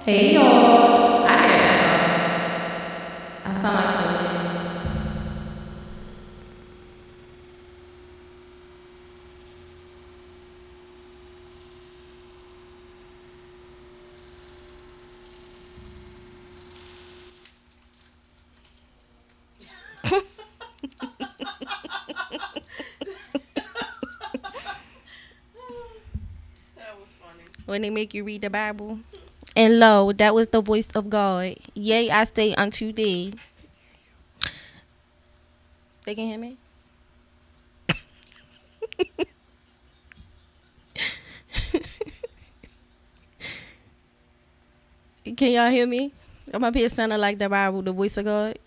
Hey y'all, I hear echo. I sound like police. When they make you read the Bible. And lo, that was the voice of God. Yea, I say unto thee. They can hear me? Can y'all hear me? I'm up here sounding like the Bible, the voice of God.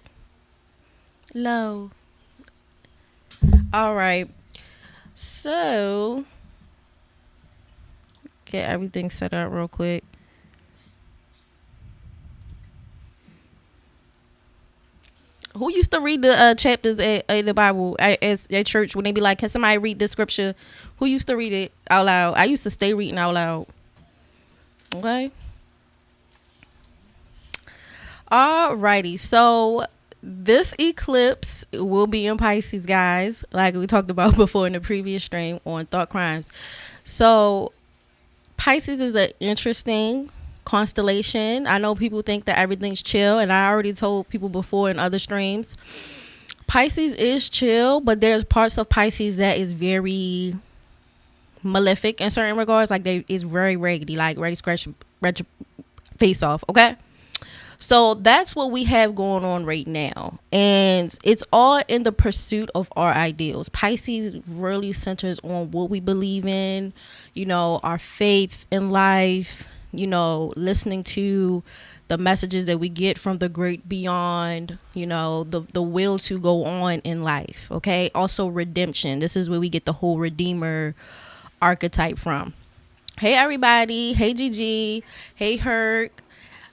Lo. All right. So, get everything set up real quick. Who used to read the chapters at the Bible at church when they be like, can somebody read this scripture? Who used to read it out loud? I used to stay reading out loud. Okay. Alrighty. So this eclipse will be in Pisces, guys, like we talked about before in the previous stream on thought crimes. So Pisces is an interesting constellation. I know people think that everything's chill, and I already told people before in other streams, Pisces is chill, but there's parts of Pisces that is very malefic in certain regards. Like they is very raggedy, like ready scratch face off. Okay. So that's what we have going on right now. And it's all in the pursuit of our ideals. Pisces really centers on what we believe in, our faith in life, listening to the messages that we get from the great beyond, the will to go on in life. Okay. Also redemption. This is where we get the whole redeemer archetype from. Hey, everybody. Hey, Gigi. Hey, Herc.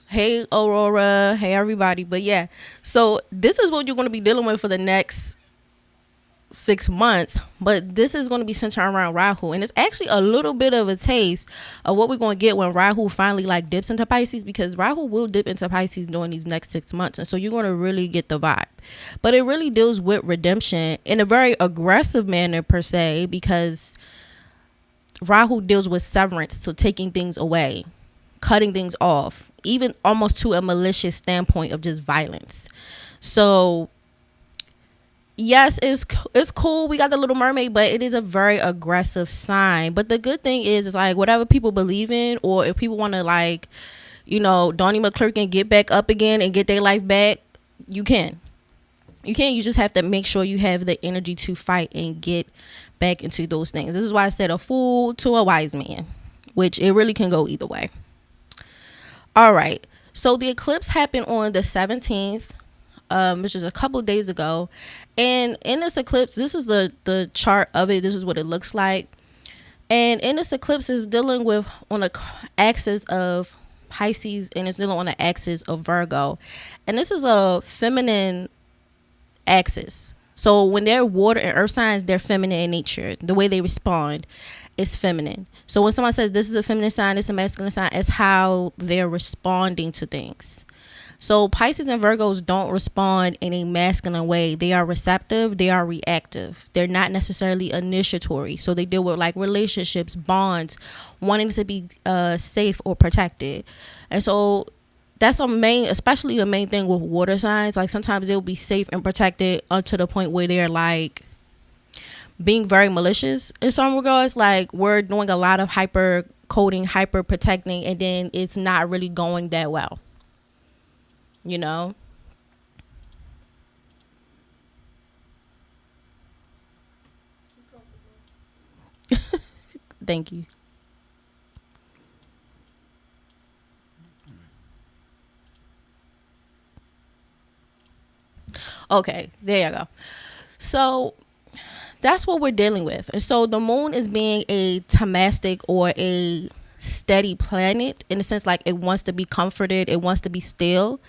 Hey, Aurora. Hey, everybody. But yeah, so this is what you're going to be dealing with for the next 6 months. But this is going to be centered around Rahu. And it's actually a little bit of a taste of what we're going to get when Rahu finally dips into Pisces, because Rahu will dip into Pisces during these next 6 months. And so you're going to really get the vibe. But it really deals with redemption in a very aggressive manner per se, because Rahu deals with severance, so taking things away, cutting things off, even almost to a malicious standpoint of just violence. So yes, it's cool. We got the Little Mermaid, but it is a very aggressive sign. But the good thing is like whatever people believe in, or if people want to Donnie McClurkin get back up again and get their life back, you can. You just have to make sure you have the energy to fight and get back into those things. This is why I said a fool to a wise man, which it really can go either way. All right. So the eclipse happened on the 17th, which is a couple days ago. And in this eclipse, this is the chart of it. This is what it looks like. And in this eclipse is dealing with on the axis of Pisces, and it's dealing on the axis of Virgo. And this is a feminine axis. So when they're water and earth signs, they're feminine in nature. The way they respond is feminine. So when someone says this is a feminine sign, this is a masculine sign, it's how they're responding to things. So Pisces and Virgos don't respond in a masculine way. They are receptive. They are reactive. They're not necessarily initiatory. So they deal with relationships, bonds, wanting to be safe or protected. And so that's especially a main thing with water signs. Like sometimes they'll be safe and protected to the point where they're being very malicious in some regards. Like we're doing a lot of hyper coding, hyper protecting, and then it's not really going that well. Thank you. Okay, there you go. So that's what we're dealing with. And so the moon is being a tamastic or a steady planet in the sense it wants to be comforted, it wants to be still.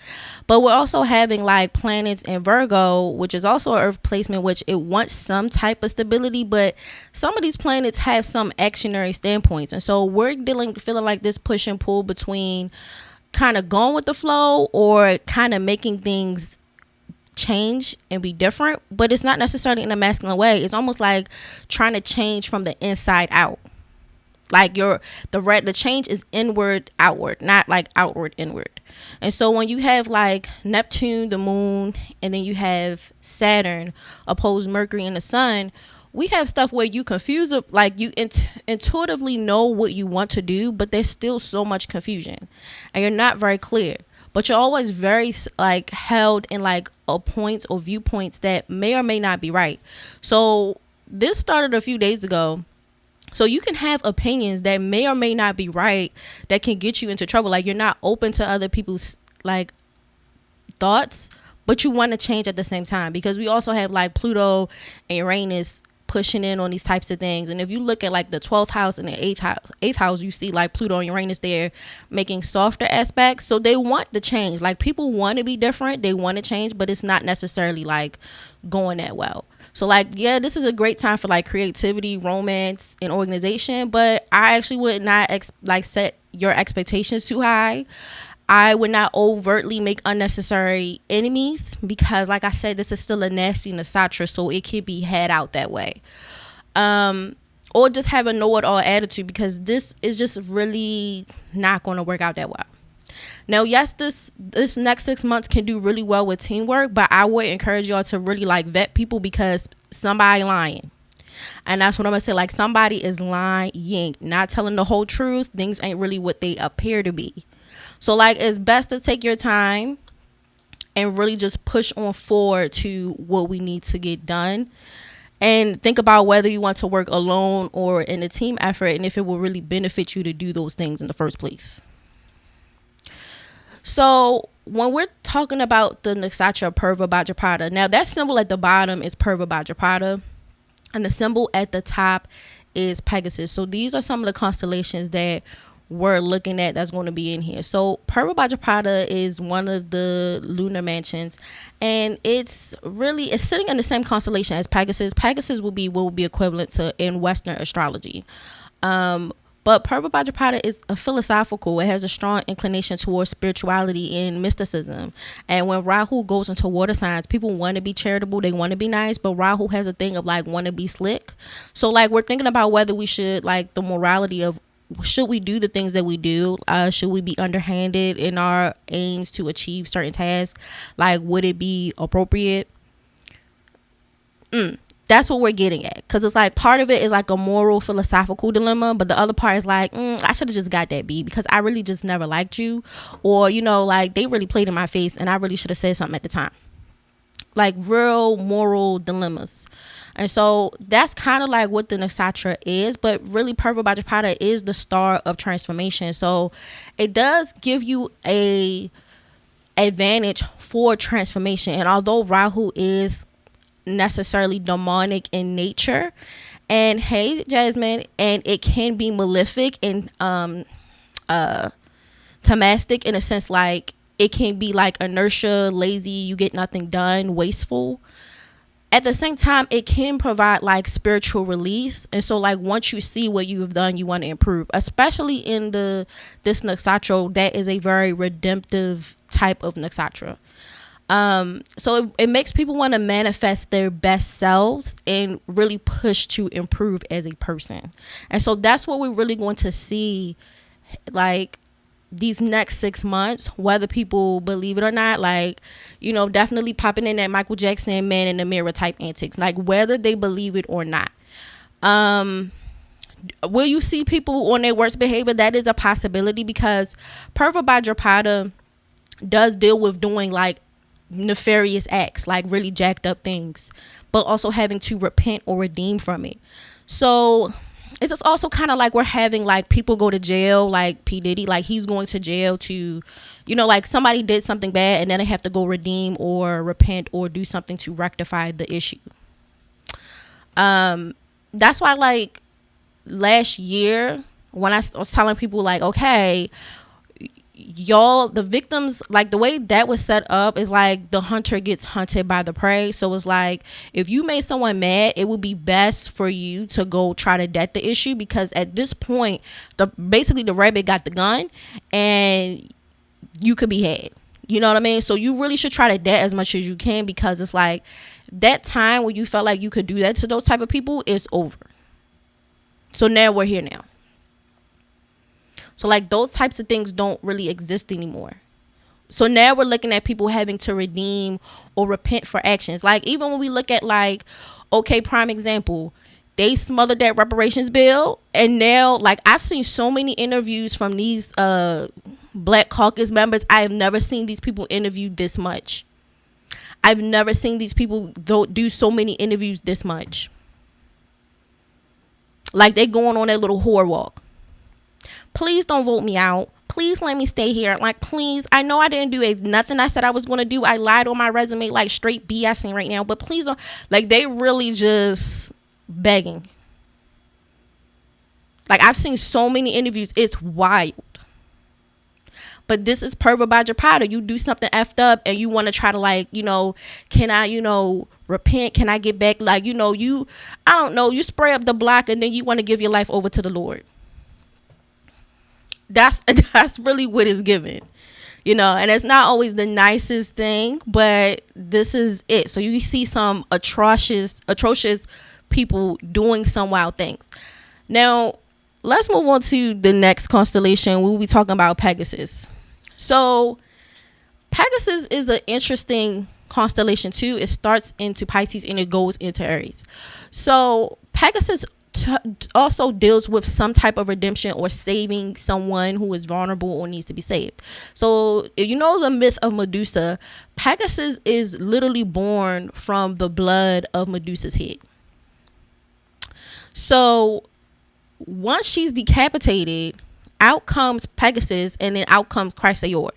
But we're also having planets in Virgo, which is also an earth placement, which it wants some type of stability, but some of these planets have some actionary standpoints. And so we're feeling like this push and pull between kind of going with the flow or kind of making things change and be different, but it's not necessarily in a masculine way. It's almost like trying to change from the inside out. Like the change is inward outward, not like outward inward. And so when you have like Neptune, the moon, and then you have Saturn opposed Mercury and the sun, we have stuff where you confuse it, like you intuitively know what you want to do, but there's still so much confusion and you're not very clear, but you're always very like held in like a points or viewpoints that may or may not be right. So this started a few days ago. So you can have opinions that may or may not be right that can get you into trouble. Like you're not open to other people's like thoughts, but you want to change at the same time, because we also have like Pluto and Uranus pushing in on these types of things. And if you look at like the 12th house and the 8th house, you see like Pluto and Uranus there making softer aspects. So they want the change. Like people want to be different, they want to change, but it's not necessarily like going that well. So like, yeah, this is a great time for like creativity, romance, and organization, but I actually would not set your expectations too high. I would not overtly make unnecessary enemies, because like I said, this is still a nasty nakshatra, so it could be had out that way. Or just have a know-it-all attitude, because this is just really not going to work out that well. Now, yes, this next 6 months can do really well with teamwork, but I would encourage y'all to really like vet people, because somebody lying. And that's what I'm going to say. Like somebody is lying, not telling the whole truth. Things ain't really what they appear to be. So like it's best to take your time and really just push on forward to what we need to get done, and think about whether you want to work alone or in a team effort, and if it will really benefit you to do those things in the first place. So when we're talking about the nakshatra Purva bhadrapada, now that symbol at the bottom is Purva bhadrapada, and the symbol at the top is Pegasus. So these are some of the constellations that we're looking at that's going to be in here. So Purva bhadrapada is one of the lunar mansions, and it's sitting in the same constellation as Pegasus. Pegasus will be what will be equivalent to in Western astrology. But Purva bhadrapada is a philosophical. It has a strong inclination towards spirituality and mysticism. And when Rahu goes into water signs, people want to be charitable, they want to be nice, but Rahu has a thing of like want to be slick. So like we're thinking about whether we should, like the morality of, should we do the things that we do? Should we be underhanded in our aims to achieve certain tasks? Like, would it be appropriate? That's what we're getting at, because it's like part of it is like a moral philosophical dilemma, but the other part is like, I should have just got that B, because I really just never liked you, or you know, like they really played in my face and I really should have said something at the time. Like real moral dilemmas. And so that's kind of like what the nakshatra is, but really Purva bhadrapada is the star of transformation. So it does give you a advantage for transformation. And although Rahu is necessarily demonic in nature, and hey Jasmine, and it can be malefic and tamastic in a sense, like it can be like inertia, lazy, you get nothing done, wasteful. At the same time, it can provide like spiritual release. And so like once you see what you have done, you want to improve, especially in this nakshatra that is a very redemptive type of nakshatra. So it makes people want to manifest their best selves and really push to improve as a person. And so that's what we're really going to see like these next 6 months, whether people believe it or not. Like, you know, definitely popping in that Michael Jackson man in the mirror type antics, like whether they believe it or not. Will you see people on their worst behavior? That is a possibility, because Purva bhadrapada does deal with doing like nefarious acts, like really jacked up things, but also having to repent or redeem from it. So it's just also kind of like we're having like people go to jail, like P. Diddy, like he's going to jail to, you know, like somebody did something bad and then they have to go redeem or repent or do something to rectify the issue. That's why like last year when I was telling people like, okay, y'all, the victims, like the way that was set up is like the hunter gets hunted by the prey. So it's like if you made someone mad, it would be best for you to go try to debt the issue, because at this point basically the rabbit got the gun and you could be had. You know what I mean? So you really should try to date as much as you can, because it's like that time where you felt like you could do that to those type of people is over. So now we're here now. So like those types of things don't really exist anymore. So now we're looking at people having to redeem or repent for actions. Like even when we look at like, okay, prime example, they smothered that reparations bill, and now like I've seen so many interviews from these Black Caucus members. I have never seen these people interviewed this much. I've never seen these people do so many interviews this much. Like they going on that little whore walk. Please don't vote me out. Please let me stay here. Like, please. I know I didn't do nothing I said I was going to do. I lied on my resume like straight BSing right now. But please don't. Like, they really just begging. Like, I've seen so many interviews. It's wild. But this is Purva bhadrapada. You do something effed up and you want to try to like, can I, repent? Can I get back? Like, I don't know. You spray up the block and then you want to give your life over to the Lord. That's really what is given, and it's not always the nicest thing, but this is it. So you see some atrocious people doing some wild things. Now let's move on to the next constellation. We'll be talking about Pegasus. So Pegasus is an interesting constellation too. It starts into Pisces and it goes into Aries. So Pegasus also deals with some type of redemption or saving someone who is vulnerable or needs to be saved. So the myth of Medusa, Pegasus is literally born from the blood of Medusa's head. So once she's decapitated, out comes Pegasus, and then out comes Chrysaor.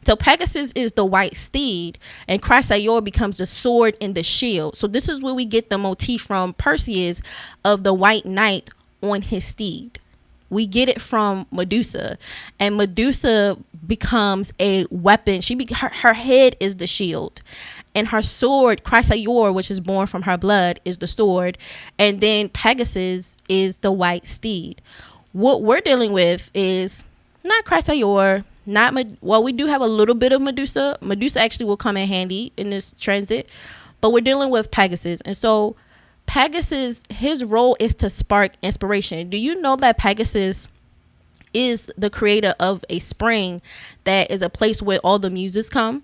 So Pegasus is the white steed, and Chrysaor becomes the sword and the shield. So this is where we get the motif from Perseus of the white knight on his steed. We get it from Medusa, and Medusa becomes a weapon. Her head is the shield, and her sword, Chrysaor, which is born from her blood, is the sword, and then Pegasus is the white steed. What we're dealing with is not Chrysaor, we do have a little bit of Medusa. Medusa actually will come in handy in this transit, but we're dealing with Pegasus. And so Pegasus, his role is to spark inspiration. Do you know that Pegasus is the creator of a spring that is a place where all the muses come?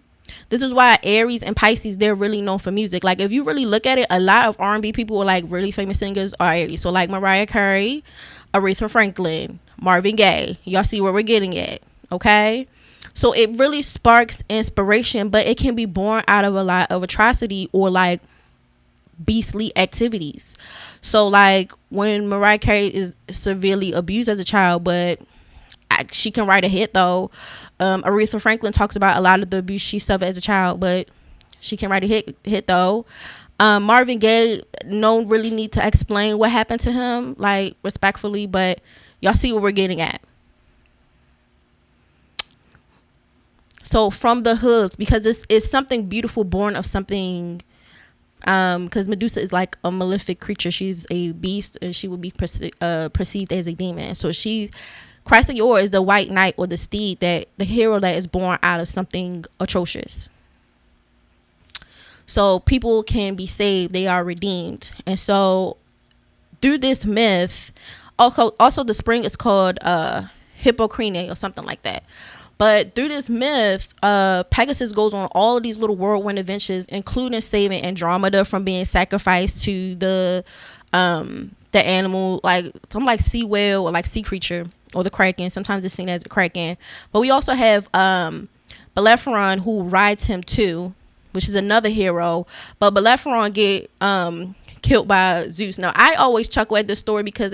This is why Aries and Pisces, they're really known for music. Like if you really look at it, a lot of R&B people are like really famous singers are Aries. So like Mariah Carey, Aretha Franklin, Marvin Gaye. Y'all see where we're getting at, okay? So it really sparks inspiration, but it can be born out of a lot of atrocity or like beastly activities. So like when Mariah Carey is severely abused as a child, but she can write a hit though. Aretha Franklin talks about a lot of the abuse she suffered as a child, but she can write a hit though. Marvin Gaye, no really need to explain what happened to him, like respectfully, but y'all see what we're getting at. So from the hoods, because it's something beautiful born of something, because Medusa is like a malefic creature. She's a beast and she will be perceived as a demon. So Chrysaor is the white knight or the steed, that the hero that is born out of something atrocious. So people can be saved, they are redeemed. And so through this myth, also the spring is called Hippocrene or something like that. But through this myth, Pegasus goes on all of these little whirlwind adventures, including saving Andromeda from being sacrificed to the animal, like some like sea whale or like sea creature, or the kraken. Sometimes it's seen as a kraken. But we also have Bellerophon, who rides him too, which is another hero. But Bellerophon get killed by Zeus. Now I always chuckle at this story because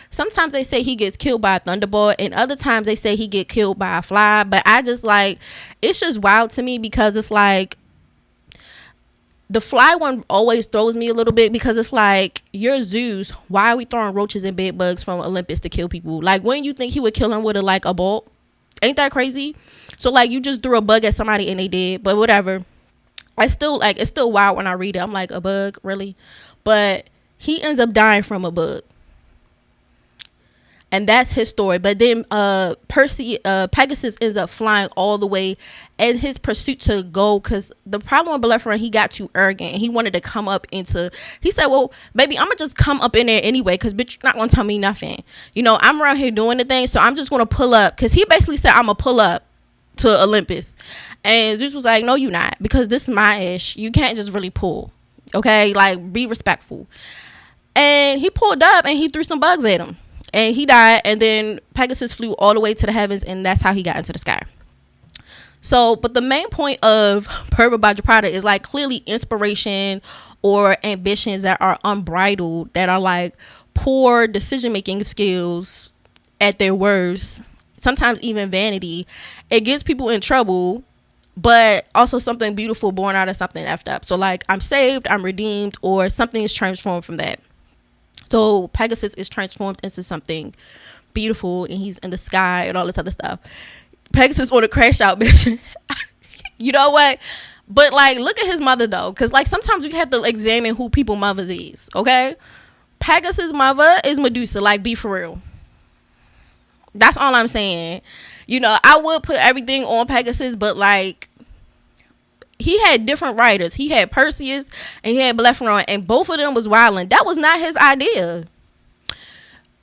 sometimes they say he gets killed by a thunderbolt, and other times they say he get killed by a fly. But I just like, it's just wild to me, because it's like the fly one always throws me a little bit, because it's like, you're Zeus, why are we throwing roaches and bed bugs from Olympus to kill people? Like, when you think he would kill him with a bolt? Ain't that crazy? So like, you just threw a bug at somebody and they did. But whatever, it's still wild when I read it. I'm like, a bug, really? But he ends up dying from a bug. And that's his story. But then Pegasus ends up flying all the way in his pursuit to go, because the problem with Bellerophon, he got too arrogant. He wanted to come up into, he said, well, baby, I'm gonna just come up in there anyway, because bitch, you're not gonna tell me nothing. I'm around here doing the thing, so I'm just gonna pull up, because he basically said, I'm gonna pull up to Olympus. And Zeus was like, no, you not, because this is my ish. You can't just really pull, okay? Like, be respectful. And he pulled up and he threw some bugs at him, and he died. And then Pegasus flew all the way to the heavens, and that's how he got into the sky. So, but the main point of Purva bhadrapada is like clearly inspiration or ambitions that are unbridled, that are like poor decision making skills at their worst, sometimes even vanity. It gets people in trouble, but also something beautiful born out of something effed up. So like, I'm saved, I'm redeemed, or something is transformed from that. So Pegasus is transformed into something beautiful, and he's in the sky and all this other stuff. Pegasus on a crash out, bitch. You know what? But like, look at his mother though, because like sometimes we have to examine who people mothers is. Okay, Pegasus' mother is Medusa. Like, be for real. That's all I'm saying. I would put everything on Pegasus, but like, he had different writers. He had Perseus and he had Bellerophon, and both of them was wilding. That was not his idea.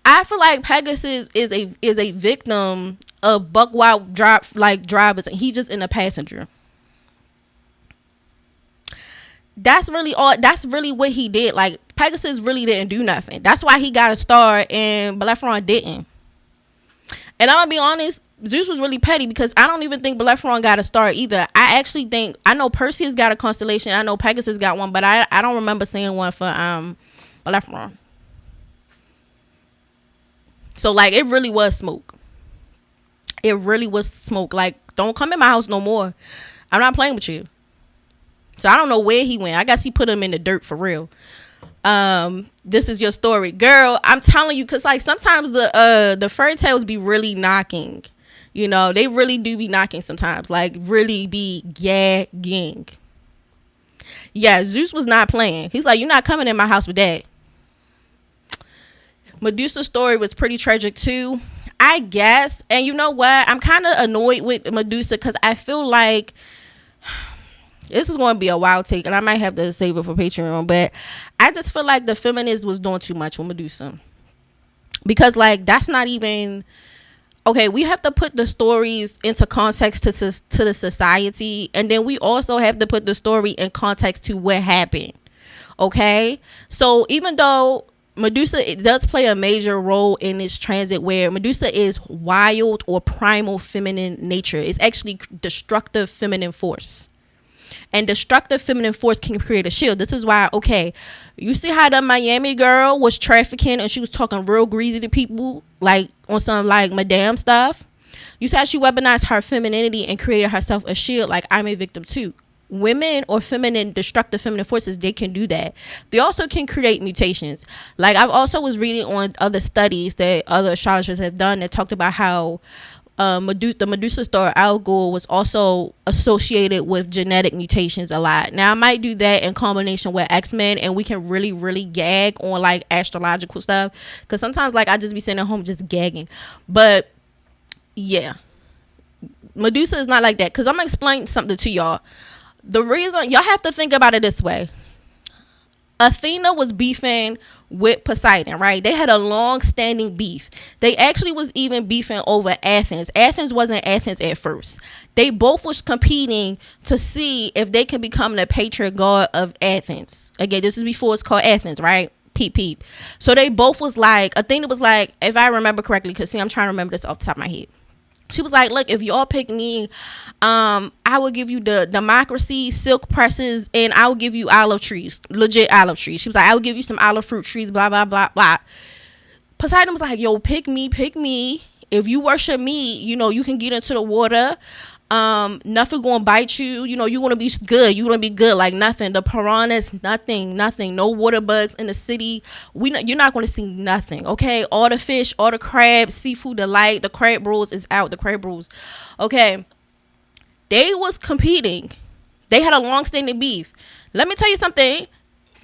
I feel like Pegasus is a victim of buck wild drivers, and he just in a passenger. That's really all. That's really what he did. Like, Pegasus really didn't do nothing. That's why he got a star and Bellerophon didn't. And I'm gonna be honest, Zeus was really petty, because I don't even think Bellerophon got a star either. I actually think, I know Perseus got a constellation, I know Pegasus got one, but I don't remember seeing one for Bellerophon. So like, it really was smoke. It really was smoke. Like, don't come in my house no more. I'm not playing with you. So I don't know where he went. I guess he put him in the dirt for real. This is your story, girl. I'm telling you, because like sometimes the fairy tales be really knocking. They really do be knocking sometimes. Like, really be gagging. Yeah, Zeus was not playing. He's like, you're not coming in my house with that. Medusa's story was pretty tragic too, I guess. And you know what? I'm kind of annoyed with Medusa, because I feel like this is going to be a wild take, and I might have to save it for Patreon, but I just feel like the feminist was doing too much with Medusa, because like, that's not even okay. We have to put the stories into context to the society, and then we also have to put the story in context to what happened. Okay, so even though Medusa, it does play a major role in this transit, where Medusa is wild or primal feminine nature. It's actually destructive feminine force. And destructive feminine force can create a shield. This is why, okay, you see how the Miami girl was trafficking and she was talking real greasy to people, like on some like madame stuff. You see how she weaponized her femininity and created herself a shield. Like, I'm a victim too. Women or feminine, destructive feminine forces, they can do that. They also can create mutations. Like, I've also was reading on other studies that other astrologers have done that talked about how the Medusa star Al Gore was also associated with genetic mutations a lot. Now, I might do that in combination with X-Men, and we can really, really gag on like astrological stuff, because sometimes like I just be sitting at home just gagging. But yeah, Medusa is not like that, because I'm gonna explain something to y'all. The reason, y'all have to think about it this way. Athena was beefing with Poseidon, right? They had a long-standing beef. They actually was even beefing over Athens. Athens wasn't Athens at first. They both was competing to see if they can become the patron god of Athens. Again, this is before it's called Athens, right? Peep, peep. So they both was like, Athena was like, if I remember correctly, because see, I'm trying to remember this off the top of my head. She was like, look, if y'all pick me, I will give you the democracy, silk presses, and I will give you olive trees, legit olive trees. She was like, I will give you some olive fruit trees, blah, blah, blah, blah. Poseidon was like, yo, pick me. If you worship me, you can get into the water. Nothing gonna bite you. You want to be good. You want to be good like nothing. The piranhas, nothing. No water bugs in the city. You're not going to see nothing. Okay, all the fish, all the crabs, seafood delight. The crab rolls is out. The crab rolls. Okay, they was competing. They had a long-standing beef. Let me tell you something.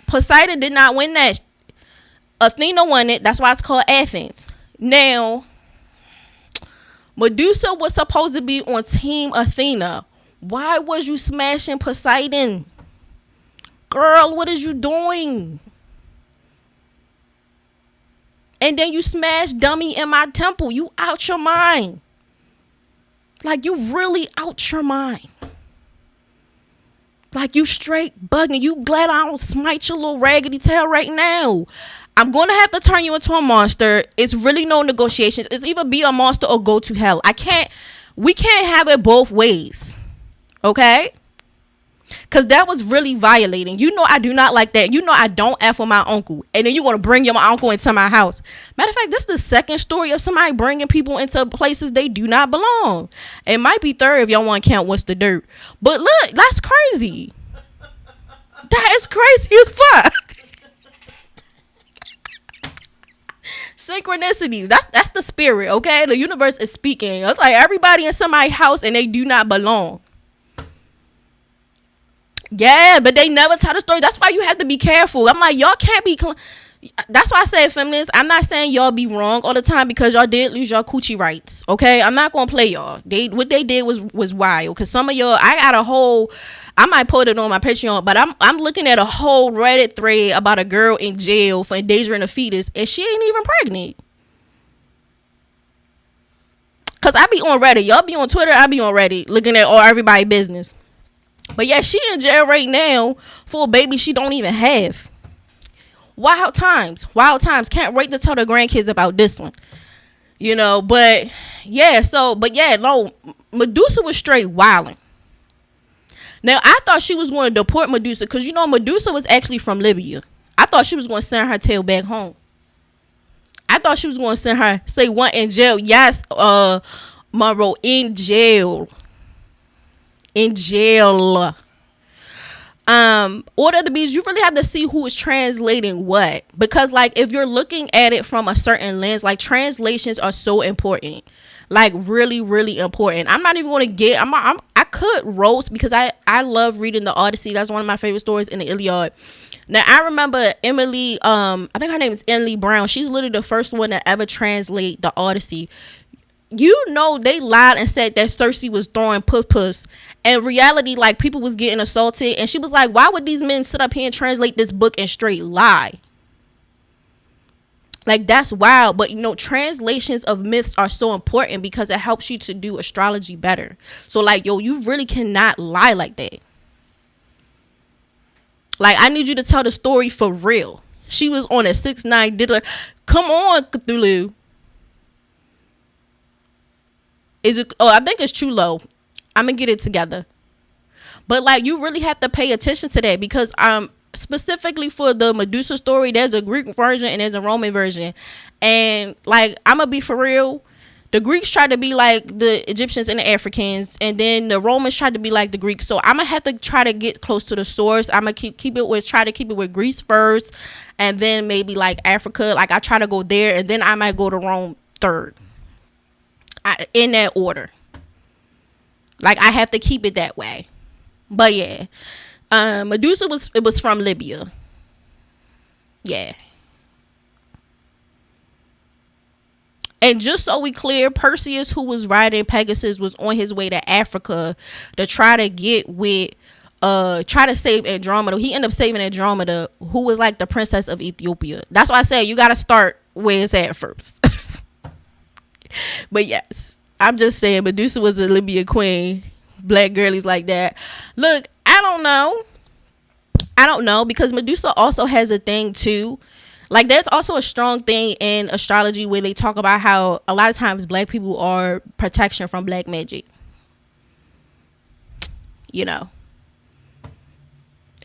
Poseidon did not win that. Athena won it. That's why it's called Athens. Now, Medusa was supposed to be on Team Athena. Why was you smashing Poseidon? Girl, what is you doing? And then you smash Dummy in my temple. You out your mind. Like, you really out your mind. Like, you straight bugging. You glad I don't smite your little raggedy tail right now. I'm going to have to turn you into a monster. It's really no negotiations. It's either be a monster or go to hell. We can't have it both ways. Okay? Because that was really violating. You know I do not like that. You know I don't F with my uncle. And then you're going to bring your uncle into my house. Matter of fact, this is the second story of somebody bringing people into places they do not belong. It might be third if y'all want to count what's the dirt. But look, that's crazy. That is crazy as fuck. Synchronicities. That's the spirit, okay? The universe is speaking. It's like everybody in somebody's house and they do not belong. Yeah, but they never tell the story. That's why you have to be careful. I'm like, y'all can't be. That's why I said feminists. I'm not saying y'all be wrong all the time because y'all did lose your coochie rights. Okay, I'm not gonna play y'all. What they did was wild. Cause some of y'all, I got a whole. I might put it on my Patreon, but I'm looking at a whole Reddit thread about a girl in jail for endangering a fetus, and she ain't even pregnant. Cause I be on Reddit. Y'all be on Twitter. I be on Reddit looking at all everybody's business. But yeah, she in jail right now for a baby she don't even have. Wild times. Can't wait to tell the grandkids about this one. You know, but yeah, no, Medusa was straight wilding. Now, I thought she was going to deport Medusa because, you know, Medusa was actually from Libya. I thought she was going to send her tail back home. I thought she was going to send her, say what, in jail. Yes, Monroe, in jail. Order of the beast, you really have to see who is translating what, because like if you're looking at it from a certain lens, like translations are so important, like really, really important. I'm not even going to get I could roast because I love reading the Odyssey. That's one of my favorite stories, in the Iliad. Now I remember Emily, I think her name is Emily Brown. She's literally the first one to ever translate the Odyssey. You know, they lied and said that Cersei was throwing puss. In reality, like, people was getting assaulted. And she was like, why would these men sit up here and translate this book and straight lie? Like, that's wild. But, you know, translations of myths are so important because it helps you to do astrology better. So, like, yo, you really cannot lie like that. Like, I need you to tell the story for real. She was on a 6'9", did a, come on, Cthulhu. Is it? Oh, I think it's Chulo. I'm gonna get it together. But like, you really have to pay attention to that because specifically for the Medusa story, there's a Greek version and there's a Roman version. And like, I'm gonna be for real. The Greeks tried to be like the Egyptians and the Africans, and then the Romans tried to be like the Greeks. So I'm gonna have to try to get close to the source. I'm gonna try to keep it with Greece first, and then maybe like Africa. Like, I try to go there, and then I might go to Rome third. In that order. Like, I have to keep it that way. But yeah, Medusa was from Libya. Yeah. And just so we clear, Perseus, who was riding Pegasus, was on his way to Africa to try to get with try to save Andromeda. He ended up saving Andromeda, who was like the princess of Ethiopia. That's why I said you got to start where it's at first. But yes, I'm just saying Medusa was a Libyan queen. Black girlies like that. Look, I don't know because Medusa also has a thing too. Like, there's also a strong thing in astrology where they talk about how a lot of times black people are protection from black magic. You know.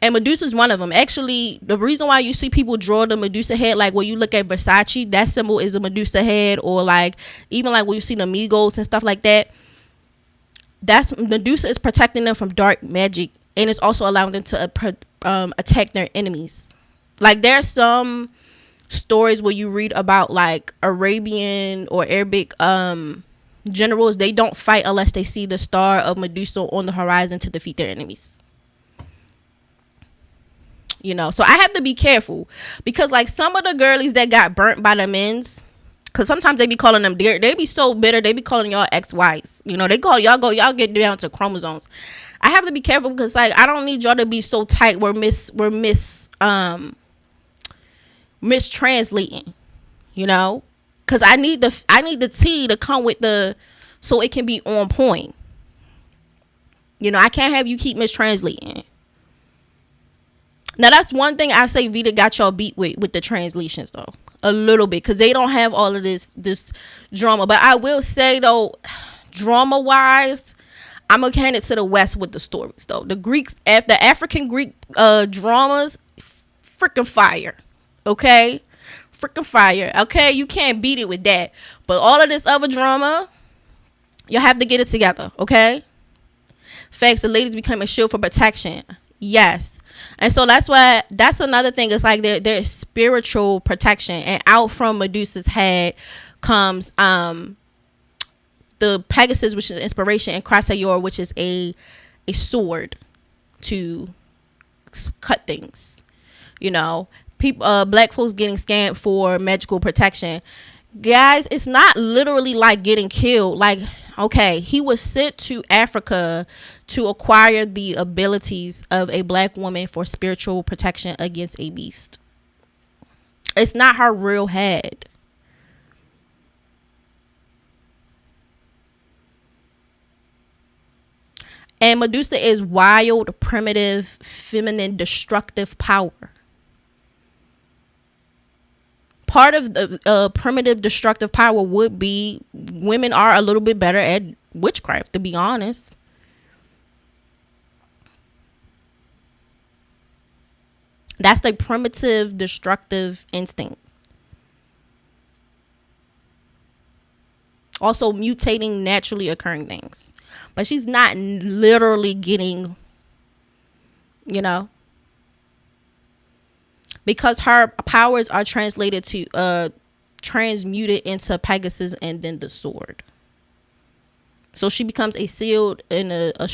And Medusa's one of them. Actually, the reason why you see people draw the Medusa head, like when you look at Versace, that symbol is a Medusa head, or like even like when you see the Migos and stuff like that, that's Medusa is protecting them from dark magic, and it's also allowing them to attack their enemies. Like, there's some stories where you read about like Arabian or Arabic generals, they don't fight unless they see the star of Medusa on the horizon to defeat their enemies. You know, so I have to be careful because like some of the girlies that got burnt by the men's, Cause sometimes they be calling them, they be so bitter. They be calling y'all ex-wives. You know, they call y'all get down to chromosomes. I have to be careful because like I don't need y'all to be so tight. We're mistranslating. You know, cause I need the tea to come with so it can be on point. You know, I can't have you keep mistranslating. Now that's one thing I say Vita got y'all beat with the translations though. A little bit, because they don't have all of this drama. But I will say though, drama wise, I'm gonna hand it to the West with the stories though. The Greeks, the African Greek dramas, freaking fire. Okay, freaking fire. Okay, you can't beat it with that. But all of this other drama, you have to get it together. Okay, facts. The ladies become a shield for protection. Yes. And so that's another thing. It's like their spiritual protection. And out from Medusa's head comes the Pegasus, which is inspiration, and Chrysaor, which is a sword to cut things. You know, people, black folks getting scammed for magical protection. Guys, it's not literally like getting killed. Like, okay, he was sent to Africa to acquire the abilities of a black woman for spiritual protection against a beast. It's not her real head. And Medusa is wild, primitive, feminine, destructive power. Part of the primitive destructive power would be women are a little bit better at witchcraft, to be honest. That's the primitive destructive instinct. Also mutating naturally occurring things. But she's not literally getting, you know, because her powers are translated to transmuted into Pegasus and then the sword. So she becomes a shield and a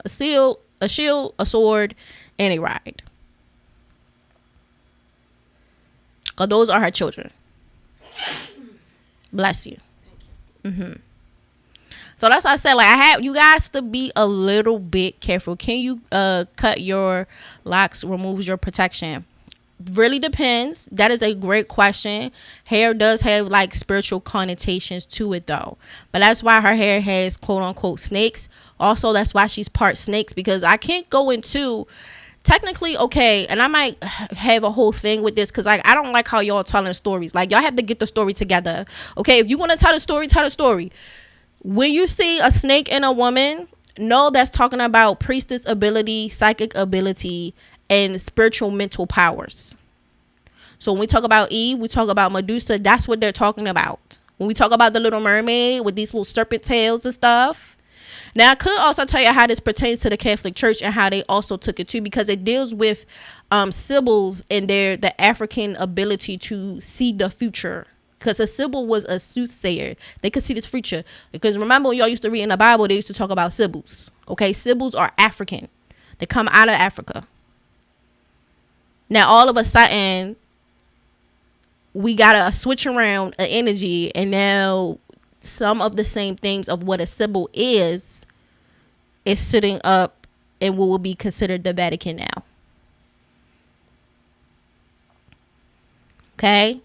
shield, a sword, and a ride. Those are her children. Bless you. So that's why I said, like, you guys to be a little bit careful. Can you cut your locks, remove your protection? Really depends. That is a great question. Hair does have like spiritual connotations to it though, but that's why her hair has quote unquote snakes. Also, that's why she's part snakes, because I can't go into technically, okay, and I might have a whole thing with this because I don't like how y'all telling stories. Like, y'all have to get the story together. Okay, if you want to tell the story, tell the story. When you see a snake in a woman, no, that's talking about priestess ability, psychic ability, and spiritual mental powers. So when we talk about Eve, we talk about Medusa. That's what they're talking about. When we talk about the Little Mermaid with these little serpent tails and stuff. Now, I could also tell you how this pertains to the Catholic Church and how they also took it too, because it deals with Sibyls and the African ability to see the future. Because a Sibyl was a soothsayer. They could see this future. Because remember when y'all used to read in the Bible, they used to talk about Sibyls. Okay, Sibyls are African. They come out of Africa. Now, all of a sudden, we got a switch around an energy, and now some of the same things of what a Sibyl is sitting up in what will be considered the Vatican now. Okay?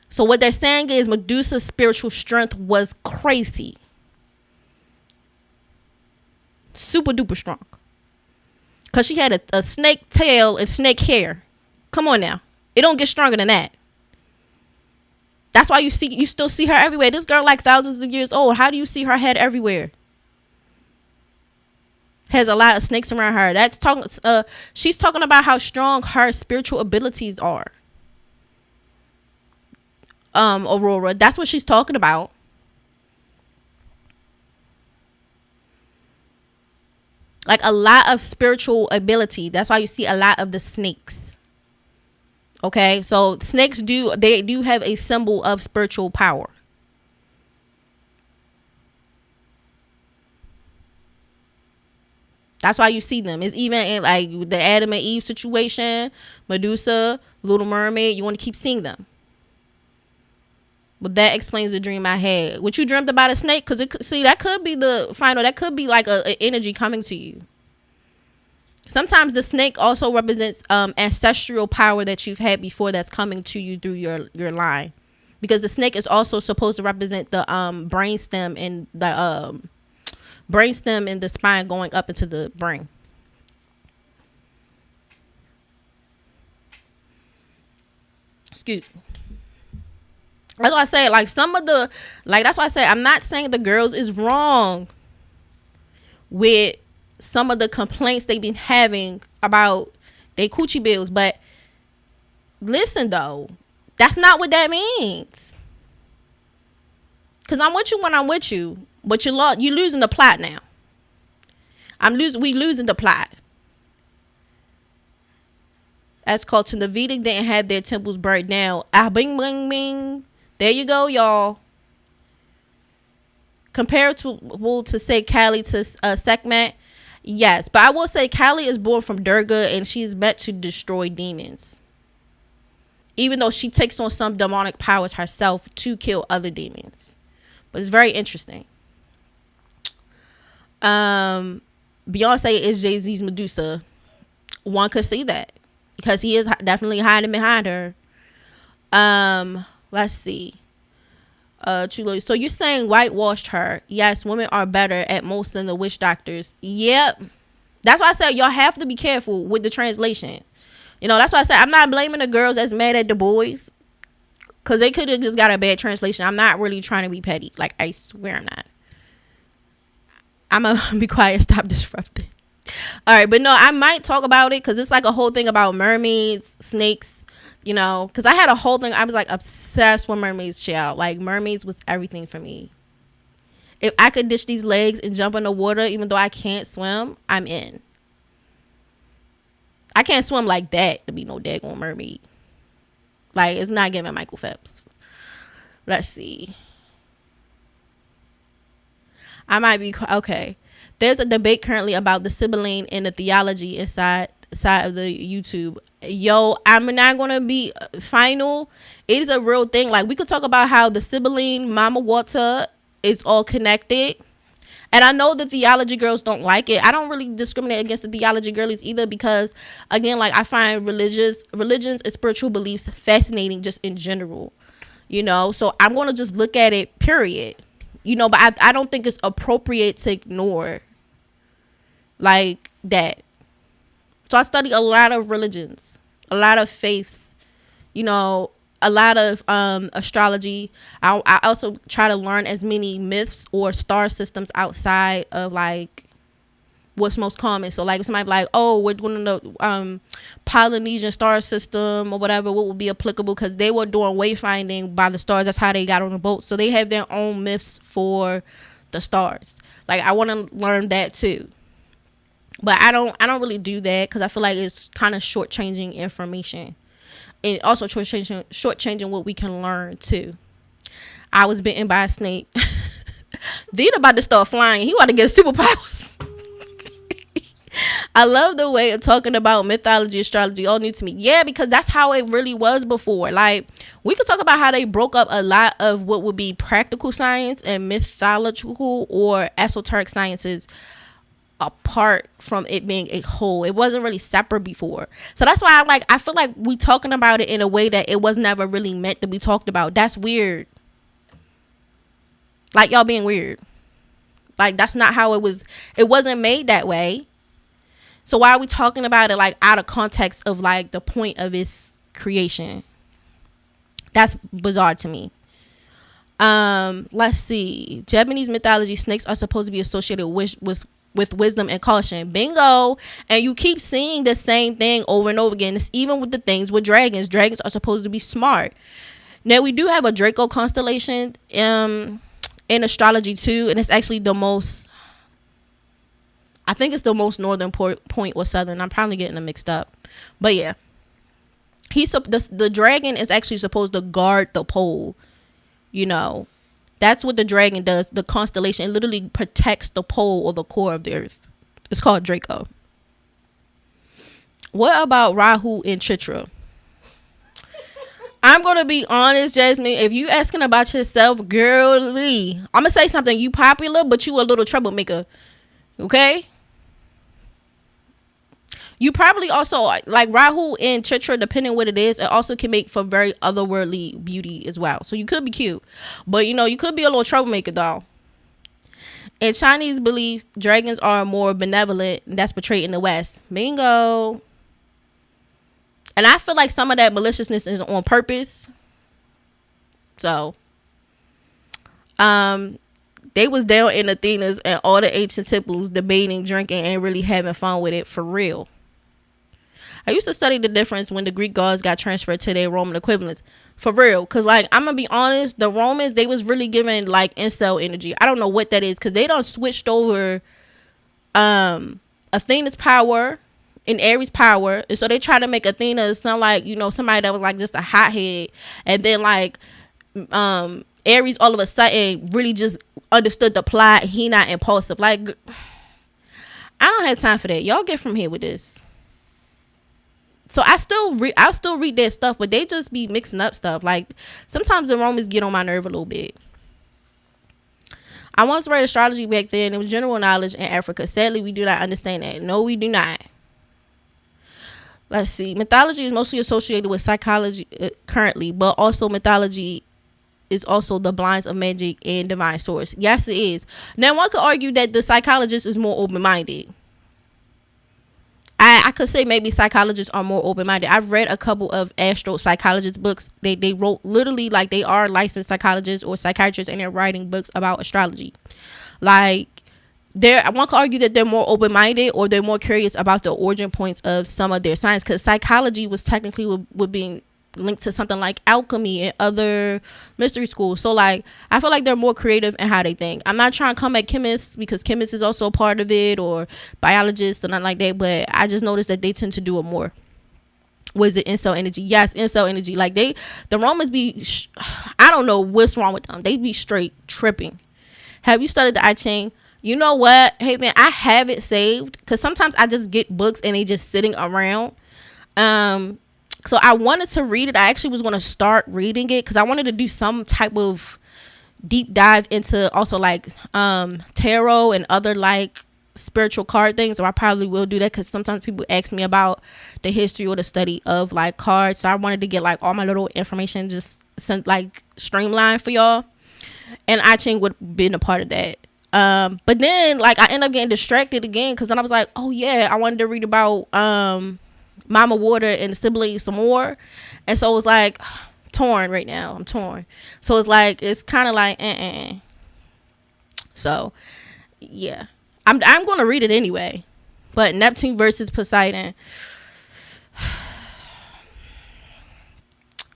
So what they're saying is Medusa's spiritual strength was crazy. Super duper strong. Because she had a snake tail and snake hair. Come on now. It don't get stronger than that. That's why you still see her everywhere. This girl like thousands of years old. How do you see her head everywhere? Has a lot of snakes around her. That's talking. She's talking about how strong her spiritual abilities are. Aurora. That's what she's talking about. Like a lot of spiritual ability. That's why you see a lot of the snakes. Okay, so snakes do have a symbol of spiritual power. That's why you see them. It's even in like the Adam and Eve situation, Medusa, Little Mermaid. You want to keep seeing them. But that explains the dream I had. What you dreamt about a snake? Because that could be the final. That could be like a energy coming to you. Sometimes the snake also represents ancestral power that you've had before that's coming to you through your line. Because the snake is also supposed to represent the brainstem and the spine going up into the brain. Excuse me. That's why I say, like, that's why I say I'm not saying the girls is wrong with some of the complaints they've been having about their coochie bills, but listen though, that's not what that means. Cause I'm with you when I'm with you, but you losing the plot now. We losing the plot. As culture, the Vedic didn't have their temples burnt down. Bing bing bing. There you go, y'all. Comparable to say Kali to Sekhmet, yes, but I will say Kali is born from Durga and she's meant to destroy demons. Even though she takes on some demonic powers herself to kill other demons. But it's very interesting. Beyonce is Jay-Z's Medusa. One could see that because he is definitely hiding behind her. Let's see. So you're saying whitewashed her? Yes, women are better at most than the witch doctors. Yep. That's why I said y'all have to be careful with the translation. That's why I said I'm not blaming the girls that's mad at the boys, because they could have just got a bad translation. I'm not really trying to be petty. Like, I swear I'm not. I'm gonna be quiet. Stop disrupting. All right, but no, I might talk about it because it's like a whole thing about mermaids, snakes. Because I had a whole thing. I was like obsessed with mermaids, child. Like, mermaids was everything for me. If I could ditch these legs and jump in the water, even though I can't swim, I'm in. I can't swim like that to be no daggone mermaid. Like, it's not giving Michael Phelps. Let's see. I might be okay. There's a debate currently about the Sibylline and the theology inside of the YouTube. Yo, I'm not gonna be final. It is a real thing. Like, we could talk about how the Sibylline, Mama Water is all connected. And I know the theology girls don't like it. I don't really discriminate against the theology girlies either, because again, like, I find religions and spiritual beliefs fascinating just in general. So I'm gonna just look at it, period. But I don't think it's appropriate to ignore like that. So I study a lot of religions, a lot of faiths, a lot of astrology. I also try to learn as many myths or star systems outside of like what's most common. So like, if somebody be like, oh, we're doing the Polynesian star system or whatever, what would be applicable? Because they were doing wayfinding by the stars. That's how they got on the boat. So they have their own myths for the stars. Like, I want to learn that too. But I don't really do that because I feel like it's kind of shortchanging information. And also shortchanging what we can learn too. I was bitten by a snake. Dean about to start flying. He want to get superpowers. I love the way of talking about mythology, astrology, all new to me. Yeah, because that's how it really was before. Like, we could talk about how they broke up a lot of what would be practical science and mythological or esoteric sciences apart from it being a whole. It wasn't really separate before. So that's why I feel like we talking about it in a way that it was never really meant to be talked about. That's weird. Like, y'all being weird. Like, that's not how it was. It wasn't made that way. So why are we talking about it like out of context of like the point of its creation? That's bizarre to me. Let's see. Japanese mythology, snakes are supposed to be associated with wisdom and caution. Bingo. And you keep seeing the same thing over and over again. It's even with the things with dragons. Dragons are supposed to be smart. Now, we do have a Draco constellation in astrology too, and it's actually the most, I think it's the most northern point or southern. I'm probably getting them mixed up, but yeah, the dragon is actually supposed to guard the pole. That's what the dragon does. The constellation, it literally protects the pole or the core of the earth. It's called Draco. What about Rahu and Chitra? I'm gonna be honest, Jasmine. If you asking about yourself, girly, I'm gonna say something. You popular, but you a little troublemaker. Okay. You probably also like Rahu and Chitra, depending what it is. It also can make for very otherworldly beauty as well. So you could be cute, but you could be a little troublemaker, though. In Chinese beliefs, dragons are more benevolent. That's portrayed in the West. Bingo. And I feel like some of that maliciousness is on purpose. So, they was down in Athena's and all the ancient temples debating, drinking, and really having fun with it for real. I used to study the difference when the Greek gods got transferred to their Roman equivalents. For real. Because, like, I'm going to be honest, the Romans, they was really giving, like, incel energy. I don't know what that is. Because they done switched over Athena's power and Aries' power. And so they try to make Athena sound like, somebody that was, like, just a hothead. And then, like, Aries all of a sudden really just understood the plot. He not impulsive. Like, I don't have time for that. Y'all get from here with this. So I still read their stuff, but they just be mixing up stuff. Like, sometimes the Romans get on my nerve a little bit. I once read astrology back then. It was general knowledge in Africa. Sadly, we do not understand that. No, we do not. Let's see. Mythology is mostly associated with psychology currently, but also mythology is also the blinds of magic and divine source. Yes, it is. Now, one could argue that the psychologist is more open-minded. I could say maybe psychologists are more open-minded. I've read a couple of astro psychologist books. They wrote literally like they are licensed psychologists or psychiatrists, and they're writing books about astrology. Like, one could argue that they're more open-minded, or they're more curious about the origin points of some of their science, because psychology was technically would being linked to something like alchemy and other mystery schools. So, like, I feel like they're more creative in how they think. I'm not trying to come at chemists, because chemists is also a part of it, or biologists or nothing like that, but I just noticed that they tend to do it more. Was it incel energy? Yes, incel energy. Like, the Romans be I don't know what's wrong with them. They be straight tripping. Have you studied the I Ching? You know what? Hey man, I have it saved, because sometimes I just get books and they just sitting around. So I wanted to read it. I actually was going to start reading it, because I wanted to do some type of deep dive into also like tarot and other like spiritual card things. So I probably will do that, because sometimes people ask me about the history or the study of like cards. So I wanted to get like all my little information just sent like streamlined for y'all. And I Ching would have been a part of that. But then like I ended up getting distracted again, because then I was like, oh yeah, I wanted to read about Mama Water and the siblings some more. And so it was like torn right now. I'm torn. So it's like, it's kind of like So yeah, I'm gonna read it anyway. But Neptune versus Poseidon,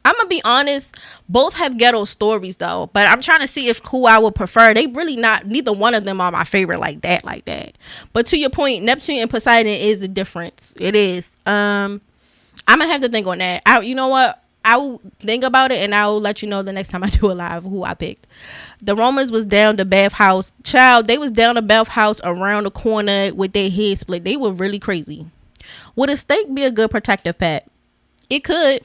I'm gonna be honest, both have ghetto stories though, but I'm trying to see who I would prefer. They really not, neither one of them are my favorite like that. But to your point, Neptune and Poseidon is a difference. It is. I'm gonna have to think on that. You know what? I will think about it, and I will let you know the next time I do a live who I picked. The Romans was down the bathhouse. Child, they was down the bathhouse around the corner with their head split. They were really crazy. Would a snake be a good protective pet? It could.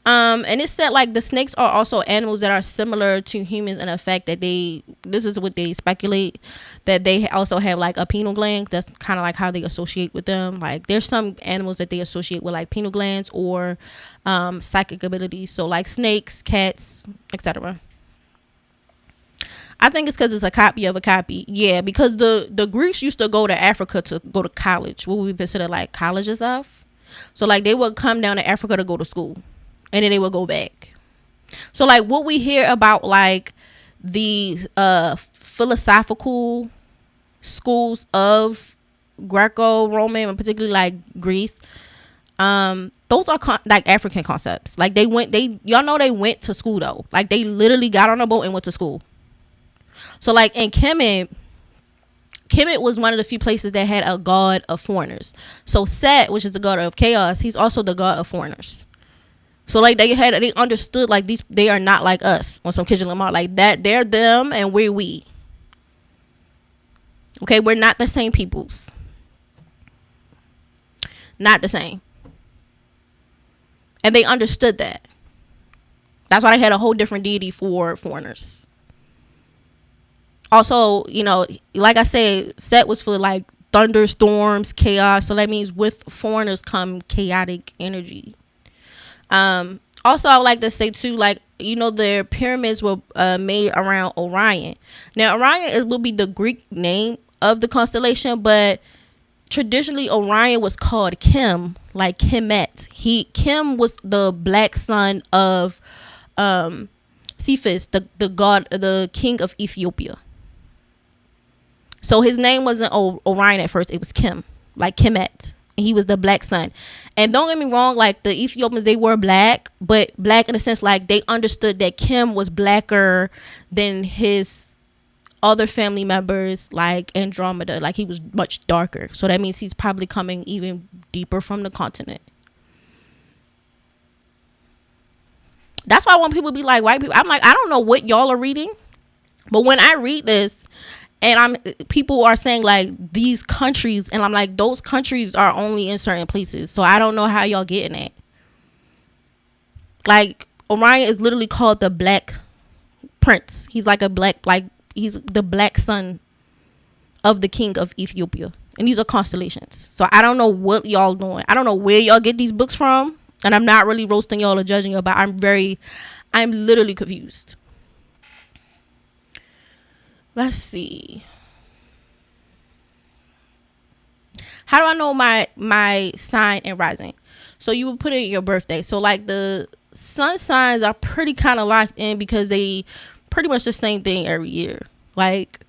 And it said like the snakes are also animals that are similar to humans in the fact that this is what they speculate, that they also have like a pineal gland. That's kind of like how they associate with them. Like there's some animals that they associate with like pineal glands or psychic abilities. So like snakes, cats, etc. I think it's because it's a copy of a copy. Yeah, because the Greeks used to go to Africa to go to college. What we consider like college and stuff. So like they would come down to Africa to go to school, and then they would go back. So like what we hear about like the philosophical schools of Greco-Roman, and particularly like Greece, those are like African concepts. Like y'all know they went to school though. Like they literally got on a boat and went to school. So like in Kemet was one of the few places that had a god of foreigners. So Set, which is the god of chaos, he's also the god of foreigners. So like they understood like they are not like us on some Kendrick Lamar, like that they're them and we're we. Okay, we're not the same peoples. Not the same. And they understood that. That's why they had a whole different deity for foreigners. Also, you know, like I said, Set was for like thunderstorms, chaos. So that means with foreigners come chaotic energy. Also, I would like to say too, like, you know, their pyramids were made around Orion. Now, Orion will be the Greek name of the constellation, but traditionally Orion was called Kim, like Kemet. Kim was the black son of Cephas, the god, the king of Ethiopia. So his name wasn't Orion at first; it was Kim, like Kemet. He was the black son. And don't get me wrong, like the Ethiopians, they were black, but black in a sense like they understood that Kim was blacker than his other family members, like Andromeda. Like he was much darker. So that means he's probably coming even deeper from the continent. That's why when people be like white people, I'm like, I don't know what y'all are reading, but when I read this and people are saying like these countries, and I'm like, those countries are only in certain places, so I don't know how y'all getting it. Like Orion is literally called the Black Prince. He's like he's the black son of the king of Ethiopia, and these are constellations. So I don't know what y'all doing. I don't know where y'all get these books from, and I'm not really roasting y'all or judging y'all, but I'm literally confused. Let's see. How do I know my sign and rising? So you would put in your birthday. So like the sun signs are pretty kind of locked in because they pretty much the same thing every year. Like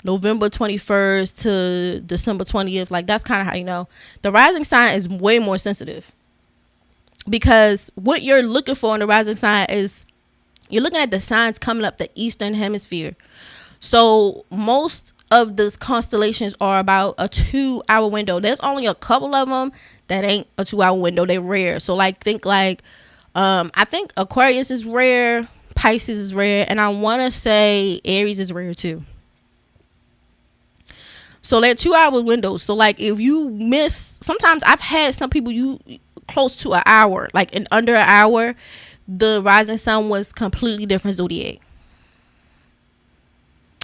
November 21st to December 20th. Like that's kind of how you know. The rising sign is way more sensitive because what you're looking for in the rising sign is you're looking at the signs coming up the eastern hemisphere. So most of these constellations are about a 2-hour window. There's only a couple of them that ain't a 2-hour window. They're rare. So like think like I think Aquarius is rare, Pisces is rare, and I want to say Aries is rare too. So they're 2-hour windows. So like if you miss, sometimes I've had some people you close to an hour, like in under an hour, the rising sun was completely different zodiac.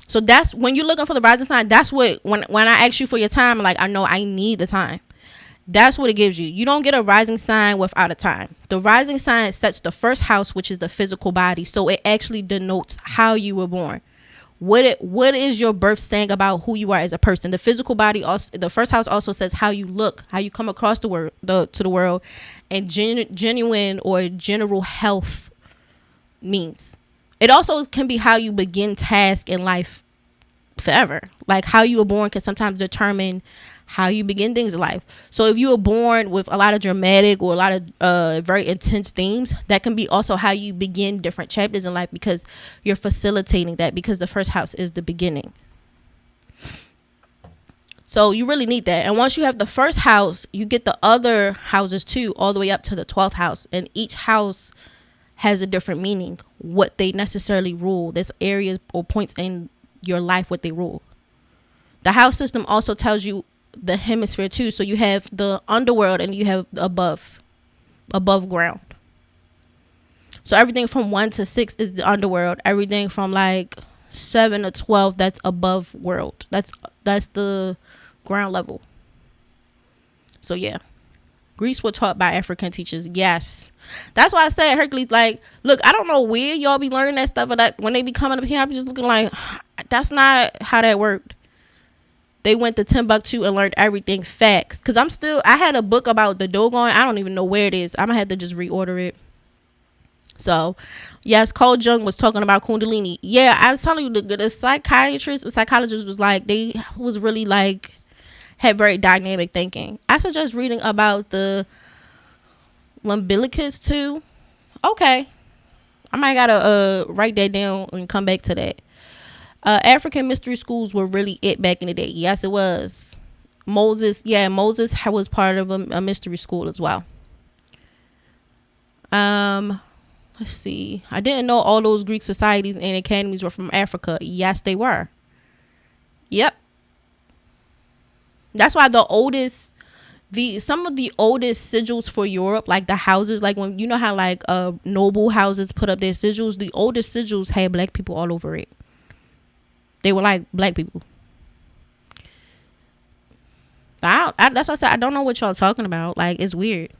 So that's when you're looking for the rising sign. That's what when I ask you for your time, like I know I need the time. That's what it gives you. You don't get a rising sign without a time. The rising sign sets the first house, which is the physical body. So it actually denotes how you were born. What is your birth saying about who you are as a person? The physical body also, the first house also says how you look, how you come across the world to the world, and genuine or general health means. It also can be how you begin task in life forever. Like how you were born can sometimes determine how you begin things in life. So if you were born with a lot of dramatic or a lot of very intense themes, that can be also how you begin different chapters in life because you're facilitating that because the first house is the beginning. So you really need that. And once you have the first house, you get the other houses too, all the way up to the 12th house. And each house has a different meaning, what they necessarily rule. There's areas or points in your life what they rule. The house system also tells you the hemisphere too. So you have the underworld and you have the above ground. So everything from 1 to 6 is the underworld. Everything from like 7 to 12, that's above world. That's the ground level. So yeah. Greeks were taught by African teachers. Yes. That's why I said Hercules, like, look, I don't know where y'all be learning that stuff, but that when they be coming up here, I be just looking like, that's not how that worked. They went to Timbuktu and learned everything facts. Because I had a book about the Dogon. I don't even know where it is. I'm going to have to just reorder it. So, yes, Carl Jung was talking about Kundalini. Yeah, I was telling you, the psychiatrist and psychologist was like, they was really like, had very dynamic thinking. I suggest reading about the lumbilicus too. Okay. I might gotta write that down and come back to that. African mystery schools were really it back in the day. Yes, it was. Moses was part of a mystery school as well. Let's see. I didn't know all those Greek societies and academies were from Africa. Yes, they were. Yep. That's why the oldest The some of the oldest sigils for Europe, like the houses, like when you know how like noble houses put up their sigils, the oldest sigils had black people all over it. They were like black people. That's why I said I don't know what y'all talking about. Like, it's weird.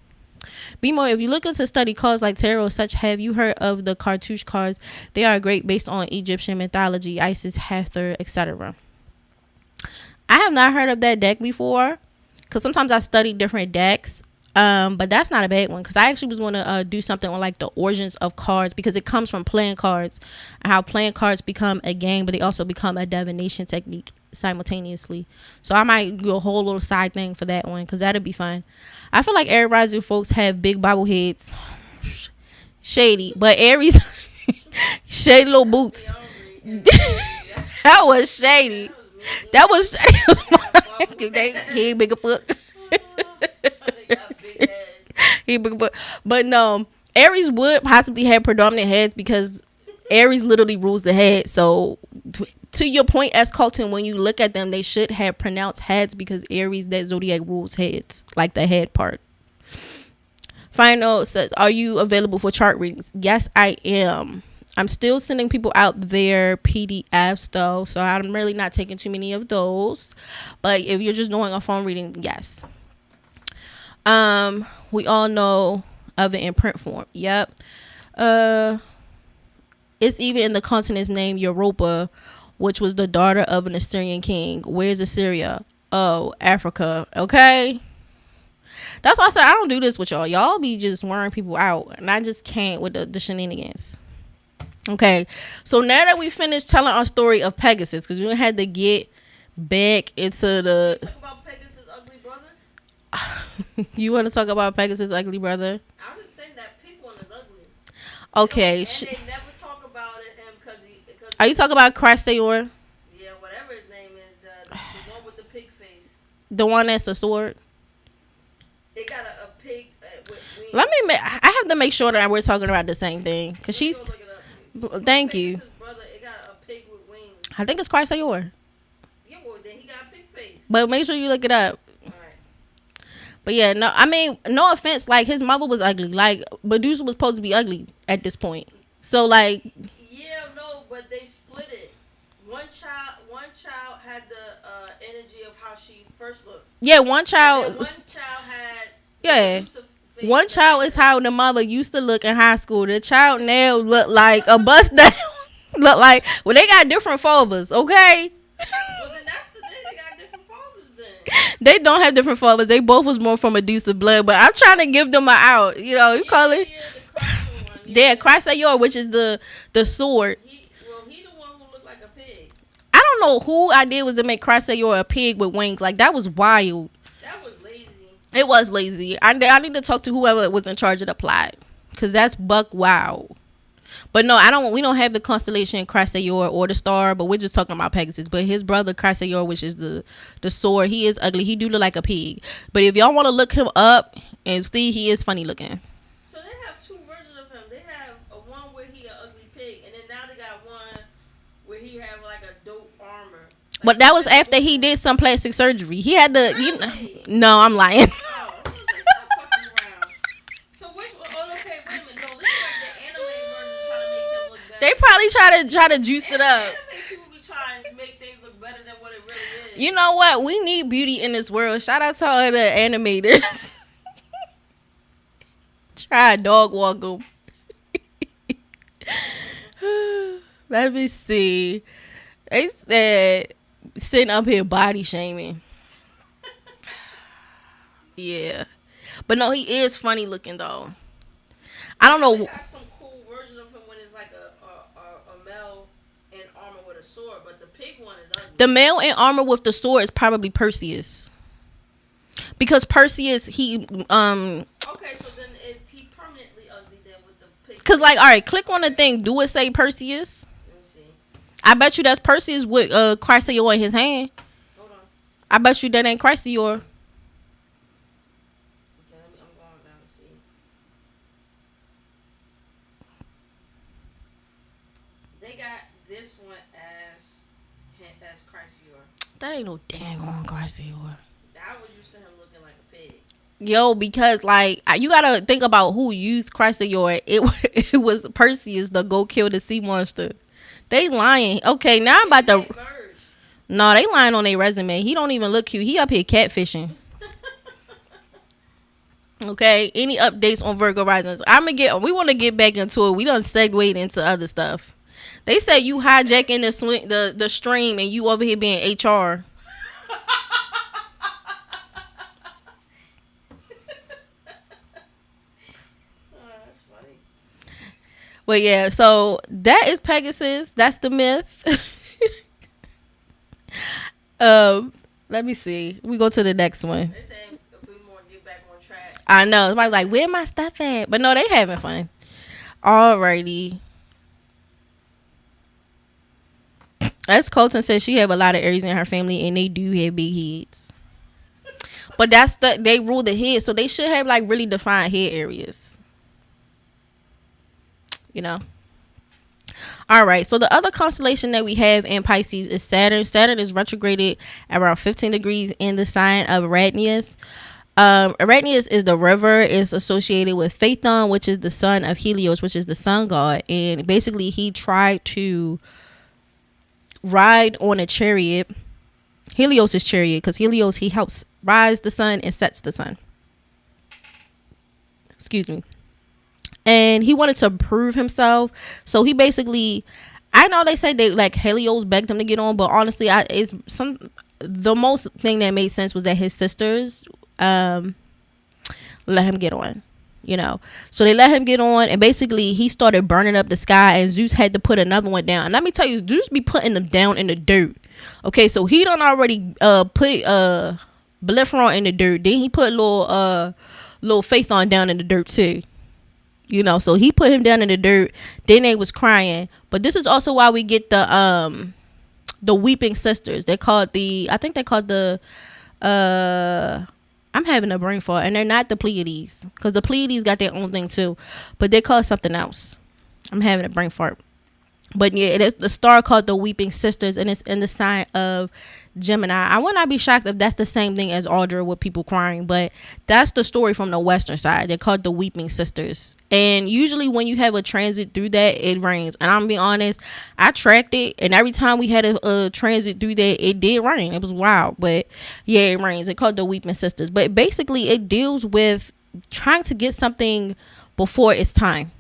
BMORE, if you look into study cards like tarot, such, have you heard of the cartouche cards? They are great based on Egyptian mythology, Isis, Hathor, etc. I have not heard of that deck before, because sometimes I study different decks. But that's not a bad one, because I actually was going to do something on like the origins of cards, because it comes from playing cards and how playing cards become a game, but they also become a divination technique simultaneously. So I might do a whole little side thing for that one, because that'd be fun. I feel like Aries rising folks have big bobbleheads. Shady, but Aries shady little boots. That was shady. That was he ain't big a foot. He big foot. But no, Aries would possibly have predominant heads, because Aries literally rules the head. So to your point, as Colton, when you look at them, they should have pronounced heads, because Aries, that zodiac, rules heads, like the head part. Final says, are you available for chart readings? Yes, I am. I'm still sending people out their PDFs though, so I'm really not taking too many of those. But if you're just doing a phone reading, yes. We all know of it in print form. Yep. It's even in the continent's name, Europa, which was the daughter of an Assyrian king. Where's Assyria? Oh, Africa. Okay. That's why I said I don't do this with y'all. Y'all be just wearing people out, and I just can't with the shenanigans. Okay, so now that we finished telling our story of Pegasus, because we had to get back into the. Talk about Pegasus' ugly brother. You want to talk about Pegasus' ugly brother? I'm just saying that pink one is ugly. Okay. And they never talk about him because Are you talking about Chrysaor? Yeah, whatever his name is, the one with the pig face. The one that's a sword. They got a pig with wings. I have to make sure that we're talking about the same thing, because she's. Thank you. Brother, it got a pig with wings. I think it's Chrysaor. Yeah, well, then he got a pig face. But make sure you look it up. All right. But yeah, no, I mean, no offense. Like, his mother was ugly. Like, Medusa was supposed to be ugly at this point. So, like. Yeah, no, but they split it. One child had the energy of how she first looked. Yeah, one child. One child had. Yeah. One child is how the mother used to look in high school. The child now look like a bust down. Look like, well, they got different fathers, okay? Well, then that's the thing. They got different fathers then. They don't have different fathers. They both was born from Medusa blood, but I'm trying to give them an out. You know, you call it. Yeah, Chrysaor, which is the sword. He the one who looked like a pig. I don't know who idea was to make Chrysaor a pig with wings. Like, that was wild. That was lazy. It was lazy. I need to talk to whoever was in charge of the plot, because that's buck wild. But no, we don't have the constellation Chrysaor or the star, but we're just talking about Pegasus. But his brother Chrysaor, which is the sword, he is ugly. He do look like a pig. But if y'all want to look him up and see, he is funny looking. So they have two versions of him. They have a one where he an ugly pig, and then now they got one where he have like a dope armor. Like, but that was after he did some plastic surgery. He had to. Really? No, I'm lying. Oh, I was like, stop fucking around. So which one? Oh, okay, wait a minute. No, this is like the anime version trying to make him look better. They probably try to juice it up. Anime people be trying to make things look better than what it really is. You know what? We need beauty in this world. Shout out to all the animators. Try a dog walk them. Let me see. They said sitting up here body shaming. Yeah. But no, he is funny looking though. I don't know. They got some cool version of him when it's like a male in armor with a sword, but the pig one is ugly. The male in armor with the sword is probably Perseus. Because Perseus, he Okay, so then he permanently ugly then with the pig. Cause like, all right, click on the thing. Do it say Perseus? Let me see. I bet you that's Perseus with Chrysaor in his hand. Hold on. I bet you that ain't Chrysaor. Okay, I'm going down to see. They got this one as Chrysaor. That ain't no dang on Chrysaor. I I was used to him looking like a pig. Yo, because like you gotta think about who used Crestor. It was Perseus to go kill the sea monster. They lying. Okay, now I'm about to. No, they lying on their resume. He don't even look cute. He up here catfishing. Okay, any updates on Virgo risings? We want to get back into it. We done segued into other stuff. They said you hijacking the stream and you over here being HR. That's funny. But yeah, so that is Pegasus. That's the myth. Let me see. We go to the next one. They say we want to get back on track. I know. Somebody's like, where my stuff at? But no, they having fun. Alrighty. As Colton said, she have a lot of Aries in her family, and they do have big heads. But they rule the head, so they should have like really defined head areas. You know. All right. So the other constellation that we have in Pisces is Saturn. Saturn is retrograded around 15 degrees in the sign of Eridanus. Eridanus is the river. It's associated with Phaethon, which is the son of Helios, which is the sun god, and basically he tried to ride on a chariot, Helios's chariot, because Helios, he helps rise the sun and sets the sun. Excuse me. And he wanted to prove himself, so he basically, I know they say they like Helios begged him to get on, but honestly, the most thing that made sense was that his sisters let him get on. You know, so they let him get on, and basically he started burning up the sky, and Zeus had to put another one down. And let me tell you, Zeus be putting them down in the dirt. Okay, so he done already put Bellerophon in the dirt. Then he put little Phaethon down in the dirt too. You know, so he put him down in the dirt. Then they was crying. But this is also why we get the weeping sisters. I think they're called the I'm having a brain fart, and they're not the Pleiades, because the Pleiades got their own thing too, but they're called something else. I'm having a brain fart. But yeah, it is the star called the Weeping Sisters, and it's in the sign of Gemini. I would not be shocked if that's the same thing as Audra with people crying, but that's the story from the Western side. They're called the Weeping Sisters. And usually when you have a transit through that, it rains. And I'm gonna be honest, I tracked it, and every time we had a transit through that, it did rain. It was wild, but yeah, it rains. It's called the Weeping Sisters. But basically, it deals with trying to get something before it's time,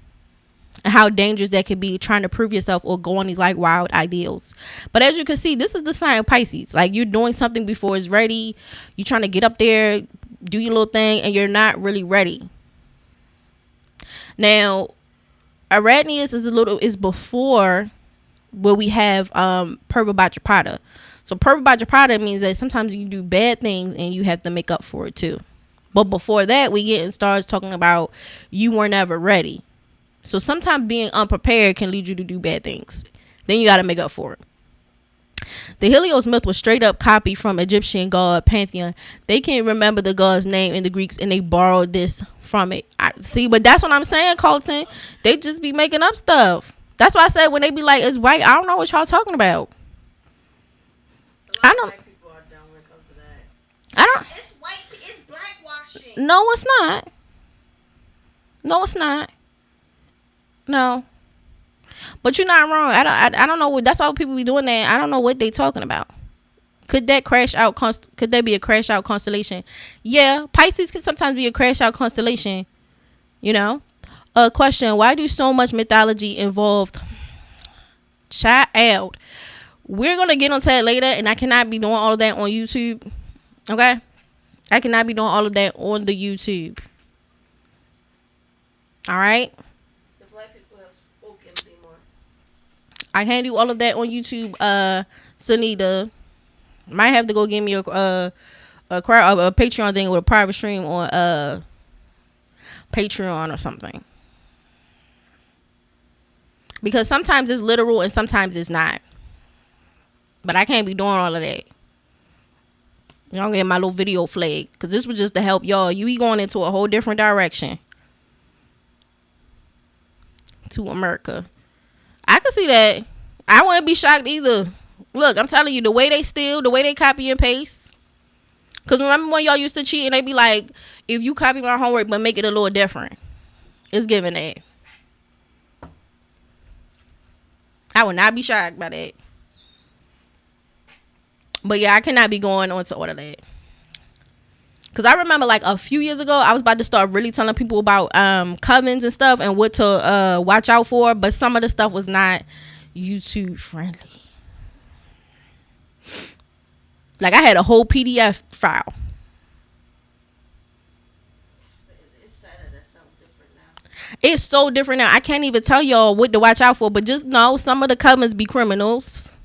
and how dangerous that could be, trying to prove yourself or go on these like wild ideals. But as you can see, this is the sign of Pisces. Like, you're doing something before it's ready. You're trying to get up there, do your little thing, and you're not really ready. Now, Eridanus is before where we have Purva bhadrapada. So Purva bhadrapada means that sometimes you do bad things and you have to make up for it too. But before that, we get in stars talking about you were never ready. So sometimes being unprepared can lead you to do bad things. Then you got to make up for it. The Helios myth was straight up copied from Egyptian god pantheon. They can't remember the god's name in the Greeks, and they borrowed this from it. See, but that's what I'm saying, Colton. They just be making up stuff. That's why I said when they be like, it's white, I don't know what y'all talking about. I don't. White people are dumb when it comes to that. It's white. It's blackwashing. No, it's not. No, it's not. No. But you're not wrong. I don't know what. That's why people be doing that. I don't know what they talking about. Could that crash out? Could that be a crash out constellation? Yeah, Pisces can sometimes be a crash out constellation. You know. Question: why do so much mythology involved? Child. We're gonna get onto that later, and I cannot be doing all of that on YouTube. Okay, I cannot be doing all of that on the YouTube. All right. I can't do all of that on YouTube. Sunita might have to go give me a Patreon thing with a private stream on Patreon or something. Because sometimes it's literal and sometimes it's not. But I can't be doing all of that. Y'all get my little video flag, because this was just to help y'all. You be going into a whole different direction to America. I can see that. I wouldn't be shocked either. Look, I'm telling you, the way they steal, the way they copy and paste. Because remember when y'all used to cheat and they be like, if you copy my homework but make it a little different, it's giving that. I would not be shocked by that. But yeah, I cannot be going on to all of that. Because I remember like a few years ago, I was about to start really telling people about covens and stuff and what to watch out for. But some of the stuff was not YouTube friendly. Like I had a whole PDF file. It's sad that that's so different now. It's so different now. I can't even tell y'all what to watch out for. But just know some of the covens be criminals.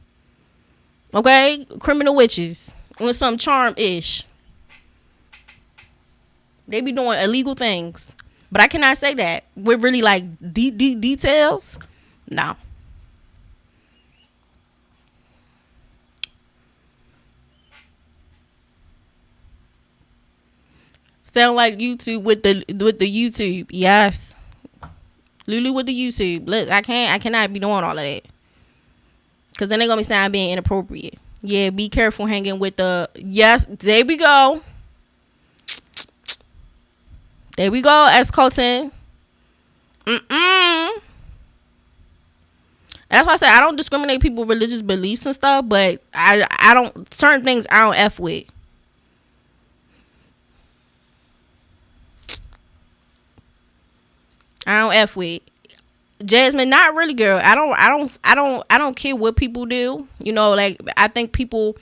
Okay? Criminal witches. With some charm-ish. They be doing illegal things. But I cannot say that. With really like deep details. No. Sound like YouTube with the YouTube. Yes. Lulu with the YouTube. Look, I cannot be doing all of that. Cause then they gonna be saying I'm being inappropriate. Yeah, be careful hanging with the yes, there we go. There we go, Colton. And that's why I say I don't discriminate people's religious beliefs and stuff, but I don't certain things I don't F with. I don't F with. Jasmine, not really, girl. I don't care what people do. You know, like I think people,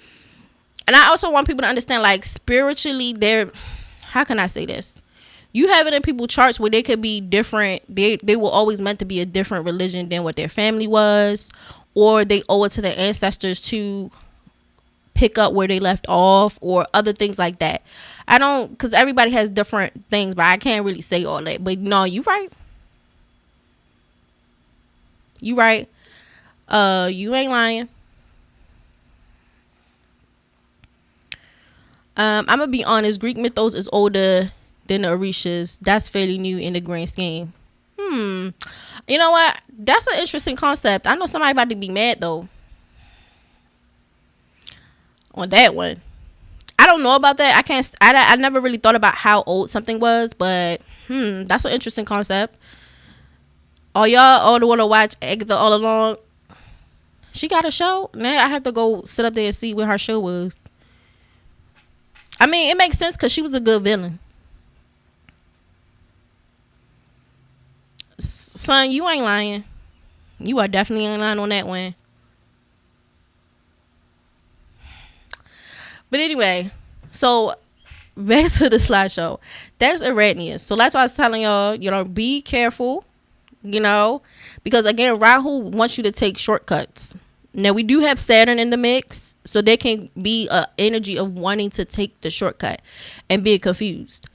and I also want people to understand, like spiritually, they're. How can I say this? You have it in people's charts where they could be different. They were always meant to be a different religion than what their family was, or they owe it to their ancestors to pick up where they left off, or other things like that. I don't, because everybody has different things, but I can't really say all that. But no, you right. You right. You ain't lying. I'm gonna be honest. Greek mythos is older than the Orishas. That's fairly new in the grand scheme. You know what? That's an interesting concept. I know somebody about to be mad though on that one. I don't know about that. I never really thought about how old something was, but that's an interesting concept. Oh, y'all all want to watch Agatha All Along? She got a show? Now I have to go sit up there and see what her show was. I mean, it makes sense because she was a good villain. Son, you ain't lying. You are definitely ain't lying on that one. But anyway, so back to the slideshow. That's Eridanus. So that's why I was telling y'all, be careful. Because again, Rahu wants you to take shortcuts. Now we do have Saturn in the mix, so there can be a energy of wanting to take the shortcut and being confused.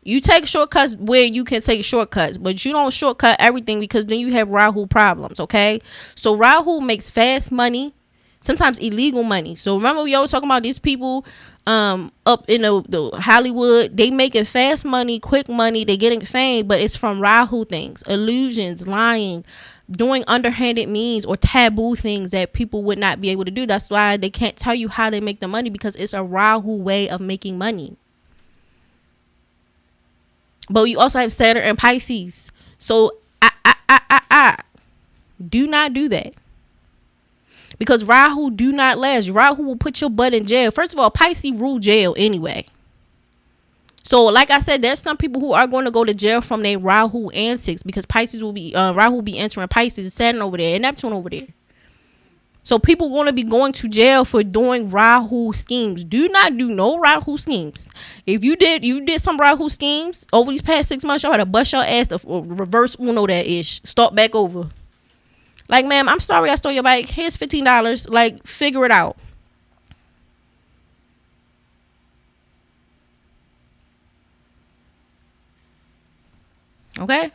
You take shortcuts where you can take shortcuts, but you don't shortcut everything, because then you have Rahu problems. Okay, so Rahu makes fast money, sometimes illegal money. So remember, we always talking about these people up in the Hollywood. They making fast money, quick money. They getting fame, but it's from Rahu things, illusions, lying, doing underhanded means or taboo things that people would not be able to do. That's why they can't tell you how they make the money, because it's a Rahu way of making money. But you also have Saturn and Pisces. So do not do that. Because Rahu do not last. Rahu will put your butt in jail. First of all, Pisces rule jail anyway. So like I said, there's some people who are going to go to jail from their Rahu antics, because Pisces will be Rahu will be entering Pisces, Saturn over there, and Neptune over there. So people want to be going to jail for doing Rahu schemes. Do not do no Rahu schemes. If you did some Rahu schemes over these past 6 months, y'all had to bust your ass to reverse Uno that ish. Start back over. Like, ma'am, I'm sorry I stole your bike. Here's $15. Like, figure it out. Okay?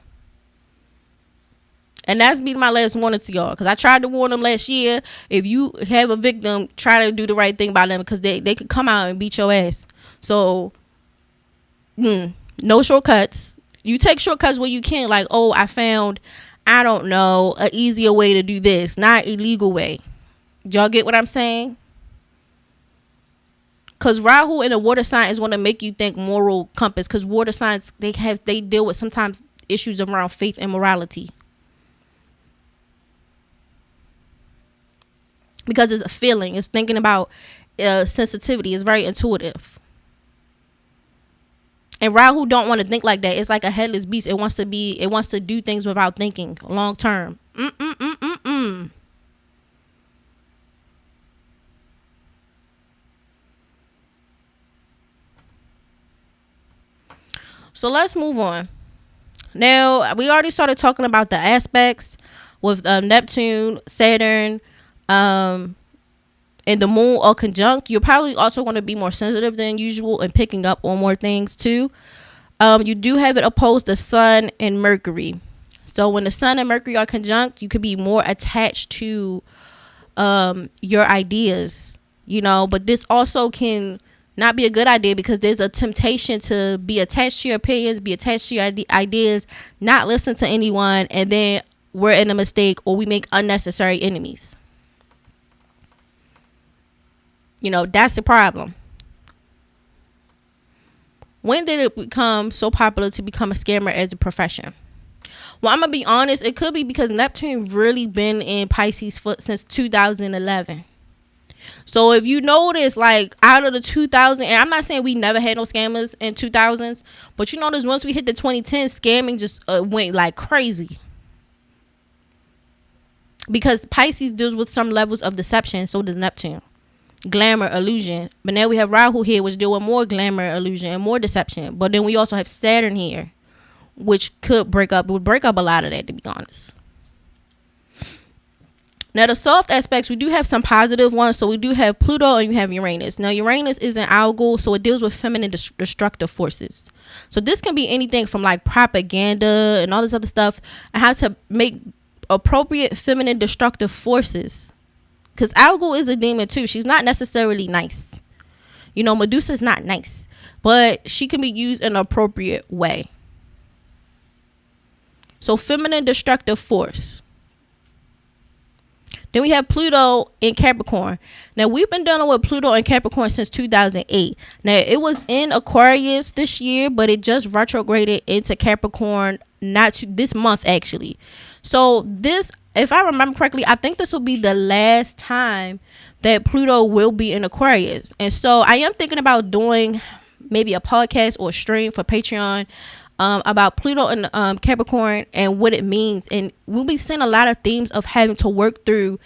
And that's be my last warning to y'all, because I tried to warn them last year. If you have a victim, try to do the right thing by them, because they could come out and beat your ass. So, no shortcuts. You take shortcuts where you can. Like, oh, I found, I don't know, an easier way to do this, not illegal way. Y'all get what I'm saying? Because Rahu in a water sign is going to make you think moral compass. Because water signs, they deal with sometimes issues around faith and morality. Because it's a feeling. It's thinking about sensitivity. It's very intuitive. And Rahu don't want to think like that. It's like a headless beast. It wants to do things without thinking long term. So let's move on. Now, we already started talking about the aspects with Neptune, Saturn, and the moon are conjunct. You're probably also going to be more sensitive than usual and picking up on more things too. You do have it opposed to Sun and Mercury. So when the Sun and Mercury are conjunct, you could be more attached to your ideas, but this also can not be a good idea because there's a temptation to be attached to your opinions, be attached to your ideas, not listen to anyone, and then we're in a mistake or we make unnecessary enemies. That's the problem. When did it become so popular to become a scammer as a profession? Well, I'm going to be honest. It could be because Neptune really been in Pisces since 2011. So if you notice, like out of the 2000, and I'm not saying we never had no scammers in 2000s, but you notice once we hit the 2010s, scamming just went like crazy. Because Pisces deals with some levels of deception, so does Neptune. Glamour, illusion. But now we have Rahu here, which deal with more glamour, illusion, and more deception. But then we also have Saturn here, which would break up a lot of that, to be honest. Now, the soft aspects, we do have some positive ones. So we do have Pluto and you have Uranus. Now, Uranus is an algal, so it deals with feminine destructive forces. So this can be anything from like propaganda and all this other stuff, and how to make appropriate feminine destructive forces. Because algal is a demon too. She's not necessarily nice. Medusa's not nice, but she can be used in an appropriate way. So feminine destructive force. Then we have Pluto in Capricorn. Now, we've been dealing with Pluto in Capricorn since 2008. Now, it was in Aquarius this year, but it just retrograded into Capricorn this month, actually. So this, if I remember correctly, I think this will be the last time that Pluto will be in Aquarius. And so I am thinking about doing maybe a podcast or a stream for Patreon about Pluto and Capricorn and what it means. And we'll be seeing a lot of themes of having to work through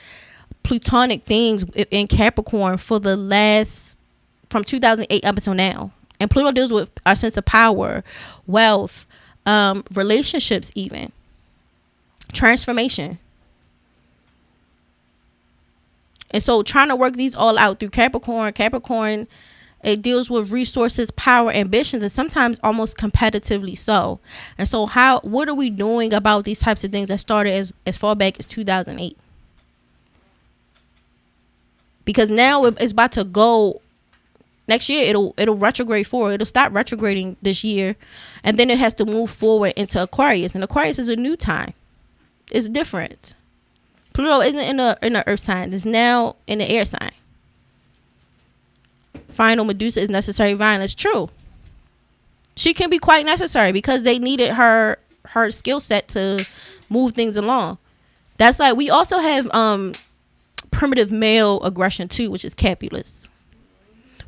plutonic things in Capricorn from 2008 up until now. And Pluto deals with our sense of power, wealth, relationships, even transformation. And so trying to work these all out through Capricorn, it deals with resources, power, ambitions, and sometimes almost competitively so. And so what are we doing about these types of things that started as far back as 2008? Because now it's about to go next year. It'll retrograde forward. It'll stop retrograding this year, and then it has to move forward into Aquarius. And Aquarius is a new time. It's different. Pluto isn't in the earth sign. It's now in the air sign. Final Medusa is necessary violence. True. She can be quite necessary because they needed her skill set to move things along. That's like, we also have primitive male aggression too, which is Capulus.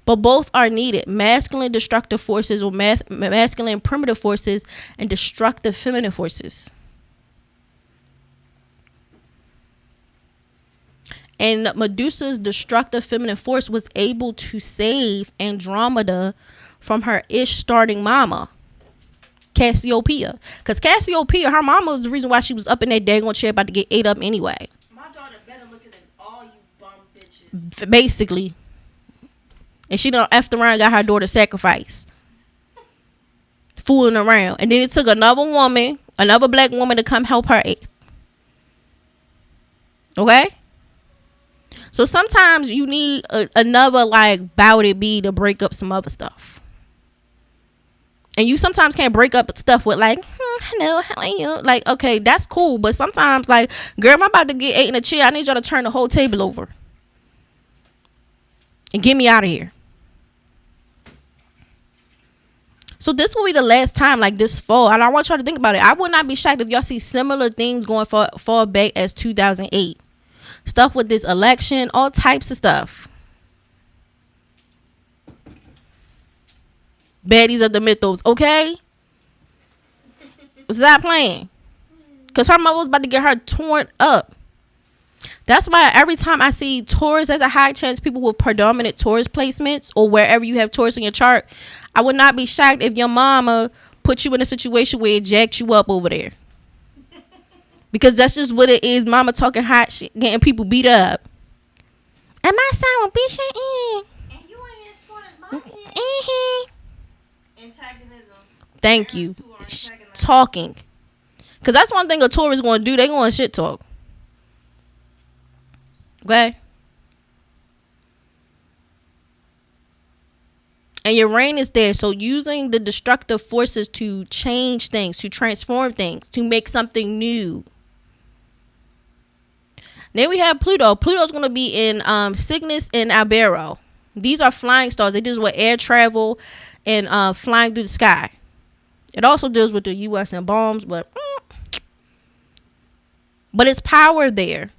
But both are needed. Masculine destructive forces or masculine primitive forces and destructive feminine forces. And Medusa's destructive feminine force was able to save Andromeda from her starting mama, Cassiopeia. Because Cassiopeia, her mama was the reason why she was up in that daggone chair about to get ate up anyway. My daughter better looking than all you bum bitches. Basically. And she done effed around and got her daughter sacrificed. Fooling around. And then it took another black woman to come help her. Okay? So sometimes you need another like bout it be to break up some other stuff. And you sometimes can't break up stuff with like, hello, how are you? Like, okay, that's cool. But sometimes like, girl, I'm about to get ate in a chair. I need y'all to turn the whole table over. And get me out of here. So this will be the last time, like this fall. And I want y'all to think about it. I would not be shocked if y'all see similar things going far back as 2008. Stuff with this election, all types of stuff. Baddies of the mythos, okay? Stop playing. Because her mother was about to get her torn up. That's why every time I see Taurus, there's a high chance people with predominant Taurus placements or wherever you have Taurus in your chart. I would not be shocked if your mama put you in a situation where it jacked you up over there. Because that's just what it is. Mama talking hot shit, getting people beat up. And my son will beat you in. And you ain't as smart as my kid. Antagonism. Thank you. Talking. Because that's one thing a Taurus is going to do. They going to shit talk. Okay? And your rain is there. So using the destructive forces to change things, to transform things, to make something new. Then we have Pluto. Pluto's going to be in Cygnus and Albero. These are flying stars. It deals with air travel and flying through the sky. It also deals with the U.S. and bombs, but it's power there.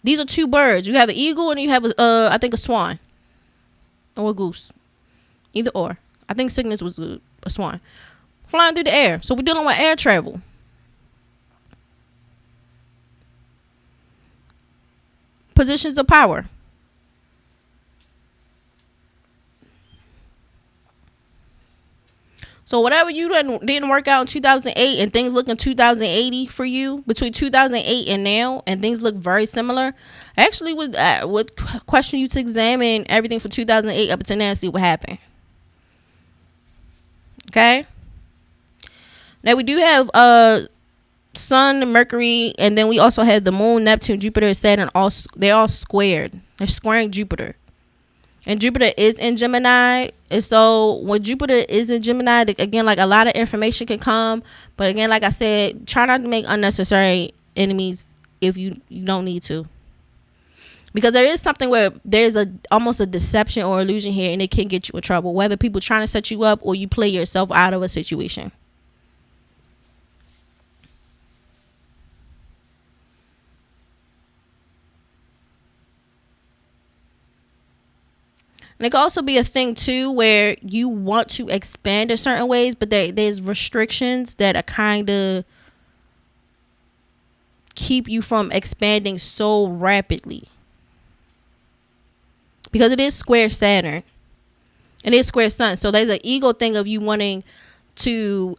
These are two birds. You have an eagle and you have, I think, a swan. Or a goose. Either or. I think Cygnus was a swan. Flying through the air. So we're dealing with air travel. Positions of power. So whatever you didn't work out in 2008 and things look in 2080 for you, between 2008 and now, and things look very similar, I actually would question you to examine everything from 2008 up until now and see what happened. Okay? Now we do have Sun, Mercury, and then we also have the Moon, Neptune, Jupiter, Saturn. They're all squared. They're squaring Jupiter. And Jupiter is in Gemini. And so when Jupiter is in Gemini, again, like a lot of information can come. But again, like I said, try not to make unnecessary enemies if you don't need to. Because there is something where there's almost a deception or illusion here, and it can get you in trouble. Whether people trying to set you up or you play yourself out of a situation. And it could also be a thing too where you want to expand in certain ways, but there's restrictions that are kind of keep you from expanding so rapidly. Because it is square Saturn. And it is square Sun. So there's an ego thing of you wanting to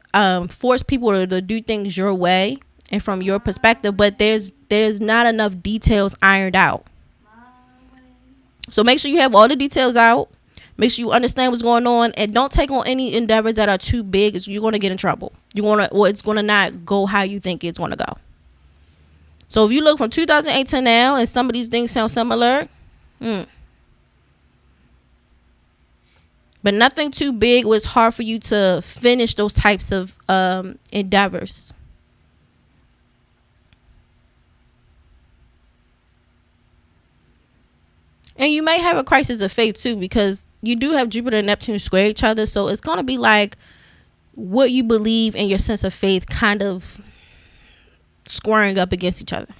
force people to do things your way and from your perspective, but there's not enough details ironed out. So make sure you have all the details out. Make sure you understand what's going on, and don't take on any endeavors that are too big. You're going to get in trouble. It's going to not go how you think it's going to go. So if you look from 2008 to now, and some of these things sound similar, but nothing too big was hard for you to finish those types of endeavors. And you may have a crisis of faith too, because you do have Jupiter and Neptune square each other. So it's going to be like what you believe and your sense of faith kind of squaring up against each other.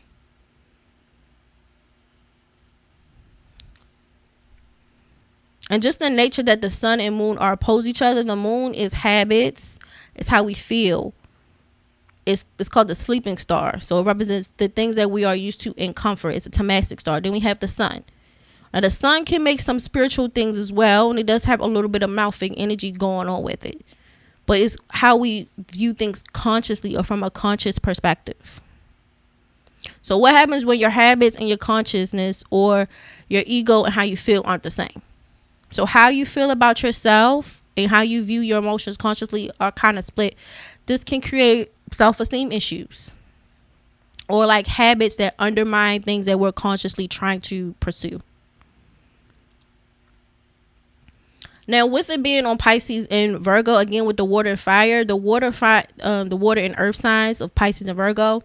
And just the nature that the sun and moon are opposed each other. The moon is habits. It's how we feel. It's called the sleeping star. So it represents the things that we are used to in comfort. It's a Tamastic star. Then we have the sun. Now, the sun can make some spiritual things as well, and it does have a little bit of mouthing energy going on with it. But it's how we view things consciously or from a conscious perspective. So what happens when your habits and your consciousness or your ego and how you feel aren't the same? So how you feel about yourself and how you view your emotions consciously are kind of split. This can create self-esteem issues or like habits that undermine things that we're consciously trying to pursue. Now, with it being on Pisces and Virgo, again with the water and fire, the water and earth signs of Pisces and Virgo,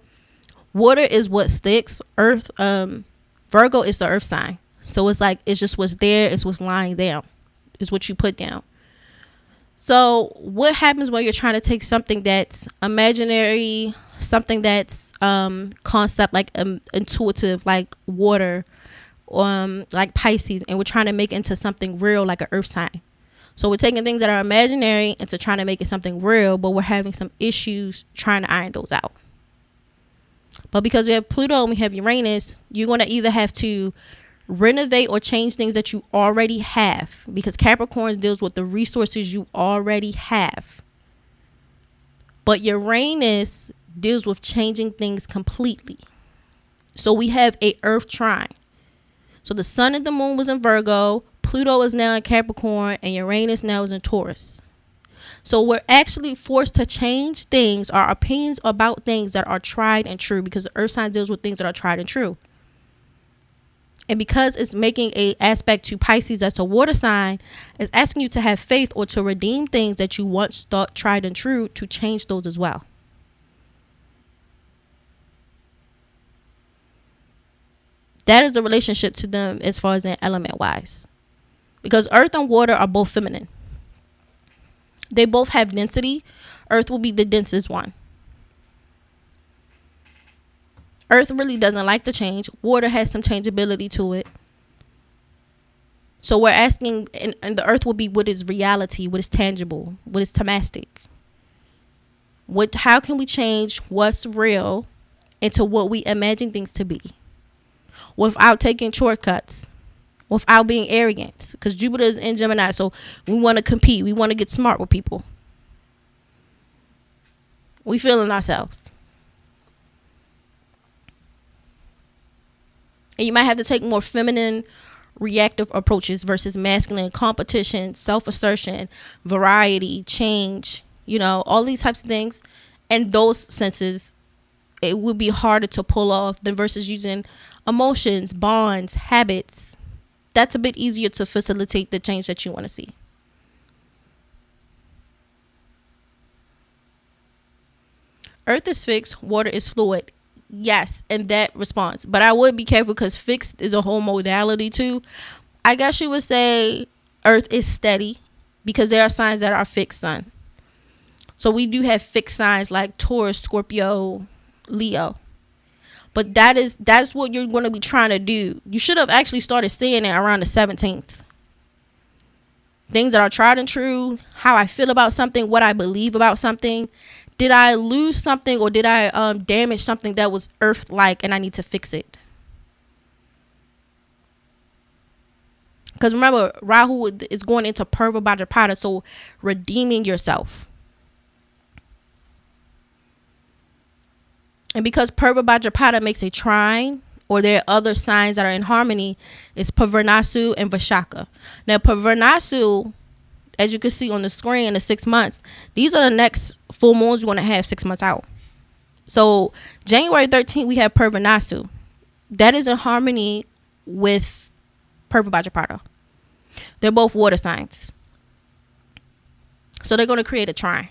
water is what sticks. Earth, Virgo is the earth sign. So it's like, it's just what's there. It's what's lying down. is what you put down. So what happens when you're trying to take something that's imaginary, something that's concept, like intuitive, like water, like Pisces, and we're trying to make it into something real, like an earth sign. So we're taking things that are imaginary into trying to make it something real, but we're having some issues trying to iron those out. But because we have Pluto and we have Uranus, you're going to either have to renovate or change things that you already have, because Capricorn deals with the resources you already have. But Uranus deals with changing things completely. So we have a earth trine. So the sun and the moon was in Virgo, Pluto is now in Capricorn, and Uranus now is in Taurus. So we're actually forced to change things, our opinions about things that are tried and true, because the earth sign deals with things that are tried and true. And because it's making a aspect to Pisces that's a water sign, it's asking you to have faith or to redeem things that you once thought tried and true, to change those as well. That is the relationship to them as far as an element wise. Because earth and water are both feminine. They both have density. Earth will be the densest one. Earth really doesn't like to change. Water has some changeability to it. So we're asking, and the earth will be what is reality, what is tangible, what is tomastic. How can we change what's real into what we imagine things to be, without taking shortcuts, without being arrogant? Because Jupiter is in Gemini, so we want to compete. We want to get smart with people. We feeling ourselves. And you might have to take more feminine, reactive approaches versus masculine competition, self-assertion, variety, change, all these types of things. And those senses, it would be harder to pull off than versus using emotions, bonds, habits. That's a bit easier to facilitate the change that you want to see. Earth is fixed, water is fluid. Yes, in that response. But I would be careful, because fixed is a whole modality too. I guess you would say earth is steady, because there are signs that are fixed sun. So we do have fixed signs like Taurus, Scorpio, Leo. But that's what you're going to be trying to do. You should have actually started seeing it around the 17th. Things that are tried and true, how I feel about something, what I believe about something. Did I lose something, or did I damage something that was earth-like and I need to fix it? Because remember, Rahu is going into Purva bhadrapada, so redeeming yourself. And because Purva bhadrapada makes a trine, or there are other signs that are in harmony, it's Purvanasu and Vishaka. Now, Purvanasu, as you can see on the screen, in the 6 months, these are the next full moons we're going to have 6 months out. So January 13th, we have Purvanasu. That is in harmony with Purva bhadrapada. They're both water signs. So they're going to create a trine.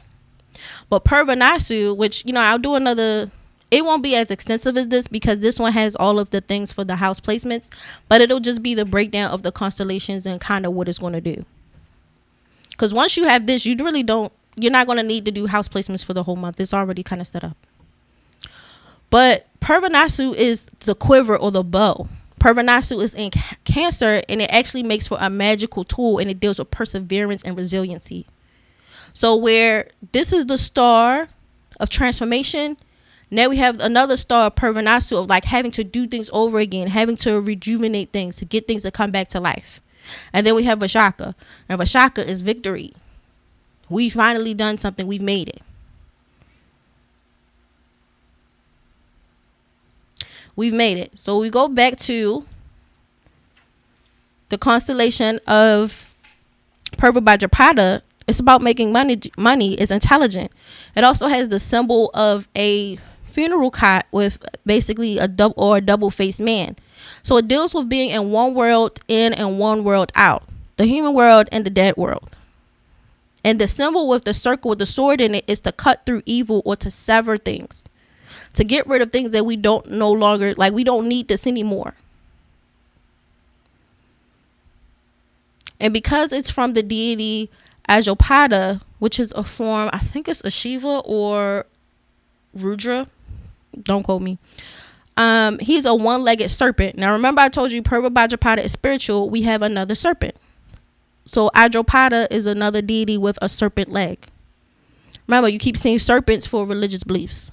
But Purvanasu, which, I'll do another... It won't be as extensive as this, because this one has all of the things for the house placements, but it'll just be the breakdown of the constellations and kind of what it's going to do. Because once you have this, you're not going to need to do house placements for the whole month. It's already kind of set up. But Purvanasu is the quiver or the bow. Purvanasu is in Cancer, and it actually makes for a magical tool, and it deals with perseverance and resiliency. So where this is the star of transformation, now we have another star of Purvanasu, of like having to do things over again, having to rejuvenate things, to get things to come back to life. And then we have Vishaka. And Vishaka is victory. We finally done something. We've made it. We've made it. So we go back to the constellation of Purva bhadrapada. It's about making money. Money is intelligent. It also has the symbol of a funeral cot with basically a double-faced man. So it deals with being in one world in and one world out. The human world and the dead world. And the symbol with the circle with the sword in it is to cut through evil, or to sever things. To get rid of things that we don't no longer, like we don't need this anymore. And because it's from the deity Bhadrapada, which is a form, I think it's a Shiva or Rudra. Don't quote me. He's a one-legged serpent. Now remember I told you Purva Bhadrapada is spiritual. We have another serpent. So Bhadrapada is another deity with a serpent leg. Remember, you keep seeing serpents for religious beliefs.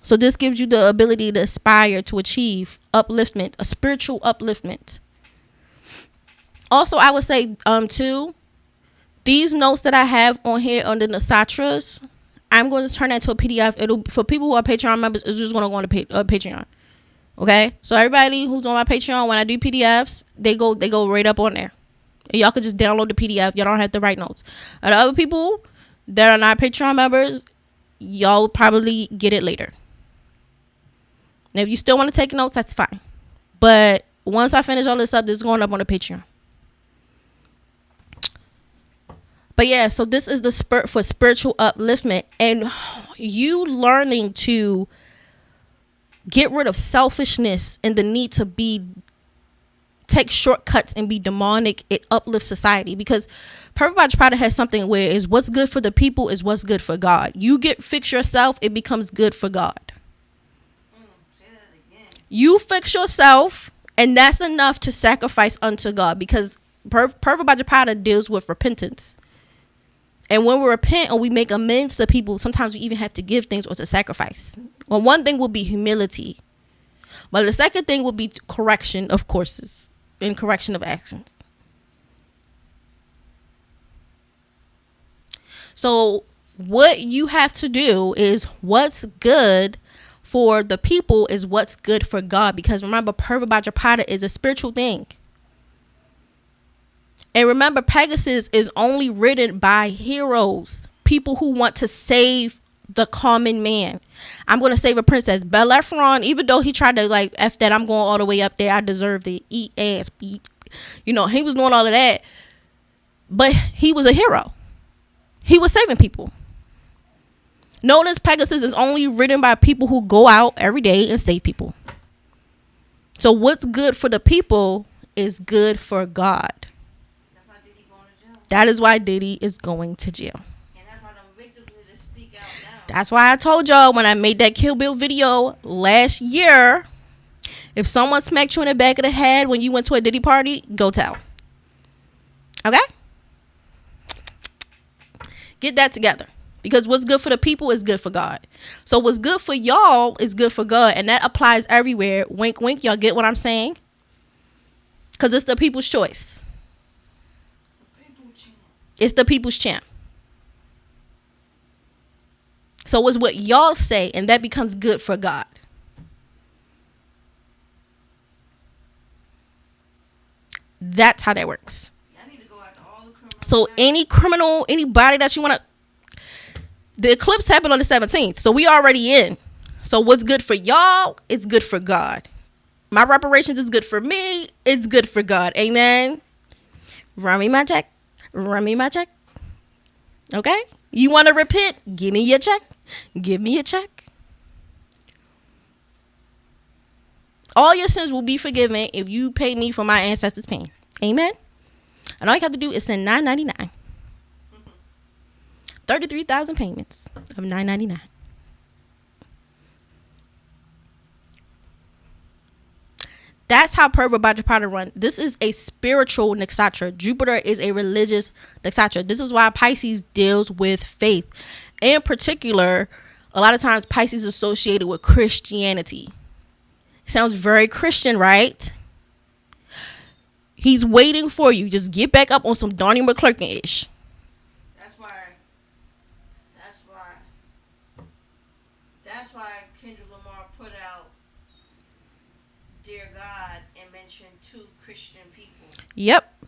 So this gives you the ability to aspire to achieve upliftment, a spiritual upliftment. Also, I would say too, these notes that I have on here under the nakshatras, I'm going to turn that to a PDF. It'll, for people who are Patreon members, it's just going to go on to Patreon. Okay, so everybody who's on my Patreon, when I do PDFs, they go right up on there. And y'all could just download the PDF. Y'all don't have to write notes. And the other people that are not Patreon members, y'all probably get it later. And if you still want to take notes, that's fine. But once I finish all this up, this is going up on the Patreon. But yeah, so this is the spurt for spiritual upliftment, and you learning to get rid of selfishness and the need to take shortcuts and be demonic. It uplifts society, because Purva Bhadrapada has something where is what's good for the people is what's good for God. You fix yourself, it becomes good for God. You fix yourself, and that's enough to sacrifice unto God, because Purva Bhadrapada deals with repentance. And when we repent or we make amends to people, sometimes we even have to give things or to sacrifice. Well, one thing will be humility. But the second thing will be correction of courses and correction of actions. So what you have to do is what's good for the people is what's good for God. Because remember, Purva Bhadrapada is a spiritual thing. And remember, Pegasus is only ridden by heroes, people who want to save the common man. I'm going to save a princess. Bellerophon, even though he tried to like F that, I'm going all the way up there, I deserve to eat ass, beat. You know, he was doing all of that. But he was a hero. He was saving people. Notice Pegasus is only ridden by people who go out every day and save people. So what's good for the people is good for God. That is why Diddy is going to jail. And that's why them victims need to speak out now. That's why I told y'all when I made that Kill Bill video last year, if someone smacked you in the back of the head when you went to a Diddy party, go tell. Okay? Get that together. Because what's good for the people is good for God. So what's good for y'all is good for God. And that applies everywhere. Wink, wink. Y'all get what I'm saying? Because it's the people's choice. It's the people's champ. So it's what y'all say, and that becomes good for God. That's how that works. I need to go after all the criminals. So any criminal, anybody that you want to... The eclipse happened on the 17th, so we already in. So what's good for y'all, it's good for God. My reparations is good for me, it's good for God. Amen. Run me my check. Run me my check. Okay? You want to repent? Give me your check. Give me a check. All your sins will be forgiven if you pay me for my ancestors' pain. Amen? And all you have to do is send $9.99. 33,000 payments of $9.99. That's how Purva Bhadrapada run. This is a spiritual nakshatra. Jupiter is a religious nakshatra. This is why Pisces deals with faith. In particular, a lot of times Pisces is associated with Christianity. Sounds very Christian, right? He's waiting for you. Just get back up on some Donnie McClurkin-ish. That's why Kendrick Lamar put out Dear God and mentioned 2 Christian people. Yep.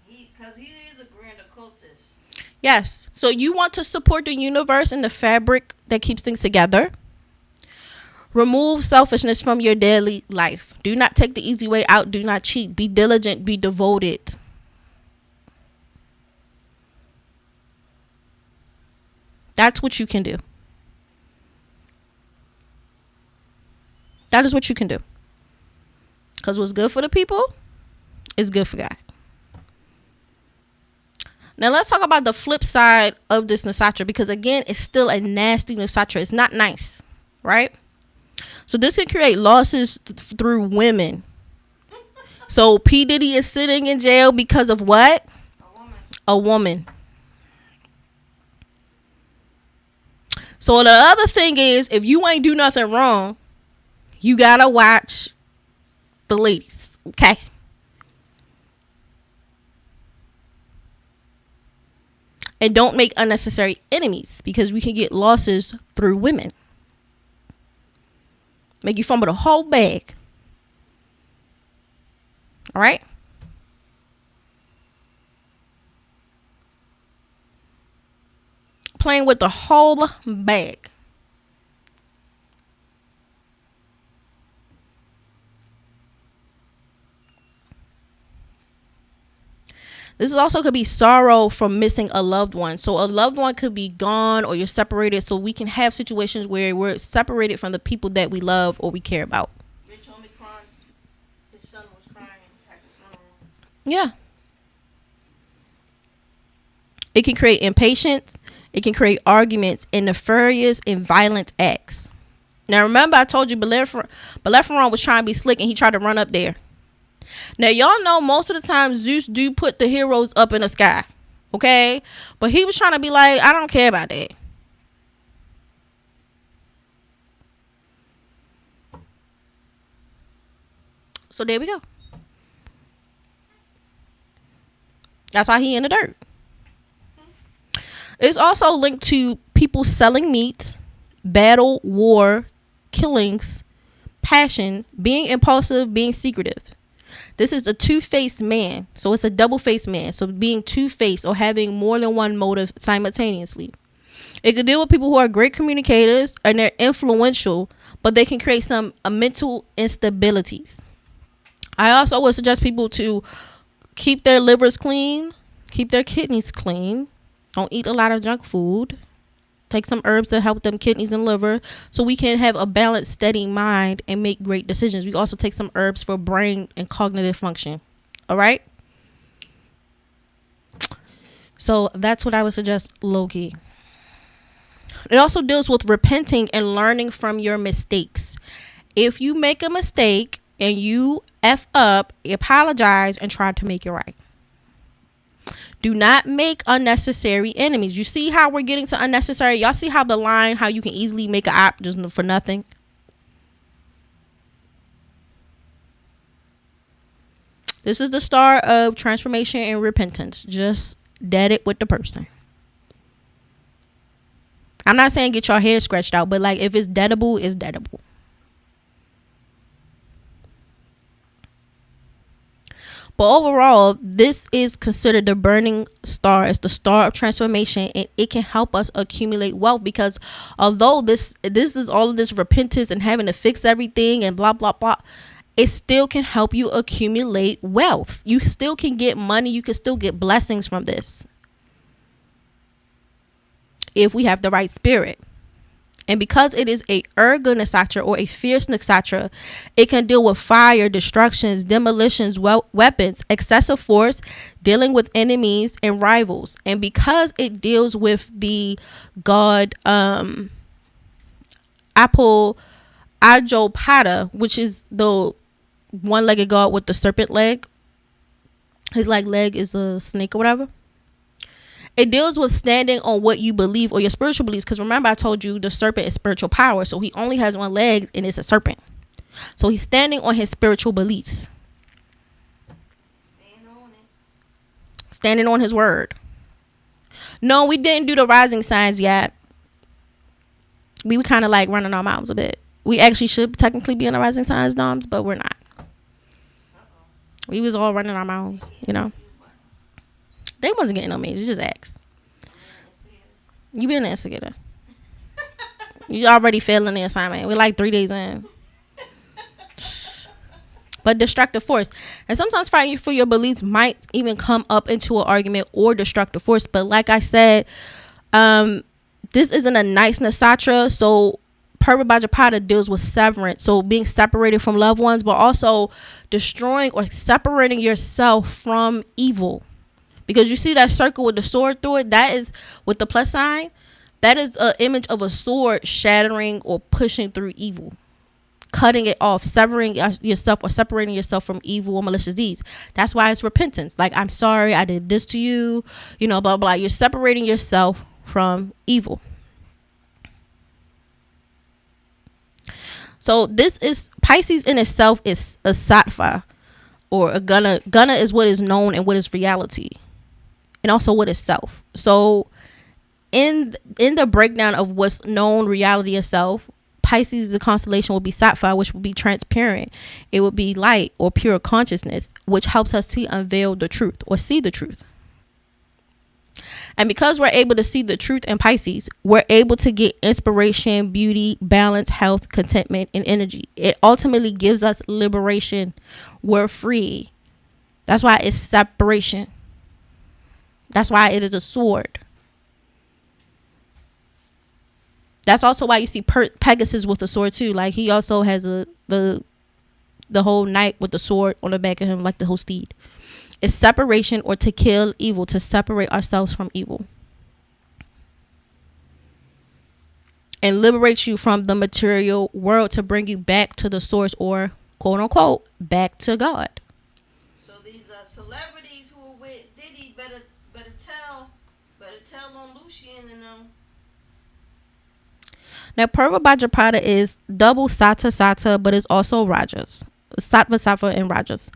Because he is a grand occultist. Yes. So you want to support the universe and the fabric that keeps things together. Remove selfishness from your daily life. Do not take the easy way out. Do not cheat. Be diligent. Be devoted. That's what you can do. That is what you can do. Because what's good for the people It's good for God. Now let's talk about the flip side of this Nasatra, because again, it's still a nasty Nasatra. It's not nice, right? So this can create losses through women. So P. Diddy is sitting in jail because of what? A woman. So the other thing is, if you ain't do nothing wrong, you gotta watch the ladies, okay? And don't make unnecessary enemies, because we can get losses through women. Make you fumble the whole bag. All right? Playing with the whole bag. This is also could be sorrow from missing a loved one. So a loved one could be gone, or you're separated. So we can have situations where we're separated from the people that we love or we care about. Rich homie crying. His son was crying at the funeral. Yeah. It can create impatience. It can create arguments and nefarious and violent acts. Now remember, I told you Bellerophon was trying to be slick and he tried to run up there. Now y'all know most of the time Zeus do put the heroes up in the sky, okay? But he was trying to be like, I don't care about that. So there we go. That's why he in the dirt. It's also linked to people selling meat, battle, war, killings, passion, being impulsive, being secretive. This is a two-faced man. So it's a double-faced man. So being two-faced or having more than one motive simultaneously. It could deal with people who are great communicators and they're influential, but they can create some mental instabilities. I also would suggest people to keep their livers clean, keep their kidneys clean. Don't eat a lot of junk food. Take some herbs to help them kidneys and liver so we can have a balanced, steady mind and make great decisions. We also take some herbs for brain and cognitive function. All right? So that's what I would suggest, low-key. It also deals with repenting and learning from your mistakes. If you make a mistake and you F up, apologize and try to make it right. Do not make unnecessary enemies. You see how we're getting to unnecessary? Y'all see how the line, how you can easily make an op just for nothing? This is the start of transformation and repentance. Just dead it with the person. I'm not saying get your hair scratched out, but like if it's deadable, it's deadable. But overall, this is considered the burning star. It's the star of transformation, and it can help us accumulate wealth, because although this is all of this repentance and having to fix everything and blah, blah, blah, it still can help you accumulate wealth. You still can get money. You can still get blessings from this if we have the right spirit. And because it is a erga nakshatra or a fierce nakshatra, it can deal with fire, destructions, demolitions, weapons, excessive force, dealing with enemies and rivals. And because it deals with the god Bhadrapada, which is the one-legged god with the serpent leg. His leg is a snake or whatever. It deals with standing on what you believe or your spiritual beliefs. Because remember, I told you the serpent is spiritual power. So he only has one leg and it's a serpent. So he's standing on his spiritual beliefs. Standing on his word. No, we didn't do the rising signs yet. We were kind of like running our mouths a bit. We actually should technically be in the rising signs, Doms, but we're not. We was all running our mouths, you know. They wasn't getting no means. You just asked. You been an instigator. You already failing the assignment. We're like 3 days in. But destructive force. And sometimes fighting for your beliefs might even come up into an argument or destructive force. But like I said, this isn't a nice nakshatra. So Purva bhadrapada deals with severance, so being separated from loved ones, but also destroying or separating yourself from evil. Because you see that circle with the sword through it, that is with the plus sign, that is an image of a sword shattering or pushing through evil, cutting it off, severing yourself or separating yourself from evil or malicious deeds. That's why it's repentance. Like, I'm sorry I did this to you, blah blah. You're separating yourself from evil. So this is Pisces in itself is a sattva, or a gunna. Gunna is what is known and what is reality, and also what is self. So in the breakdown of what's known, reality, and self, Pisces, the constellation, will be sattva, which will be transparent. It will be light or pure consciousness, which helps us to unveil the truth or see the truth. And because we're able to see the truth in Pisces, we're able to get inspiration, beauty, balance, health, contentment, and energy. It ultimately gives us liberation. We're free. That's why it's separation. That's why it is a sword. That's also why you see Pegasus with a sword too. Like, he also has the whole knight with the sword on the back of him, like the whole steed. It's separation, or to kill evil, to separate ourselves from evil. And liberate you from the material world to bring you back to the source, or quote unquote, back to God. So these celebrities who are with Diddy better tell on Lucian and them. Now, Purva bhadrapada is double Sata, but it's also Rajas. Sattva and Rajas.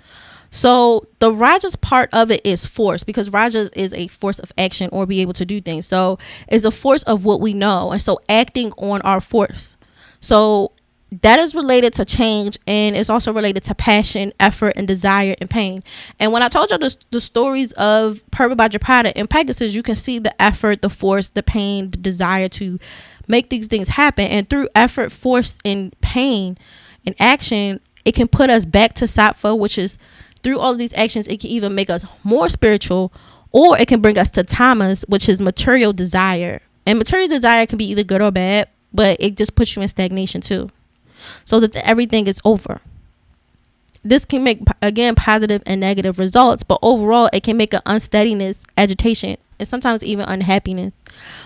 So the Rajas part of it is force, because Rajas is a force of action or be able to do things. So it's a force of what we know. And so acting on our force. So that is related to change, and it's also related to passion, effort, and desire and pain. And when I told you the stories of Purva bhadrapada and Pegasus, you can see the effort, the force, the pain, the desire to make these things happen. And through effort, force, and pain and action, it can put us back to sattva, which is through all of these actions, it can even make us more spiritual, or it can bring us to tamas, which is material desire. And material desire can be either good or bad, but it just puts you in stagnation too, so that everything is over. This can make, again, positive and negative results, but overall it can make an unsteadiness, agitation, and sometimes even unhappiness,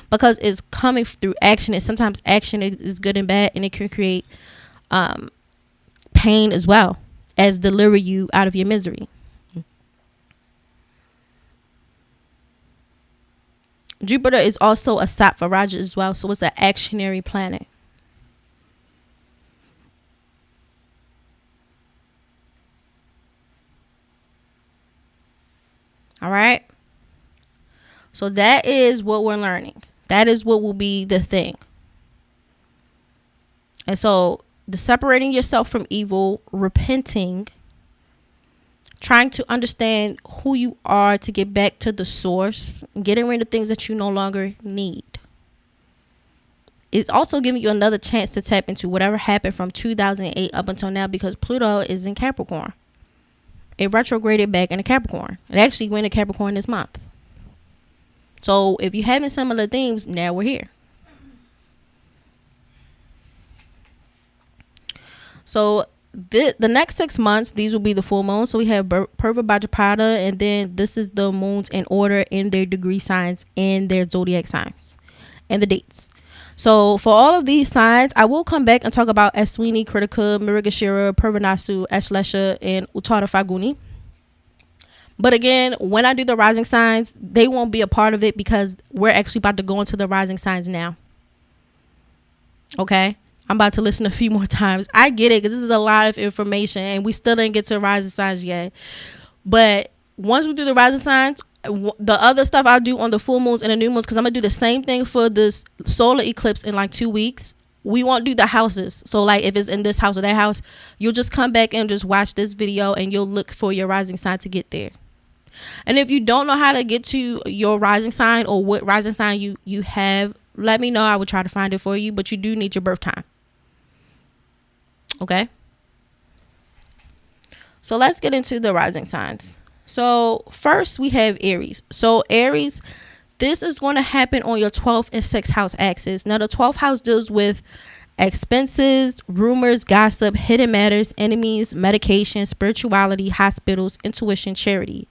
because it's coming through action. And sometimes action is good and bad, and it can create pain as well as deliver you out of your misery. Jupiter is also a sattva raja as well, so it's an actionary planet. All right. So that is what we're learning. That is what will be the thing. And so the separating yourself from evil, repenting, trying to understand who you are to get back to the source, getting rid of things that you no longer need. It's also giving you another chance to tap into whatever happened from 2008 up until now, because Pluto is in Capricorn. It retrograded back into Capricorn. It actually went to Capricorn this month. So if you're having similar themes, now we're here. So the next 6 months, these will be the full moons. So we have Purva bhadrapada, and then this is the moons in order in their degree signs and their zodiac signs and the dates. So for all of these signs, I will come back and talk about Aswini, Kritika, Mrigashira, Purvanasu, Ashlesha, and Uttara Faguni. But again, when I do the rising signs, they won't be a part of it, because we're actually about to go into the rising signs now. Okay? I'm about to listen a few more times. I get it, because this is a lot of information, and we still didn't get to rising signs yet. But once we do the rising signs, the other stuff I'll do on the full moons and the new moons, because I'm going to do the same thing for this solar eclipse in like 2 weeks. We won't do the houses. So like if it's in this house or that house, you'll just come back and just watch this video, and you'll look for your rising sign to get there. And if you don't know how to get to your rising sign, or what rising sign you have, let me know. I will try to find it for you, but you do need your birth time. Okay? So let's get into the rising signs. So first we have Aries. So Aries, this is going to happen on your 12th and 6th house axis. Now the 12th house deals with expenses, rumors, gossip, hidden matters, enemies, medication, spirituality, hospitals, intuition, charity.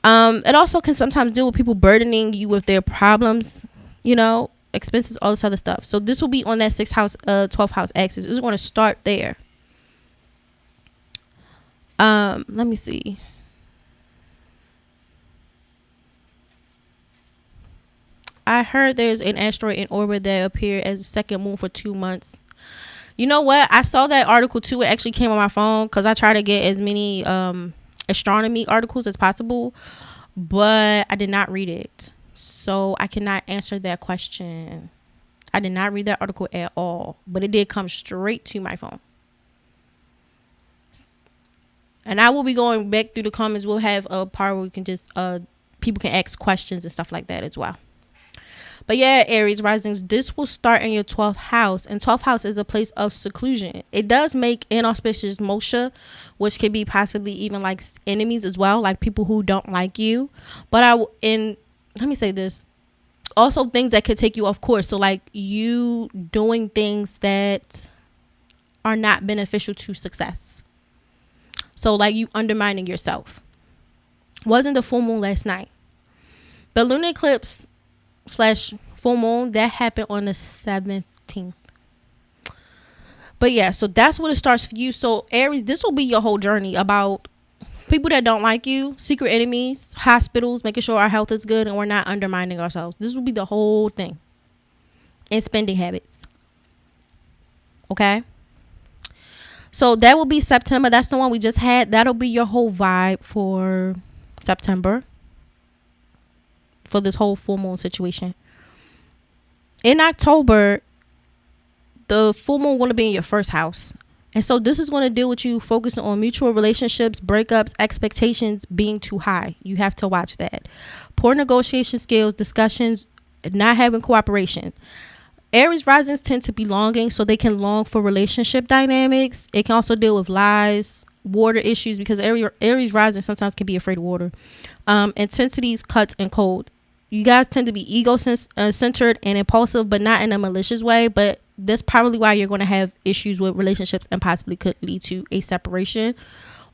It also can sometimes deal with people burdening you with their problems, expenses, all this other stuff. So this will be on that 6th house, 12th house axis. It's going to start there. Let me see. I heard there's an asteroid in orbit that appeared as a second moon for 2 months. You know what? I saw that article too. It actually came on my phone because I try to get as many astronomy articles as possible, but I did not read it. So I cannot answer that question. I did not read that article at all, but it did come straight to my phone. And I will be going back through the comments. We'll have a part where we can just people can ask questions and stuff like that as well. But yeah, Aries risings, this will start in your 12th house. And 12th house is a place of seclusion. It does make inauspicious moksha, which could be possibly even like enemies as well, like people who don't like you. But let me say this. Also things that could take you off course. So like you doing things that are not beneficial to success. So like you undermining yourself. Wasn't the full moon last night? The lunar eclipse / full moon that happened on the 17th. But yeah, so that's what it starts for you. So Aries, this will be your whole journey about people that don't like you, secret enemies, hospitals, making sure our health is good and we're not undermining ourselves. This will be the whole thing. And spending habits. Okay? So that will be September. That's the one we just had. That'll be your whole vibe for September. For this whole full moon situation. In October, the full moon will be in your 1st house. And so this is going to deal with you focusing on mutual relationships, breakups, expectations being too high. You have to watch that. Poor negotiation skills, discussions, not having cooperation. Aries risings tend to be longing, so they can long for relationship dynamics. It can also deal with lies, water issues, because Aries rising sometimes can be afraid of water. Intensities, cuts, and cold. You guys tend to be ego-centered and impulsive, but not in a malicious way. But that's probably why you're going to have issues with relationships and possibly could lead to a separation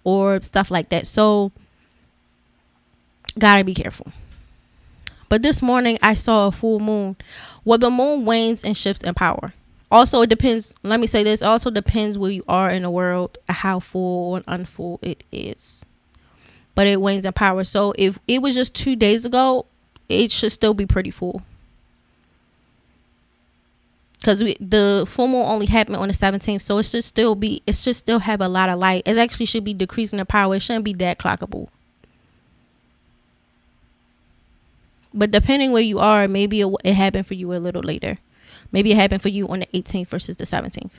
or stuff like that. So, gotta be careful. But this morning, I saw a full moon. Well, the moon wanes and shifts in power. Also, it depends. Let me say this. It also depends where you are in the world, how full and unfull it is. But it wanes in power. So, if it was just 2 days ago, it should still be pretty full. Because the full moon only happened on the 17th. So, it should still have a lot of light. It actually should be decreasing in power. It shouldn't be that clockable. But depending where you are, maybe it happened for you a little later. Maybe it happened for you on the 18th versus the 17th.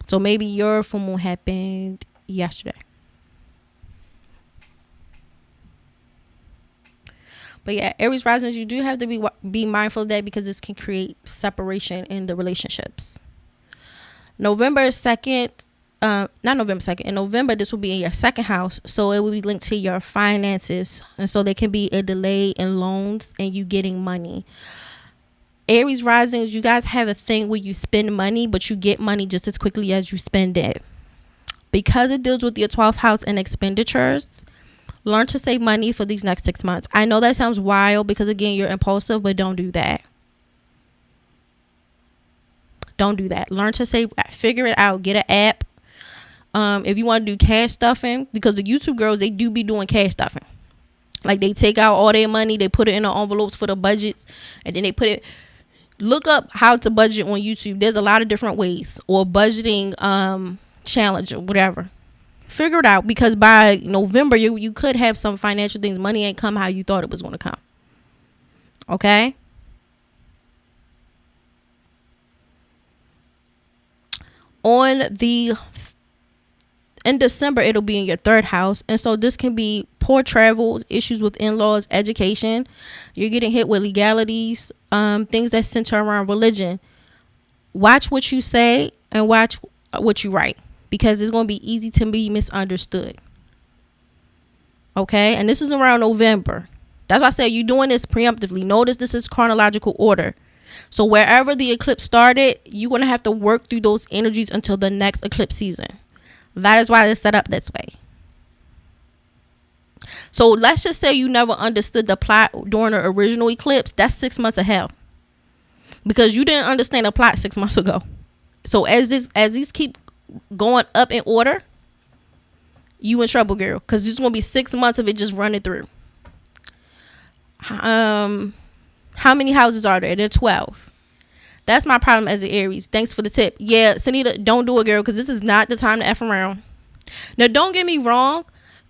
So maybe your full moon happened yesterday. But yeah, Aries risings, you do have to be mindful of that because this can create separation in the relationships. November 2nd, not November 2nd. In November, this will be in your 2nd house. So it will be linked to your finances. And so there can be a delay in loans and you getting money. Aries risings, you guys have a thing where you spend money, but you get money just as quickly as you spend it. Because it deals with your 12th house and expenditures, learn to save money for these next 6 months. I know that sounds wild because, again, you're impulsive, but don't do that. Don't do that. Learn to save. Figure it out. Get an app. If you want to do cash stuffing, because the YouTube girls, they do be doing cash stuffing. Like they take out all their money, they put it in the envelopes for the budgets, and then they put it. Look up how to budget on YouTube. There's a lot of different ways, or budgeting challenge or whatever. Figure it out, because by November you could have some financial things. Money ain't come how you thought it was going to come. Okay. In December, it'll be in your 3rd house. And so this can be poor travels, issues with in-laws, education. You're getting hit with legalities, things that center around religion. Watch what you say and watch what you write, because it's going to be easy to be misunderstood. Okay. And this is around November. That's why I say you're doing this preemptively. Notice this is chronological order. So wherever the eclipse started, you're going to have to work through those energies until the next eclipse season. That is why it's set up this way. So let's just say you never understood the plot during the original eclipse. That's 6 months of hell, because you didn't understand the plot 6 months ago. So as these keep going up in order, you in trouble, girl, because there's gonna be 6 months of it just running through. How many houses are there? There are 12. That's my problem as an Aries. Thanks for the tip. Yeah, Sunita, don't do it, girl, because this is not the time to F around. Now, don't get me wrong.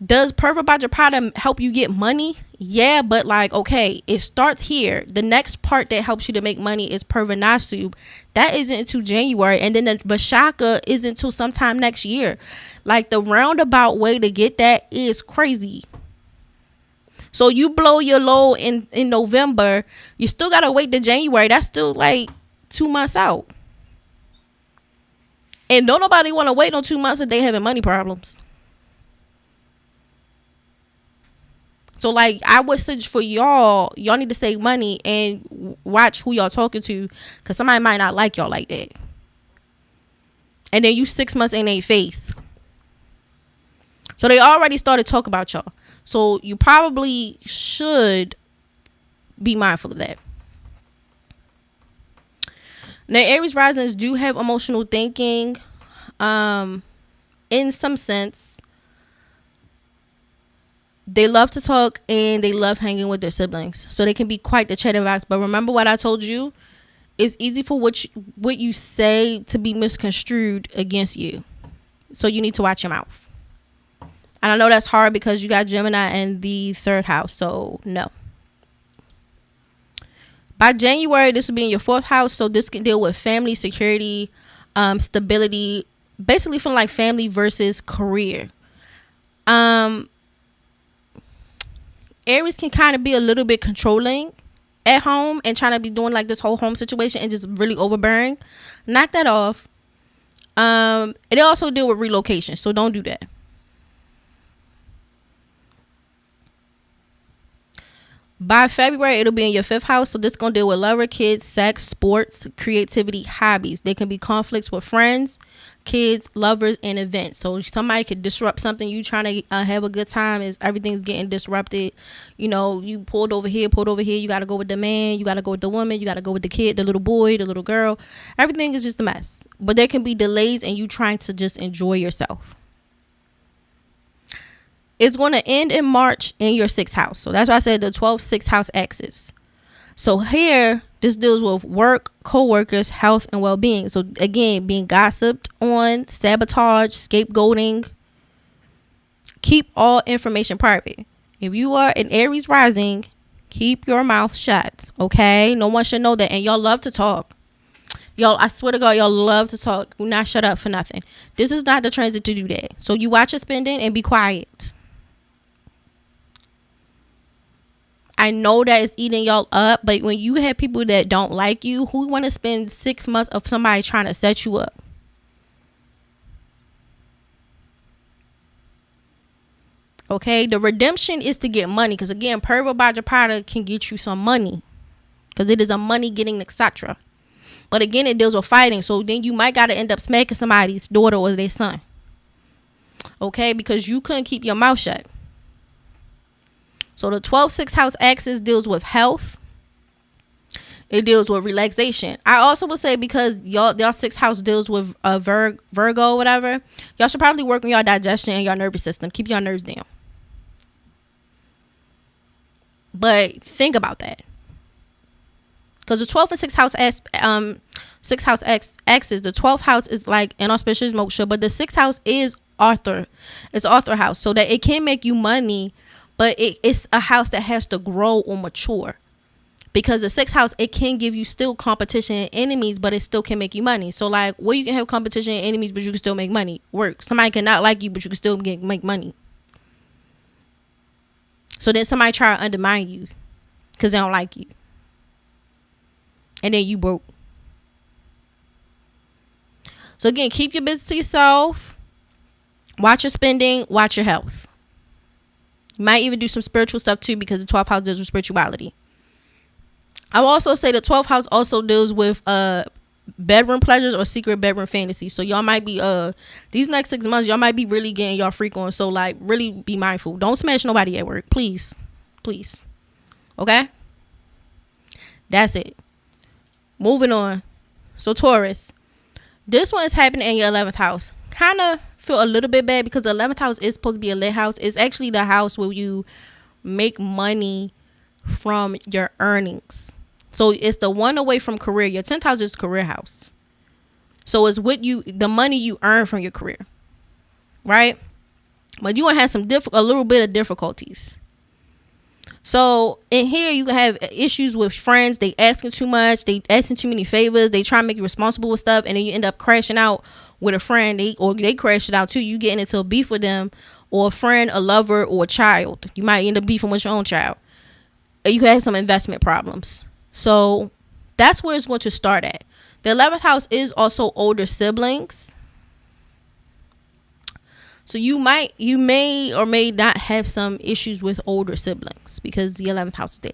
Does Purva bhadrapada help you get money? Yeah, but like, okay, it starts here. The next part that helps you to make money is Purva Nasub. That isn't until January. And then the Vishaka isn't until sometime next year. Like, the roundabout way to get that is crazy. So you blow your load in November, you still gotta wait to January. That's still like 2 months out. And don't nobody want to wait no 2 months if they having money problems. So like, I would suggest for y'all need to save money and watch who y'all talking to, because somebody might not like y'all like that. And then you 6 months in their face. So they already started talking about y'all. So you probably should be mindful of that. Now, Aries risings do have emotional thinking, in some sense. They love to talk and they love hanging with their siblings. So they can be quite the chatterbox. But remember what I told you? It's easy for what you say to be misconstrued against you. So you need to watch your mouth. And I know that's hard because you got Gemini in the 3rd house. So no. By January, this will be in your 4th house. So this can deal with family, security, stability. Basically from like family versus career. Aries can kind of be a little bit controlling at home and trying to be doing like this whole home situation and just really overbearing. Knock that off. It also deal with relocation. So don't do that. By February, it'll be in your 5th house. So this is going to deal with lover, kids, sex, sports, creativity, hobbies. There can be conflicts with friends, kids, lovers, and events. So somebody could disrupt something. You trying to have a good time as everything's getting disrupted. You know, you pulled over here. You got to go with the man. You got to go with the woman. You got to go with the kid, the little boy, the little girl. Everything is just a mess. But there can be delays and you trying to just enjoy yourself. It's going to end in March in your 6th house. So that's why I said the 12 6th house axis. So here, this deals with work, co-workers, health, and well-being. So again, being gossiped on, sabotage, scapegoating. Keep all information private. If you are an Aries rising, keep your mouth shut. Okay? No one should know that. And y'all love to talk. Y'all, I swear to God, y'all love to talk. Do not shut up for nothing. This is not the transit to do that. So you watch your spending and be quiet. I know that it's eating y'all up, but when you have people that don't like you, who want to spend 6 months of somebody trying to set you up? Okay, the redemption is to get money, because again, Purva bhadrapada can get you some money, because it is a money getting, etc. But again, it deals with fighting, so then you might got to end up smacking somebody's daughter or their son. Okay, because you couldn't keep your mouth shut. So the 12 6th house axis deals with health. It deals with relaxation. I also would say, because y'all 6th house deals with Virgo or whatever, y'all should probably work on your digestion and your nervous system. Keep your nerves down. But think about that. Because the 12th and 6th house axis, the 12th house is like inauspicious moksha, but the 6th house is Arthur. It's Arthur house. So that it can make you money, but it's a house that has to grow or mature. Because the 6th house, it can give you still competition and enemies, but it still can make you money. So like, where you can have competition and enemies, but you can still make money. Work. Somebody cannot like you, but you can still make money. So then somebody try to undermine you because they don't like you. And then you broke. So again, keep your business to yourself. Watch your spending. Watch your health. You might even do some spiritual stuff too, because the 12th house deals with spirituality. I will also say the 12th house also deals with bedroom pleasures or secret bedroom fantasies. So y'all might be these next 6 months y'all might be really getting y'all freak on. So like really be mindful. Don't smash nobody at work, please. Please. Okay? That's it. Moving on. So Taurus. This one is happening in your 11th house. Kind of feel a little bit bad because the 11th house is supposed to be a lit house. It's actually the house where you make money from your earnings. So it's the one away from career. Your 10th house is career house. So it's what the money you earn from your career. Right? But you're going to have a little bit of difficulties. So in here you have issues with friends. They asking too much. They asking too many favors. They try to make you responsible with stuff, and then you end up crashing out with a friend. They crash it out too. You getting into a beef with them, or a friend, a lover, or a child. You might end up beefing with your own child. You could have some investment problems. So that's where it's going to start at. The 11th house is also older siblings. So you may or may not have some issues with older siblings because the 11th house is there.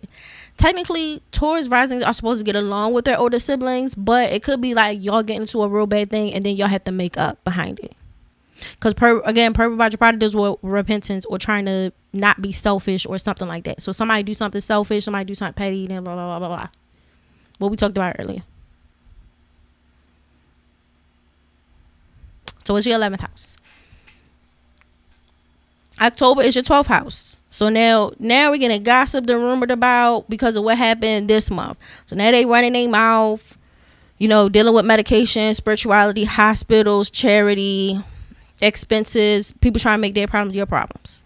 Technically, Taurus risings are supposed to get along with their older siblings, but it could be like y'all get into a real bad thing and then y'all have to make up behind it. Because Purva bhadrapada deals with repentance or trying to not be selfish or something like that. So somebody do something selfish, somebody do something petty, then blah, blah, blah, blah, blah. What we talked about earlier. So it's your 11th house. October is your 12th house. So now we're getting gossiped and rumored about because of what happened this month. So now they running their mouth, dealing with medication, spirituality, hospitals, charity, expenses, people trying to make their problems your problems.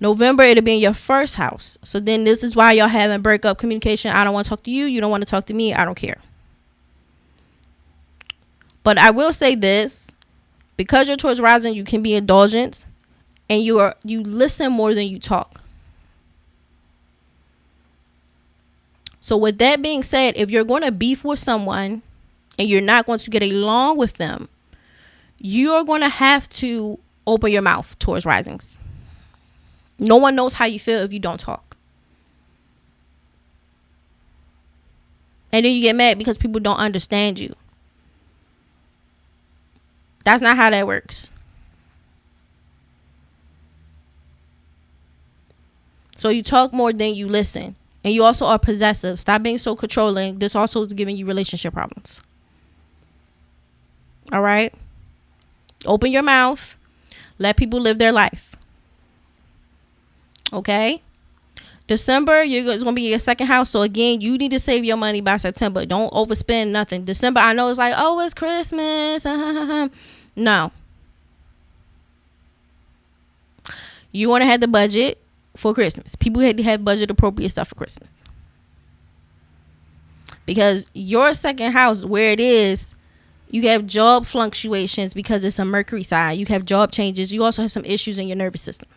November, it'll be in your first house. So then this is why y'all having breakup communication. I don't want to talk to you. You don't want to talk to me. I don't care. But I will say this, because you're towards rising, you can be indulgent. And you listen more than you talk. So with that being said, if you're going to beef with someone and you're not going to get along with them, you're going to have to open your mouth towards risings. No one knows how you feel if you don't talk. And then you get mad because people don't understand you. That's not how that works. So you talk more than you listen. And you also are possessive. Stop being so controlling. This also is giving you relationship problems. All right? Open your mouth. Let people live their life. Okay? December, it's going to be your second house. So again, you need to save your money by September. Don't overspend nothing. December, I know it's like, oh, it's Christmas. No. You want to have the budget for Christmas. People had to have budget appropriate stuff for Christmas. Because your second house, where it is, you have job fluctuations because it's a Mercury side. You have job changes. You also have some issues in your nervous system.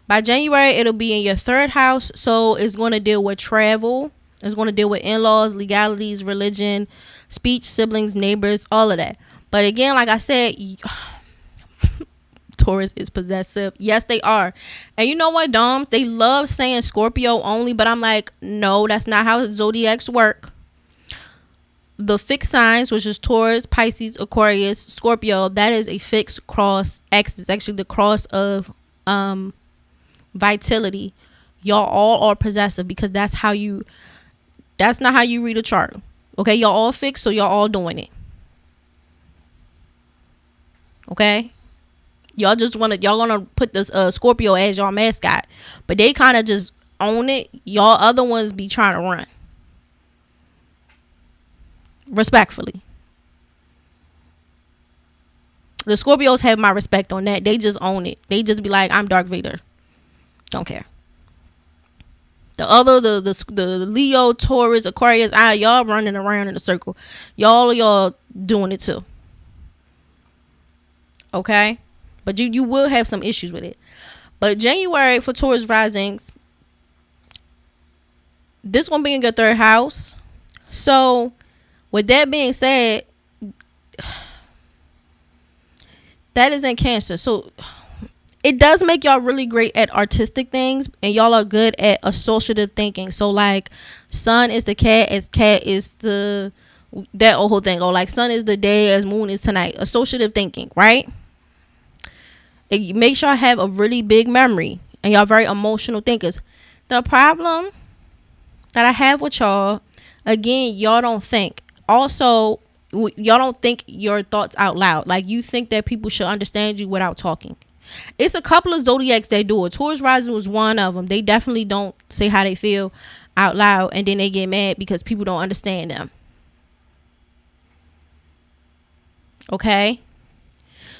By January, it'll be in your third house. So it's going to deal with travel. It's going to deal with in-laws, legalities, religion, speech, siblings, neighbors, all of that. But again, like I said, Taurus is possessive. Yes, they are. And you know what, Doms? They love saying Scorpio only, but I'm like, no, that's not how zodiacs work. The fixed signs, which is Taurus, Pisces, Aquarius, Scorpio, that is a fixed cross X. It's actually the cross of vitality. Y'all all are possessive because that's not how you read a chart. Okay, y'all all fixed, so y'all all doing it. Okay? Y'all gonna put this Scorpio as y'all mascot, but they kind of just own it. Y'all other ones be trying to run. Respectfully, the Scorpios have my respect on that. They just own it. They just be like, I'm Darth Vader. Don't care. The Leo, Taurus, Aquarius, y'all running around in a circle. Y'all doing it too. Okay? But you will have some issues with it. But January for Taurus risings, this gonna be in your third house. So with that being said, that is in Cancer. So it does make y'all really great at artistic things, and y'all are good at associative thinking. So like sun is the cat, as cat is the that whole thing, or like sun is the day as moon is tonight. Associative thinking, right? It makes y'all have a really big memory, and y'all very emotional thinkers. The problem that I have with y'all, again, y'all don't think. Also, y'all don't think your thoughts out loud. Like, you think that people should understand you without talking. It's a couple of zodiacs that do it. Taurus rising was one of them. They definitely don't say how they feel out loud, and then they get mad because people don't understand them. Okay?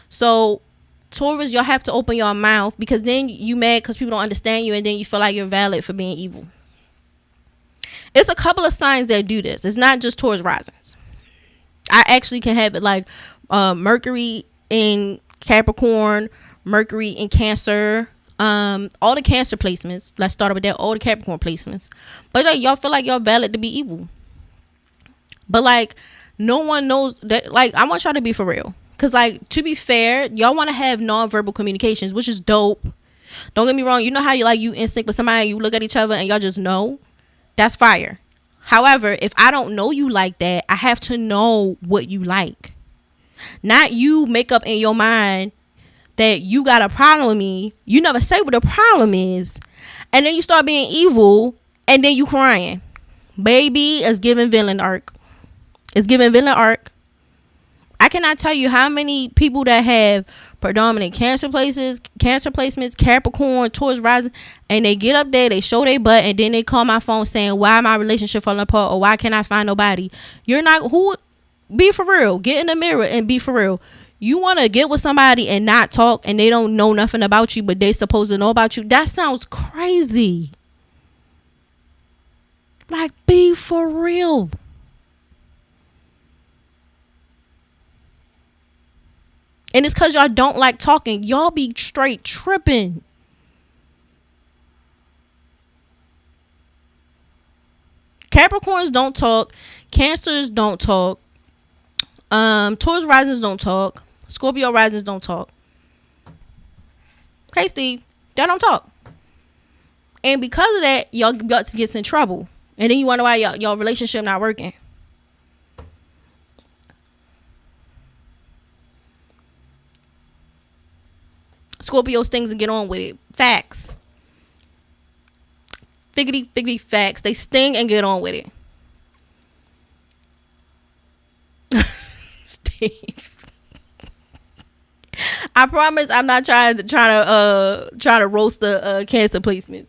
So, Taurus, y'all have to open your mouth, because then you mad because people don't understand you, and then you feel like you're valid for being evil. It's a couple of signs that do this. It's not just Taurus risings. I actually can have it like Mercury in Capricorn, Mercury in Cancer, all the Cancer placements. Let's start with that. All the Capricorn placements. But like, y'all feel like y'all valid to be evil. But like, no one knows that. Like, I want y'all to be for real. Because like, to be fair, y'all want to have non-verbal communications, which is dope. Don't get me wrong. You know how you in sync with somebody, you look at each other and y'all just know? That's fire. However, if I don't know you like that, I have to know what you like. Not you make up in your mind that you got a problem with me. You never say what the problem is. And then you start being evil, and then you crying. Baby, it's giving villain arc. It's giving villain arc. I cannot tell you how many people that have predominant cancer placements, Capricorn, Taurus rising, and they get up there, they show their butt, and then they call my phone saying, why my relationship falling apart, or why can't I find nobody? You're not, who, be for real. Get in the mirror and be for real. You want to get with somebody and not talk, and they don't know nothing about you, but they supposed to know about you? That sounds crazy. Like, be for real. And it's because y'all don't like talking. Y'all be straight tripping. Capricorns don't talk. Cancers don't talk. Taurus risings don't talk. Scorpio risings don't talk. Hey, Steve. Y'all don't talk. And because of that, y'all guts gets in trouble. And then you wonder why y'all relationship not working. Scorpio stings and get on with it. Facts. Figgity facts. They sting and get on with it. Steve. I promise I'm not trying to roast the cancer placement.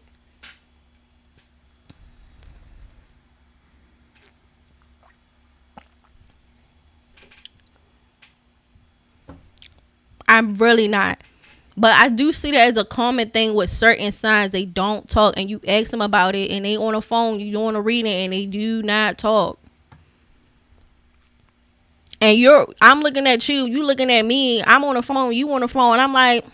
I'm really not. But I do see that as a common thing with certain signs. They don't talk, and you ask them about it, and they on the phone, you doing a reading, and they do not talk. And I'm looking at you looking at me. I'm on the phone, you on the phone. I'm like,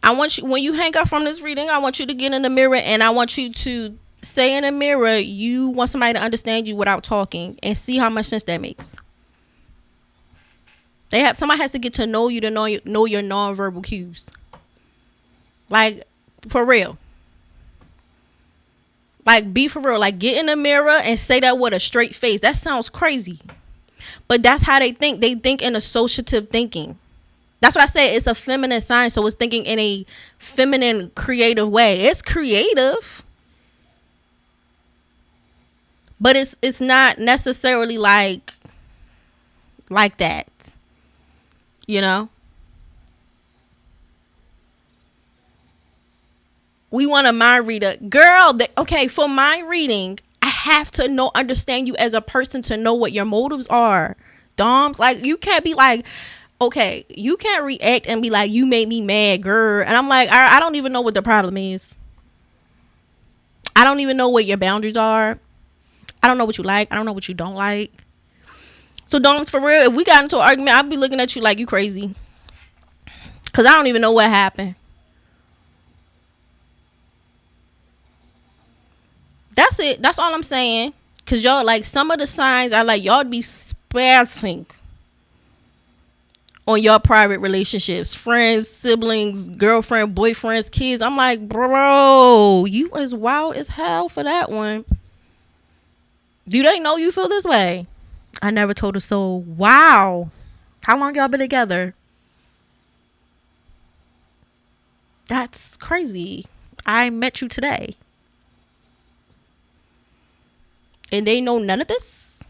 I want you, when you hang up from this reading, I want you to get in the mirror, and I want you to say in the mirror you want somebody to understand you without talking, and see how much sense that makes. Somebody has to get to know you to know your nonverbal cues. Like, for real. Like, be for real. Like, get in the mirror and say that with a straight face. That sounds crazy. But that's how they think. They think in associative thinking. That's what I said. It's a feminine sign, so it's thinking in a feminine, creative way. It's creative. But it's not necessarily like that. You know, we want a mind reader, girl. Okay, for mind reading, I have to understand you as a person to know what your motives are. Doms, like, you can't be like, okay, you can't react and be like, you made me mad, girl. And I'm like, I don't even know what the problem is. I don't even know what your boundaries are. I don't know what you like. I don't know what you don't like. So, Doms, for real, if we got into an argument, I'd be looking at you like you crazy. Because I don't even know what happened. That's it. That's all I'm saying. Because y'all, like, some of the signs are like, y'all be spazzing on your private relationships, friends, siblings, girlfriend, boyfriends, kids. I'm like, bro, you as wild as hell for that one. Do they know you feel this way? I never told a soul. Wow. How long y'all been together? That's crazy. I met you today. And they know none of this?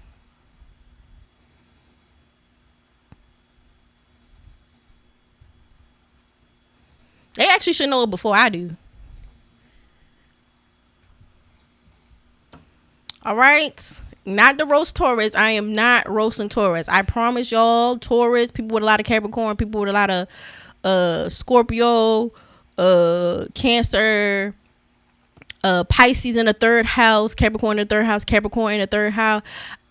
They actually should know it before I do. All right. Not the roast Taurus. I am not roasting Taurus. I promise y'all, Taurus, people with a lot of Capricorn, people with a lot of Scorpio, Cancer, Pisces in the third house, Capricorn in the third house, Capricorn in the third house.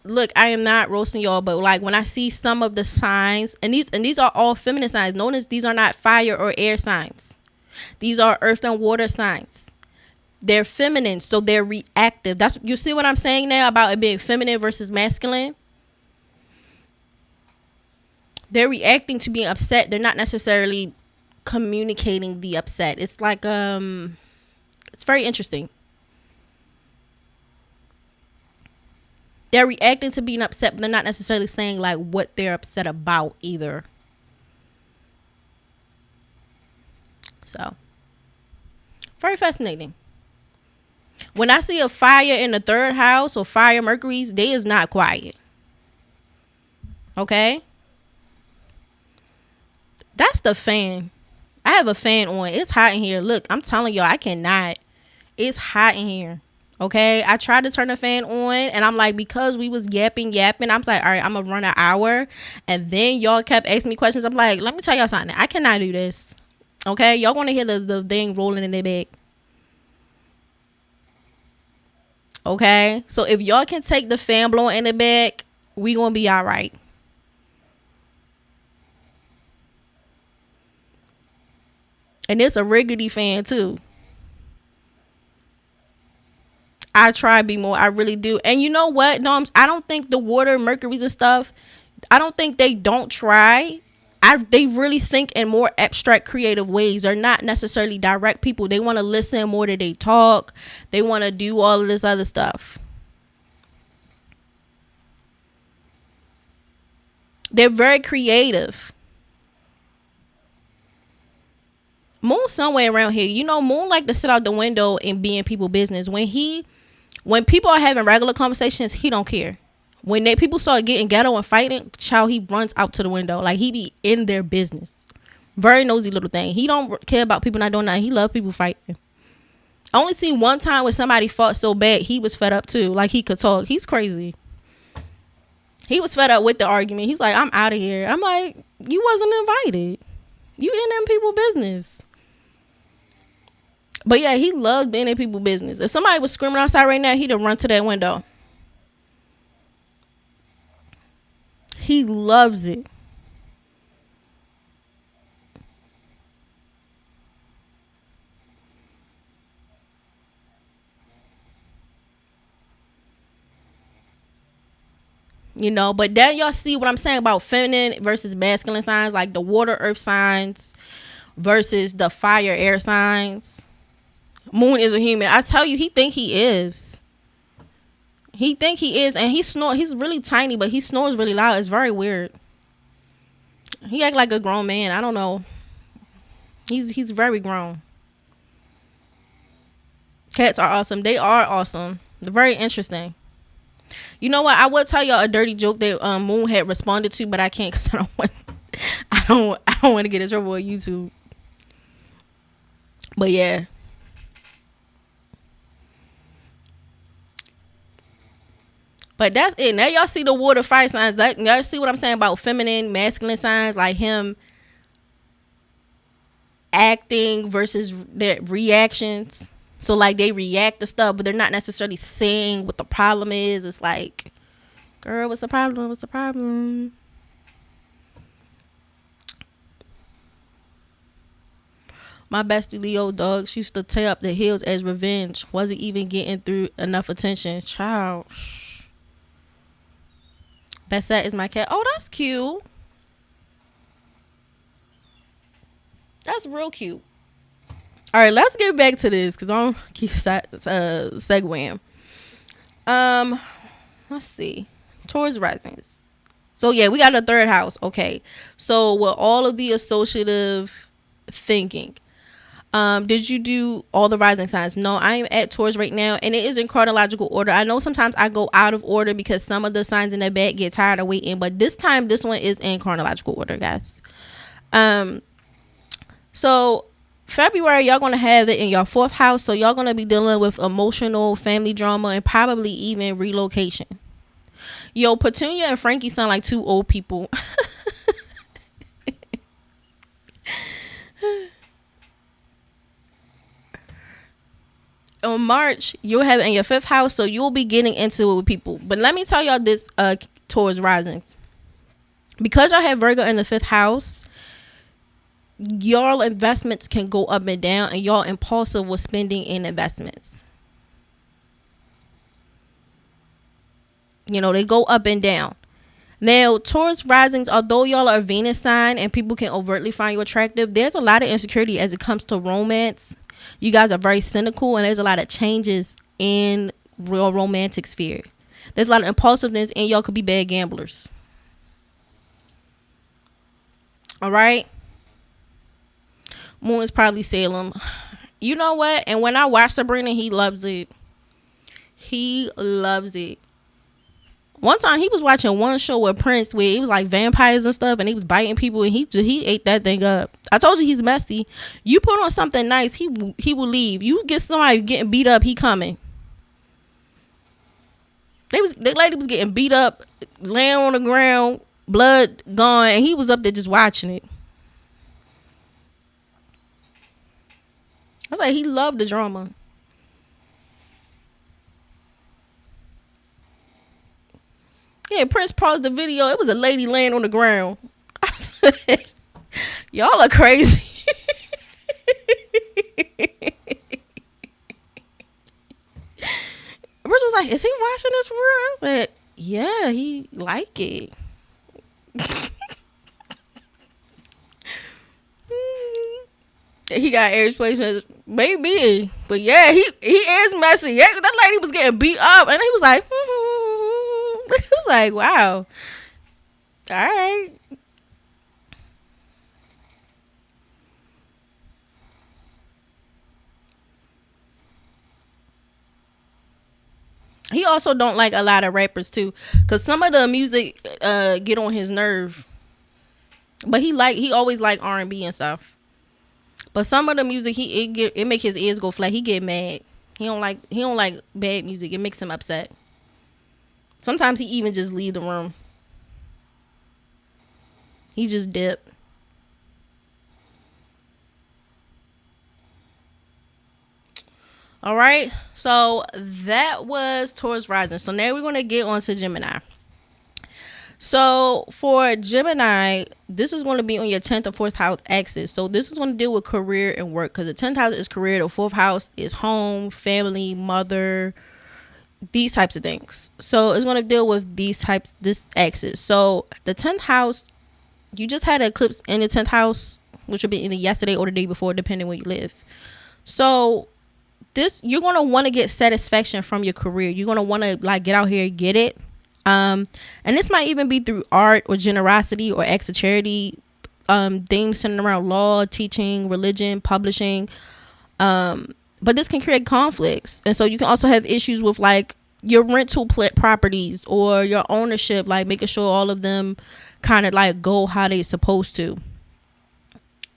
Look, I am not roasting y'all, but like when I see some of the signs, and these are all feminine signs. Notice these are not fire or air signs. These are earth and water signs. They're feminine, so they're reactive. That's, you see what I'm saying now about it being feminine versus masculine? They're reacting to being upset. They're not necessarily communicating the upset. It's like it's very interesting. They're reacting to being upset, but they're not necessarily saying like what they're upset about either. So, very fascinating. When I see a fire in the third house or fire Mercury's, they is not quiet. Okay? That's the fan. I have a fan on. It's hot in here. Look, I'm telling y'all, I cannot. It's hot in here. Okay? I tried to turn the fan on, and I'm like, because we was yapping. I'm like, all right, I'm going to run an hour. And then y'all kept asking me questions. I'm like, let me tell y'all something. I cannot do this. Okay? Y'all want to hear the thing rolling in their back. Okay? So if y'all can take the fan blowing in the back, we going to be all right. And it's a riggedy fan too. I try to be more. I really do. And you know what? No, I don't think the water, Mercury's and stuff, I don't think they don't try. They really think in more abstract, creative ways. They're not necessarily direct people. They want to listen more than they talk. They want to do all of this other stuff. They're very creative. Moon somewhere around here. You know, Moon like to sit out the window and be in people's business. When people are having regular conversations, he don't care. When people start getting ghetto and fighting, child, he runs out to the window. Like, he be in their business. Very nosy little thing. He don't care about people not doing nothing. He love people fighting. I only seen one time where somebody fought so bad, he was fed up too. Like, he could talk. He's crazy. He was fed up with the argument. He's like, I'm out of here. I'm like, you wasn't invited. You in them people's business. But yeah, he loves being in people's business. If somebody was screaming outside right now, he'd have run to that window. He loves it. You know, but then y'all see what I'm saying about feminine versus masculine signs, like the water earth signs versus the fire air signs. Moon is a human. I tell you, he think he is. He think he is, and he snore. He's really tiny, but he snores really loud. It's very weird. He act like a grown man. I don't know. He's very grown. Cats are awesome. They are awesome. They're very interesting. You know what? I will tell y'all a dirty joke that Moon had responded to, but I can't because I don't want to get in trouble with YouTube. But yeah. But that's it. Now y'all see the water fire signs. Like, y'all see what I'm saying about feminine, masculine signs, like him acting versus their reactions. So like they react to stuff, but they're not necessarily saying what the problem is. It's like, girl, what's the problem? What's the problem? My bestie Leo dog, she used to tear up the heels as revenge. Wasn't even getting through enough attention. Child. Bessette is my cat. Oh, that's cute. That's real cute. All right, let's get back to this because I don't keep segueing. Um, let's see. Taurus risings. So yeah, we got a third house. Okay, so with all of the associative thinking, did you do all the rising signs? No, I am at Taurus right now, and it is in chronological order. I know sometimes I go out of order because some of the signs in the back get tired of waiting, but this time this one is in chronological order, guys. So February, y'all gonna have it in your fourth house, so y'all gonna be dealing with emotional family drama and probably even relocation. Yo, Petunia and Frankie sound like two old people. On March, you'll have it in your fifth house, so you'll be getting into it with people. But let me tell y'all this, Taurus risings. Because y'all have Virgo in the fifth house, y'all investments can go up and down, and y'all impulsive with spending in investments. You know, they go up and down. Now, Taurus risings, although y'all are a Venus sign and people can overtly find you attractive, there's a lot of insecurity as it comes to romance. You guys are very cynical, and there's a lot of changes in real romantic sphere. There's a lot of impulsiveness, and y'all could be bad gamblers. All right. Moon is probably Salem. You know what? And when I watch Sabrina, he loves it. He loves it. One time he was watching one show with Prince where it was like vampires and stuff, and he was biting people, and he ate that thing up. I told you he's messy. You put on something nice, he will leave. You get somebody getting beat up, he coming. The lady was getting beat up, laying on the ground, blood gone, and he was up there just watching it. I was like, he loved the drama. Yeah, Prince paused the video. It was a lady laying on the ground. I said, y'all are crazy. Prince was like, is he watching this for real? I said, yeah, he like it. He got Aries placements, maybe, but yeah, he is messy. Yeah, that lady was getting beat up, and he was like, It was like, wow, all right. He also don't like a lot of rappers too, cause some of the music get on his nerve. But he always like R&B and stuff. But some of the music it make his ears go flat. He get mad. He don't like bad music. It makes him upset. Sometimes he even just leave the room. He just dip. All right. So that was Taurus rising. So now we're going to get on to Gemini. So for Gemini, this is going to be on your 10th or 4th house axis. So this is going to deal with career and work, because the 10th house is career, the 4th house is home, family, mother, these types of things. So it's going to deal with this axis. So the 10th house, you just had an eclipse in the 10th house, which will be either yesterday or the day before, depending where you live. So you're going to want to get satisfaction from your career. You're going to want to like get out here and get it. And this might even be through art or generosity or acts of charity, things centered around law, teaching, religion, publishing. But this can create conflicts. And so you can also have issues with like your rental properties or your ownership, like making sure all of them kind of like go how they're supposed to.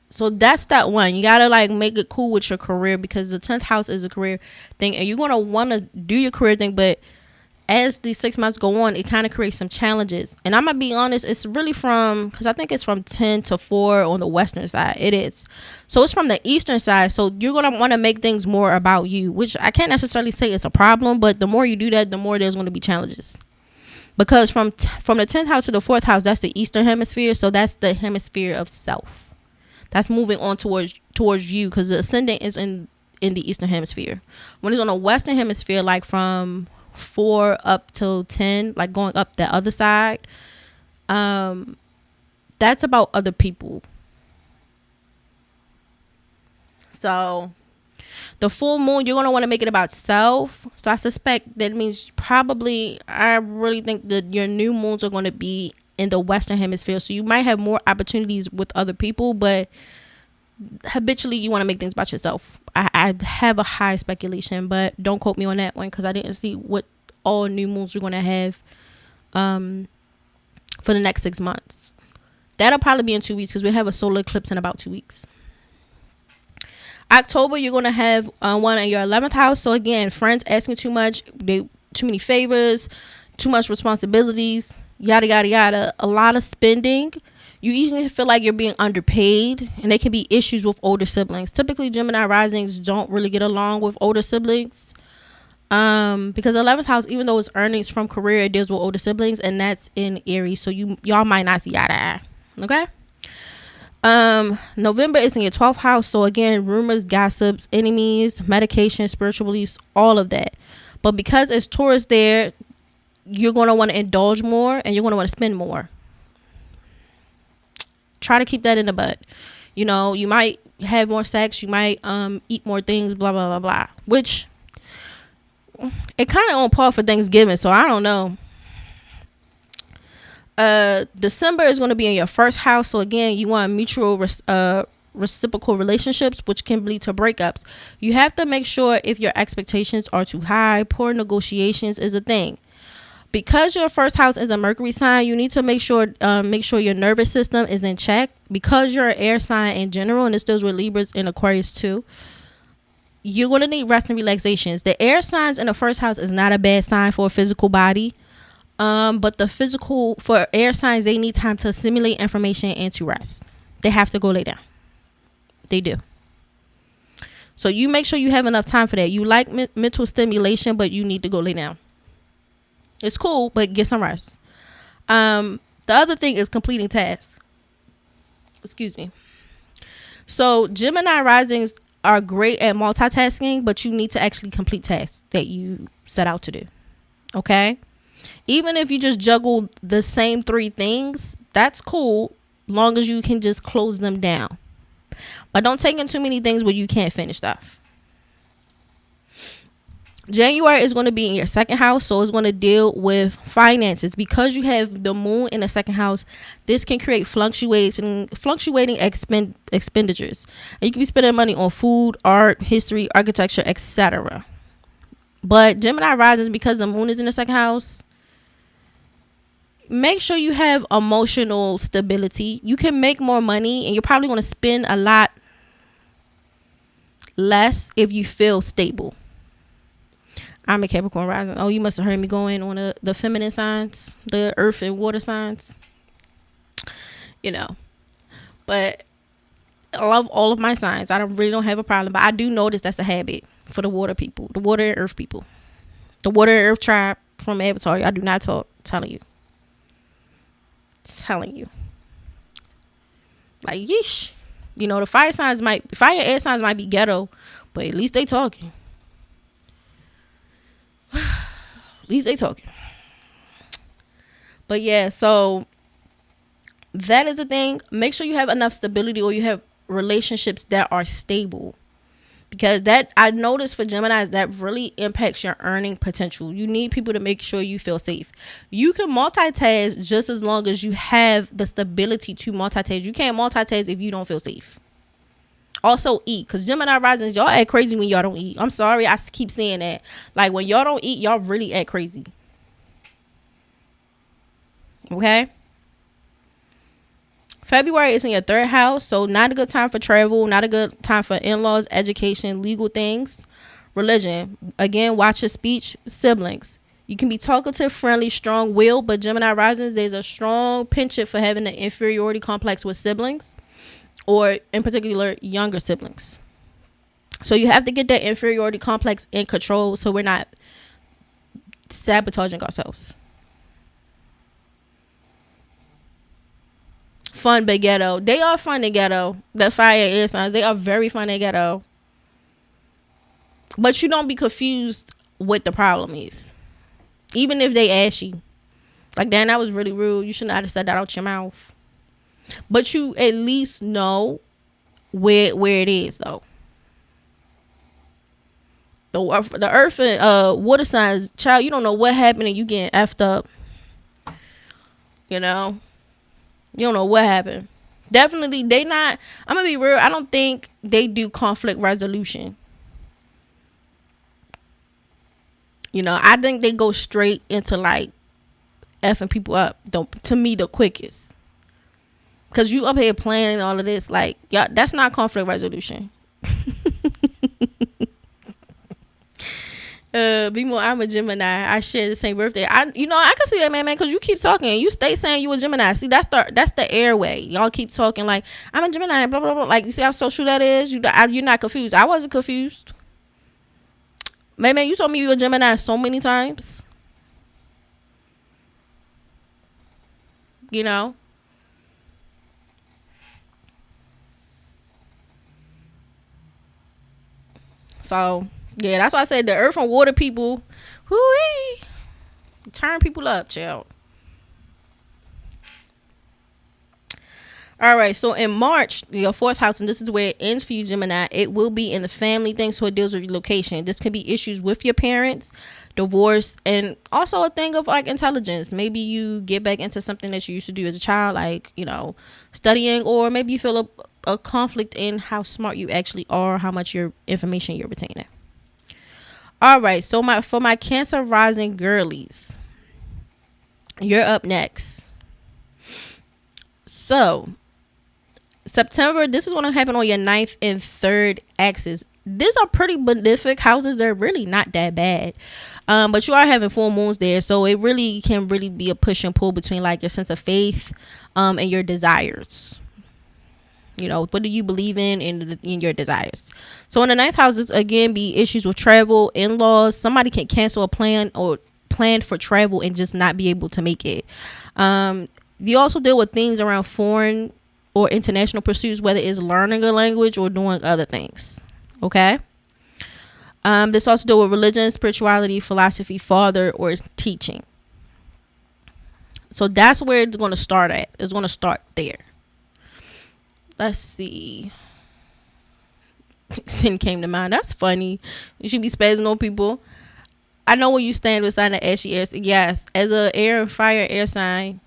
So that's that one. You gotta like make it cool with your career, because the 10th house is a career thing, and you're gonna want to do your career thing, but as these 6 months go on, it kind of creates some challenges. And I'm gonna be honest, it's really because I think it's from 10 to 4 on the western side. It is. So it's from the eastern side. So you're gonna want to make things more about you, which I can't necessarily say it's a problem, but the more you do that, the more there's going to be challenges. Because from the 10th house to the 4th house, that's the eastern hemisphere. So that's the hemisphere of self. That's moving on towards you, because the ascendant is in the eastern hemisphere. When it's on the western hemisphere, like from 4 up till 10, like going up the other side, that's about other people. So the full moon, you're going to want to make it about self. So I suspect that means probably, I really think that your new moons are going to be in the Western hemisphere. So you might have more opportunities with other people, but habitually you want to make things about yourself. I have a high speculation, but don't quote me on that one because I didn't see what all new moons we're going to have for the next 6 months. That'll probably be in 2 weeks because we have a solar eclipse in about 2 weeks. October, you're going to have one in your 11th house. So again, friends asking too much, too many favors, too much responsibilities, yada, yada, yada. A lot of spending. You even feel like you're being underpaid, and there can be issues with older siblings. Typically, Gemini risings don't really get along with older siblings. Because 11th house, even though it's earnings from career, it deals with older siblings, and that's in Aries. So y'all might not see eye to eye. Okay. November is in your 12th house. So again, rumors, gossips, enemies, medication, spiritual beliefs, all of that. But because it's Taurus there, you're going to want to indulge more and you're going to want to spend more. Try to keep that in the bud. You know, you might have more sex, you might eat more things, blah, blah, blah, blah. Which it kind of on par for Thanksgiving, so I don't know. December is going to be in your first house. So again, you want mutual reciprocal relationships, which can lead to breakups. You have to make sure if your expectations are too high. Poor negotiations is a thing. Because your first house is a Mercury sign, you need to make sure your nervous system is in check. Because you're an air sign in general, and this deals with Libras and Aquarius too, you're going to need rest and relaxations. The air signs in the first house is not a bad sign for a physical body. But the physical, for air signs, they need time to assimilate information and to rest. They have to go lay down. They do. So you make sure you have enough time for that. You like mental stimulation, but you need to go lay down. It's cool, but get some rest. The other thing is completing tasks. Excuse me. So Gemini risings are great at multitasking, but you need to actually complete tasks that you set out to do. Okay? Even if you just juggle the same 3 things, that's cool, long as you can just close them down. But don't take in too many things where you can't finish stuff. January is going to be in your second house, so it's going to deal with finances. Because you have the moon in the second house, this can create fluctuating expenditures. And you can be spending money on food, art, history, architecture, etc. But Gemini rises, because the moon is in the second house, make sure you have emotional stability. You can make more money, and you're probably going to spend a lot less if you feel stable. I'm a Capricorn rising. Oh, you must have heard me going on the feminine signs, the earth and water signs. You know. But I love all of my signs. I really don't have a problem. But I do notice that's a habit for the water people, the water and earth people. The water and earth tribe from Avatar. I do not talk. Telling you. Like, yeesh. You know, the fire and air signs might be ghetto, but at least they talking. At least they talking. But yeah, so that is the thing. Make sure you have enough stability, or you have relationships that are stable. Because that, I noticed for Geminis, that really impacts your earning potential. You need people to make sure you feel safe. You can multitask just as long as you have the stability to multitask. You can't multitask if you don't feel safe. Also eat, because Gemini risings, y'all act crazy when y'all don't eat. I'm sorry, I keep saying that. Like, when y'all don't eat, y'all really act crazy. Okay? February is in your third house, so not a good time for travel, not a good time for in-laws, education, legal things, religion. Again, watch your speech, siblings. You can be talkative, friendly, strong-willed, but Gemini risings, there's a strong penchant for having the inferiority complex with siblings, or in particular, younger siblings. So you have to get that inferiority complex in control so we're not sabotaging ourselves. Fun but ghetto. They are fun and ghetto. The fire air signs, they are very fun and ghetto. But you don't be confused what the problem is. Even if they ashy. Like, damn, that was really rude. You should not have said that out your mouth. But you at least know where it is, though. The earth and water signs, child, you don't know what happened and you getting effed up. You know, you don't know what happened. Definitely, they not. I'm gonna be real. I don't think they do conflict resolution. You know, I think they go straight into like effing people up. Don't to me the quickest. Cause you up here planning all of this, like, yeah, that's not conflict resolution. BMORE, I'm a Gemini. I share the same birthday. I can see that, man, because you keep talking. You stay saying you a Gemini. See, that's the airway. Y'all keep talking like I'm a Gemini, blah blah blah. Like, you see how social that is. You're not confused. I wasn't confused. Man, you told me you a Gemini so many times. You know. So yeah, that's why I said the earth and water people, whoo-wee, turn people up, child. All right, so in March, your fourth house, and this is where it ends for you, Gemini, it will be in the family thing, so it deals with relocation. This could be issues with your parents, divorce, and also a thing of like intelligence. Maybe you get back into something that you used to do as a child, like, you know, studying, or maybe you feel a conflict in how smart you actually are, how much your information you're retaining. All right, so for my Cancer rising girlies, you're up next. So September, this is going to happen on your 9th and 3rd axis. These are pretty benefic houses. They're really not that bad. But you are having full moons there, so it really can be a push and pull between like your sense of faith and your desires. You know, what do you believe in your desires? So in the 9th house, again be issues with travel, in-laws. Somebody can cancel a plan or plan for travel and just not be able to make it. You also deal with things around foreign or international pursuits, whether it's learning a language or doing other things. Okay. This also deal with religion, spirituality, philosophy, father, or teaching. So that's where it's going to start at. It's going to start there. Let's see. Sin came to mind. That's funny. You should be spazzing on people. I know where you stand with sign of ashy air. Yes, as a air and fire air sign,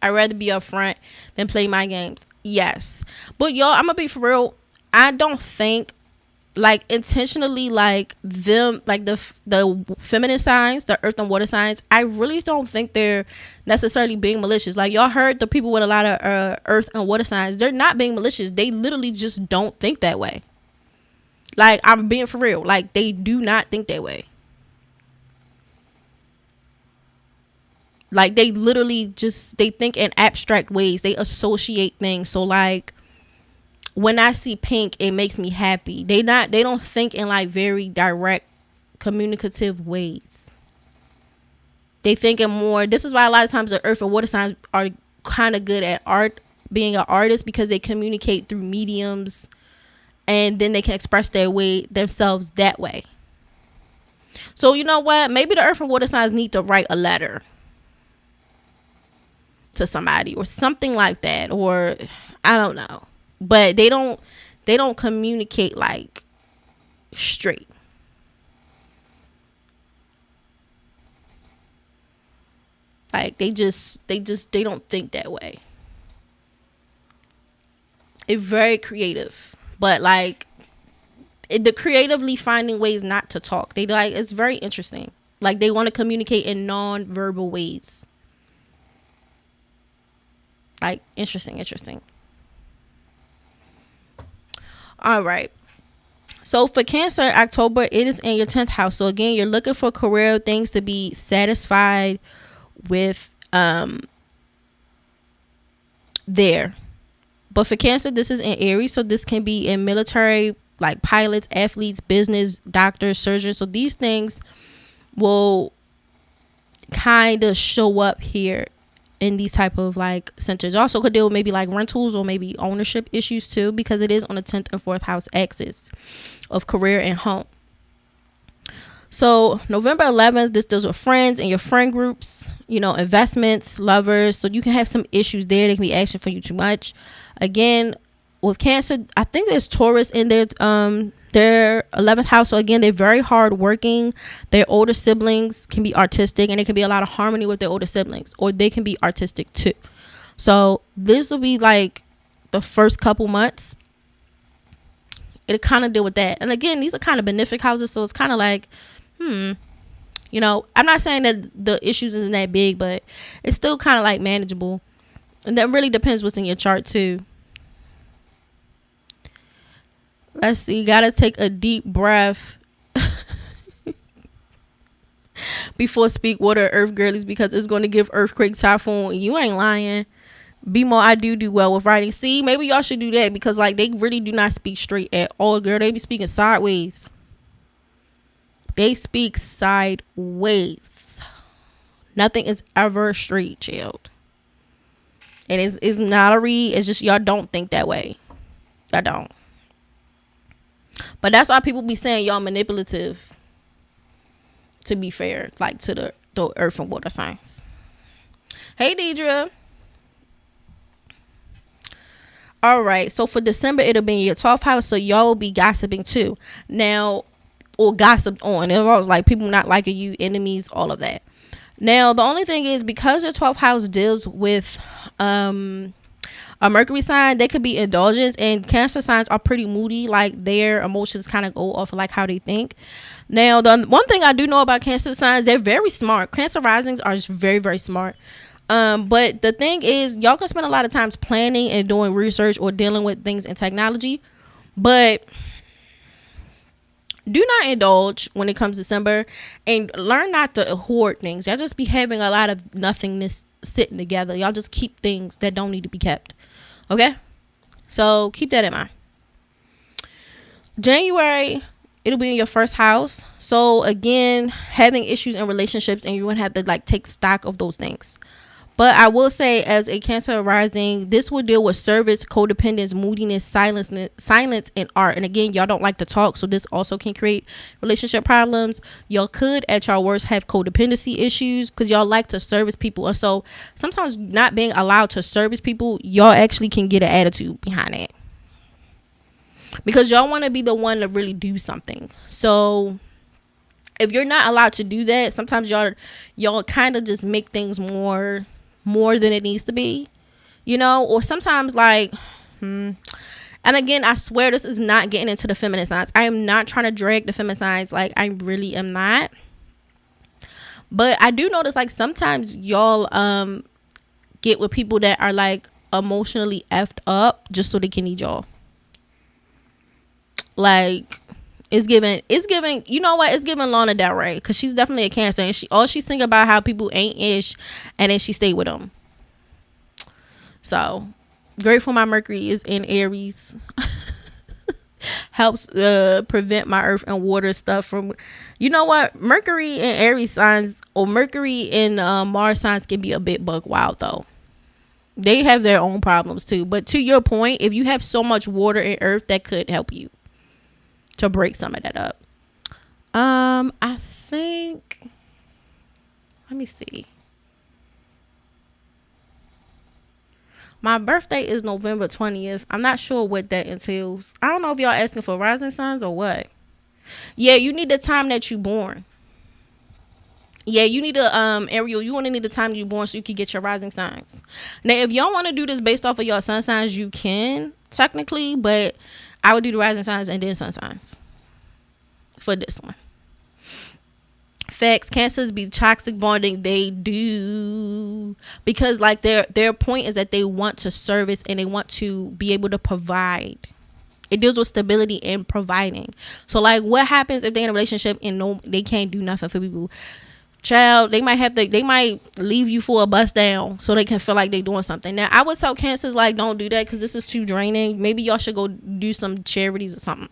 I'd rather be up front than play my games. Yes. But y'all, I'm gonna be for real. I don't think like intentionally like them, like the feminine signs, the earth and water signs, I really don't think they're necessarily being malicious. Like, y'all heard the people with a lot of earth and water signs, they're not being malicious. They literally just don't think that way. Like, I'm being for real. Like, they do not think that way. Like, they literally just, they think in abstract ways. They associate things. So like, when I see pink, it makes me happy. They don't think in like very direct communicative ways. They think in more, this is why a lot of times the earth and water signs are kind of good at art, being an artist, because they communicate through mediums and then they can express themselves that way. So you know what? Maybe the earth and water signs need to write a letter to somebody or something like that, or I don't know. But they don't communicate like straight. Like they don't think that way. It's very creative, but like the creatively finding ways not to talk. They like, it's very interesting. Like they want to communicate in non-verbal ways. Like interesting. All right. So for Cancer, October, it is in your 10th house. So again, you're looking for career things to be satisfied with there. But for Cancer, this is in Aries. So this can be in military, like pilots, athletes, business, doctors, surgeons. So these things will kind of show up here in these type of like centers. Also could deal with maybe like rentals or maybe ownership issues too, because it is on the 10th and 4th house axis of career and home. So November 11th, this deals with friends and your friend groups, you know, investments, lovers. So you can have some issues there. They can be asking for you too much. Again, with Cancer, I think there's Taurus in their Their 11th house, so again, they're very hard working. Their older siblings can be artistic, and it can be a lot of harmony with their older siblings, or they can be artistic too. So this will be like the first couple months. It'll kind of deal with that. And again, these are kind of benefic houses, so it's kind of like, you know, I'm not saying that the issues isn't that big, but it's still kind of like manageable. And that really depends what's in your chart too. Let's see, you gotta take a deep breath before speak water earth girlies, because it's going to give earthquake, typhoon. You ain't lying. BMORE, I do well with writing. See, maybe y'all should do that, because like they really do not speak straight at all, girl. They be speaking sideways. They speak sideways. Nothing is ever straight, child. And it's not a read. It's just y'all don't think that way. Y'all don't. But that's why people be saying y'all manipulative, to be fair, like to the earth and water signs. Hey, Deidre. All right. So for December, it'll be in your 12th house. So y'all will be gossiping too. Now, or gossiped on. It's always like people not liking you, enemies, all of that. Now, the only thing is, because your 12th house deals with a Mercury sign, they could be indulgent, and Cancer signs are pretty moody. Like their emotions kind of go off of like how they think. Now, the one thing I do know about Cancer signs, they're very smart. Cancer risings are just very, very smart. But the thing is, y'all can spend a lot of times planning and doing research or dealing with things in technology, but do not indulge when it comes December, and learn not to hoard things. Y'all just be having a lot of nothingness sitting together. Y'all just keep things that don't need to be kept. Okay? So keep that in mind. January, it'll be in your first house. So again, having issues in relationships, and you wouldn't have to like take stock of those things. But I will say, as a Cancer rising, this will deal with service, codependence, moodiness, silence, and art. And again, y'all don't like to talk, so this also can create relationship problems. Y'all could, at y'all worst, have codependency issues, because y'all like to service people. And so sometimes not being allowed to service people, y'all actually can get an attitude behind it, because y'all want to be the one to really do something. So if you're not allowed to do that, sometimes y'all kind of just make things more than it needs to be, you know. Or sometimes like and again, I swear this is not getting into the feminine signs. I am not trying to drag the feminine signs, like I really am not. But I do notice like sometimes y'all get with people that are like emotionally effed up just so they can need y'all. Like it's giving, you know what, it's giving Lana Del Rey, because she's definitely a Cancer, and she's thinking about how people ain't ish, and then she stayed with them. So grateful my Mercury is in Aries. Helps prevent my earth and water stuff from, you know what, Mercury and Aries signs, or Mercury and Mars signs can be a bit bug wild though. They have their own problems too. But to your point, if you have so much water and earth, that could help you to break some of that up. I think, let me see. My birthday is November 20th. I'm not sure what that entails. I don't know if y'all asking for rising signs or what. Yeah, you need the time that you born. Yeah, you need to Ariel, you want to need the time you born so you can get your rising signs. Now, if y'all want to do this based off of your sun signs, you can technically, but I would do the rising signs and then sun signs for this one. Facts. Cancers be toxic bonding. They do, because like their point is that they want to service and they want to be able to provide. It deals with stability and providing. So like, what happens if they in a relationship and they can't do nothing for people? Child, they might leave you for a bust down so they can feel like they're doing something. Now, I would tell Cancers, like, don't do that, because this is too draining. Maybe y'all should go do some charities or something.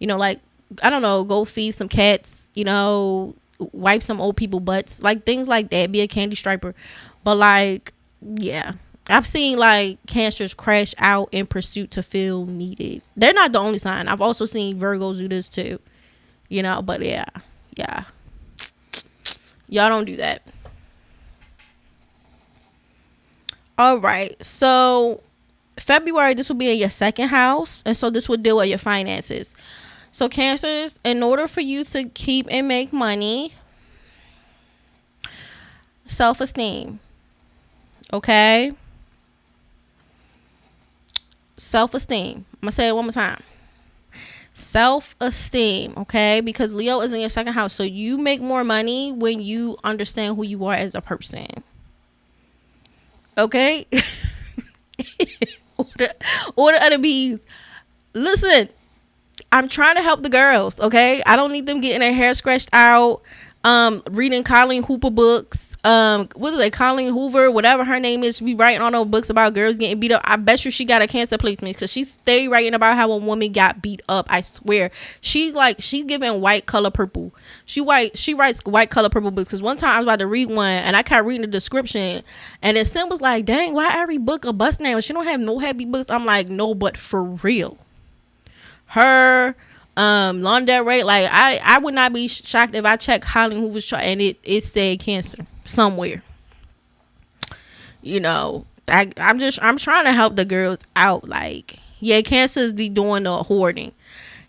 You know, like, I don't know, go feed some cats, you know, wipe some old people butts, like things like that. Be a candy striper. But like, yeah, I've seen like Cancers crash out in pursuit to feel needed. They're not the only sign. I've also seen Virgos do this too, you know. But yeah, y'all don't do that. All right, so February, this will be in your second house, and so this will deal with your finances. So Cancers, in order for you to keep and make money, self-esteem. Okay? Self-esteem. I'm going to say it one more time. Self-esteem, okay? Because Leo is in your second house. So you make more money when you understand who you are as a person. Okay? order of the bees. Listen, I'm trying to help the girls, okay? I don't need them getting their hair scratched out, reading Colleen Hoover books. What is it? Colleen Hoover, whatever her name is, she be writing all those books about girls getting beat up. I bet you she got a Cancer placement because she stay writing about how a woman got beat up. I swear. She's giving white color purple. She writes white color purple books because one time I was about to read one and I kept reading the description and then Sim was like, dang, why every book a bust name? She don't have no happy books. I'm like, no, but for real. Her Lana Del Rey, like I would not be shocked if I checked Colleen Hoover's chart and it said Cancer somewhere. You know, I'm trying to help the girls out. Like, yeah, Cancers be doing the hoarding.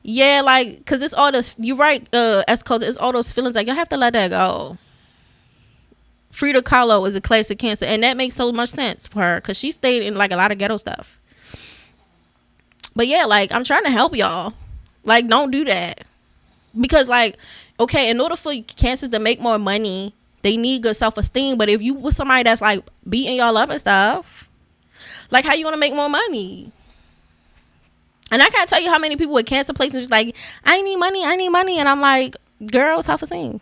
Yeah, like, because it's all this, you're right, Escalde, it's all those feelings, like, y'all have to let that go. Frida Kahlo is a classic Cancer, and that makes so much sense for her, because she stayed in, like, a lot of ghetto stuff. But, yeah, like, I'm trying to help y'all. Like, don't do that. Because, like, okay, in order for Cancers to make more money, they need good self-esteem, but if you with somebody that's, like, beating y'all up and stuff, like, how you gonna make more money? And I can't tell you how many people with Cancer placements like, I need money. And I'm like, girl, self-esteem.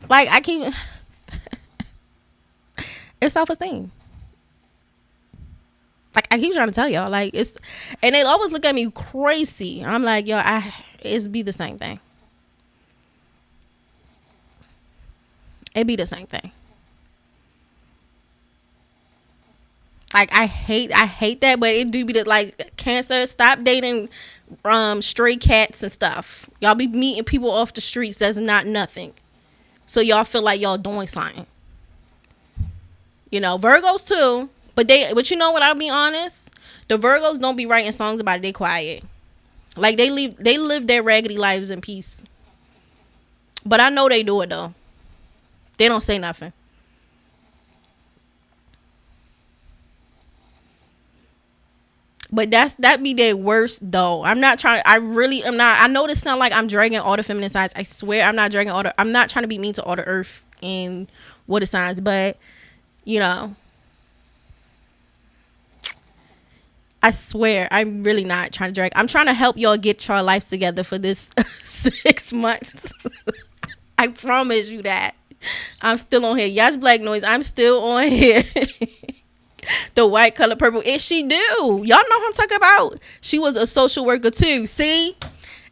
Like, I keep... it's self-esteem. Like, I keep trying to tell y'all. Like, it's... And they always look at me crazy. I'm like, yo, it's be the same thing. It be the same thing. Like, I hate that, but it do be the, like, Cancer, stop dating stray cats and stuff. Y'all be meeting people off the streets that's not nothing. So y'all feel like y'all doing something. You know, Virgos too, but you know what, I'll be honest, the Virgos don't be writing songs about it, they quiet. Like, they live their raggedy lives in peace. But I know they do it though. They don't say nothing. But that be their worst though. I really am not. I know this sound like I'm dragging all the feminine signs. I swear I'm not dragging I'm not trying to be mean to all the earth and water signs, but you know, I swear I'm really not trying to drag. I'm trying to help y'all get your lives together for this 6 months. I promise you that. I'm still on here. Yes, Black Noise. I'm still on here. The white color purple. And she do. Y'all know who I'm talking about. She was a social worker too. See?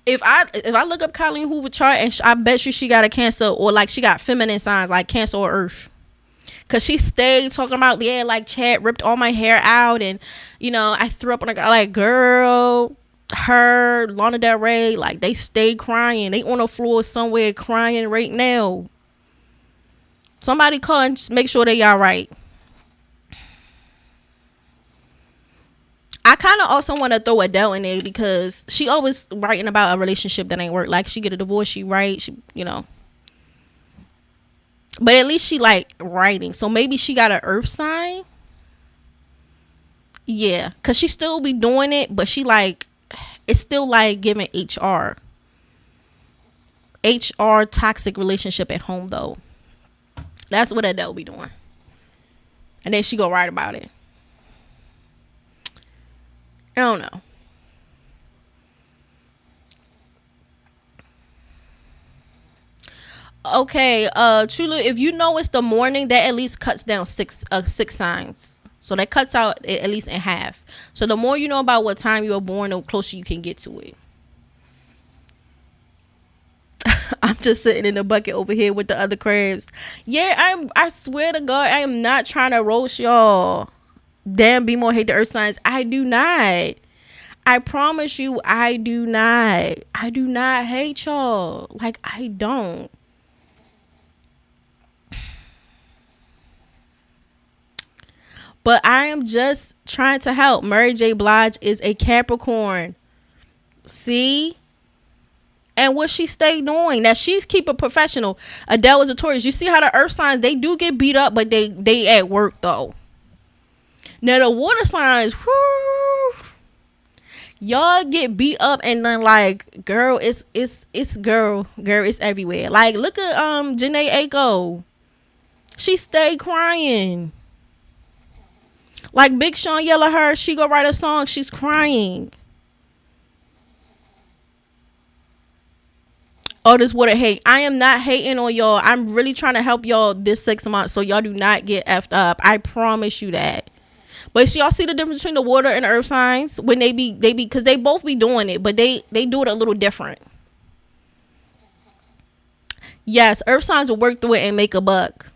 If I look up Colleen Hoover chart and I bet you she got a Cancer, or like she got feminine signs like Cancer or Earth. Cause she stayed talking about, yeah, like Chad ripped all my hair out and, you know, I threw up on a girl. Like, girl, her, Lana Del Rey, like they stay crying. They on the floor somewhere crying right now. Somebody call and just make sure they all right. I kind of also want to throw Adele in there because she always writing about a relationship that ain't work. Like, she get a divorce, she write, she, you know. But at least she like writing. So maybe she got an earth sign. Yeah, because she still be doing it, but she like, it's still like giving HR toxic relationship at home though. That's what Adele be doing. And then she go write about it. I don't know. Okay, Chula, if you know it's the morning, that at least cuts down six signs. So that cuts out at least in half. So the more you know about what time you were born, the closer you can get to it. I'm just sitting in the bucket over here with the other crabs. Yeah, I swear to God, I am not trying to roast y'all. Damn, BMORE hate the earth signs. I do not. I promise you, I do not. I do not hate y'all. Like, I don't. But I am just trying to help. Mary J. Blige is a Capricorn. See? And what she stay doing? Now she's keep it professional. Adele is a Taurus. You see how the earth signs, they do get beat up, but they at work though. Now the water signs, whoo, y'all get beat up and then like, girl, it's girl, it's everywhere. Like look at Janae Aiko. She stay crying. Like Big Sean yell at her, she go write a song, she's crying. Oh, this water hate. I am not hating on y'all. I'm really trying to help y'all this 6 months so y'all do not get effed up. I promise you that. But y'all see the difference between the water and the earth signs when they be because they both be doing it, but they do it a little different. Yes, earth signs will work through it and make a buck.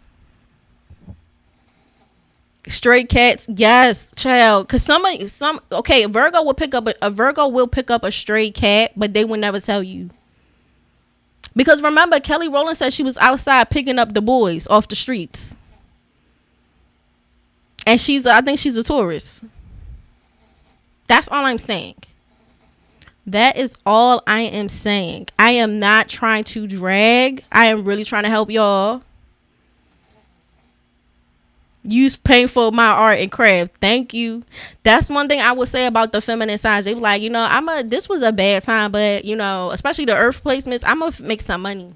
Stray cats, yes, child. Cause okay, Virgo will pick up a stray cat, but they will never tell you. Because remember, Kelly Rowland said she was outside picking up the boys off the streets. And I think she's a Taurus. That's all I'm saying. That is all I am saying. I am not trying to drag. I am really trying to help y'all. Use painful my art and craft. Thank you. That's one thing I would say about the feminine signs. They be like, this was a bad time, but especially the earth placements, I'm gonna make some money.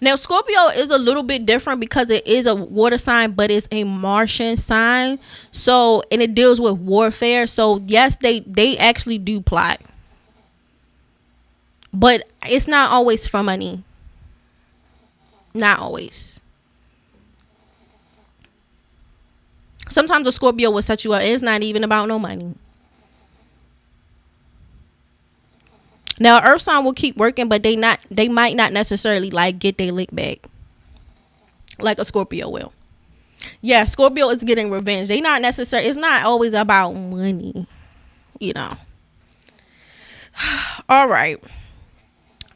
Now Scorpio is a little bit different because it is a water sign, but it's a Martian sign. So, and it deals with warfare. So yes, they actually do plot, but it's not always for money. Not always. Sometimes a Scorpio will set you up. It's not even about no money. Now, earth sign will keep working, but they might not necessarily like get their lick back like a Scorpio will. Yeah, Scorpio is getting revenge. They not necessarily. It's not always about money, All right.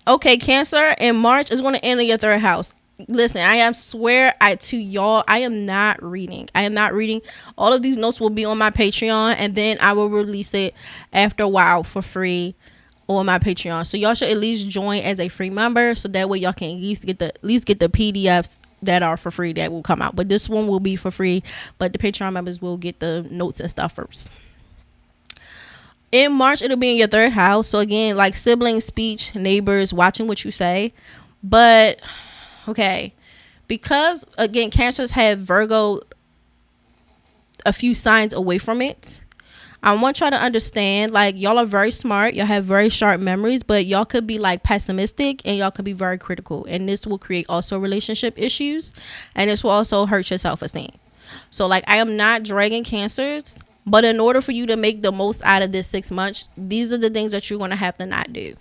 Okay, Cancer in March is going to enter your third house. Listen, I swear to y'all, I am not reading. All of these notes will be on my Patreon, and then I will release it after a while for free on my Patreon. So y'all should at least join as a free member, so that way y'all can at least get the PDFs that are for free that will come out. But this one will be for free, but the Patreon members will get the notes and stuff first. In March, it'll be in your third house. So again, like siblings, speech, neighbors, watching what you say. But okay, because again, Cancers have Virgo a few signs away from it. I want y'all to understand, like, y'all are very smart. Y'all have very sharp memories, but y'all could be like pessimistic and y'all could be very critical. And this will create also relationship issues, and this will also hurt your self-esteem. So like, I am not dragging Cancers, but in order for you to make the most out of this 6 months, these are the things that you're going to have to not do.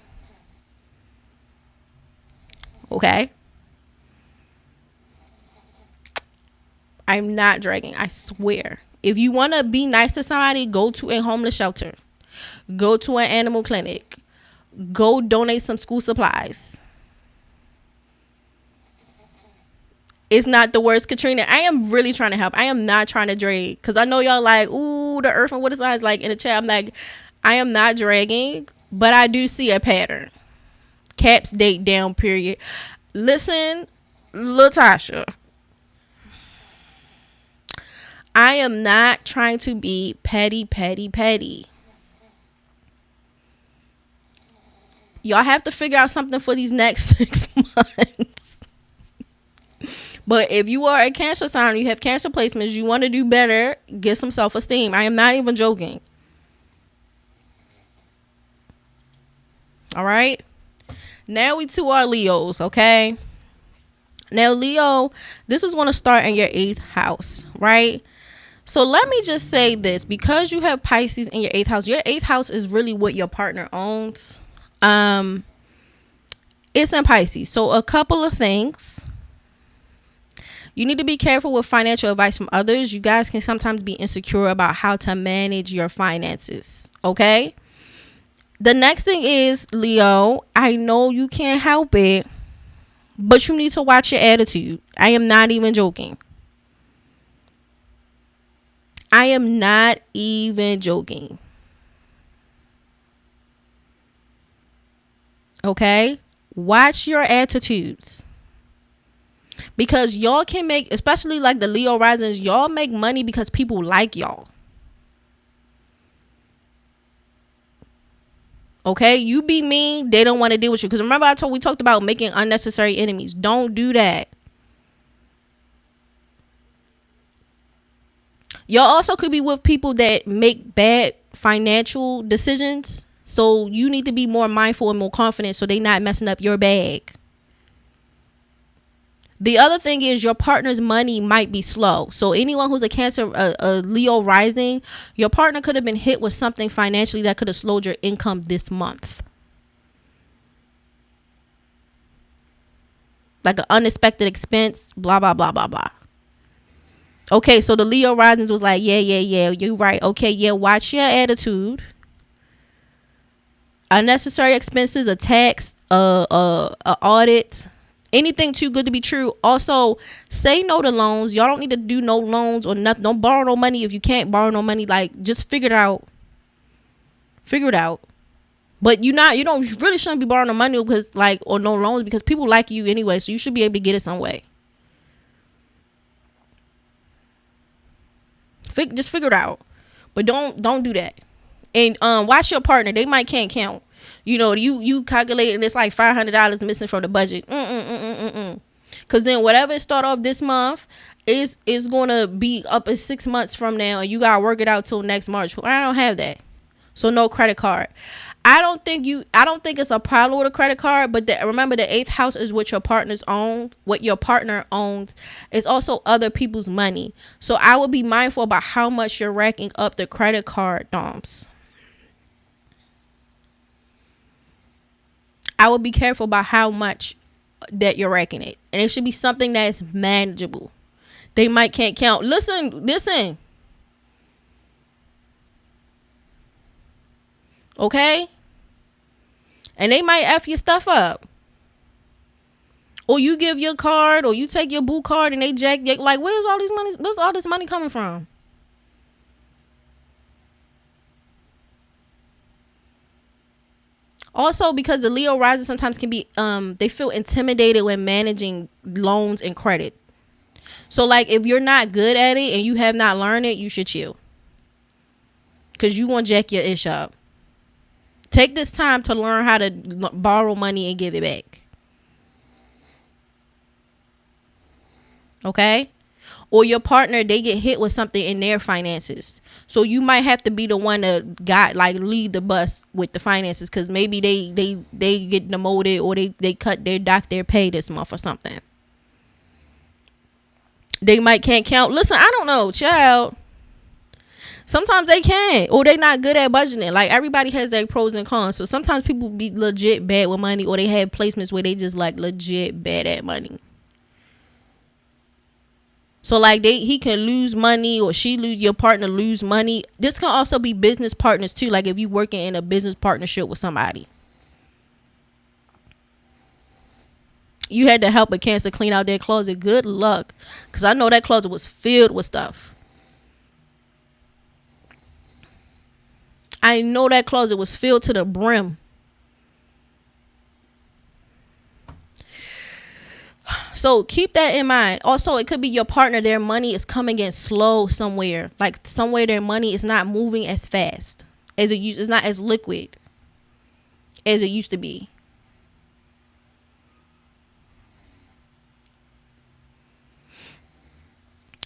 Okay? I'm not dragging. I swear. If you want to be nice to somebody, go to a homeless shelter. Go to an animal clinic. Go donate some school supplies. It's not the worst, Katrina. I am really trying to help. I am not trying to drag. Because I know y'all like, ooh, the earth and water signs, like in the chat. I'm like, I am not dragging, but I do see a pattern. Caps date down, period. Listen, Latasha. I am not trying to be petty. Y'all have to figure out something for these next 6 months. But if you are a Cancer sign, you have Cancer placements, you want to do better, get some self-esteem. I am not even joking. All right. Now we to our Leos, okay? Now, Leo, this is going to start in your 8th house, right? So let me just say this. Because you have Pisces in your 8th house, your 8th house is really what your partner owns. It's in Pisces. So a couple of things. You need to be careful with financial advice from others. You guys can sometimes be insecure about how to manage your finances. Okay? The next thing is, Leo, I know you can't help it, but you need to watch your attitude. I am not even joking. I am not even joking. Okay? Watch your attitudes. Because y'all can make, especially like the Leo risings, y'all make money because people like y'all. Okay? You be mean, they don't want to deal with you. Because remember we talked about making unnecessary enemies. Don't do that. Y'all also could be with people that make bad financial decisions. So you need to be more mindful and more confident so they not messing up your bag. The other thing is your partner's money might be slow. So anyone who's a Cancer, a Leo rising, your partner could have been hit with something financially that could have slowed your income this month. Like an unexpected expense, blah, blah, blah, blah, blah. Okay, so the Leo risings was like, yeah, you're right. Okay, yeah, watch your attitude. Unnecessary expenses, a tax, a audit, anything too good to be true. Also, say no to loans. Y'all don't need to do no loans or nothing. Don't borrow no money if you can't borrow no money. Like, just figure it out. But you really shouldn't be borrowing no money because or no loans because people like you anyway. So you should be able to get it some way. Just figure it out. But don't do that. And watch your partner. They might can't count. You calculate and it's like $500 missing from the budget. Because then whatever it start off this month is going to be up in 6 months from now. And you got to work it out till next March. I don't have that. So no credit card. I don't think it's a problem with a credit card, but remember the 8th house is what your partner's own. What your partner owns is also other people's money. So I would be mindful about how much you're racking up the credit card DOMs. I would be careful about how much that you're racking it. And it should be something that's manageable. They might can't count. Listen. Okay? And they might F your stuff up. Or you give your card or you take your boo card and they jack like where's all this money coming from? Also, because the Leo rising sometimes can be they feel intimidated when managing loans and credit. So like if you're not good at it and you have not learned it, you should chill. Cause you want to jack your ish up. Take this time to learn how to borrow money and give it back. Okay? Or your partner, they get hit with something in their finances. So you might have to be the one to lead the bus with the finances. Because maybe they get demoted or they cut their pay this month or something. They might can't count. Listen, I don't know, child. Sometimes they can't, or they not good at budgeting. Like everybody has their pros and cons. So sometimes people be legit bad with money, or they have placements where they just like legit bad at money. So like he can lose money, or your partner lose money. This can also be business partners too. Like if you working in a business partnership with somebody, you had to help a Cancer clean out their closet. Good luck, because I know that closet was filled with stuff. I know that closet was filled to the brim. So keep that in mind. Also, it could be your partner, their money is coming in slow somewhere. Like somewhere their money is not moving as fast as it used. It's not as liquid as it used to be.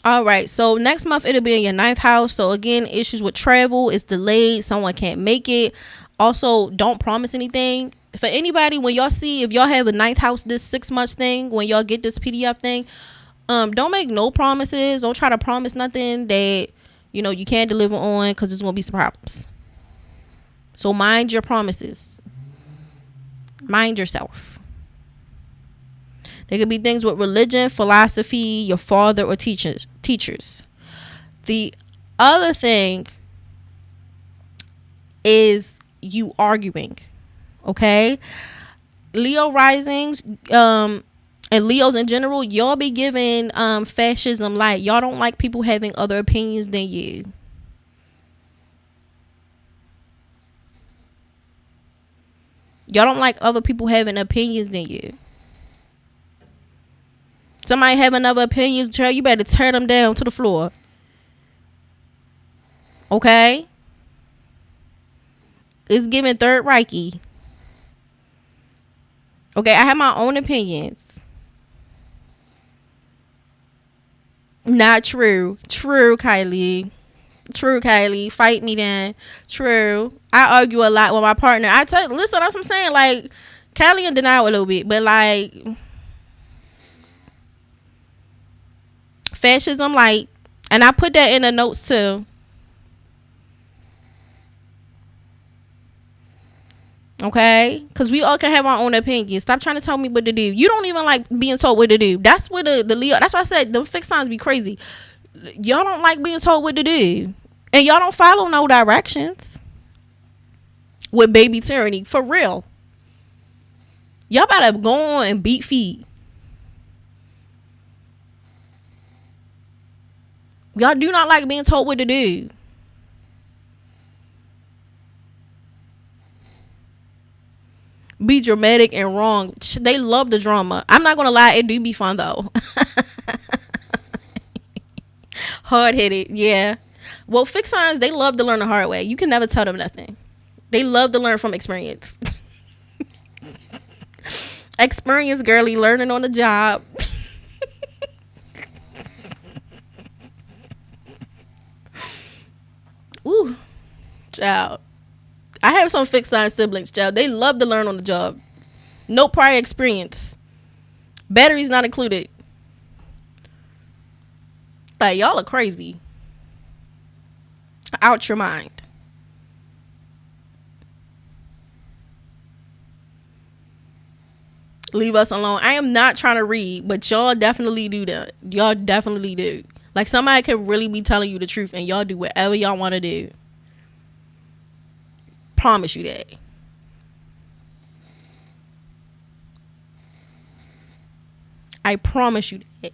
All right, so next month it'll be in your 9th house. So again, issues with travel, it's delayed, someone can't make it. Also, don't promise anything. For anybody, when y'all see, if y'all have a 9th house, this 6 months thing, when y'all get this PDF thing, don't make no promises. Don't try to promise nothing that you can't deliver on, because there's gonna be some problems. So mind your promises. Mind yourself. There could be things with religion, philosophy, your father or teachers. The other thing is you arguing. Okay? Leo risings, and Leos in general, y'all be giving fascism light. Y'all don't like people having other opinions than you. Y'all don't like other people having opinions than you. Somebody have another opinions, child, you better tear them down to the floor. Okay? It's giving Third Reiki. Okay, I have my own opinions. Not true. True, Kylie. True, Kylie. Fight me then. True. I argue a lot with my partner. Listen, that's what I'm saying. Like, Kylie in denial a little bit, but like, fascism, like, and I put that in the notes too. Okay, because we all can have our own opinions. Stop trying to tell me what to do. You don't even like being told what to do. That's what the Leo. That's why I said the fixed signs be crazy. Y'all don't like being told what to do, and y'all don't follow no directions. With baby tyranny, for real. Y'all better go on and beat feet. Y'all do not like being told what to do. Be dramatic and wrong. They love the drama. I'm not gonna lie, it do be fun though. Hard-headed, yeah. Well, fixed signs, they love to learn the hard way. You can never tell them nothing. They love to learn from experience. Experience, girly, learning on the job. Ooh, child. I have some fixed sign siblings, child. They love to learn on the job. No prior experience. Batteries not included. Like, y'all are crazy. Out your mind. Leave us alone. I am not trying to read, but y'all definitely do that. Y'all definitely do. Like, somebody can really be telling you the truth and y'all do whatever y'all want to do. Promise you that. I promise you that.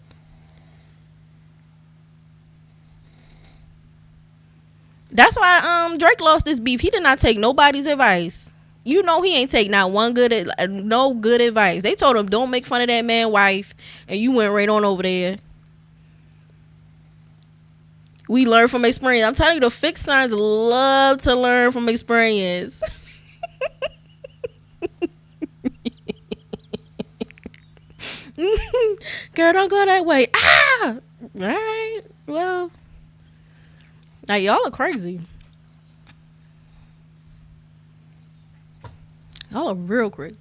That's why Drake lost this beef. He did not take nobody's advice. You know he ain't take not one no good advice. They told him don't make fun of that man's wife, and you went right on over there. We learn from experience. I'm telling you, the fixed signs love to learn from experience. Girl, don't go that way. Ah! All right. Well, now y'all are crazy. Y'all are real crazy.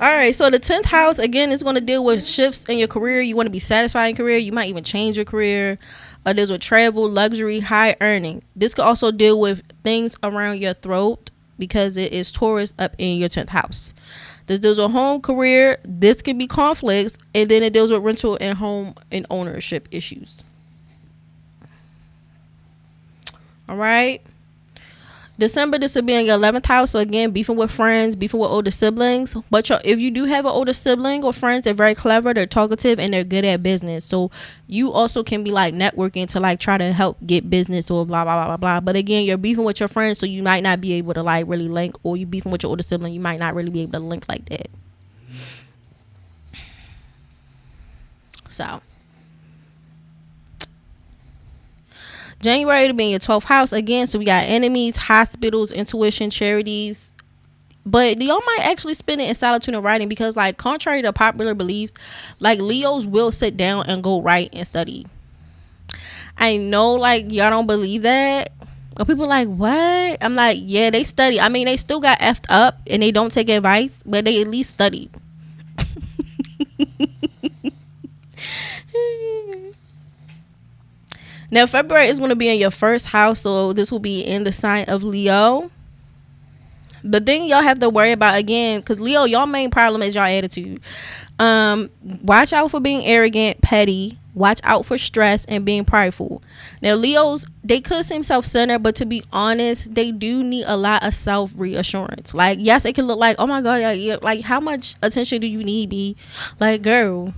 All right, so the 10th house, again, is going to deal with shifts in your career. You want to be satisfied in career. You might even change your career. Deals with travel, luxury, high earning. This could also deal with things around your throat because it is Taurus up in your 10th house. This deals with home, career. This can be conflicts. And then it deals with rental and home and ownership issues. All right. December, this will be in your 11th house. So again, beefing with friends, beefing with older siblings. But if you do have an older sibling or friends, they're very clever, they're talkative, and they're good at business. So you also can be like networking to like try to help get business or blah blah blah blah blah. But again, you're beefing with your friends, so you might not be able to like really link. Or you beefing with your older sibling, you might not really be able to link like that. So January to be in your 12th house again. So we got enemies, hospitals, intuition, charities. But y'all might actually spend it in solitude and writing because, like, contrary to popular beliefs, like, Leos will sit down and go write and study. I know, like, y'all don't believe that. But people are like, what? I'm like, yeah, they study. I mean, they still got effed up and they don't take advice, but they at least study. Now, February is going to be in your first house, so this will be in the sign of Leo. The thing y'all have to worry about, again, because Leo, y'all main problem is y'all attitude. Watch out for being arrogant, petty. Watch out for stress and being prideful. Now, Leos, they could seem self-centered, but to be honest, they do need a lot of self-reassurance. Like, yes, it can look like, oh my God, like how much attention do you need, B? Like, girl.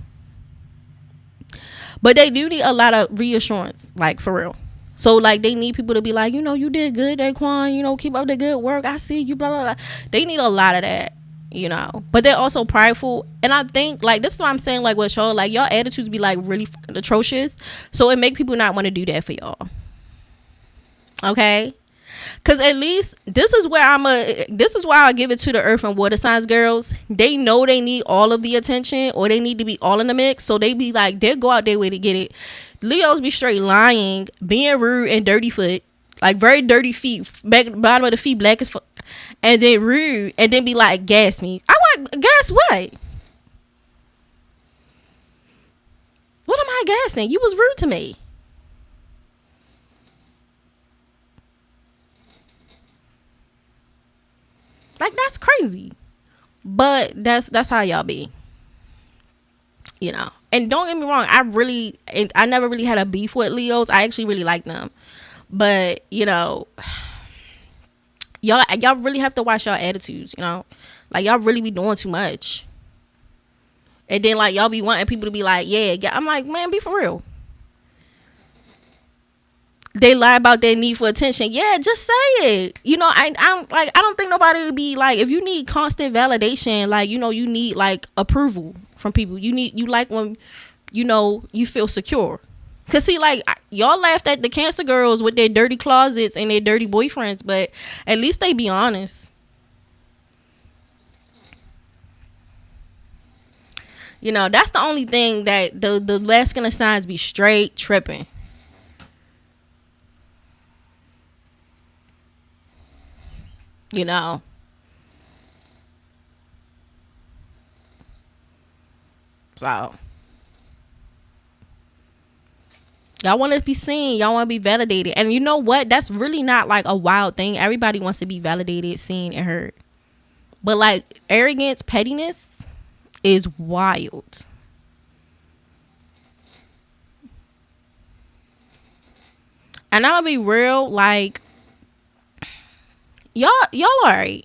But they do need a lot of reassurance, like, for real. So like they need people to be like, you did good, Daquan, keep up the good work, I see you, blah blah blah. They need a lot of that, but they're also prideful. And I think like this is what I'm saying, like with y'all, like y'all attitudes be like really fucking atrocious, so it make people not want to do that for y'all. Okay, because at least this is where I'll give it to the earth and water signs girls. They know they need all of the attention, or they need to be all in the mix, so they be like, they'll go out their way to get it. Leos be straight lying, being rude, and dirty foot, like very dirty feet, back bottom of the feet black as fuck, and then rude, and then be like, gas me. I like, gas what? What am I gassing? You was rude to me. Like, that's crazy. But that's how y'all be. And don't get me wrong, I never really had a beef with Leos. I actually really like them. But, y'all really have to watch y'all attitudes, Like, y'all really be doing too much. And then, like, y'all be wanting people to be like, yeah. I'm like, man, be for real. They lie about their need for attention. Yeah, just say it. I'm like, I don't think nobody would be like, if you need constant validation, like, you need like approval from people. You like when, you feel secure. Cause see, like, y'all laughed at the Cancer girls with their dirty closets and their dirty boyfriends, but at least they be honest. That's the only thing that the masculine signs be straight tripping. So y'all want to be seen, y'all want to be validated, and you know what, that's really not like a wild thing. Everybody wants to be validated, seen, and heard, but like arrogance, pettiness is wild. And I'm gonna be real, like, y'all alright.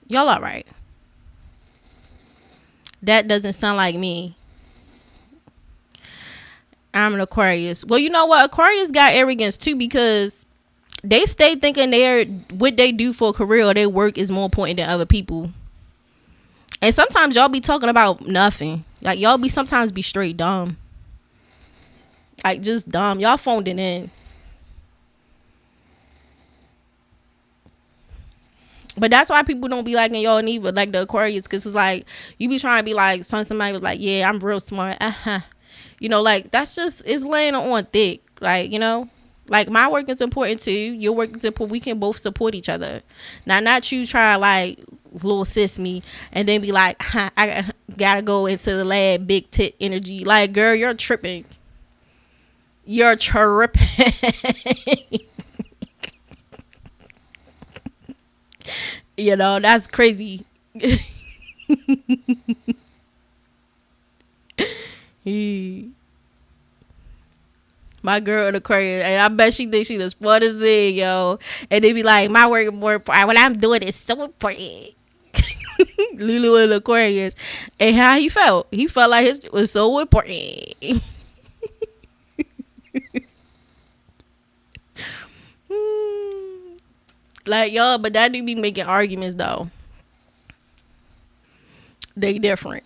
Y'all alright. That doesn't sound like me. I'm an Aquarius. Well, you know what? Aquarius got arrogance too, because they stay thinking what they do for a career or their work is more important than other people. And sometimes y'all be talking about nothing. Like, y'all be sometimes be straight dumb. Like, just dumb. Y'all phoned it in. But that's why people don't be liking y'all neither, like the Aquarius, because it's like, you be trying to be like, somebody was like, yeah, I'm real smart. Like, that's just, it's laying on thick. Like, like, my work is important too. Your work is important. We can both support each other. Now, not you try to like little sis me and then be like, I gotta go into the lab, big tit energy. Like, girl, you're tripping. You're tripping. That's crazy. My girl in Aquarius, and I bet she thinks she the smartest thing, yo. And they be like, my work is more important. What I'm doing is so important. Lulu in Aquarius. And how he felt? He felt like his was so important. Like, y'all, but that do be making arguments though. They different.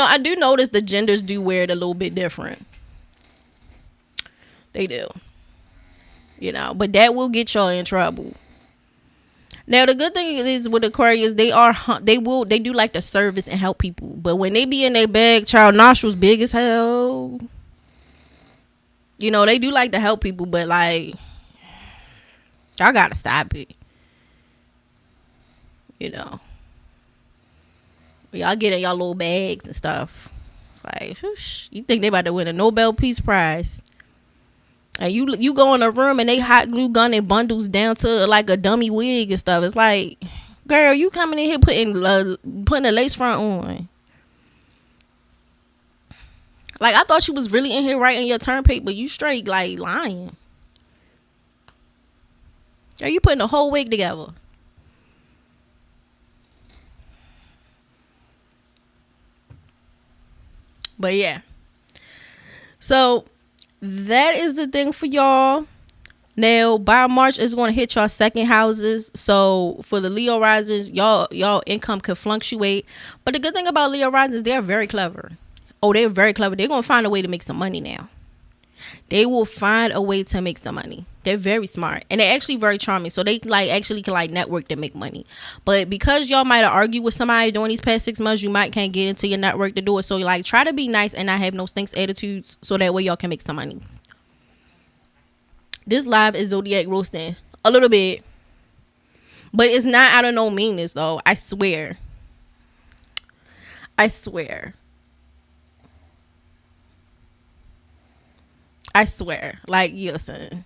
I do notice the genders do wear it a little bit different. They do. But that will get y'all in trouble. Now, the good thing is with Aquarius, they do like to service and help people. But when they be in their bag, child nostrils big as hell. They do like to help people, but like, y'all gotta stop it. Y'all get in y'all little bags and stuff. It's like, whoosh, you think they about to win a Nobel Peace Prize, and you go in a room and they hot glue gun and bundles down to like a dummy wig and stuff. It's like, girl, you coming in here putting a lace front on. Like, I thought you was really in here writing your term paper. You straight like lying. Are you putting a whole wig together? But yeah. So that is the thing for y'all. Now by March it's going to hit y'all second houses. So for the Leo risings, y'all income could fluctuate. But the good thing about Leo risings, they're very clever. Oh, they're very clever. They're going to find a way to make some money now. They will find a way to make some money. They're very smart. And they're actually very charming. So they like actually can like network to make money. But because y'all might have argued with somebody during these past 6 months, you might can't get into your network to do it. So like try to be nice and not have no stinks attitudes so that way y'all can make some money. This live is zodiac roasting. A little bit. But it's not out of no meanness though. I swear. I swear. I swear. Like, listen.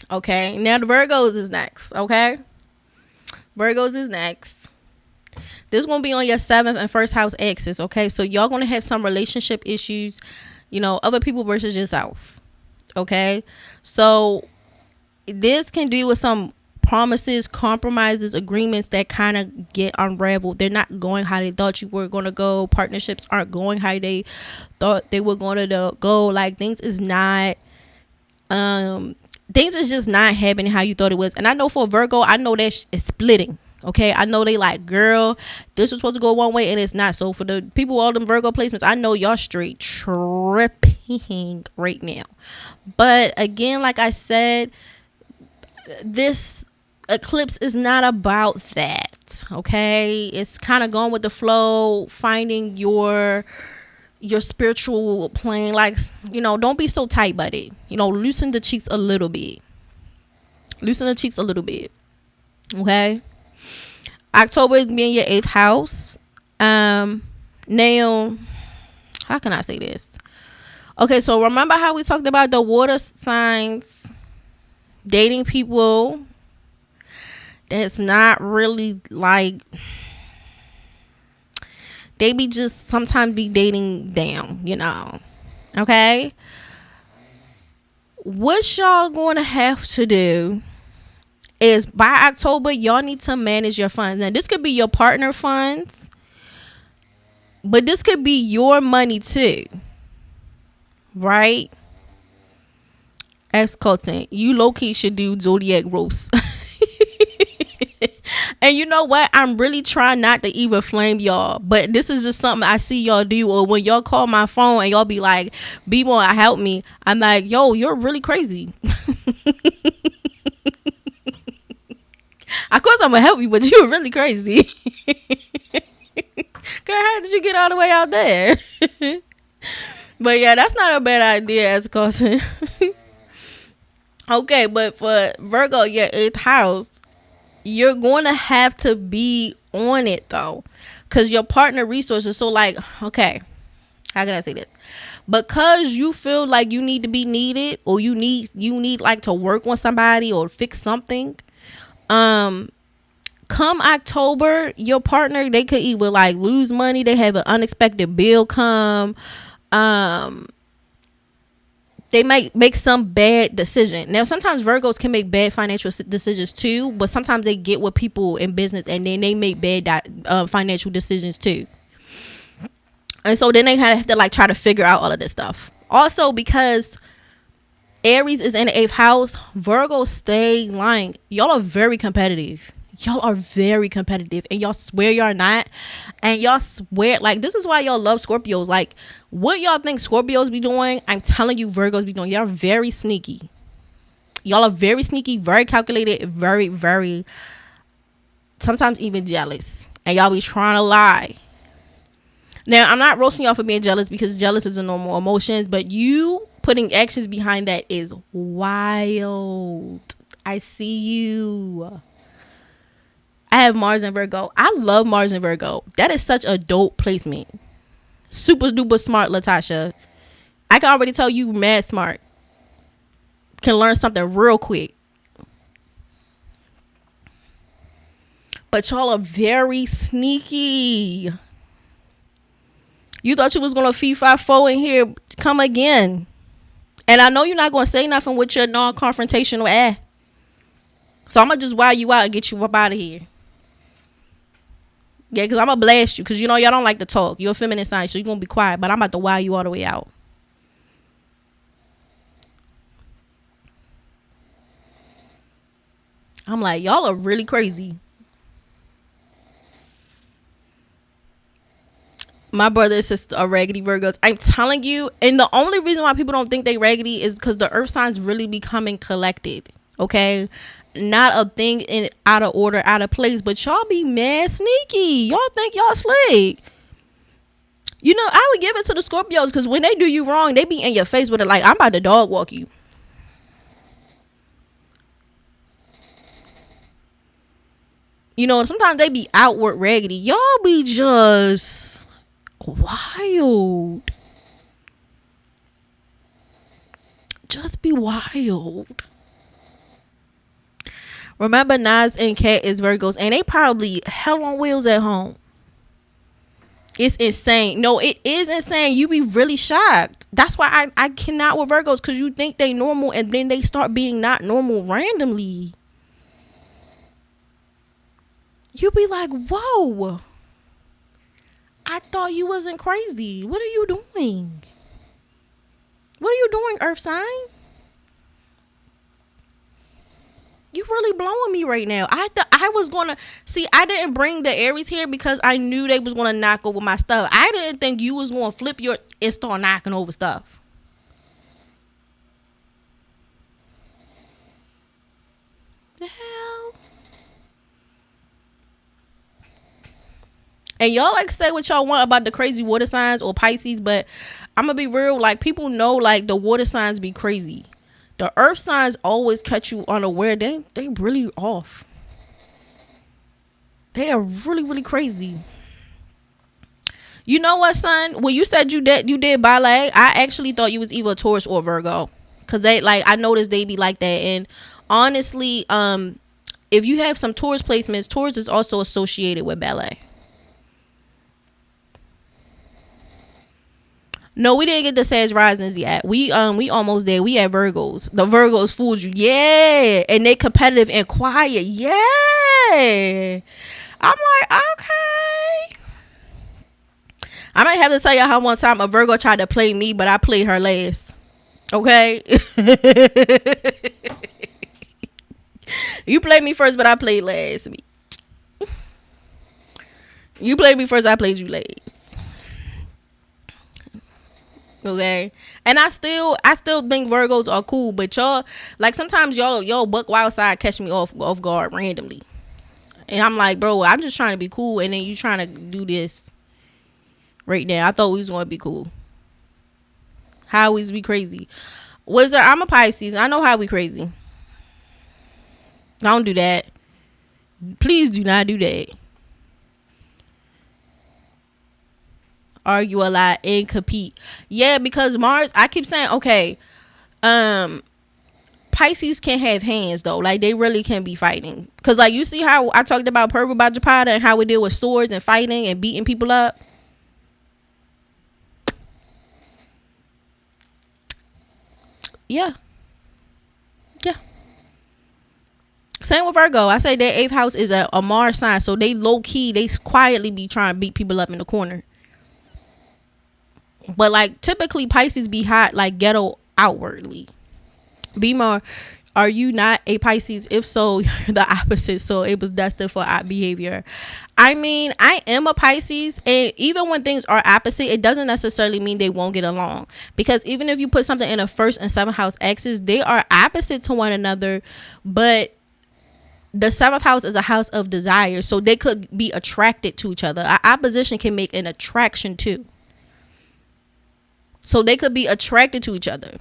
Okay. Now the Virgos is next. Okay. Virgos is next. This is going to be on your 7th and first house axis. Okay. So y'all going to have some relationship issues. You know, other people versus yourself. Okay. So this can do with some promises, compromises, agreements that kind of get unraveled. They're not going how they thought you were going to go. Partnerships aren't going how they thought they were going to go. Like things is just not happening how you thought it was. And I know for Virgo, I know that it's splitting. Okay, I know they like, girl, this was supposed to go one way and it's not. So for the people, all them Virgo placements, I know y'all straight tripping right now. But again, like I said, this eclipse is not about that. Okay, it's kind of going with the flow, finding your spiritual plane. Like, you know, don't be so tight buddy. You know, loosen the cheeks a little bit. Okay. October is being your 8th house. Now, how can I say this? Okay, so remember how we talked about the water signs dating people that's not really like, they be just sometimes be dating down, you know. Okay, what y'all going to have to do is by October y'all need to manage your funds. Now this could be your partner funds, but this could be your money too, right? Ex Colton, you low-key should do zodiac roast. And you know what? I'm really trying not to even flame y'all, but this is just something I see y'all do. Or when y'all call my phone and y'all be like, BMORE, help me. I'm like, yo, you're really crazy. Of course I'm gonna help you, but you're really crazy. Girl, how did you get all the way out there? But yeah, that's not a bad idea, as Colton. Okay, but for Virgo, your 8th house, you're going to have to be on it though, because your partner resources. So like, okay, how can I say this? Because you feel like you need to be needed, or you need like to work on somebody or fix something. Come October, your partner, they could either like lose money, they have an unexpected bill come, they might make some bad decision. Now, sometimes Virgos can make bad financial decisions too, but sometimes they get with people in business and then they make bad financial decisions too. And so then they kind of have to like try to figure out all of this stuff. Also, because Aries is in the 8th house, Virgos stay lying. Y'all are very competitive. And y'all swear y'all not. And y'all swear, like, this is why y'all love Scorpios. Like, what y'all think Scorpios be doing, I'm telling you Virgos be doing. Y'all are very sneaky. Y'all are very sneaky, very calculated, very, very, sometimes even jealous. And y'all be trying to lie. Now, I'm not roasting y'all for being jealous, because jealous is a normal emotion, but you putting actions behind that is wild. I see you. I have Mars in Virgo. I love Mars in Virgo. That is such a dope placement. Super duper smart, Latasha. I can already tell you mad smart. Can learn something real quick. But y'all are very sneaky. You thought you was going to fee 5-4 in here. Come again. And I know you're not going to say nothing with your non-confrontational So I'm going to just wire you out and get you up out of here. Yeah, because I'm going to blast you. Because, you know, y'all don't like to talk. You're a feminine sign, so you're going to be quiet. But I'm about to wow you all the way out. I'm like, y'all are really crazy. My brother and sister are raggedy Virgos. I'm telling you. And the only reason why people don't think they raggedy is because the earth signs really becoming collected. Okay? Not a thing in out of order, out of place. But y'all be mad sneaky. Y'all think y'all slick. You know, I would give it to the Scorpios because when they do you wrong, they be in your face with it like, I'm about to dog walk you. You know, sometimes they be outward raggedy. Y'all be just wild. Just be wild. Remember, Nas and Kat is Virgos, and they probably hell on wheels at home. It's insane. No, it is insane. You be really shocked. That's why I cannot with Virgos, because you think they normal, and then they start being not normal randomly. You be like, whoa. I thought you wasn't crazy. What are you doing? What are you doing, Earth sign? You really blowing me right now. I thought I was gonna see. I didn't bring the Aries here because I knew they was gonna knock over my stuff. I didn't think you was gonna flip your and start knocking over stuff. The hell. And y'all like say what y'all want about the crazy water signs or Pisces, but I'm gonna be real. Like, people know, like, the water signs be crazy. The earth signs always catch you unaware. They really off. They are really, really crazy. You know what, son? When you said you did ballet, I actually thought you was either a Taurus or a Virgo. Cause they, like, I noticed they be like that. And honestly, if you have some Taurus placements, Taurus is also associated with ballet. No, we didn't get the Sag risings yet. We almost there. We had Virgos. The Virgos fooled you. Yeah. And they competitive and quiet. Yeah. I'm like, okay. I might have to tell you how one time a Virgo tried to play me, but I played her last. Okay. You played me first, but I played last. You played me first, I played you last. Okay, and I still think Virgos are cool, but y'all, like, sometimes y'all buck wild side catch me off guard randomly, and I'm like, bro, I'm just trying to be cool, and then you trying to do this right now. I thought we was gonna be cool. How is we crazy? Wizard, I'm a Pisces. I know how we crazy. Don't do that. Please do not do that. Argue a lot and compete. Yeah, because Mars, I keep saying, okay, Pisces can have hands though. Like, they really can be fighting. Cause, like, you see how I talked about Purva bhadrapada and how we deal with swords and fighting and beating people up. Yeah. Yeah. Same with Virgo. I say their 8th house is a Mars sign, so they low key, they quietly be trying to beat people up in the corner. But, like, typically Pisces be hot, like, ghetto outwardly. BMORE, are you not a Pisces? If so, you're the opposite. So it was destined for odd behavior. I mean, I am a Pisces, and even when things are opposite, it doesn't necessarily mean they won't get along. Because even if you put something in a 1st and 7th house axis, they are opposite to one another. But the 7th house is a house of desire, so they could be attracted to each other. Our opposition can make an attraction too. So they could be attracted to each other.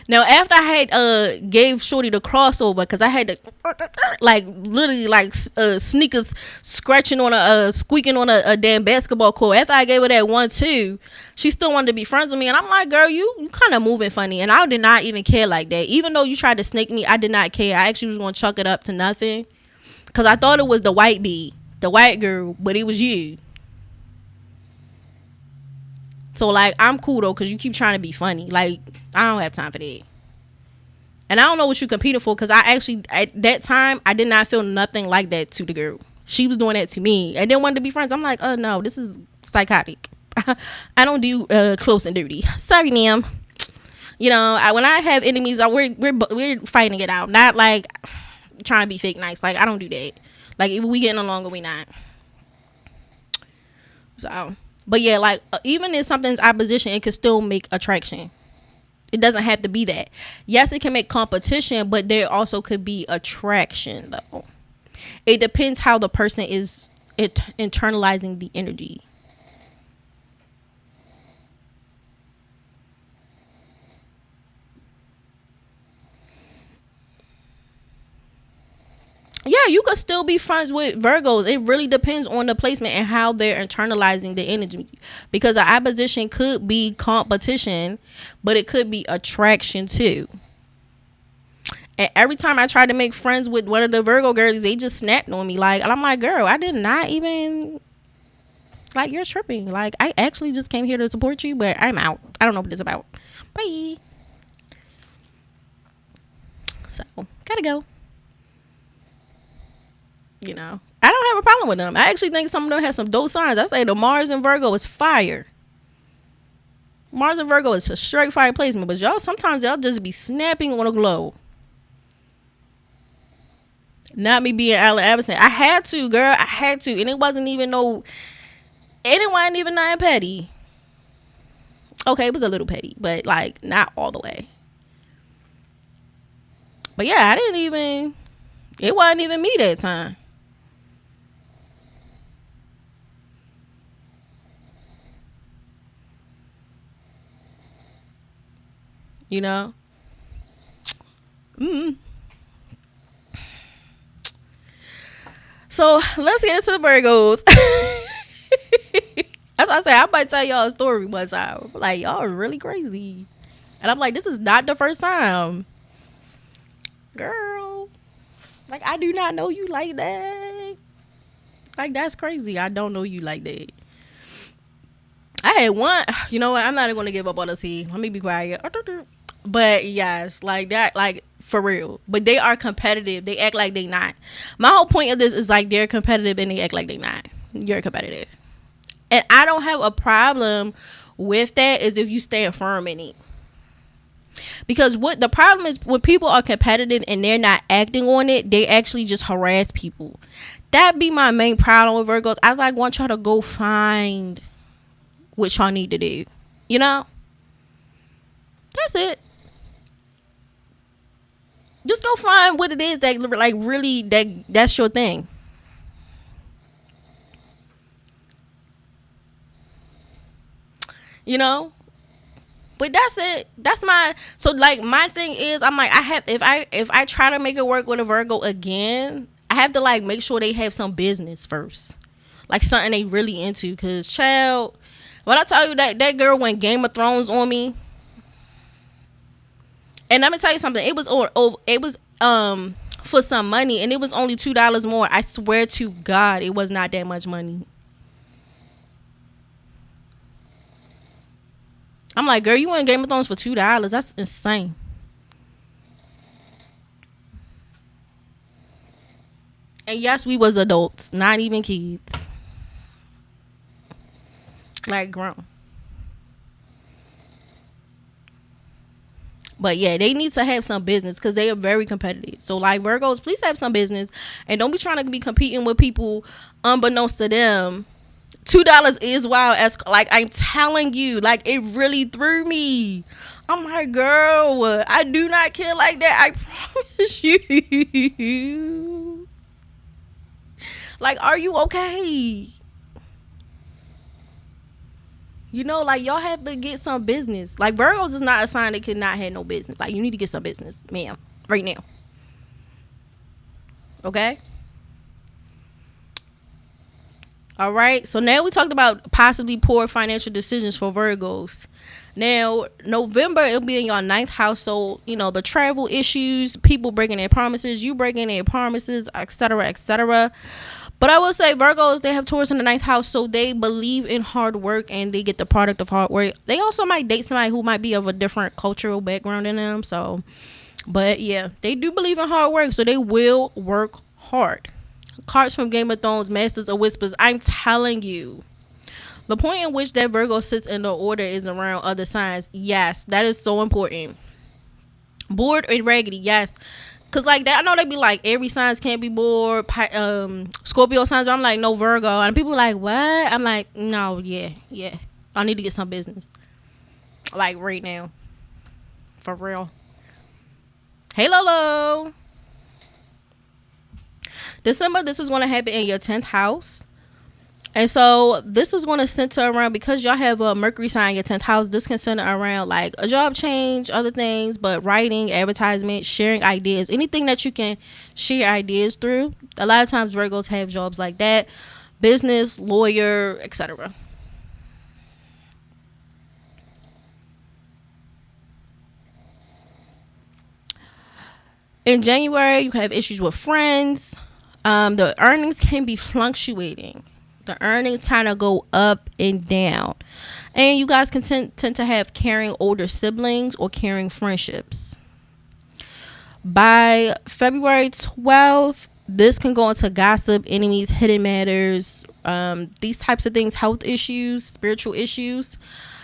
Now, after I had gave Shorty the crossover, because I had to, like, literally, like, sneakers scratching on squeaking on a damn basketball court. After I gave her that 1-2, she still wanted to be friends with me. And I'm like, girl, you kind of moving funny. And I did not even care like that. Even though you tried to snake me, I did not care. I actually was going to chuck it up to nothing. Because I thought it was the white bee, the white girl, but it was you. So, like, I'm cool, though, because you keep trying to be funny. Like, I don't have time for that. And I don't know what you competing for, because I actually, at that time, I did not feel nothing like that to the girl. She was doing that to me and then wanted to be friends. I'm like, oh no, this is psychotic. I don't do close and dirty. Sorry, ma'am. You know, when I have enemies, we're fighting it out, not like trying to be fake nice. Like, I don't do that. Like, if we getting along or we not. So, but yeah, like, even if something's opposition, it could still make attraction. It doesn't have to be that. Yes, it can make competition, but there also could be attraction, though. It depends how the person is internalizing the energy. Yeah, you could still be friends with Virgos. It really depends on the placement and how they're internalizing the energy. Because an opposition could be competition, but it could be attraction too. And every time I tried to make friends with one of the Virgo girls, they just snapped on me. Like, and I'm like, girl, I did not even, like, you're tripping. Like, I actually just came here to support you, but I'm out. I don't know what this is about. Bye. So, gotta go. You know, I don't have a problem with them. I actually think some of them have some dope signs. I say the Mars and Virgo is fire. Mars and Virgo is a straight fire placement, but y'all, sometimes y'all just be snapping on a glow. Not me being Allen Iverson. I had to, girl. I had to. And it wasn't even no, it wasn't even nothing petty. Okay, it was a little petty, but like not all the way. But yeah, it wasn't even me that time. You know? So let's get into the Virgos. As I say, I might tell y'all a story one time. Like, y'all are really crazy. And I'm like, this is not the first time. Girl. Like, I do not know you like that. Like, that's crazy. I don't know you like that. I had one. You know what? I'm not going to give up on the tea. Let me be quiet. But yes, like that, like for real. But they are competitive. They act like they not. My whole point of this is like they're competitive and they act like they not. You're competitive. And I don't have a problem with that is if you stand firm in it. Because what the problem is when people are competitive and they're not acting on it, they actually just harass people. That be my main problem with Virgos. I like want y'all to go find what y'all need to do. You know? That's it. Just go find what it is that like really that's your thing. You know? But that's it. That's my so like my thing is I'm like I have if I try to make it work with a Virgo again, I have to like make sure they have some business first. Like something they really into. Cause child, when I tell you that girl went Game of Thrones on me. And let me tell you something. It was for some money, and it was only $2 more. I swear to God, it was not that much money. I'm like, girl, you went Game of Thrones for $2? That's insane. And yes, we was adults, not even kids, like grown. But yeah, they need to have some business because they are very competitive. So like Virgos, please have some business and don't be trying to be competing with people unbeknownst to them. $2 is wild as like I'm telling you, like it really threw me. I'm like, girl, I do not care like that. I promise you. Like, are you okay? You know, like y'all have to get some business. Like Virgos is not a sign that cannot have no business. Like you need to get some business, ma'am, right now. Okay. All right. So now we talked about possibly poor financial decisions for Virgos. Now November it'll be in your ninth house. So you know the travel issues, people breaking their promises, you breaking their promises, etc., etc. But I will say Virgos, they have Taurus in the ninth house, so they believe in hard work and they get the product of hard work. They also might date somebody who might be of a different cultural background than them. So But yeah, they do believe in hard work, so they will work hard. Cards from Game of Thrones, Masters of Whispers. I'm telling you, the point in which that Virgo sits in the order is around other signs. Yes, that is so important. Bored and raggedy, yes. Cause like that, I know they be like Aries signs can't be bored. Scorpio signs. I'm like no Virgo, and people are like what? I'm like no, yeah. I need to get some business, like right now, for real. Hey Lolo, December. This is going to happen in your 10th house. And so this is going to center around, because y'all have a Mercury sign in your 10th house, this can center around like a job change, other things, but writing, advertisement, sharing ideas, anything that you can share ideas through. A lot of times Virgos have jobs like that, business, lawyer, etc. In January, you have issues with friends. The earnings can be fluctuating. The earnings kind of go up and down. And you guys can tend to have caring older siblings or caring friendships. By February 12th, this can go into gossip, enemies, hidden matters, these types of things, health issues, spiritual issues.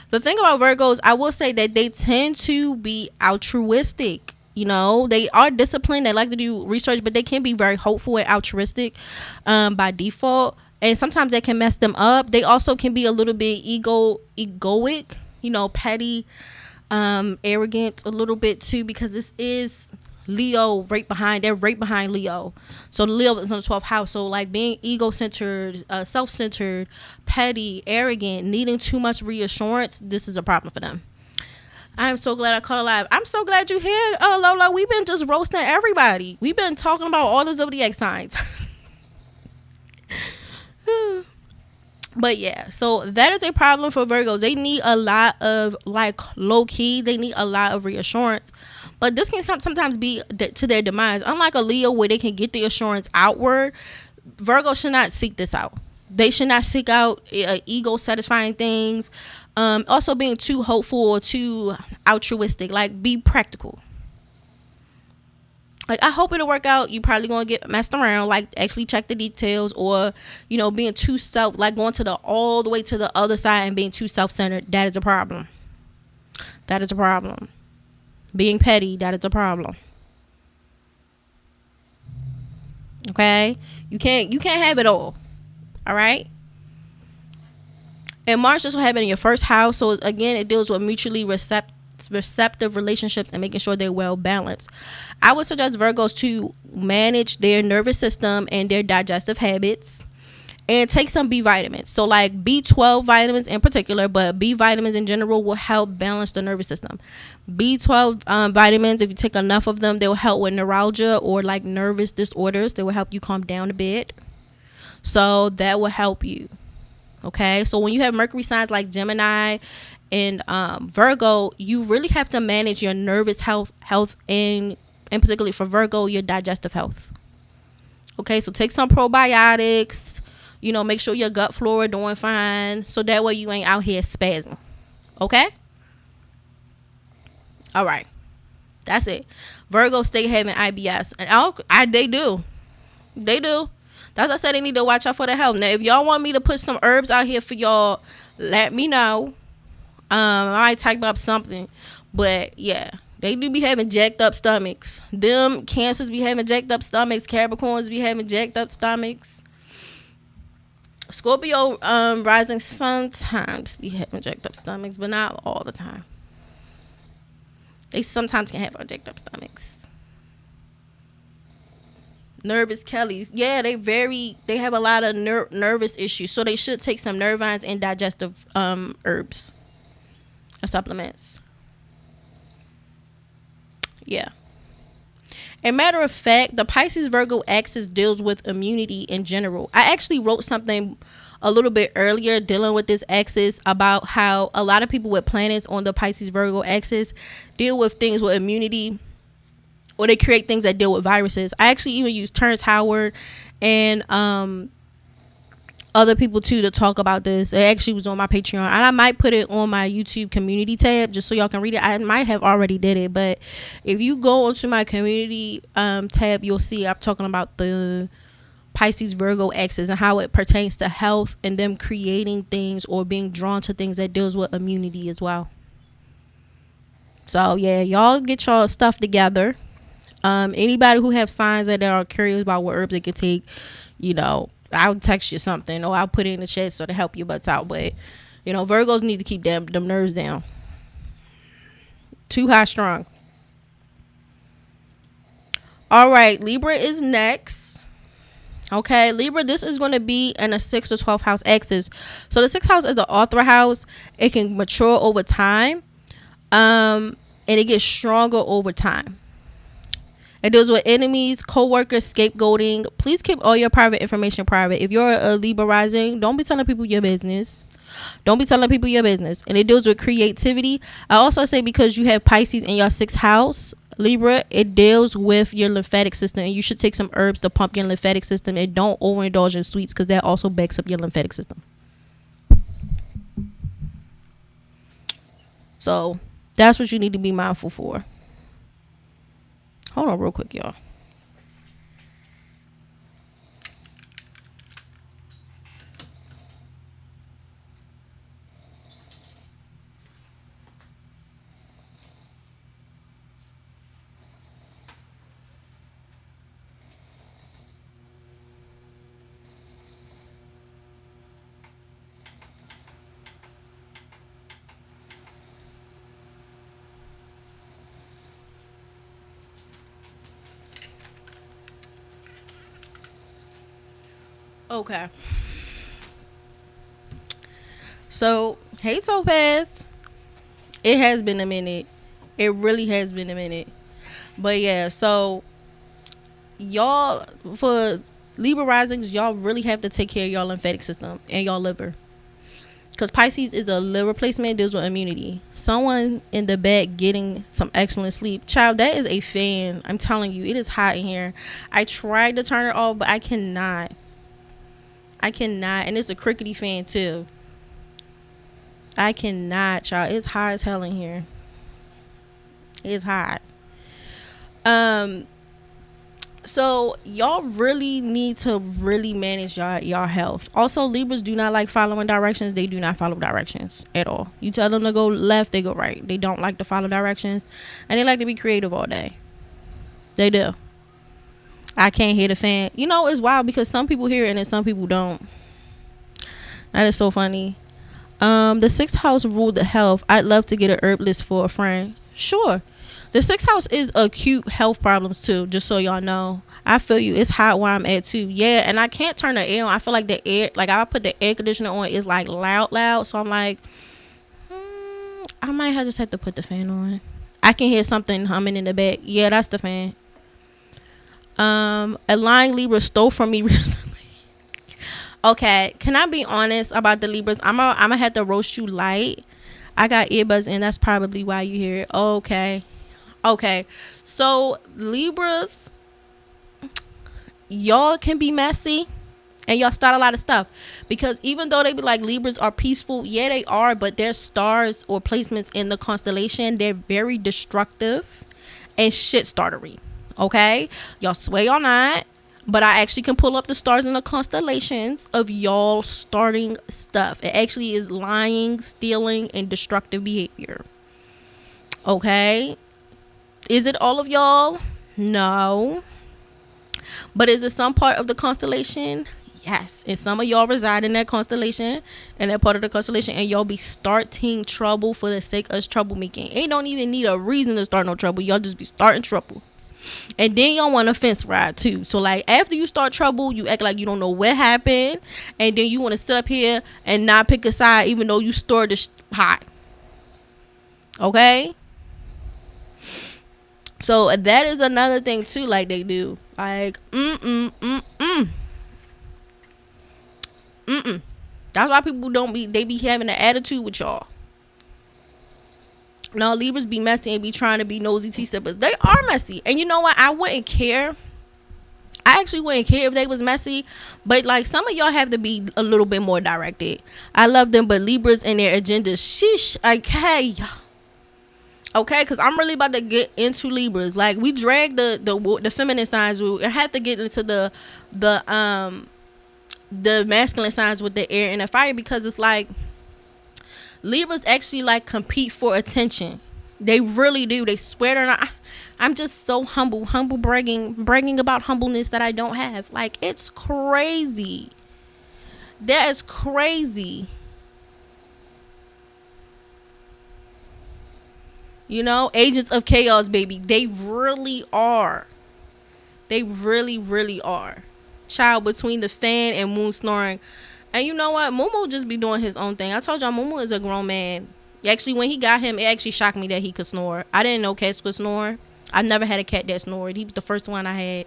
The thing about Virgos, I will say that they tend to be altruistic. You know, they are disciplined. They like to do research, but they can be very hopeful and altruistic by default. And sometimes that can mess them up. They also can be a little bit egoic, you know, petty, arrogant a little bit too, because this is Leo right behind. They're right behind Leo. So Leo is on the 12th house. So like being ego-centered, self-centered, petty, arrogant, needing too much reassurance, this is a problem for them. I'm so glad I caught alive. I'm so glad you're here, Lola. We've been just roasting everybody. We've been talking about all the zodiac signs. But yeah, so that is a problem for Virgos. They need a lot of like low key. They need a lot of reassurance. But this can sometimes be to their demise. Unlike a Leo where they can get the assurance outward, Virgo should not seek this out. They should not seek out ego satisfying things. Also being too hopeful or too altruistic. Like be practical. Like I hope it'll work out. You probably gonna get messed around. Like actually check the details, or you know being too like going to the all the way to the other side and being too self-centered. That is a problem. That is a problem. Being petty. That is a problem. Okay, you can't have it all. All right. In March, this will happen in your first house. So again, it deals with mutually receptive relationships and making sure they're well balanced. I would suggest Virgos to manage their nervous system and their digestive habits, and take some B vitamins. So like B12 vitamins in particular, but B vitamins in general will help balance the nervous system. B12 vitamins, if you take enough of them, they will help with neuralgia or like nervous disorders. They will help you calm down a bit. So that will help you. Okay, so when you have Mercury signs like Gemini and Virgo, you really have to manage your nervous health and particularly for Virgo, your digestive health. Okay, so take some probiotics, you know, make sure your gut flora doing fine, so that way you ain't out here spazzing. Okay, all right, that's it. Virgo stay having IBS, and they do. That's why I said they need to watch out for the health. Now, if y'all want me to put some herbs out here for y'all, let me know. I might type up something. But yeah, they do be having jacked up stomachs. Them Cancers be having jacked up stomachs. Capricorns be having jacked up stomachs. Scorpio rising sometimes be having jacked up stomachs, but not all the time. They sometimes can have jacked up stomachs. Nervous Kellys, yeah, they have a lot of nervous issues, so they should take some nervines and digestive herbs or supplements. Yeah. And matter of fact, the Pisces Virgo axis deals with immunity in general. I actually wrote something a little bit earlier dealing with this axis about how a lot of people with planets on the Pisces Virgo axis deal with things with immunity, or they create things that deal with viruses. I actually even use Terrence Howard and other people too to talk about this. It actually was on my Patreon, and I might put it on my YouTube community tab just so y'all can read it. I might have already did it, but if you go onto my community tab, you'll see I'm talking about the Pisces Virgo axis and how it pertains to health and them creating things or being drawn to things that deals with immunity as well. So yeah, y'all get y'all stuff together. Anybody who have signs that they are curious about what herbs they can take, you know, I'll text you something or I'll put it in the chat so to help your butts out. But you know, Virgos need to keep them nerves down. Too high strung. All right, Libra is next. Okay, Libra, this is going to be in a 6th or 12th house axis. So the 6th house is the author house. It can mature over time, and it gets stronger over time. It deals with enemies, co-workers, scapegoating. Please keep all your private information private. If you're a Libra rising, don't be telling people your business. Don't be telling people your business. And it deals with creativity. I also say because you have Pisces in your 6th house, Libra, it deals with your lymphatic system, and you should take some herbs to pump your lymphatic system, and don't overindulge in sweets because that also backs up your lymphatic system. So that's what you need to be mindful for. Hold on real quick, y'all. Okay. So, hey Topaz. It has been a minute. It really has been a minute. But yeah, so y'all, for Libra risings, y'all really have to take care of your lymphatic system and your liver. Because Pisces is a liver placement, deals with immunity. Someone in the bed getting some excellent sleep. Child, that is a fan. I'm telling you, it is hot in here. I tried to turn it off, but I cannot. And it's a crickety fan too. I cannot, child. It's hot as hell in here. It's hot. So y'all really need to really manage y'all health. Also, Libras do not like following directions. They do not follow directions at all. You tell them to go left, they go right. They don't like to follow directions, and they like to be creative all day. They do. I can't hear the fan. You know, it's wild because some people hear it and then some people don't. That is so funny. The 6th house ruled the health. I'd love to get an herb list for a friend. Sure. The 6th house is acute health problems too, just so y'all know. I feel you. It's hot where I'm at too. Yeah, and I can't turn the air on. I feel like the air, like I put the air conditioner on, it's like loud. So I'm like, I might just have to put the fan on. I can hear something humming in the back. Yeah, that's the fan. A lying Libra stole from me recently. Okay, can I be honest about the Libras? I'm gonna have to roast you light. I got earbuds in. That's probably why you hear it. Okay. So Libras, y'all can be messy and y'all start a lot of stuff, because even though they be like Libras are peaceful, yeah they are, but their stars or placements in the constellation, they're very destructive and shit startery. Okay, y'all swear y'all not, but I actually can pull up the stars in the constellations of y'all starting stuff. It actually is lying, stealing, and destructive behavior. Okay, is it all of y'all? No. But is it some part of the constellation? Yes. And some of y'all reside in that constellation and that part of the constellation, and y'all be starting trouble for the sake of troublemaking. Ain't don't even need a reason to start no trouble. Y'all just be starting trouble. And then y'all want a fence ride too. So like after you start trouble, you act like you don't know what happened, and then you want to sit up here and not pick a side even though you stirred the pot. Okay? So that is another thing too, like they do. Like, That's why people they be having an attitude with y'all. No, Libras be messy and be trying to be nosy tea sippers. They are messy. And you know what? I wouldn't care. I I actually wouldn't care if they was messy, but like some of y'all have to be a little bit more directed. I love them, but Libras and their agenda, sheesh. Okay, because I'm really about to get into Libras. Like we drag the feminine signs. We have to get into the masculine signs with the air and the fire, because it's like Libras actually like compete for attention. They really do. They swear to not. I'm just so humble bragging about humbleness that I don't have. Like, it's crazy. That is crazy. You know, agents of chaos, baby. They really are. They really, really are. Child, between the fan and moon snoring. And you know what? Momo just be doing his own thing. I told y'all Momo is a grown man. Actually, when he got him, it actually shocked me that he could snore. I didn't know cats could snore. I never had a cat that snored. He was the first one I had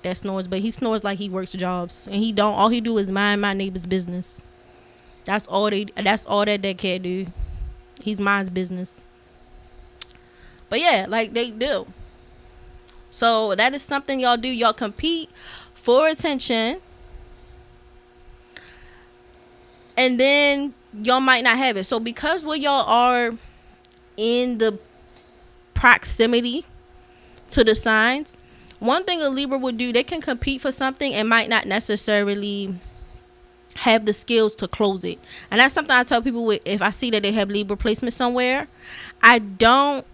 that snores, but he snores like he works jobs, and he don't. All he do is mind my neighbor's business. That's all that cat do. He's mind's business. But yeah, like they do. So that is something y'all do. Y'all compete for attention, and then y'all might not have it. So because when y'all are in the proximity to the signs, one thing a Libra would do, they can compete for something and might not necessarily have the skills to close it. And that's something I tell people with, if I see that they have Libra placement somewhere, I don't.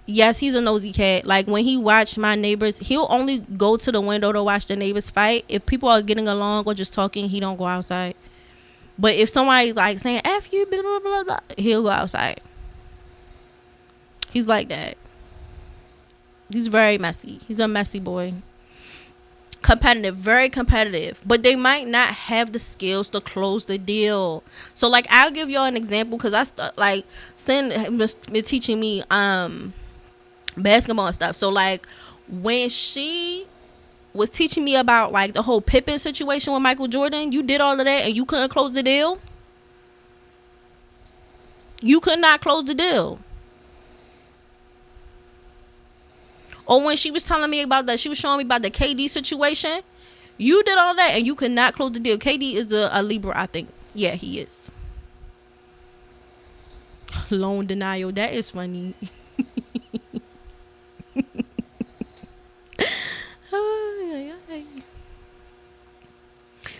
Yes, he's a nosy cat. Like when he watch my neighbors, he'll only go to the window to watch the neighbors fight. If people are getting along or just talking, he don't go outside. But if somebody's like saying F you, blah blah blah blah, he'll go outside. He's like that. He's very messy. He's a messy boy. Competitive, very competitive, but they might not have the skills to close the deal. So like I'll give y'all an example, because like Sin was teaching me basketball and stuff. So like when she was teaching me about like the whole Pippen situation with Michael Jordan, you did all of that and you couldn't close the deal. You could not close the deal. Or when she was telling me about that, she was showing me about the KD situation. You did all that and you could not close the deal. KD is a Libra, I think. Yeah, he is. Loan denial. That is funny.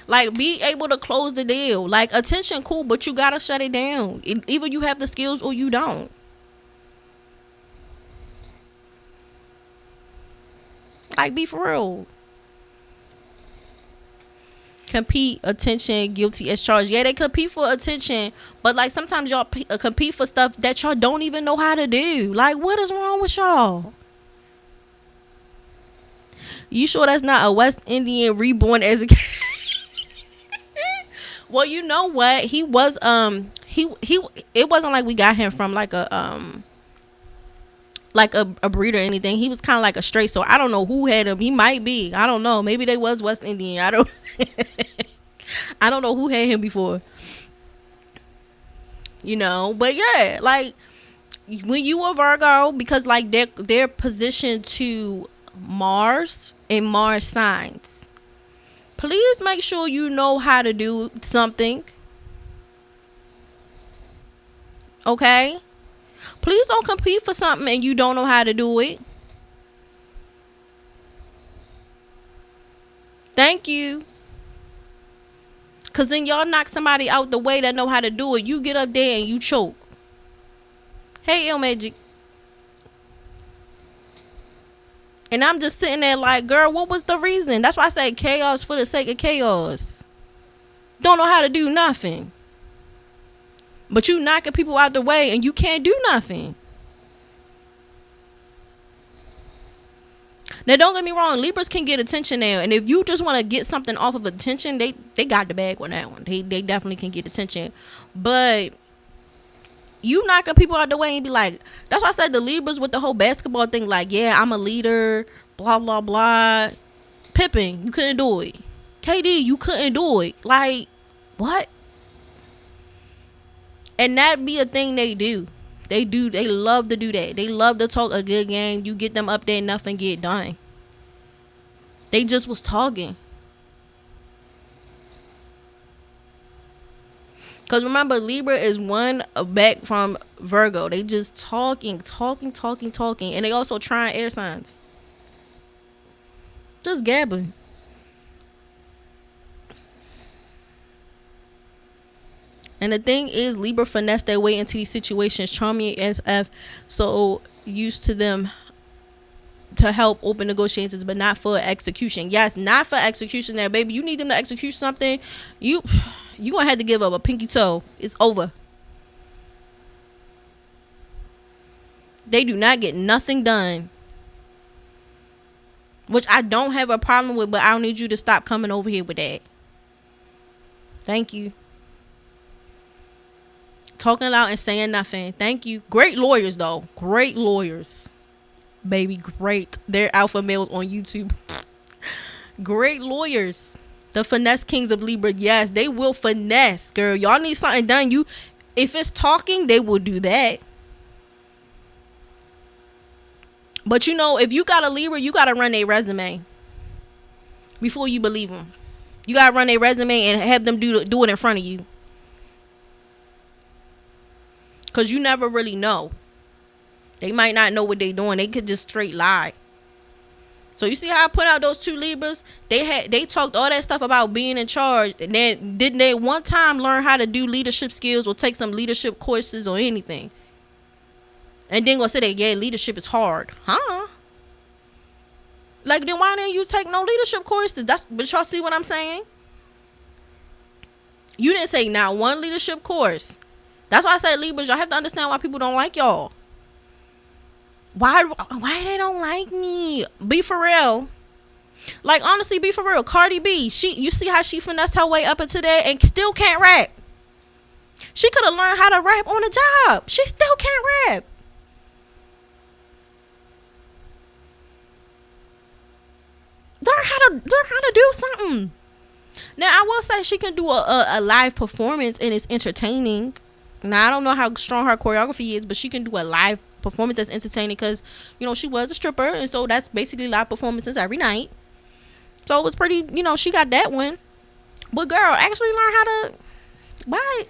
Like, be able to close the deal. Like, attention, cool, but you gotta shut it down. Either you have the skills or you don't. Like, be for real. Compete, attention, guilty as charged. Yeah, they compete for attention, but like sometimes y'all compete for stuff that y'all don't even know how to do. Like, what is wrong with y'all? You sure that's not a West Indian reborn as a Well, you know what? He was he it wasn't like we got him from like a breeder or anything. He was kind of like a stray, so I don't know who had him. He might be. I don't know. Maybe they was West Indian. I don't I don't know who had him before. You know, but yeah, like when you a Virgo, because like they're positioned to Mars and Mars signs. Please make sure you know how to do something. Okay? Please don't compete for something and you don't know how to do it. Thank you. Because then y'all knock somebody out the way that know how to do it. You get up there and you choke. Hey, El Magic. And I'm just sitting there like, girl, what was the reason? That's why I say chaos for the sake of chaos. Don't know how to do nothing. But you knocking people out the way and you can't do nothing. Now, don't get me wrong. Libras can get attention now. And if you just want to get something off of attention, they got the bag on that one. They definitely can get attention. But you knocking people out the way and be like, that's why I said the Libras with the whole basketball thing, like, yeah, I'm a leader, blah, blah, blah. Pippen, you couldn't do it. KD, you couldn't do it. Like, what? And that be a thing they do. They love to do that. They love to talk a good game. You get them up there, nothing get done. They just was talking. Because remember, Libra is one back from Virgo. They just talking. And they also trying air signs. Just gabbing. And the thing is, Libra finesse their way into these situations, charming as F, so used to them to help open negotiations, but not for execution. Yes, not for execution there, baby. You need them to execute something. You gonna have to give up a pinky toe. It's over. They do not get nothing done. Which I don't have a problem with, but I don't need you to stop coming over here with that. Thank you. Talking loud and saying nothing. Thank you. Great lawyers, though. Great lawyers. Baby, great. They're alpha males on YouTube. Great lawyers. The finesse kings of Libra. Yes, they will finesse, girl. Y'all need something done. If it's talking, they will do that. But if you got a Libra, you got to run a resume before you believe them. You got to run a resume and have them do it in front of you. Because you never really know. They might not know what they're doing. They could just straight lie. So you see how I put out those 2 Libras? They talked all that stuff about being in charge. And then didn't they one time learn how to do leadership skills or take some leadership courses or anything? And then gonna say that, yeah, leadership is hard. Huh? Like, then why didn't you take no leadership courses? But y'all see what I'm saying? You didn't say not one leadership course. That's why I said, Libras, y'all have to understand why people don't like y'all. Why they don't like me? Be for real. Like, honestly, be for real. Cardi B, you see how she finessed her way up into there and still can't rap. She could have learned how to rap on the job. She still can't rap. Learn how to do something. Now, I will say she can do a live performance and it's entertaining. Now, I don't know how strong her choreography is, but she can do a live performance that's entertaining because, she was a stripper. And so that's basically live performances every night. So it was pretty, she got that one. But girl, actually learn how to, like,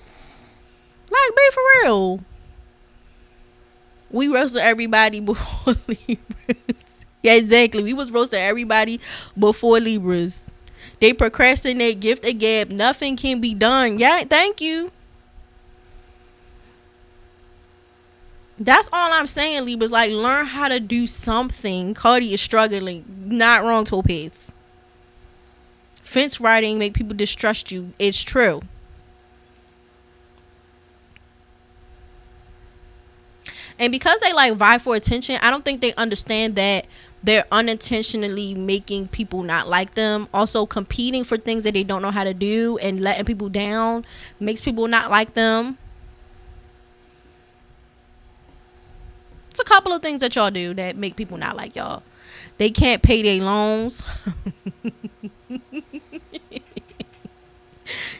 be for real. We roasted everybody before Libras. Yeah, exactly. We was roasting everybody before Libras. They procrastinate, gift a gab. Nothing can be done. Yeah, thank you. That's all I'm saying, Libras. Like, learn how to do something. Cardi is struggling. Not wrong, Topaz. Fence riding make people distrust you. It's true. And because they vie for attention, I don't think they understand that they're unintentionally making people not like them. Also, competing for things that they don't know how to do and letting people down makes people not like them. It's a couple of things that y'all do that make people not like y'all. They can't pay their loans.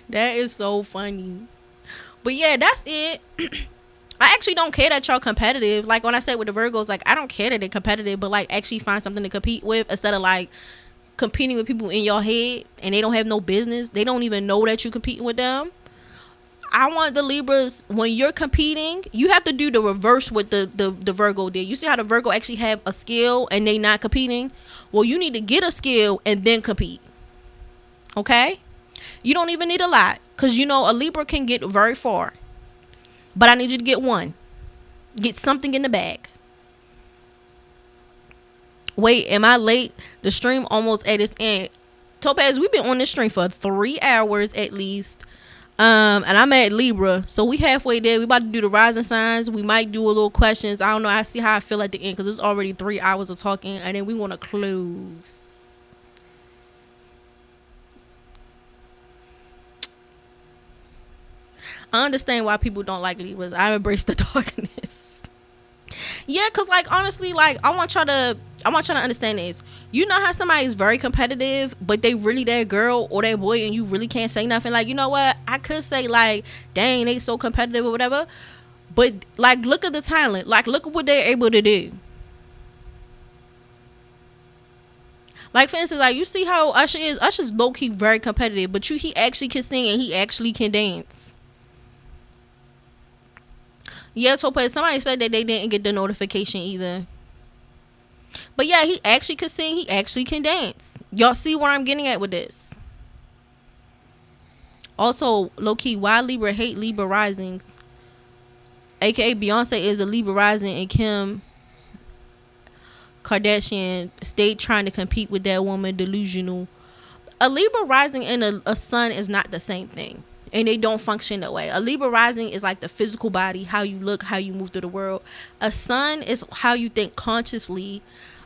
That is so funny. But yeah, that's it. I actually don't care that y'all competitive. Like when I said with the Virgos, I don't care that they're competitive, but actually find something to compete with instead of competing with people in your head and they don't have no business. They don't even know that you're competing with them. I want the Libras, when you're competing, you have to do the reverse what the Virgo did. You see how the Virgo actually have a skill and they not competing? Well, you need to get a skill and then compete. Okay? You don't even need a lot because, a Libra can get very far. But I need you to get one. Get something in the bag. Wait, am I late? The stream almost at its end. Topaz, we've been on this stream for 3 hours at least. And I'm at Libra, so we halfway there. We about to do the rising signs. We might do a little questions. I don't know. I see how I feel at the end because it's already 3 hours of talking, and then we want to close. I understand why people don't like Libras. I embrace the darkness. Yeah, cause honestly, I want y'all to understand this. You know how somebody is very competitive, but they really that girl or that boy, and you really can't say nothing. You know what? I could say dang, they so competitive or whatever. But look at the talent. Look at what they're able to do. Like for instance, like you see how Usher is. Usher's low key very competitive, but he actually can sing and he actually can dance. Yeah, so somebody said that they didn't get the notification either. But yeah, he actually can sing. He actually can dance. Y'all see where I'm getting at with this? Also, low key, why Libra hate Libra risings? AKA Beyonce is a Libra rising, and Kim Kardashian stayed trying to compete with that woman. Delusional. A Libra rising and a sun is not the same thing, and they don't function that way. A Libra rising is like the physical body, how you look, how you move through the world. A sun is how you think consciously,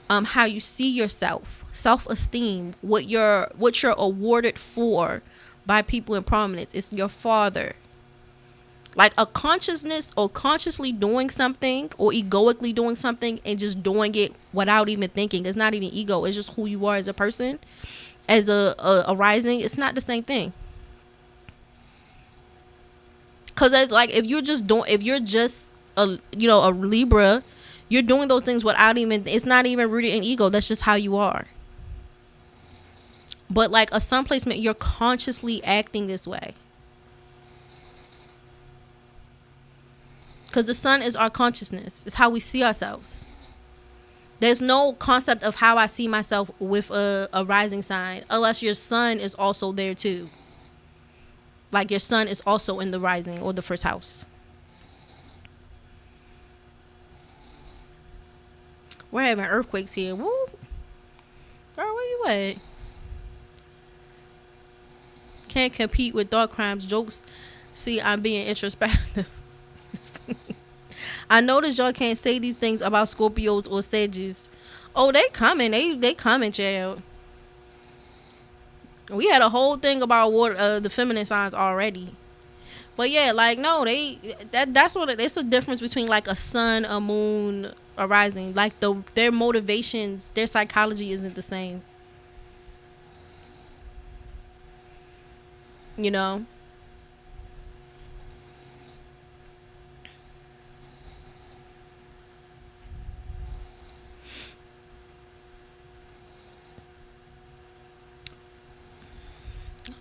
how you see yourself, self-esteem, what you're awarded for by people in prominence. It's your father. Like a consciousness or consciously doing something or egoically doing something and just doing it without even thinking. It's not even ego. It's just who you are as a person. As a rising, it's not the same thing. Cause it's like if you're just a Libra, you're doing those things without even. It's not even rooted in ego. That's just how you are. But like a sun placement, you're consciously acting this way. Because the sun is our consciousness. It's how we see ourselves. There's no concept of how I see myself with a rising sign. Unless your sun is also there too. Like your sun is also in the rising or the first house. We're having earthquakes here. Woo. Girl, where you at? Can't compete with thought crimes. Jokes. See, I'm being introspective. I noticed y'all can't say these things about Scorpios or Sages. Oh, they coming. They coming, child. We had a whole thing about the feminine signs already. But yeah, like no, that's what it's a difference between like a sun, a moon, a rising. Like their motivations, their psychology isn't the same. You know?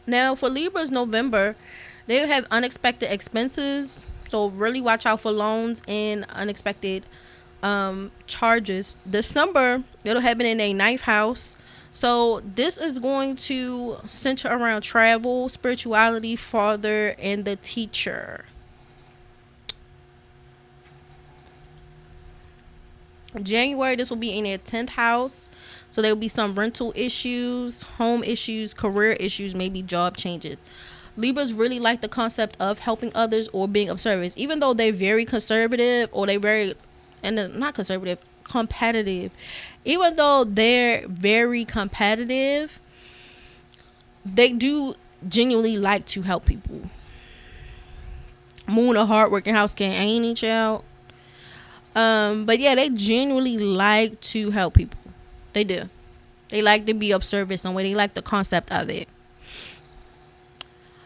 Now, for Libras, November, they have unexpected expenses. So really watch out for loans and unexpected charges. December, it'll happen in a ninth house. So this is going to center around travel, spirituality, father, and the teacher. January, this will be in their 10th house. So there will be some rental issues, home issues, career issues, maybe job changes. Libras really like the concept of helping others or being of service. Even though they're very conservative or they're very, and not conservative, competitive. Even though they're very competitive, they do genuinely like to help people. Moon, a hardworking house can, ain't it, child? But yeah, they genuinely like to help people. They do. They like to be of service some way. They like the concept of it.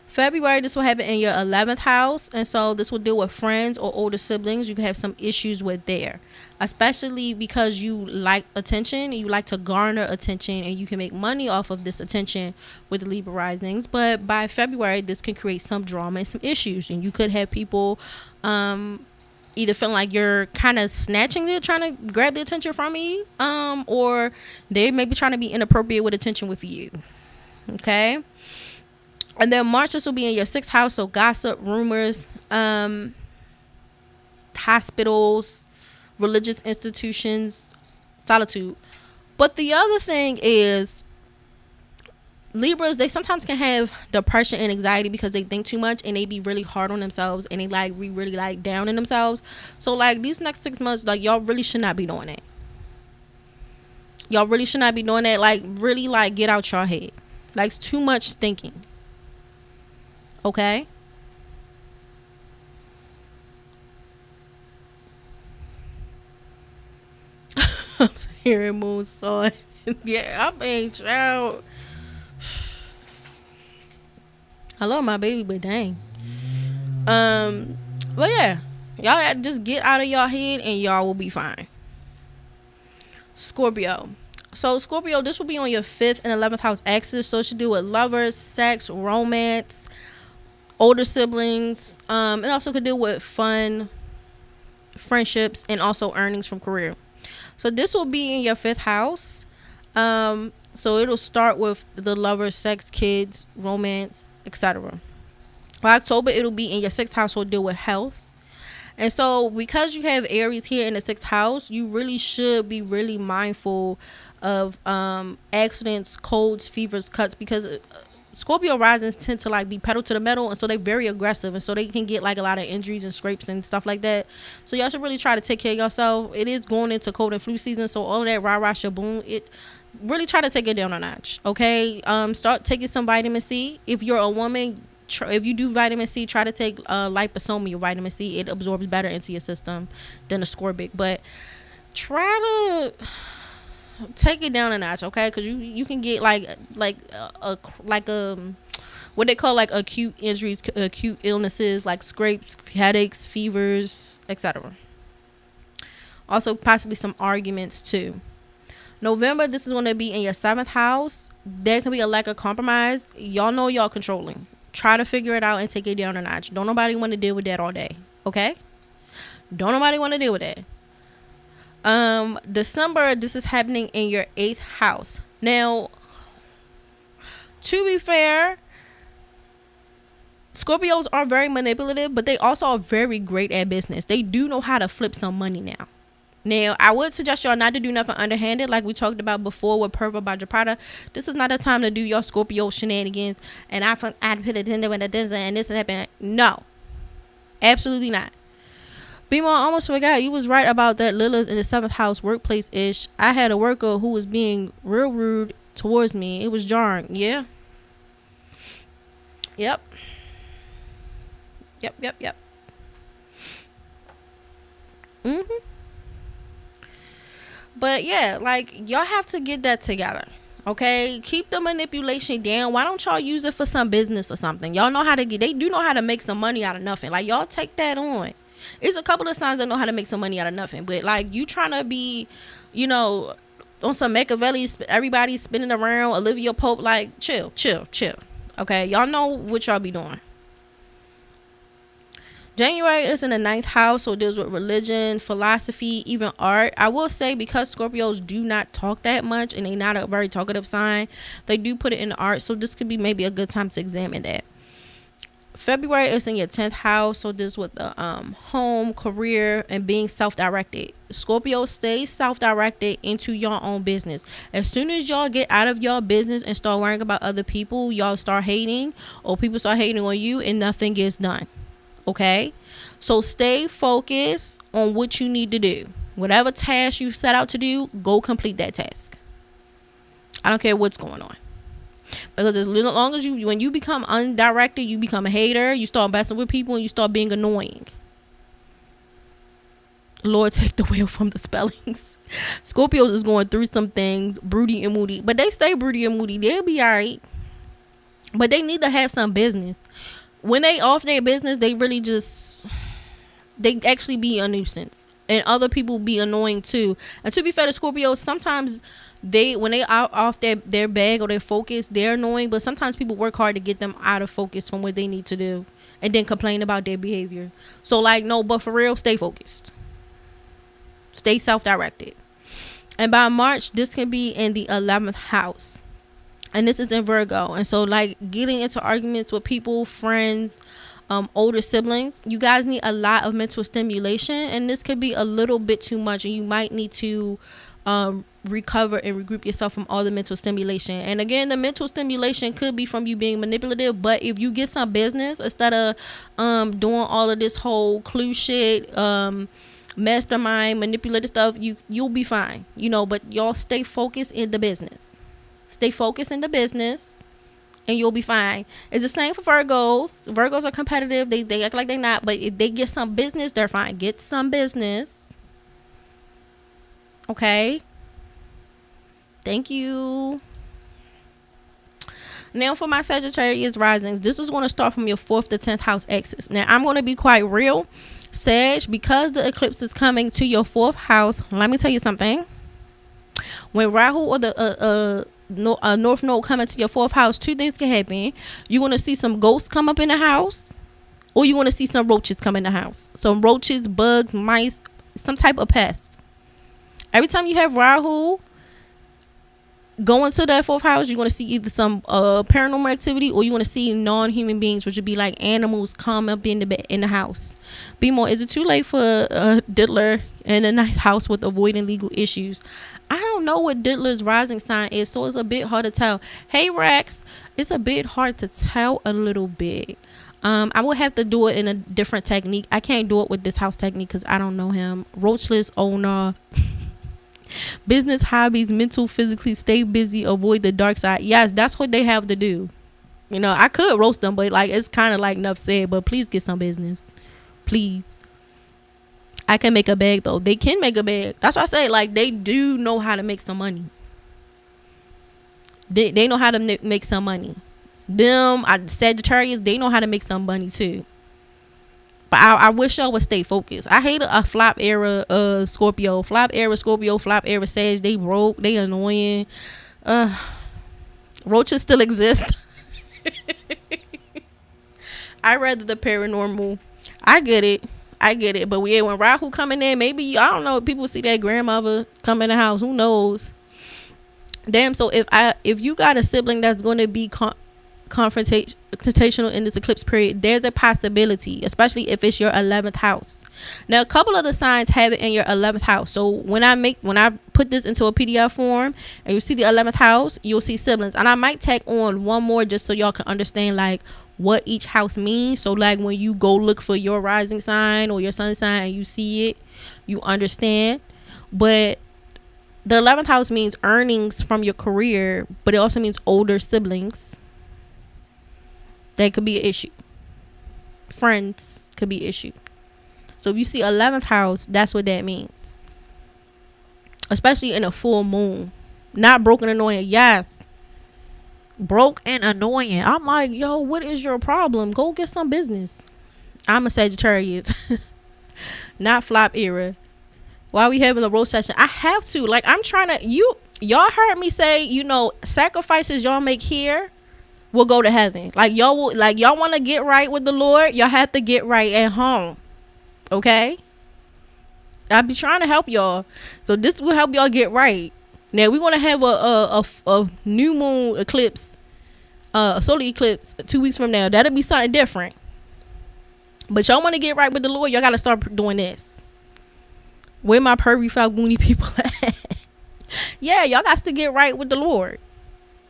February, this will happen in your 11th house. And so this will deal with friends or older siblings. You can have some issues with there. Especially because you like attention. You like to garner attention. And you can make money off of this attention with the Libra risings. But by February, this can create some drama and some issues. And you could have people either feeling like you're kind of snatching it, trying to grab the attention from you, or they may be trying to be inappropriate with attention with you. Okay. And then March, this will be in your 6th house. So gossip, rumors, hospitals, religious institutions, solitude. But the other thing is Libras, they sometimes can have depression and anxiety because they think too much and they be really hard on themselves and they like be really like down in themselves. So like these next 6 months, like y'all really should not be doing that. Y'all really should not be doing that. Like really like get out your head. Like it's too much thinking. Okay? I'm hearing moon sign. Yeah, I'm a child. I love my baby, but dang. But yeah, y'all just get out of y'all head and y'all will be fine. Scorpio, So Scorpio, this will be on your 5th and 11th house axis. So it should do with lovers, sex, romance, older siblings. It also could deal with fun, friendships, and also earnings from career. So this will be in your 5th house. So it'll start with the lovers, sex, kids, romance, etc. By October, it'll be in your 6th house. So it'll deal with health. And so because you have Aries here in the 6th house, you really should be really mindful of accidents, colds, fevers, cuts, because Scorpio risings tend to like be pedal to the metal, and so they're very aggressive, and so they can get like a lot of injuries and scrapes and stuff like that. So y'all should really try to take care of yourself. It is going into cold and flu season, so all of that rah rah shaboom, it really try to take it down a notch. Okay, start taking some vitamin C. If you're a woman, if you do vitamin C, try to take liposome, vitamin C. It absorbs better into your system than ascorbic, but try to take it down a notch, okay? Because you can get like what they call like acute injuries, acute illnesses, like scrapes, headaches, fevers, etc. Also possibly some arguments too. November, this is going to be in your 7th house. There can be a lack of compromise. Y'all know y'all controlling. Try to figure it out and take it down a notch. Don't nobody want to deal with that all day, okay? Don't nobody want to deal with that. December, this is happening in your 8th house. Now, to be fair, Scorpios are very manipulative, but they also are very great at business. They do know how to flip some money now. Now, I would suggest y'all not to do nothing underhanded, like we talked about before with Purva, bhadrapada. This is not a time to do your Scorpio shenanigans, and I put it in there and this happened. No, absolutely not. BMORE, I almost forgot. You was right about that Lilith in the 7th house workplace-ish. I had a worker who was being real rude towards me. It was jarring. Yeah. Yep. But yeah, like, y'all have to get that together. Okay, keep the manipulation down. Why don't y'all use it for some business or something? Y'all know how to get. They do know how to make some money out of nothing. Like, y'all take that on. It's a couple of signs that know how to make some money out of nothing. But like, you trying to be, on some Machiavelli, everybody spinning around, Olivia Pope, like, chill. Okay, y'all know what y'all be doing. January is in the 9th house, so it deals with religion, philosophy, even art. I will say, because Scorpios do not talk that much and they're not a very talkative sign, they do put it in art, so this could be maybe a good time to examine that. February is in your 10th house, so this with the home, career, and being self-directed. Scorpio, stay self-directed into your own business. As soon as y'all get out of your business and start worrying about other people, y'all start hating, or people start hating on you, and nothing gets done. Okay, so stay focused on what you need to do. Whatever task you set out to do, go complete that task. I don't care what's going on, because as long as when you become undirected, you become a hater, you start messing with people, and you start being annoying. Lord, take the wheel from the spellings. Scorpios is going through some things, broody and moody, but they stay broody and moody. They'll be all right, but they need to have some business. When they off their business, they really they actually be a nuisance, and other people be annoying too. And to be fair to Scorpios, sometimes when they out off their bag or their focus, they're annoying, but sometimes people work hard to get them out of focus from what they need to do, and then complain about their behavior. So like, no, but for real, stay focused, stay self-directed. And by March, this can be in the 11th house, and this is in Virgo. And so like, getting into arguments with people, friends, older siblings, you guys need a lot of mental stimulation, and this could be a little bit too much, and you might need to recover and regroup yourself from all the mental stimulation. And again, the mental stimulation could be from you being manipulative, but if you get some business instead of doing all of this whole clue shit, mastermind manipulative stuff, you'll be fine, but y'all stay focused in the business. Stay focused in the business, and you'll be fine. It's the same for Virgos. Virgos are competitive. They act like they're not, but if they get some business, they're fine. Get some business. Okay. Thank you. Now for my Sagittarius risings. This is going to start from your 4th to 10th house axis. Now, I'm going to be quite real, Sag, because the eclipse is coming to your 4th house. Let me tell you something. When Rahu or the North Node come into your fourth house, two things can happen. You're going to see some ghosts come up in the house, or you want to see some roaches come in the house. Some roaches, bugs, mice, some type of pest. Every time you have Rahu go into that fourth house, you're going to see either some paranormal activity, or you want to see non-human beings, which would be like animals, come up in the house. BMORE, is it too late for Diddler in the ninth house with avoiding legal issues? I don't know what Diddler's rising sign is, so it's a bit hard to tell. Hey Rex, it's a bit hard to tell a little bit. I will have to do it in a different technique. I can't do it with this house technique because I don't know him. Roachless owner. Business, hobbies, mental, physically, stay busy, avoid the dark side. Yes, that's what they have to do. You know, I could roast them, but like it's kind of like enough said. But please get some business, please. I can make a bag though. They can make a bag. That's why I say like they do know how to make some money. They know how to make some money. Them Sagittarius, they know how to make some money too. But I wish y'all would stay focused. I hate a flop era Scorpio. Flop era Scorpio, flop era Sag. They broke. They annoying. Roaches still exist. I rather the paranormal. I get it. But yeah, when Rahu coming in, maybe, I don't know, people see that grandmother come in the house. Who knows? Damn, so if you got a sibling that's going to be confrontational in this eclipse period, there's a possibility, especially if it's your 11th house. Now a couple of the signs have it in your 11th house, so when I put this into a PDF form and you see the 11th house, you'll see siblings, and I might tag on one more just so y'all can understand like what each house means. So like when you go look for your rising sign or your sun sign and you see it, you understand. But the 11th house means earnings from your career, but it also means older siblings. That could be an issue. Friends could be an issue. So if you see 11th house, that's what that means. Especially in a full moon. Not broke and annoying. Yes. Broke and annoying. I'm like, yo, what is your problem? Go get some business. I'm a Sagittarius. Not flop era. While we having the road session, I have to. Like, I'm trying to. Y'all heard me say, sacrifices y'all make here will go to heaven. Y'all want to get right with the Lord, y'all have to get right at home. Okay? I be trying to help y'all. So this will help y'all get right. Now we're gonna have a new moon eclipse, a solar eclipse 2 weeks from now. That'll be something different. But y'all want to get right with the Lord, y'all gotta start doing this. Where my pervy Falguni people at? Yeah, y'all got to get right with the Lord.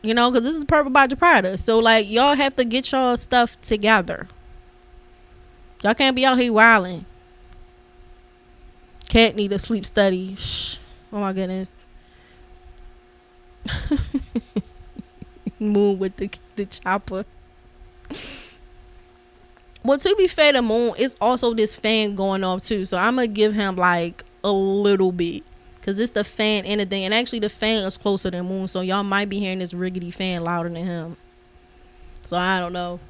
Because this is Purva bhadrapada. So, y'all have to get y'all stuff together. Y'all can't be out here wilding. Cat need a sleep study. Shh. Oh, my goodness. Moon with the chopper. Well, to be fair, the moon is also this fan going off, too. So, I'm going to give him, a little bit. Because it's the fan and the thing. And actually, the fan is closer than moon. So, y'all might be hearing this riggedy fan louder than him. So, I don't know.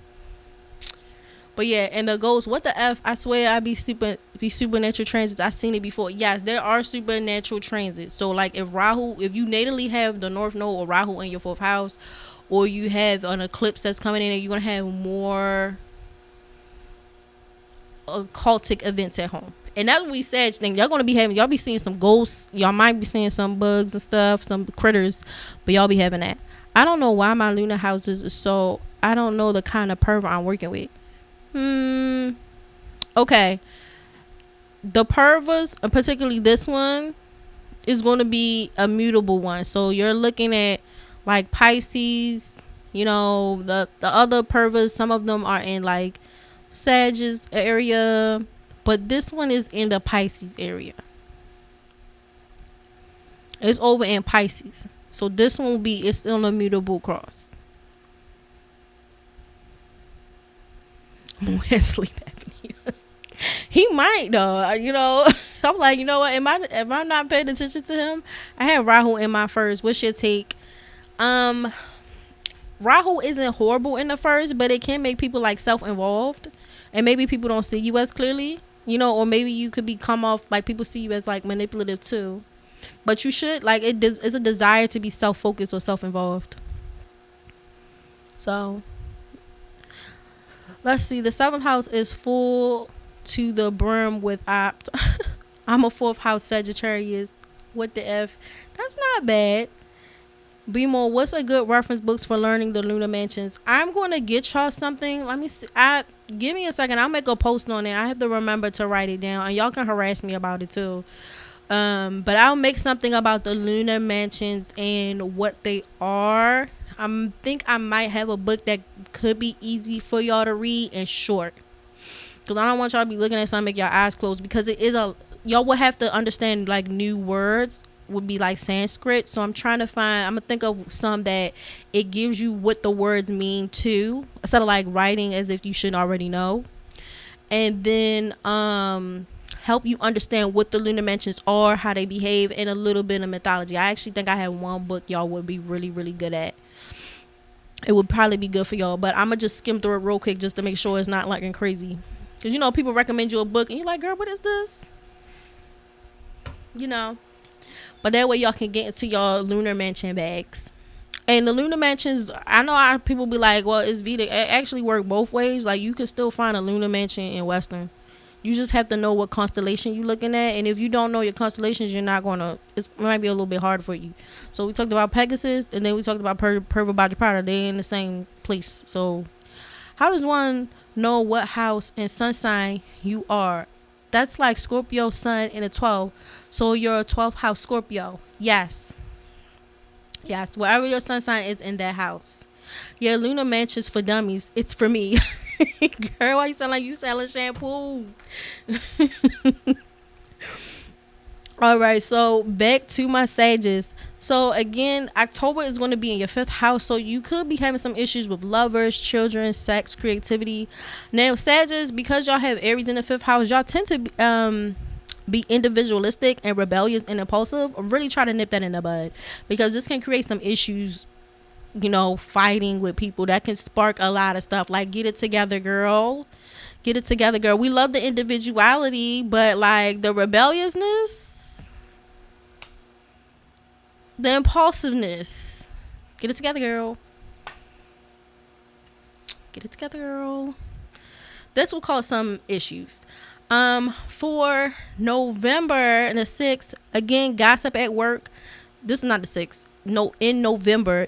But, yeah. And the ghost, what the F? I swear I be supernatural transits. I've seen it before. Yes, there are supernatural transits. So, if you natally have the North Node or Rahu in your 4th house, or you have an eclipse that's coming in, and you're going to have more occultic events at home. And that's what we said. Y'all be seeing some ghosts. Y'all might be seeing some bugs and stuff, some critters, but y'all be having that. I don't know why my lunar houses is so. I don't know the kind of pervert I'm working with. Okay. The pervers, particularly this one, is going to be a mutable one. So you're looking at Pisces. The other pervers. Some of them are in Sagittarius area. But this one is in the Pisces area. It's over in Pisces. So this one it's still a mutable cross. Sleep apnea. He might though. I'm like, you know what? Am I not paying attention to him? I have Rahu in my first. What's your take? Rahu isn't horrible in the first, but it can make people self-involved. And maybe people don't see you as clearly. Or maybe you could come off people see you as manipulative too. But you should, like, it's a desire to be self-focused or self-involved. So let's see. The 7th house is full to the brim with opt. I'm a 4th house Sagittarius. What the F? That's not bad. BMORE, what's a good reference books for learning the lunar mansions? I'm going to get y'all something. Let me see. Give me a second. I'll make a post on it. I have to remember to write it down. And y'all can harass me about it too. But I'll make something about the lunar mansions and what they are. I think I might have a book that could be easy for y'all to read and short. Because I don't want y'all to be looking at something, make y'all eyes closed. Because it is y'all will have to understand like new words. Would be like Sanskrit. So I'm trying to find, I'm gonna think of some that it gives you what the words mean too, instead of like writing as if you should already know. And then help you understand what the lunar mansions are, how they behave, and a little bit of mythology. I actually think I have one book y'all would be really, really good at. It would probably be good for y'all, but I'm gonna just skim through it real quick just to make sure it's not like crazy. Because you know, people recommend you a book and you're like, girl, what is this? You know. But that way y'all can get into y'all lunar mansion bags. And the lunar mansions, I know how people be like, well, it's Vedic. It actually work both ways. Like, you can still find a lunar mansion in Western. You just have to know what constellation you're looking at. And if you don't know your constellations, you're not going to, it might be a little bit hard for you. So we talked about Pegasus, and then we talked about Purva, bhadrapada. They're in the same place. So how does one know what house and sun sign you are? That's like Scorpio sun in a 12. So you're a 12th house Scorpio. Yes. Yes. Wherever your sun sign is in that house. Yeah, lunar mansions for dummies. It's for me. Girl, why you sound like you selling shampoo? All right. So back to my Sages. So again, October is going to be in your 5th house. So you could be having some issues with lovers, children, sex, creativity. Now, Sages, because y'all have Aries in the 5th house, y'all tend to be individualistic and rebellious and impulsive. Really try to nip that in the bud, because this can create some issues, you know, fighting with people. That can spark a lot of stuff. Like, get it together, girl. Get it together, girl. We love the individuality, but like the rebelliousness, the impulsiveness. Get it together, girl. Get it together, girl. This will cause some issues. For November the 6th, again, gossip at work. This is not the 6th. No, in November,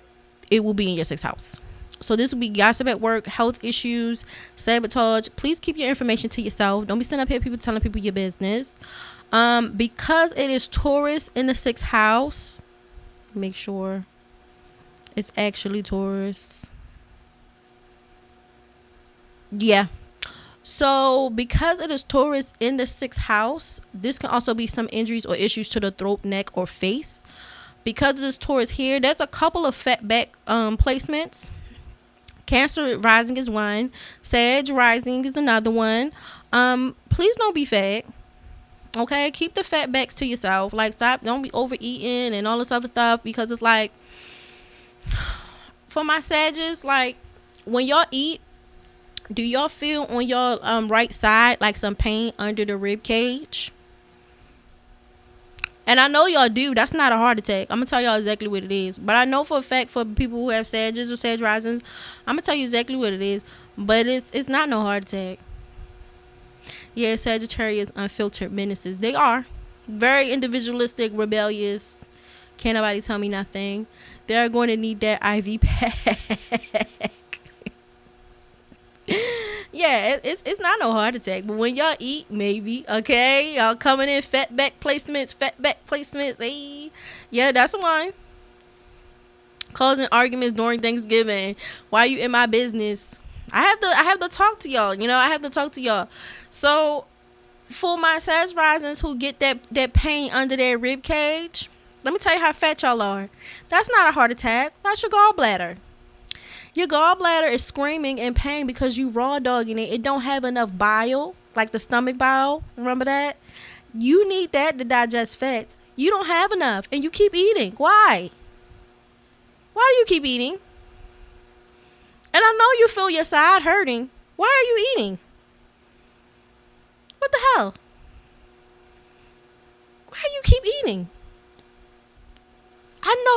it will be in your 6th house. So this will be gossip at work, health issues, sabotage. Please keep your information to yourself. Don't be sending up here people telling people your business. Because it is Taurus in the 6th house, make sure it's actually Taurus. Yeah. So because it is Taurus in the 6th house, this can also be some injuries or issues to the throat, neck, or face. Because it is Taurus here, there's a couple of fat back placements. Cancer rising is one. Sag rising is another one. Please don't be fat. Okay, keep the fat backs to yourself. Like, stop, don't be overeating and all this other stuff, because it's like, for my Sages, like, when y'all eat, do y'all feel on your right side like some pain under the rib cage? And I know y'all do. That's not a heart attack. I'm gonna tell y'all exactly what it is. But I know for a fact, for people who have Sages or Sag risings, I'm gonna tell you exactly what it is. But it's not no heart attack. Yeah, Sagittarius, unfiltered menaces. They are very individualistic, rebellious. Can't nobody tell me nothing. They're going to need that IV pack. Yeah, it's not no heart attack, but when y'all eat, maybe. Okay, y'all coming in fat back placements. Hey, yeah, that's one. Causing arguments during Thanksgiving. Why you in my business? I have to talk to y'all. You know, I have to talk to y'all. So for my Sag risings who get that pain under their rib cage, let me tell you how fat y'all are. That's not a heart attack. That's your gallbladder. Your gallbladder is screaming in pain because you raw dogging it. It don't have enough bile, like the stomach bile. Remember that? You need that to digest fats. You don't have enough, and you keep eating. Why? Why do you keep eating? And I know you feel your side hurting. Why are you eating? What the hell? Why do you keep eating?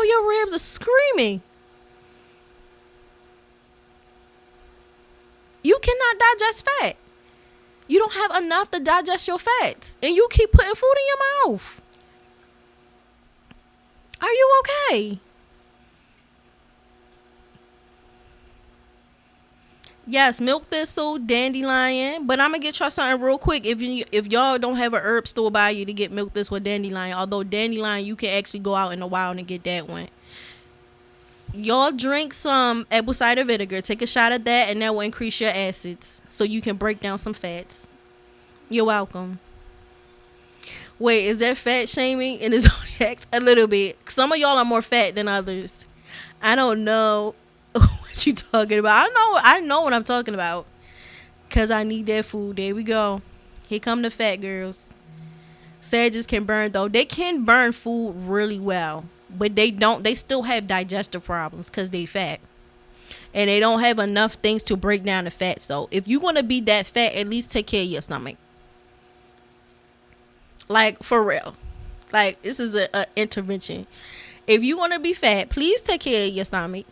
your ribs are screaming. You cannot digest fat. You don't have enough to digest your fats. And you keep putting food in your mouth. Are you okay? Yes, milk thistle, dandelion. But I'm gonna get y'all something real quick. If y'all don't have a herb store by you to get milk thistle or dandelion, although dandelion you can actually go out in the wild and get that one. Y'all drink some apple cider vinegar. Take a shot of that, and that will increase your acids, so you can break down some fats. You're welcome. Wait, is that fat shaming in his zodiac? A little bit. Some of y'all are more fat than others. I don't know what you talking about. I know what I'm talking about. Cause I need that food. There we go. Here come the fat girls. Sagittarius can burn though. They can burn food really well. But they don't. They still have digestive problems because they fat. And they don't have enough things to break down the fat. So if you want to be that fat, at least take care of your stomach. Like, for real. Like, this is a intervention. If you want to be fat, please take care of your stomach.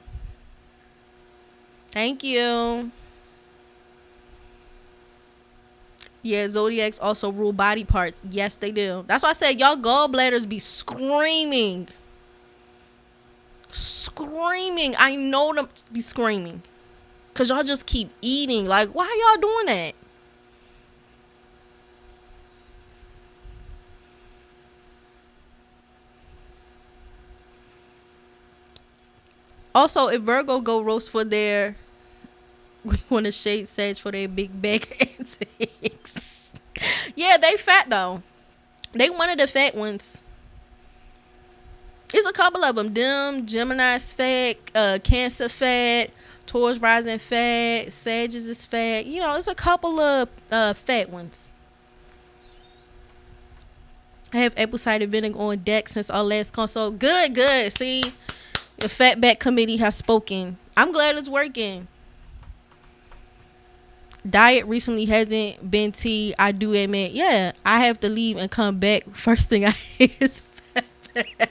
Thank you. Yeah, zodiacs also rule body parts. Yes, they do. That's why I said y'all gallbladders be screaming. Screaming. I know them be screaming. Because y'all just keep eating. Like, why y'all doing that? Also, if Virgo go roast for their, we want to shade Sag for their big back antics. Yeah, they fat though. They one of the fat ones. It's a couple of them. Gemini's fat, Cancer fat, Taurus rising fat, Sagittarius is fat. You know, it's a couple of fat ones. I have apple cider vinegar on deck since our last consult. Good. See, the Fatback Committee has spoken. I'm glad it's working. Diet recently hasn't been tea. I do admit, yeah, I have to leave and come back. First thing I hear is Fatback.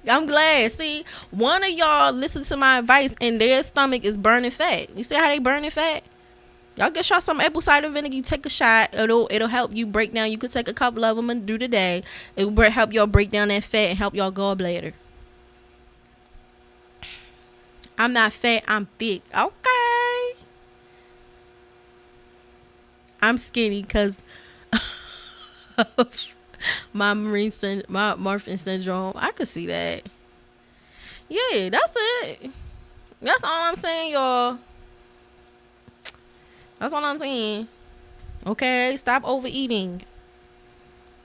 I'm glad. See, one of y'all listen to my advice and their stomach is burning fat. You see how they burning fat? Y'all get y'all some apple cider vinegar. You take a shot. It'll help you break down. You could take a couple of them and do the day. It will help y'all break down that fat and help y'all gallbladder. I'm not fat. I'm thick. Okay. I'm skinny because of my Marfan syndrome. I could see that. Yeah, that's it. That's all I'm saying, y'all. That's all I'm saying. Okay, stop overeating.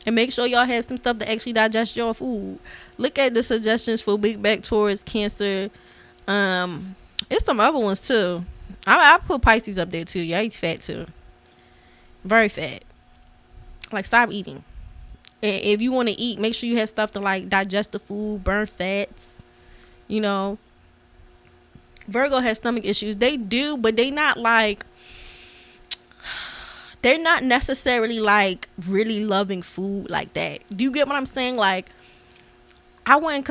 And make sure y'all have some stuff to actually digest your food. Look at the suggestions for big back Taurus, Cancer. It's some other ones too. I put Pisces up there too. Yeah, he's fat too. Very fat. Like, stop eating. And if you want to eat, make sure you have stuff to like digest the food, burn fats. You know, Virgo has stomach issues. They do, but they not like. They're not necessarily like really loving food like that. Do you get what I'm saying? Like, I wouldn't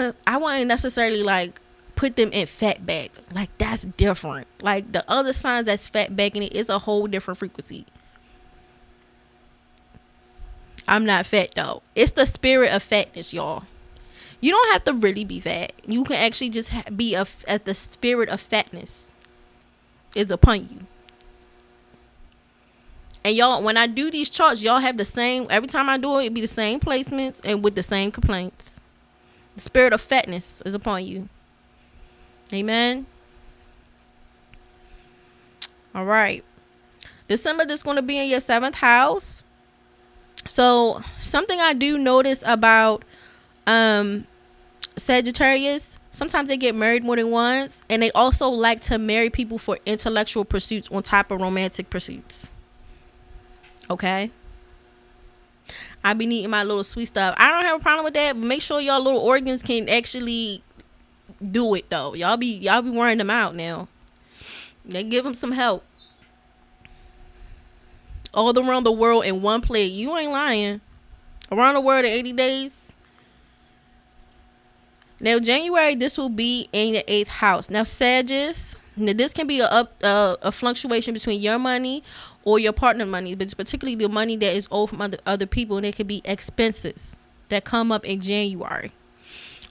necessarily like put them in fat bag. Like, that's different. Like, the other signs that's fat bagging it is a whole different frequency. I'm not fat though. It's the spirit of fatness, y'all. You don't have to really be fat. You can actually just be at the spirit of fatness is upon you. And y'all, when I do these charts, y'all have the same, every time I do it be the same placements and with the same complaints. The spirit of fatness is upon you. Amen. All right. December, this is going to be in your 7th house. So something I do notice about Sagittarius, sometimes they get married more than once, and they also like to marry people for intellectual pursuits on top of romantic pursuits. Okay, I be needing my little sweet stuff. I don't have a problem with that, but make sure y'all little organs can actually do it though. Y'all be wearing them out now. They give them some help. All around the world in one plate. You ain't lying. Around the world in 80 days. Now, January, this will be in the 8th house. Now, Sagittarius, now this can be a fluctuation between your money or your partner money, but it's particularly the money that is owed from other people, and it could be expenses that come up in January.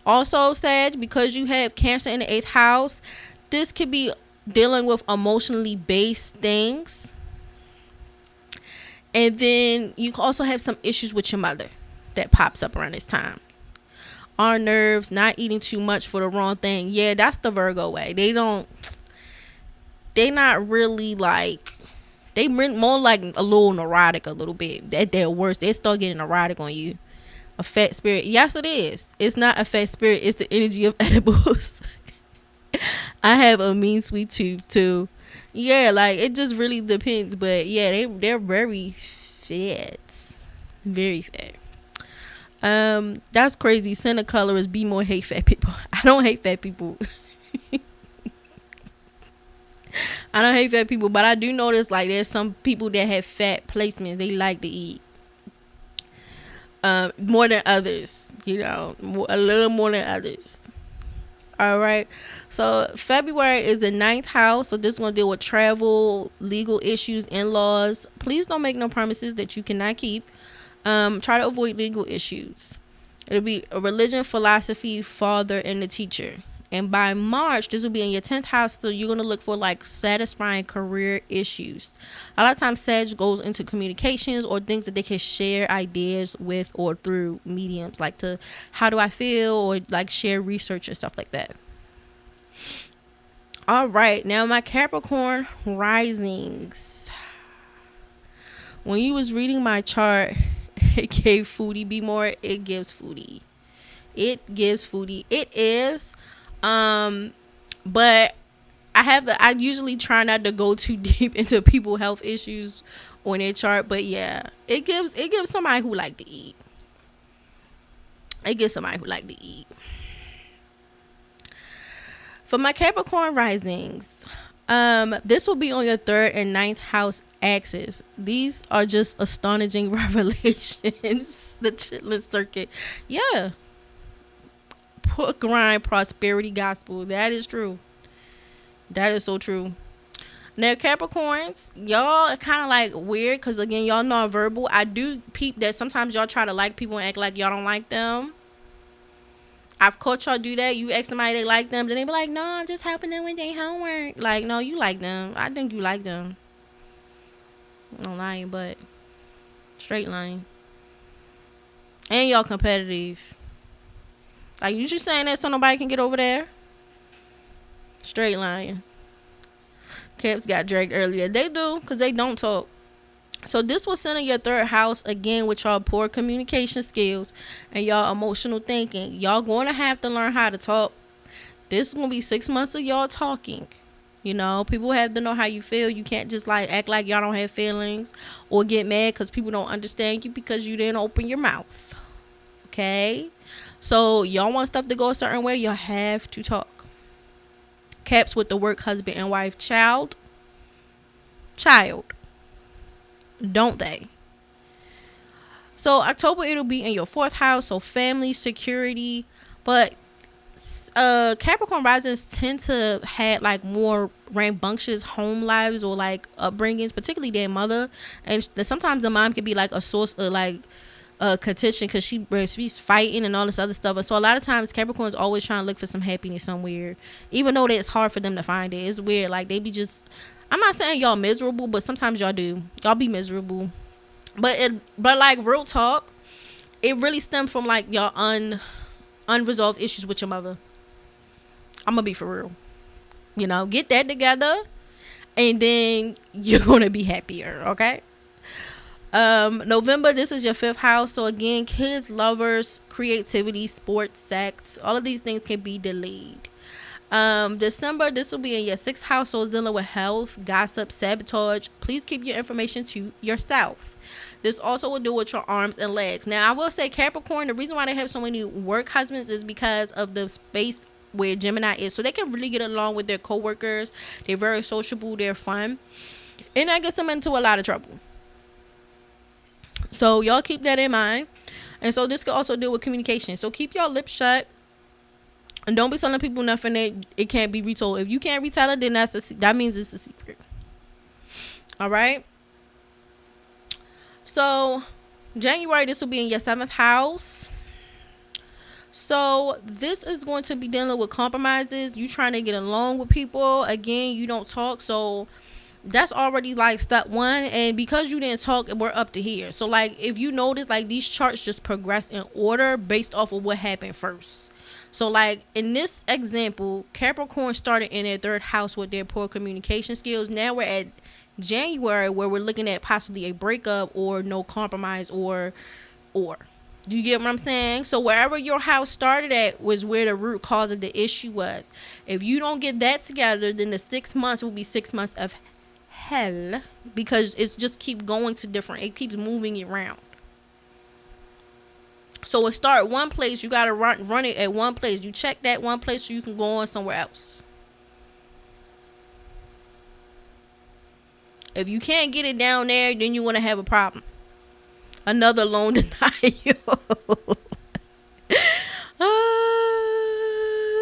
Also, Sag, because you have Cancer in the 8th house, this could be dealing with emotionally based things. And then you also have some issues with your mother that pops up around this time. Our nerves, not eating too much for the wrong thing. Yeah, that's the Virgo way. They not really like, they more like a little neurotic a little bit. At their worst, they start getting neurotic on you. A fat spirit. Yes, it is. It's not a fat spirit. It's the energy of edibles. I have a mean sweet tooth too. Yeah, like it just really depends. But yeah, they're very fat. Very fat. That's crazy. Center color is BMORE hate fat people. I don't hate fat people. I don't hate fat people, but I do notice like there's some people that have fat placements. They like to eat more than others. You know, a little more than others. All right. So February is the 9th house. So this is going to deal with travel, legal issues, in-laws. Please don't make no promises that you cannot keep. Try to avoid legal issues. It'll be a religion, philosophy, father, and the teacher. And by March, this will be in your 10th house. So you're going to look for like satisfying career issues. A lot of times Sag goes into communications or things that they can share ideas with or through mediums, like to how do I feel, or like share research and stuff like that. All right. Now my Capricorn risings. When you was reading my chart, it gave foodie. BMORE, it gives foodie. It gives foodie. It is. But I usually try not to go too deep into people health issues on their chart, but yeah, it gives somebody who like to eat. It gives somebody who like to eat. For my Capricorn risings, this will be on your 3rd and 9th house axis. These are just astonishing revelations. The chitlin circuit. Yeah. Grind prosperity gospel. That is true. That is so true. Now Capricorns, y'all are kind of like weird because again, y'all non-verbal. I do peep that sometimes y'all try to like people and act like y'all don't like them. I've caught y'all do that. You ask somebody they like them, then they be like, no, I'm just helping them with their homework. Like, no, you like them. I think you like them. I'm lying, but straight line. And y'all competitive. Like, you just saying that so nobody can get over there? Straight lying. Caps got dragged earlier. They do, because they don't talk. So this will center your 3rd house again with y'all poor communication skills and y'all emotional thinking. Y'all going to have to learn how to talk. This is going to be 6 months of y'all talking. You know, people have to know how you feel. You can't just like act like y'all don't have feelings or get mad because people don't understand you because you didn't open your mouth. Okay? So y'all want stuff to go a certain way, y'all have to talk. Caps with the work, husband and wife, child. Don't they? So October, it'll be in your 4th house, so family, security. But Capricorn risings tend to have like more rambunctious home lives or like upbringings, particularly their mother. And sometimes the mom can be like a source of like contention because she's fighting and all this other stuff. And so a lot of times Capricorn's always trying to look for some happiness somewhere, even though it's hard for them to find it. It's weird. Like they be just, I'm not saying y'all miserable, but sometimes y'all do. Y'all be miserable. But like real talk, it really stems from like y'all unresolved issues with your mother. I'm gonna be for real. You know, get that together and then you're gonna be happier, okay? November, this is your 5th house. So again, kids, lovers, creativity, sports, sex, all of these things can be delayed. December, this will be in your 6th house, so it's dealing with health, gossip, sabotage. Please keep your information to yourself. This also will do with your arms and legs. Now, I will say Capricorn, the reason why they have so many work husbands is because of the space where Gemini is. So they can really get along with their coworkers. They're very sociable. They're fun. And that gets them into a lot of trouble. So y'all keep that in mind. And so this could also deal with communication. So keep your lips shut. And don't be telling people nothing that it can't be retold. If you can't retell it, then that means it's a secret. All right. So January, this will be in your 7th house. So this is going to be dealing with compromises. You trying to get along with people. Again, you don't talk. So that's already like step one. And because you didn't talk, we're up to here. So like if you notice, like these charts just progress in order based off of what happened first. So like in this example, Capricorn started in their 3rd house with their poor communication skills. Now we're at January where we're looking at possibly a breakup or no compromise or you get what I'm saying? So wherever your house started at was where the root cause of the issue was. If you don't get that together, then the 6 months will be 6 months of hell, because it's just keep going to different, it keeps moving it around. So it start one place, you gotta run it at one place. You check that one place so you can go on somewhere else. If you can't get it down there, then you want to have a problem. Another loan denial.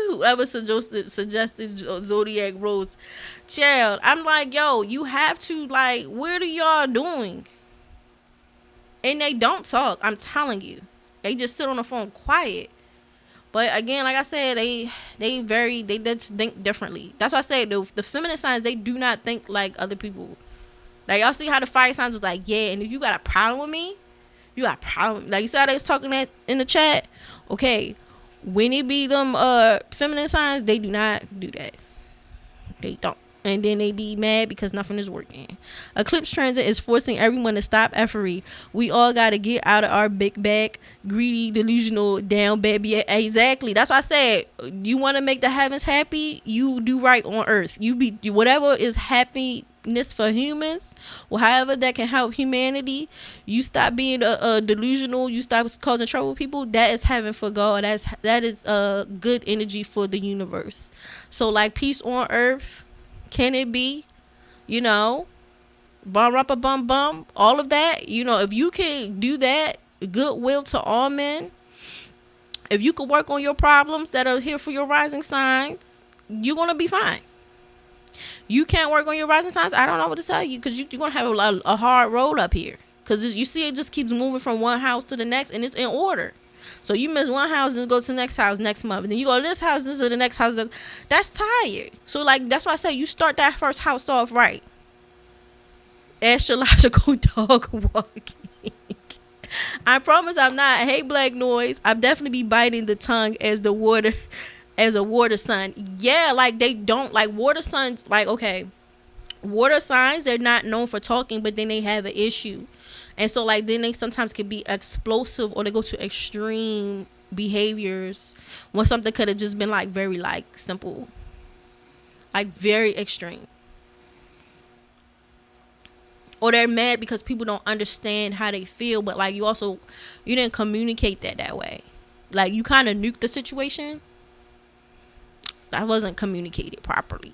Whoever suggested zodiac roads, child, I'm like, yo, you have to, like, what are y'all doing? And they don't talk. I'm telling you, they just sit on the phone quiet. But again, like I said, they just think differently. That's why I say the feminine signs, they do not think like other people. Like y'all see how the fire signs was like, yeah, and if you got a problem with me, you got a problem. Like you saw they was talking that in the chat. Okay, when it be them feminine signs, they do not do that. They don't. And then they be mad because nothing is working. Eclipse transit is forcing everyone to stop effery. We all got to get out of our big back, greedy, delusional, down baby. Exactly. That's why I said, you want to make the heavens happy, you do right on earth. You be whatever is happiness for humans, or however that can help humanity. You stop being a delusional. You stop causing trouble with people. That is heaven for God. That is good energy for the universe. So like peace on earth. Can it be, bum, all of that? If you can do that, goodwill to all men, if you can work on your problems that are here for your rising signs, you're going to be fine. You can't work on your rising signs, I don't know what to tell you, because you're going to have a hard road up here. Because you see it just keeps moving from one house to the next, and it's in order. So you miss one house and go to the next house next month. And then you go to this house, this is the next house. That's tired. So like that's why I say you start that first house off right. Astrological dog walking. I promise I'm not. Hey, black noise. I'm definitely be biting the tongue as a water sign. Yeah, like they don't like water signs. Like, okay, water signs, they're not known for talking, but then they have an issue. And so, like, then they sometimes can be explosive, or they go to extreme behaviors when something could have just been, like, very, like, simple. Like, very extreme. Or they're mad because people don't understand how they feel, but, like, you didn't communicate that way. Like, you kind of nuked the situation. That wasn't communicated properly.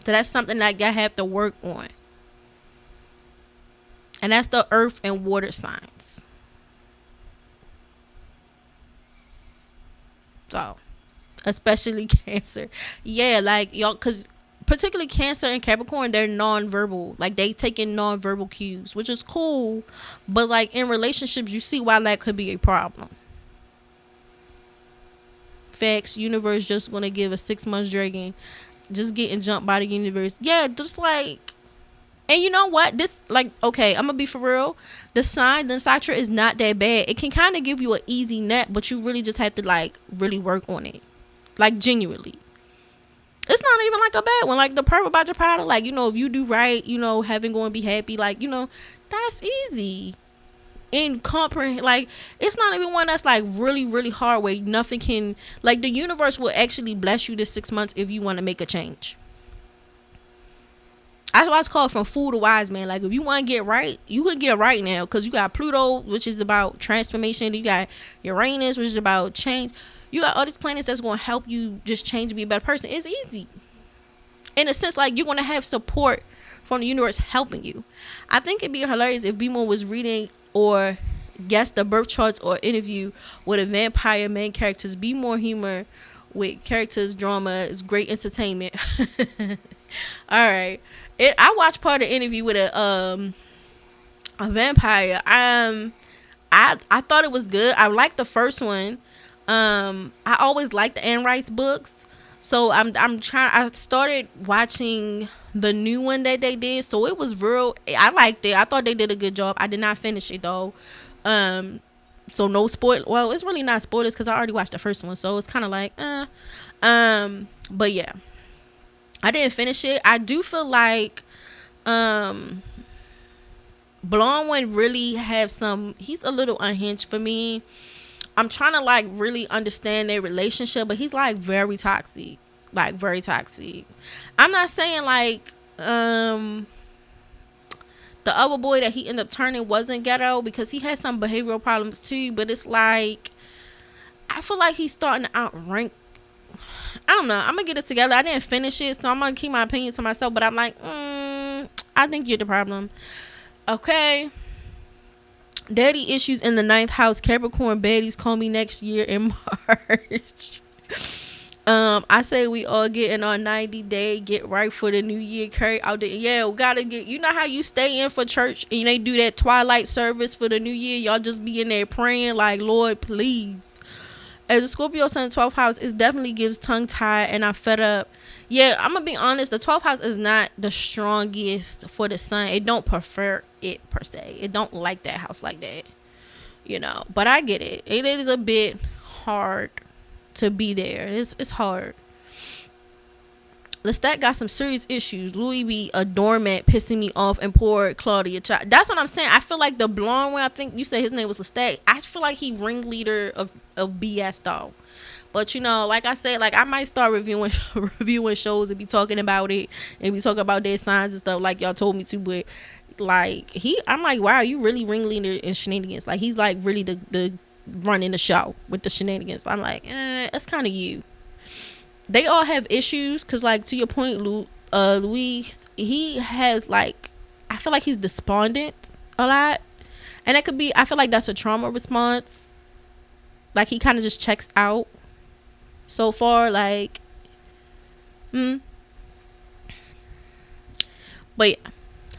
So that's something that I have to work on. And that's the earth and water signs. So, especially Cancer. Yeah, like y'all, because particularly Cancer and Capricorn, they're non-verbal. Like they take in non-verbal cues, which is cool. But like in relationships, you see why that could be a problem. Facts, universe just going to give a 6 months dragon. Just getting jumped by the universe. Yeah, just like, and you know what? This, like, okay, I'm gonna be for real. The Nashatra is not that bad. It can kind of give you an easy net, but you really just have to, like, really work on it. Like, genuinely. It's not even, like, a bad one. Like, the Purva bhadrapada, like, if you do right, heaven going to be happy. Like, that's easy. And comprehend, like, it's not even one that's like really, really hard where nothing can, like, the universe will actually bless you this 6 months if you want to make a change. That's why it's called from fool to wise man. Like, if you want to get right, you can get right now, because you got Pluto, which is about transformation. You got Uranus, which is about change. You got all these planets that's going to help you just change and be a better person. It's easy. In a sense, like, you're going to have support from the universe helping you. I think it'd be hilarious if BMORE was reading, or guess the birth charts or interview with a vampire main characters. Be more humor with characters. Drama is great entertainment. All right. I watched part of the interview with a vampire. I thought it was good. I liked the first one. I always liked the Anne Rice books. So I started watching the new one that they did. So it was real. I liked it. I thought they did a good job. I did not finish it though. So no spoil. Well, it's really not spoilers because I already watched the first one. So it's kind of like, but yeah, I didn't finish it. I do feel like, Blonde one really have some. He's a little unhinged for me. I'm trying to like really understand their relationship, but he's like very toxic, like very toxic. I'm not saying like the other boy that he ended up turning wasn't ghetto because he had some behavioral problems too, but it's like I feel like he's starting to outrank. I don't know. I'm gonna get it together. I didn't finish it, so I'm gonna keep my opinion to myself. But I'm like, I think you're the problem. Okay. Daddy issues in the 9th house. Capricorn baddies call me next year in March. I say we all get in our 90-day get right for the new year. Carry out the we gotta get. You know how you stay in for church and they do that twilight service for the new year. Y'all just be in there praying like, Lord, please. As a Scorpio sun 12th house, it definitely gives tongue tie and I'm fed up. Yeah, I'm gonna be honest. The 12th house is not the strongest for the sun. It don't prefer it per se. It don't like that house like that, But I get it. It is a bit hard to be there. It's hard. Lestat got some serious issues. Louis be a doormat, pissing me off, and poor Claudia. That's what I'm saying. I feel like the blonde one. I think you said his name was Lestat. I feel like he ringleader of BS though. But like I said, like I might start reviewing shows and be talking about it and be talking about their signs and stuff like y'all told me to. But like I'm like, wow, you really ringleader in shenanigans. Like he's like really the running the show with the shenanigans. I'm like, that's kind of you. They all have issues because like to your point, Luis, he has like, I feel like he's despondent a lot, and that could be, I feel like that's a trauma response. Like he kind of just checks out so far, like but yeah,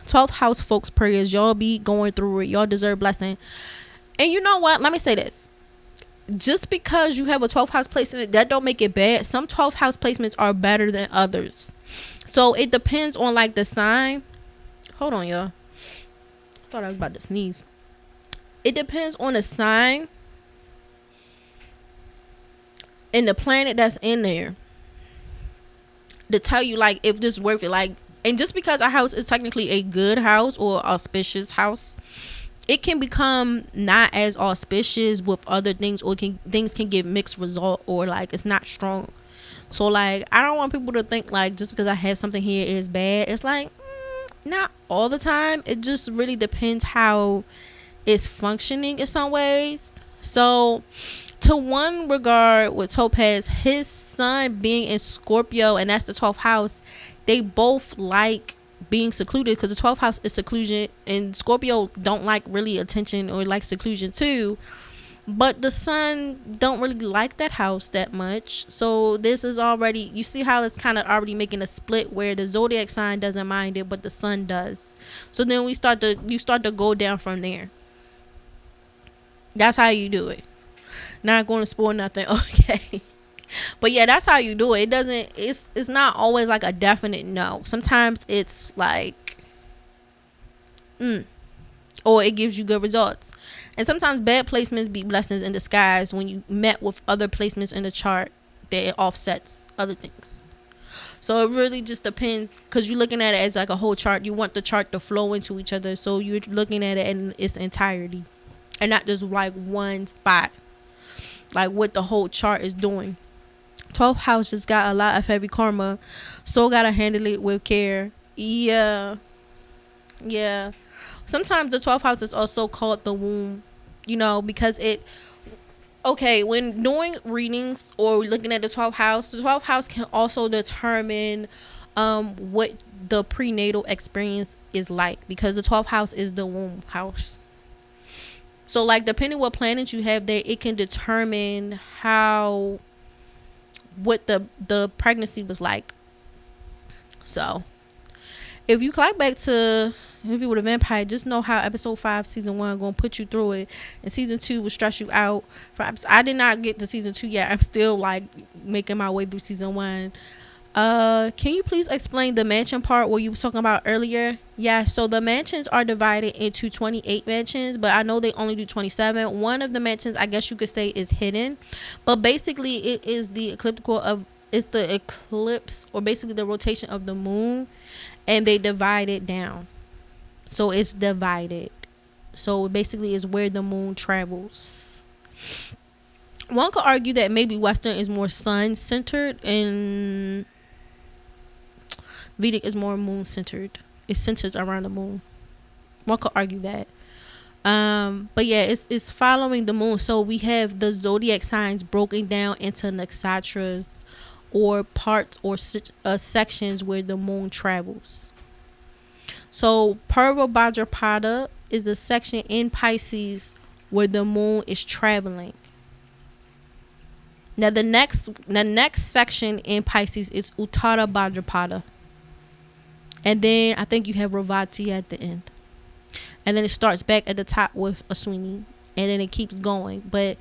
12th house folks, prayers. Y'all be going through it. Y'all deserve blessing. And you know what, let me say this. Just because you have a 12th house placement, that don't make it bad. Some 12th house placements are better than others. So it depends on like the sign. Hold on, y'all. I thought I was about to sneeze. It depends on the sign and the planet that's in there to tell you like if this is worth it. Like, and just because a house is technically a good house or auspicious house, it can become not as auspicious with other things, or things can get mixed result, or like it's not strong. So like I don't want people to think like just because I have something here is bad. It's like not all the time. It just really depends how it's functioning in some ways. So to one regard with Topaz, his son being in Scorpio, and that's the 12th house, they both like being secluded because the 12th house is seclusion, and Scorpio don't like really attention or like seclusion too, but the sun don't really like that house that much. So this is already, you see how it's kind of already making a split where the zodiac sign doesn't mind it but the sun does. So then you start to go down from there. That's how you do it. Not going to spoil nothing. Okay. But yeah, that's how you do it. It's not always like a definite no. Sometimes it's like or it gives you good results. And sometimes bad placements be blessings in disguise when you met with other placements in the chart that offsets other things. So it really just depends, because you're looking at it as like a whole chart. You want the chart to flow into each other, so you're looking at it in its entirety and not just like one spot, like what the whole chart is doing. 12th house just got a lot of heavy karma, so gotta handle it with care. Yeah. Sometimes the 12th house is also called the womb, because when doing readings or looking at the 12th house can also determine what the prenatal experience is like, because the 12th house is the womb house. So like depending what planets you have there, it can determine how what the pregnancy was like. So if you clock back to if you were a vampire, just know how episode 5 season 1 gonna put you through it, and season 2 will stress you out. I did not get to season 2 yet. I'm still like making my way through season 1. Can you please explain the mansion part where you was talking about earlier? Yeah, so the mansions are divided into 28 mansions, but I know they only do 27. One of the mansions, I guess you could say, is hidden, but basically it is the ecliptical of it's the eclipse, or basically the rotation of the moon, and they divide it down. So it's divided. So it basically is where the moon travels. One could argue that maybe Western is more sun centered and Vedic is more moon centered. It centers around the moon. One could argue that. But yeah, it's following the moon. So we have the zodiac signs broken down into nakshatras, or parts or sections where the moon travels. So Purva bhadrapada is a section in Pisces where the moon is traveling. Now the next section in Pisces is Uttara bhadrapada, and then I think you have Ravati at the end, and then it starts back at the top with Aswini, and then it keeps going. But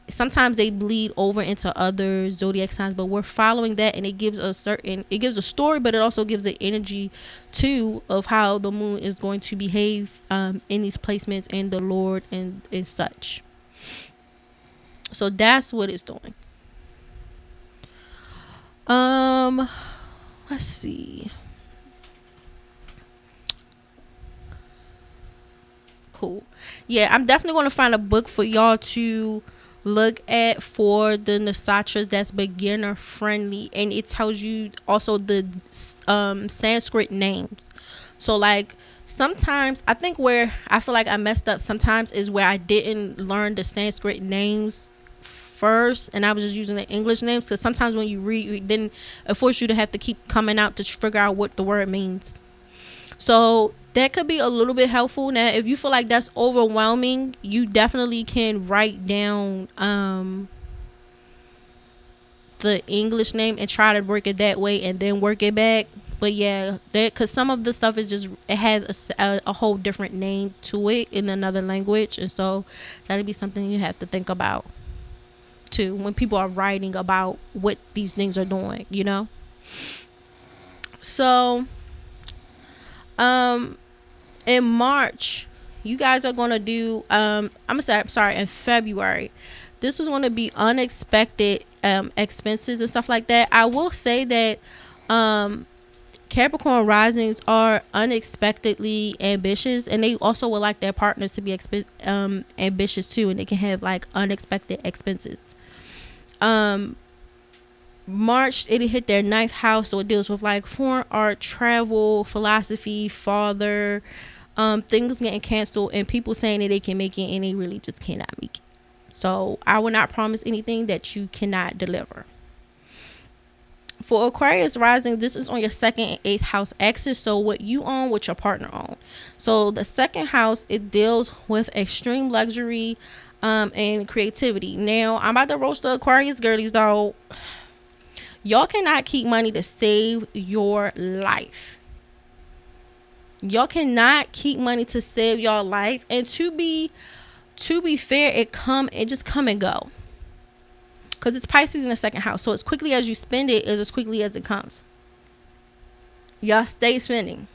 sometimes they bleed over into other zodiac signs, but we're following that, and it gives a story, but it also gives the energy too of how the moon is going to behave in these placements and the Lord and such. So that's what it's doing. Let's see. Cool. Yeah, I'm definitely going to find a book for y'all to look at for the nakshatras that's beginner friendly, and it tells you also the Sanskrit names. So like sometimes I think where I feel like I messed up sometimes is where I didn't learn the Sanskrit names first, and I was just using the English names, because sometimes when you read, then it forces you to have to keep coming out to figure out what the word means. So that could be a little bit helpful. Now if you feel like that's overwhelming, you definitely can write down the English name and try to work it that way and then work it back. But yeah, that, because some of the stuff is just, it has a whole different name to it in another language, and so that'd be something you have to think about too when people are writing about what these things are doing, you know. So in March you guys are going to do in February this is going to be unexpected expenses and stuff like that. I will say that Capricorn risings are unexpectedly ambitious, and they also would like their partners to be ambitious too, and they can have like unexpected expenses. March, it hit their 9th house, so it deals with like foreign art, travel, philosophy, father, things getting canceled, and people saying that they can make it and they really just cannot make it. So I will not promise anything that you cannot deliver. For Aquarius rising, this is on your 2nd and 8th house axis, so what you own, what your partner own. So the 2nd house, it deals with extreme luxury and creativity. Now I'm about to roast the Aquarius girlies though. Y'all cannot keep money to save your life. Y'all cannot keep money to save your life. And to be fair, it just come and go. Because it's Pisces in the 2nd house. So as quickly as you spend it is as quickly as it comes. Y'all stay spending.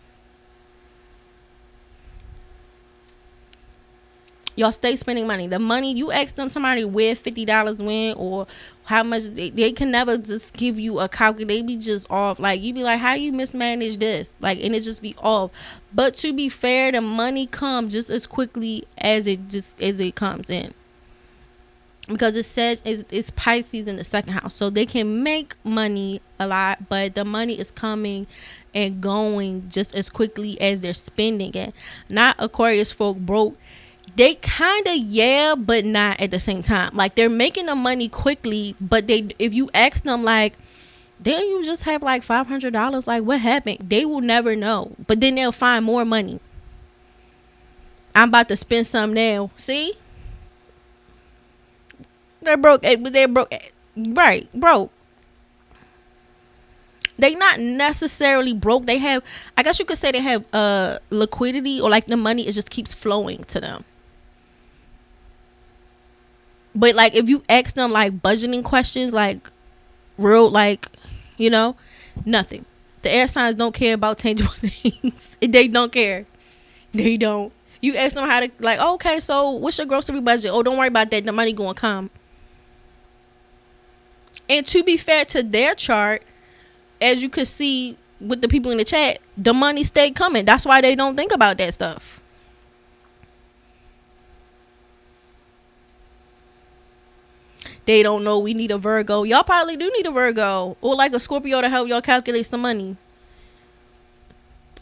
Y'all stay spending money. The money you ask them, somebody where $50 went or how much they can never just give you a calculation. They be just off. Like you be like, how you mismanage this? Like, and it just be off. But to be fair, the money comes just as quickly as it comes in. Because it said it's Pisces in the 2nd house, so they can make money a lot, but the money is coming and going just as quickly as they're spending it. Not Aquarius folk broke. They kind of, but not at the same time. Like they're making the money quickly, but if you ask them like, didn't you just have like $500? Like what happened? They will never know, but then they'll find more money. I'm about to spend some now. See? They're broke, but they're broke. Right, broke. They not necessarily broke. They have, I guess you could say they have liquidity, or like the money, it just keeps flowing to them. But like if you ask them like budgeting questions, like real, like, you know, nothing. The air signs don't care about tangible things. They don't care. They don't. You ask them how to, like, oh, okay, so what's your grocery budget? Oh, don't worry about that. The money gonna come. And to be fair to their chart, as you could see with the people in the chat, the money stayed coming. That's why they don't think about that stuff. They don't know we need a Virgo. Y'all probably do need a Virgo, or like a Scorpio to help y'all calculate some money,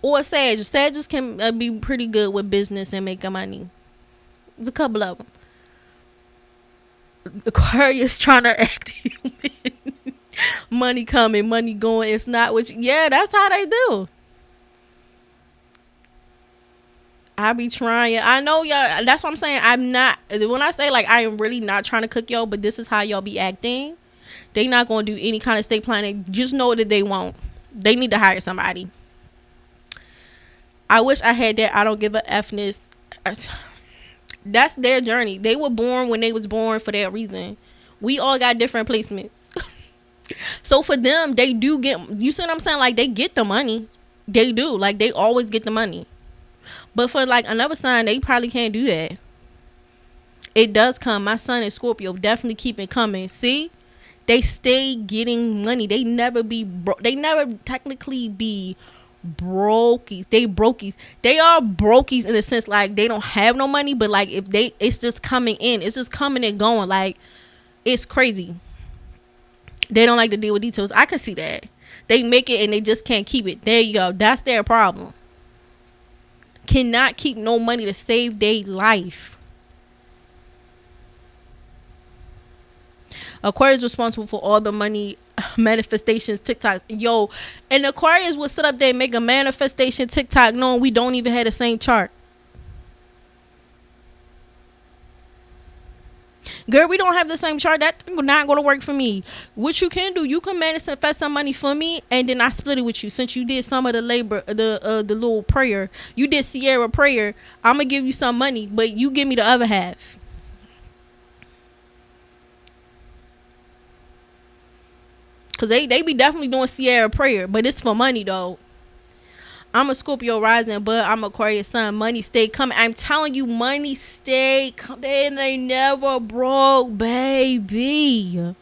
or a Sag. Sagittarius can be pretty good with business and making money. There's a couple of them. Aquarius trying to act human. Money coming, money going. It's not what yeah, that's how they do. I be trying. I know y'all. That's what I'm saying. I'm not. When I say like I am really not trying to cook y'all, but this is how y'all be acting. They not gonna do any kind of estate planning. Just know that they won't. They need to hire somebody. I wish I had that. I don't give a Fness. That's their journey. They were born when they was born for that reason. We all got different placements. So for them, they do get, you see what I'm saying? Like they get the money. They do. Like they always get the money. But for like another sign, they probably can't do that. It does come. My son is Scorpio. Definitely keep it coming. See? They stay getting money. They never be they never technically be brokies. They brokies. They are brokies in the sense like they don't have no money, but like if they, it's just coming in. It's just coming and going. Like it's crazy. They don't like to deal with details. I can see that. They make it and they just can't keep it. There you go. That's their problem. Cannot keep no money to save their life. Aquarius responsible for all the money manifestations, TikToks. Yo, and Aquarius will sit up there and make a manifestation TikTok knowing we don't even have the same chart. Girl, we don't have the same chart. That's not going to work for me. What you can do, you can manifest some money for me, and then I split it with you. Since you did some of the labor, the little prayer, you did Sierra prayer. I'm gonna give you some money, but you give me the other half. Cause they be definitely doing Sierra prayer, but it's for money though. I'm a Scorpio rising, but I'm Aquarius sun. Money stay coming. I'm telling you, money stay coming. They never broke, baby.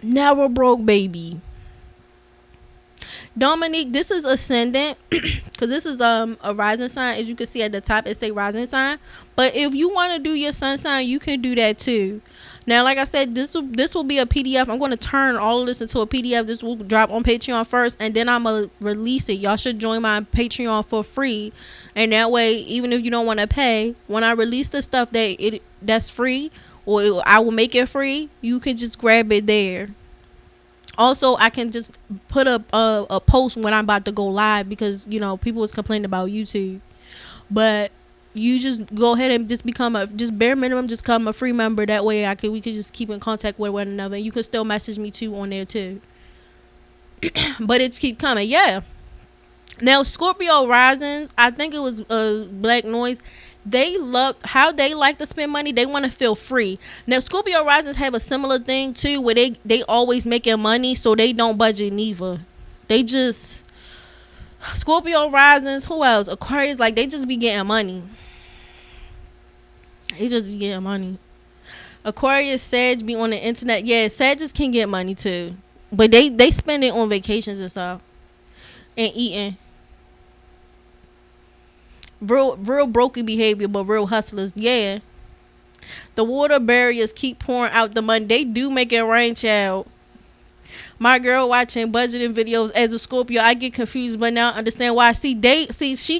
Never broke, baby. Dominique, this is ascendant because this is a rising sign. As you can see at the top, it say rising sign. But if you want to do your sun sign, you can do that too. Now, like I said, this will be a PDF. I'm going to turn all of this into a PDF. This will drop on Patreon first, and then I'm going to release it. Y'all should join my Patreon for free. And that way, even if you don't want to pay, when I release the stuff that's free, or I will make it free, you can just grab it there. Also, I can just put up a post when I'm about to go live because, you know, people was complaining about YouTube. But you just go ahead and just become just bare minimum, just become a free member. That way we could just keep in contact with one another. And you can still message me too on there too. But it's keep coming. Yeah. Now, Scorpio risings, I think it was Black Noise. They love how they like to spend money. They want to feel free. Now, Scorpio risings have a similar thing too, where they always making money, so they don't budget neither. They just Scorpio risings. Who else? Aquarius, like they just be getting money. They just be getting money. Aquarius, Sag be on the internet. Yeah, Sag just can get money too, but they spend it on vacations and stuff and eating. Real brokey behavior, but real hustlers. Yeah, the water barriers keep pouring out the money. They do make it rain, child. My girl watching budgeting videos as a Scorpio, I get confused, but now I understand why. She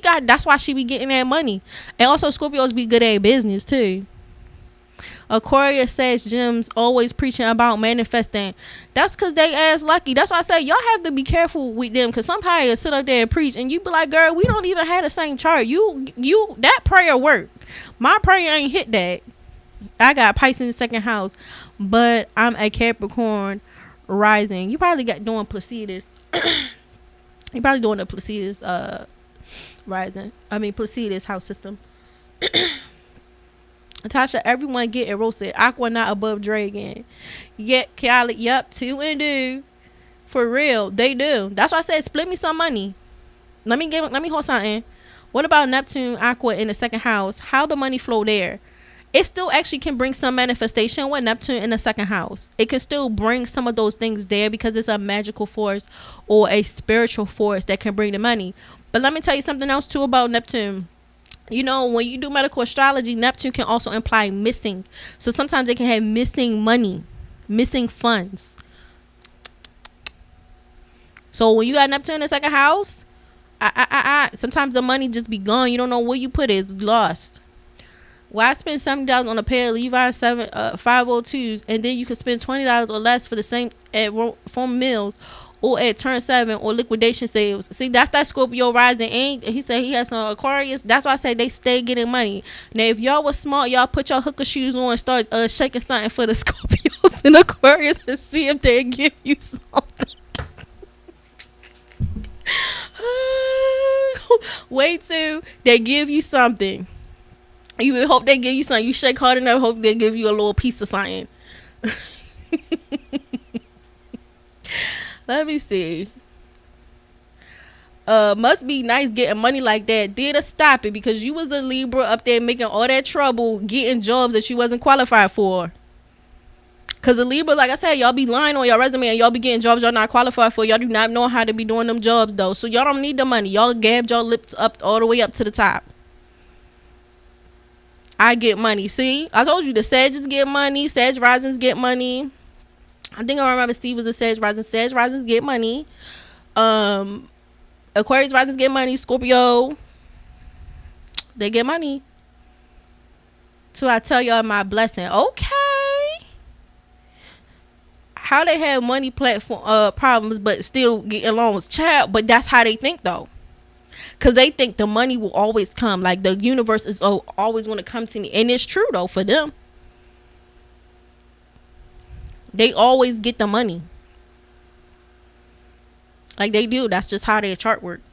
got, that's why she be getting that money. And also Scorpios be good at business too. Aquarius says gems always preaching about manifesting. That's because they ass lucky. That's why I say y'all have to be careful with them, because somebody will sit up there and preach and you be like, girl, we don't even have the same chart. You that prayer worked. My prayer ain't hit that. I got Pisces in the second house, but I'm a Capricorn rising. You probably got doing Placidus. You probably doing the Placidus rising. I mean Placidus house system. Natasha, everyone getting roasted. Aqua not above Dragon. Yet Khaled, yep, two and do. For real, they do. That's why I said split me some money. Let me hold something. What about Neptune, Aqua in the second house? How the money flow there? It still actually can bring some manifestation with Neptune in the second house. It can still bring some of those things there because it's a magical force or a spiritual force that can bring the money. But let me tell you something else too about Neptune. You know, when you do medical astrology, Neptune can also imply missing. So sometimes they can have missing money, missing funds. So when you got Neptune in the second house, sometimes the money just be gone. You don't know where you put it. It's lost. Why spend $70 on a pair of Levi's 502s and then you can spend $20 or less for the same at Form Mills or at Turn 7 or liquidation sales? See, that's that Scorpio rising. And he said he has some Aquarius. That's why I say they stay getting money. Now, if y'all was smart, y'all put your hooker shoes on and start shaking something for the Scorpios and Aquarius and see if they give you something. Wait till they give you something. You would hope they give you something. You shake hard enough, hope they give you a little piece of something. Let me see. Must be nice getting money like that. Did to stop it because you was a Libra up there making all that trouble getting jobs that you wasn't qualified for. Cause a Libra, like I said, y'all be lying on your resume and y'all be getting jobs y'all not qualified for. Y'all do not know how to be doing them jobs though. So y'all don't need the money. Y'all gabbed your lips up all the way up to the top. I get money. See, I told you the Sagittarius get money. Sag risings get money. I think I remember Steve was a Sag rising. Sag risings get money. Aquarius risings get money. Scorpio, they get money. So I tell y'all my blessing. Okay. How they have money platform problems but still getting loans, child. But that's how they think though. Because they think the money will always come. Like the universe is always going to come to me. And it's true, though, for them. They always get the money. Like they do. That's just how their chart works.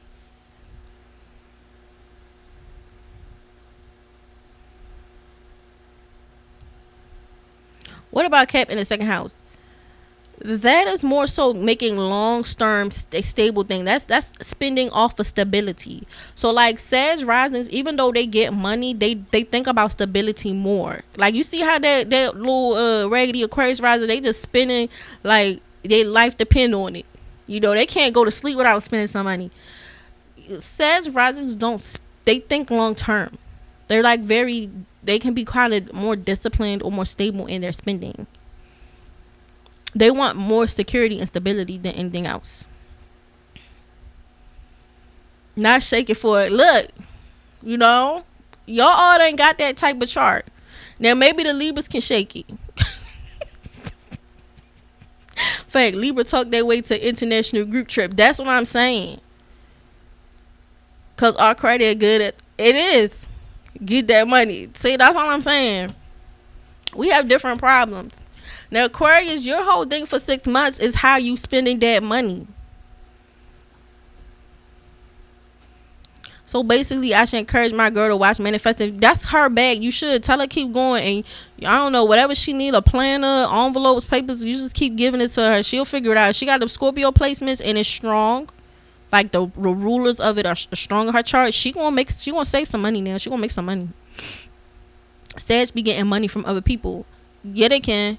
What about Cap in the second house? That is more so making long-term stable thing. That's spending off of stability. So like Sag risings, even though they get money, they think about stability more. Like you see how that little raggedy Aquarius rising, they just spending like their life depend on it. You know, they can't go to sleep without spending some money. Sag risings they think long-term. They're like they can be kind of more disciplined or more stable in their spending. They want more security and stability than anything else. Not shake it for it. Look, you know, y'all all ain't got that type of chart. Now maybe the Libras can shake it. Fact, Libra talk their way to international group trip. That's what I'm saying. Cause our credit good at it is. Get that money. See, that's all I'm saying. We have different problems. Now, Aquarius, your whole thing for 6 months is how you spending that money. So basically, I should encourage my girl to watch Manifesting. That's her bag. You should tell her keep going, and I don't know, whatever she need, a planner, envelopes, papers, you just keep giving it to her. She'll figure it out. She got the Scorpio placements and it's strong. Like the rulers of it are strong in her chart. She gonna save some money now. She gonna make some money. Sag be getting money from other people. Yeah, they can.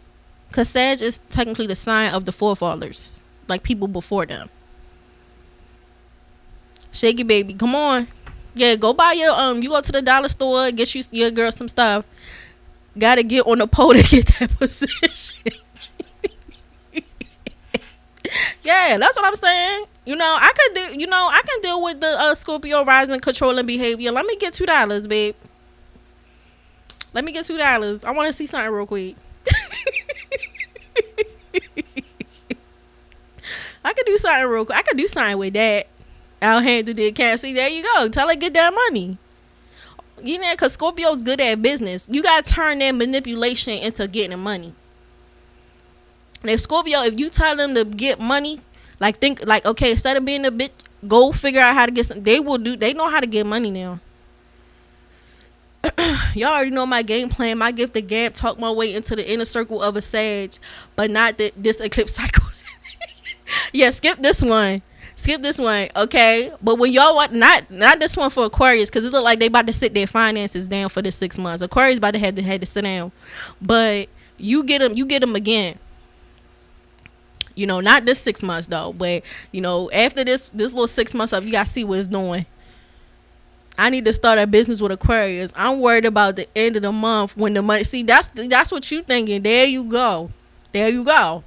Because Sag is technically the sign of the forefathers. Like people before them. Shake it, baby. Come on. Yeah, go buy your, you go to the dollar store, get you your girl some stuff. Gotta get on the pole to get that position. Yeah, that's what I'm saying. I can deal with the Scorpio rising controlling behavior. Let me get $2, babe. Let me get $2. I want to see something real quick. I could do something real quick. I could do something with that. I'll handle it. Can't see. There you go. Tell her get that money. You know, because Scorpio's good at business. You got to turn that manipulation into getting money. If Scorpio, if you tell them to get money, like think, like, okay, instead of being a bitch, go figure out how to get some. They will do. They know how to get money now. Y'all already know my game plan. My gift of gab, talk my way into the inner circle of a Sag, but not this eclipse cycle. Yeah, skip this one. Skip this one, okay? But when y'all want, not this one for Aquarius, because it look like they about to sit their finances down for the 6 months. Aquarius about to have to sit down, but you get them again. You know, not this 6 months though, but you know, after this little 6 months up, you gotta see what it's doing. I need to start a business with Aquarius. I'm worried about the end of the month when the money. See, that's what you thinking. There you go. There you go.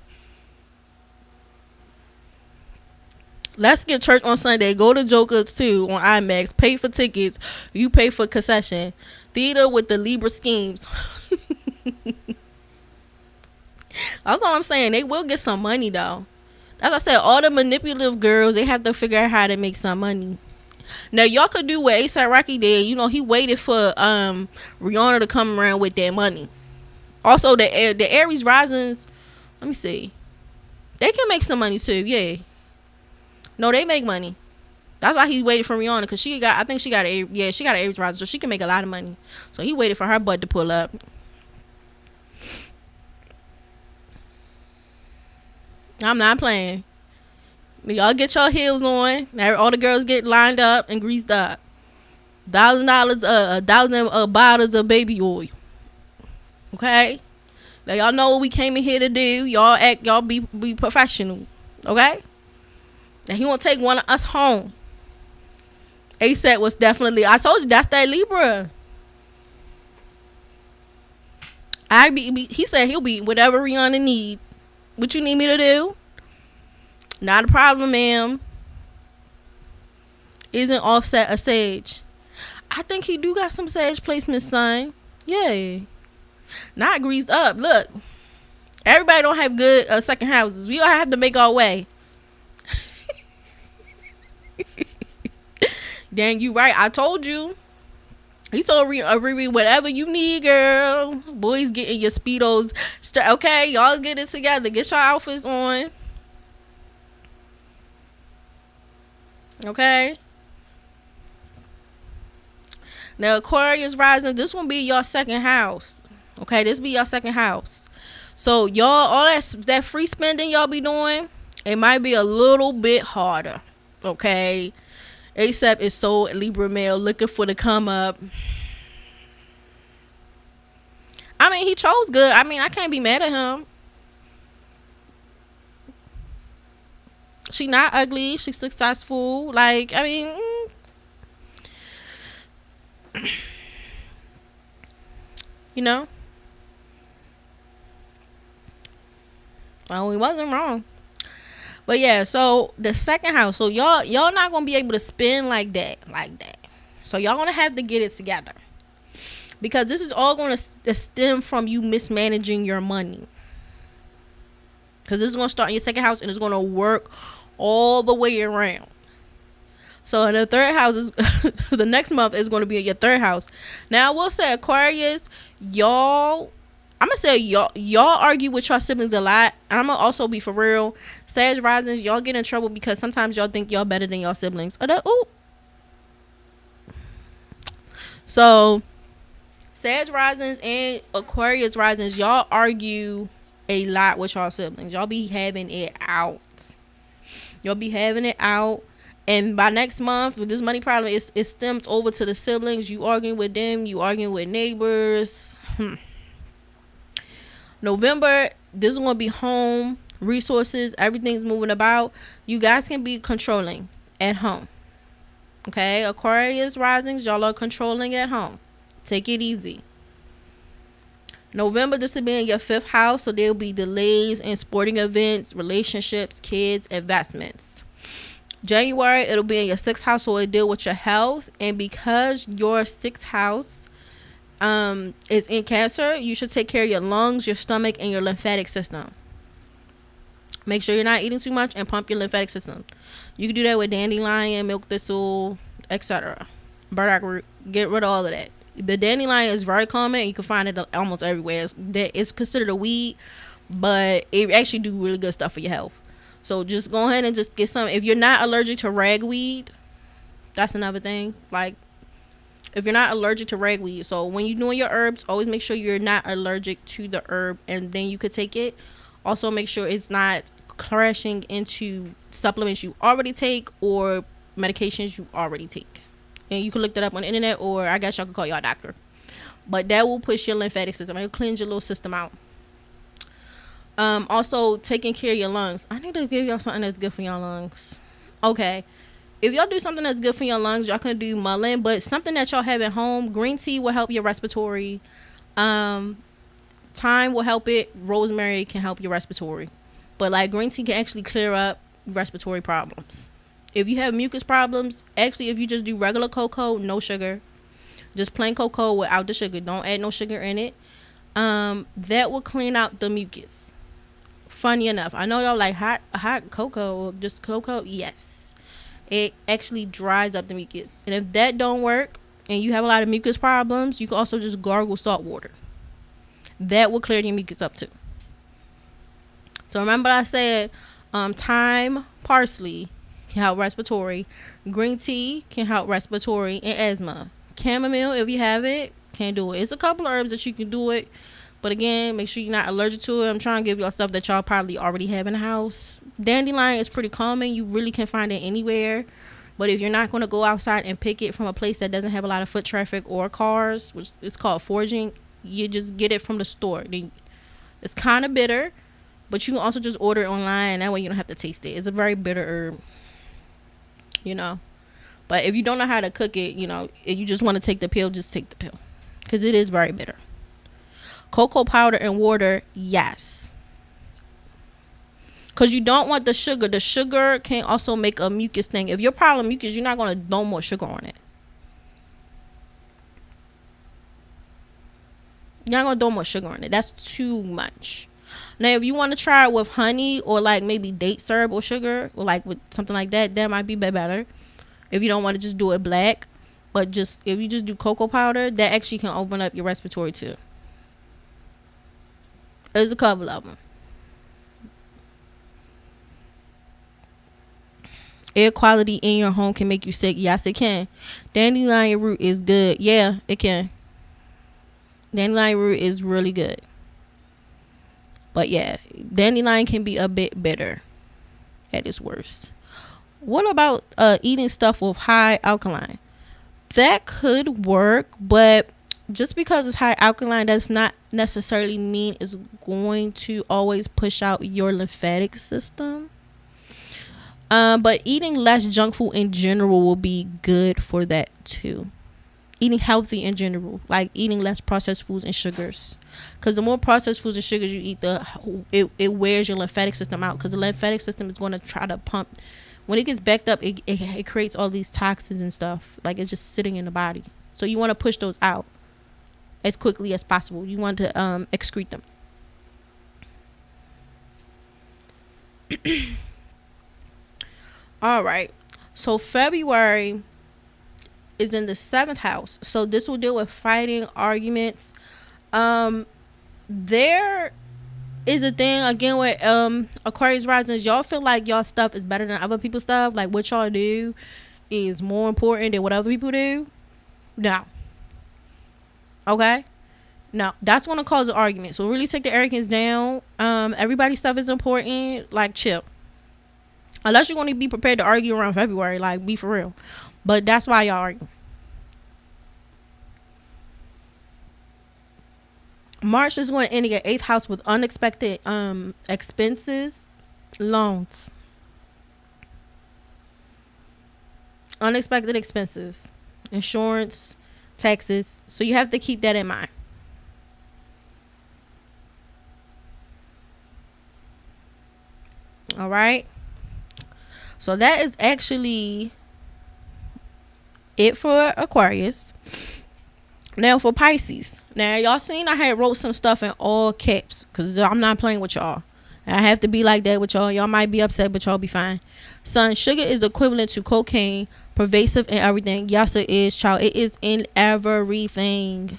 Let's get church on Sunday. Go to Joker's 2 on IMAX. Pay for tickets. You pay for concession. Theater with the Libra schemes. That's all I'm saying. They will get some money though. As I said, all the manipulative girls, they have to figure out how to make some money. Now y'all could do what ASAP Rocky did. You know, he waited for Rihanna to come around with that money. Also, the Aries risings, let me see, they can make some money too. Yeah, no, they make money. That's why he waited for Rihanna, because she got an Aries rising, so she can make a lot of money. So he waited for her butt to pull up. I'm not playing. Y'all get your heels on. All the girls get lined up and greased up. $1,000, 1,000 bottles of baby oil. Okay? Now y'all know what we came in here to do. Y'all be professional. Okay? Now he won't take one of us home. ASAP was definitely, I told you, that's that Libra. He said he'll be whatever Rihanna need. What you need me to do? Not a problem, ma'am. Isn't Offset a Sage? I think he do got some Sage placements, son. Yeah. Not greased up. Look. Everybody don't have good second houses. We all have to make our way. Dang, you right. I told you. He told Riri, whatever you need, girl. Boys getting your Speedos. Okay, y'all get it together. Get your outfits on. Okay. Now Aquarius rising, this one be your second house. Okay, this be your second house. So y'all, all that free spending y'all be doing, it might be a little bit harder. Okay. ASAP is so Libra male, looking for the come up. I mean, he chose good. I mean, I can't be mad at him. She not ugly. She's successful. Like, I mean, you know, well, he wasn't wrong. But yeah, so the second house. So y'all not gonna be able to spend like that. So y'all gonna have to get it together, because this is all gonna stem from you mismanaging your money. Because this is gonna start in your second house and it's gonna work all the way around. So in the third house is the next month is going to be in your third house. Now I will say, Aquarius, I'm gonna say y'all argue with your siblings a lot. And I'm gonna also be for real. Sag risings, y'all get in trouble because sometimes y'all think y'all better than y'all siblings. So Sag risings and Aquarius risings, y'all argue a lot with y'all siblings. Y'all be having it out. And by next month, with this money problem, it stems over to the siblings. You arguing with them. You arguing with neighbors. November, this is going to be home, resources, everything's moving about. You guys can be controlling at home. Okay? Aquarius risings, y'all are controlling at home. Take it easy. November, this will be in your fifth house, so there will be delays in sporting events, relationships, kids, investments. January, it'll be in your sixth house, so it'll deal with your health. And because your sixth house is in Cancer, you should take care of your lungs, your stomach, and your lymphatic system. Make sure you're not eating too much and pump your lymphatic system. You can do that with dandelion, milk thistle, etc. Burdock root. Get rid of all of that. The dandelion is very common. You can find it almost everywhere. It's considered a weed, but it actually do really good stuff for your health. So just go ahead and just get some. If you're not allergic to ragweed, that's another thing. Like, if you're not allergic to ragweed, so when you're doing your herbs, always make sure you're not allergic to the herb, and then you could take it. Also, make sure it's not crashing into supplements you already take or medications you already take. And you can look that up on the internet, or I guess y'all can call your doctor. But that will push your lymphatic system. It'll cleanse your little system out. Also, taking care of your lungs. I need to give y'all something that's good for your lungs. Okay. If y'all do something that's good for your lungs, y'all can do mullein. But something that y'all have at home, green tea will help your respiratory. Thyme will help it. Rosemary can help your respiratory. But like, green tea can actually clear up respiratory problems. If you have mucus problems, actually, if you just do regular cocoa, no sugar, just plain cocoa without the sugar, don't add no sugar in it, that will clean out the mucus. Funny enough, I know y'all like hot cocoa or just cocoa. Yes, it actually dries up the mucus. And if that don't work and you have a lot of mucus problems, you can also just gargle salt water. That will clear your mucus up too. So remember I said thyme, parsley can help respiratory. Green tea can help respiratory and asthma. Chamomile, if you have it, can do it. It's a couple of herbs that you can do it. But again, make sure you're not allergic to it. I'm trying to give y'all stuff that y'all probably already have in the house. Dandelion is pretty common. You really can find it anywhere. But if you're not going to go outside and pick it from a place that doesn't have a lot of foot traffic or cars, which is called foraging, you just get it from the store. It's kind of bitter, but you can also just order it online. That way you don't have to taste it. It's a very bitter herb, you know. But if you don't know how to cook it, you know, if you just want to take the pill, just take the pill, because it is very bitter. Cocoa powder and water, yes. Because you don't want the sugar. The sugar can also make a mucus thing. If your problem mucus, you're not going to throw more sugar on it. You're not going to throw more sugar on it. That's too much. Now, if you want to try it with honey or like maybe date syrup or sugar, or like with something like that, that might be better. If you don't want to just do it black. But just if you just do cocoa powder, that actually can open up your respiratory too. There's a couple of them. Air quality in your home can make you sick. Yes, it can. Dandelion root is good. Yeah, it can. Dandelion root is really good. But yeah, dandelion can be a bit bitter at its worst. What about eating stuff with high alkaline? That could work, but just because it's high alkaline does not necessarily mean it's going to always push out your lymphatic system. But eating less junk food in general will be good for that too. Eating healthy in general, like eating less processed foods and sugars, because the more processed foods and sugars you eat, it wears your lymphatic system out, because the lymphatic system is going to try to pump. When it gets backed up, it creates all these toxins and stuff, like it's just sitting in the body. So you want to push those out as quickly as possible. You want to excrete them. All right. So February is in the 7th house. So this will deal with fighting, arguments. There is a thing again with Aquarius risings. Y'all feel like y'all stuff is better than other people's stuff. Like what y'all do is more important than what other people do. No. Okay? No, that's going to cause an argument. So really take the arrogance down. Everybody's stuff is important. Like, chill. Unless you're going to be prepared to argue around February. Like, be for real. But that's why y'all argue. March is going to end your 8th house with unexpected expenses, loans. Unexpected expenses. Insurance, taxes. So you have to keep that in mind. All right. So that is actually it for Aquarius. Now for Pisces. Now y'all seen I had wrote some stuff in all caps because I'm not playing with y'all. And I have to be like that with y'all. Y'all might be upset, but y'all be fine. Son, sugar is equivalent to cocaine, pervasive in everything. Yes, it is, child. It is in everything.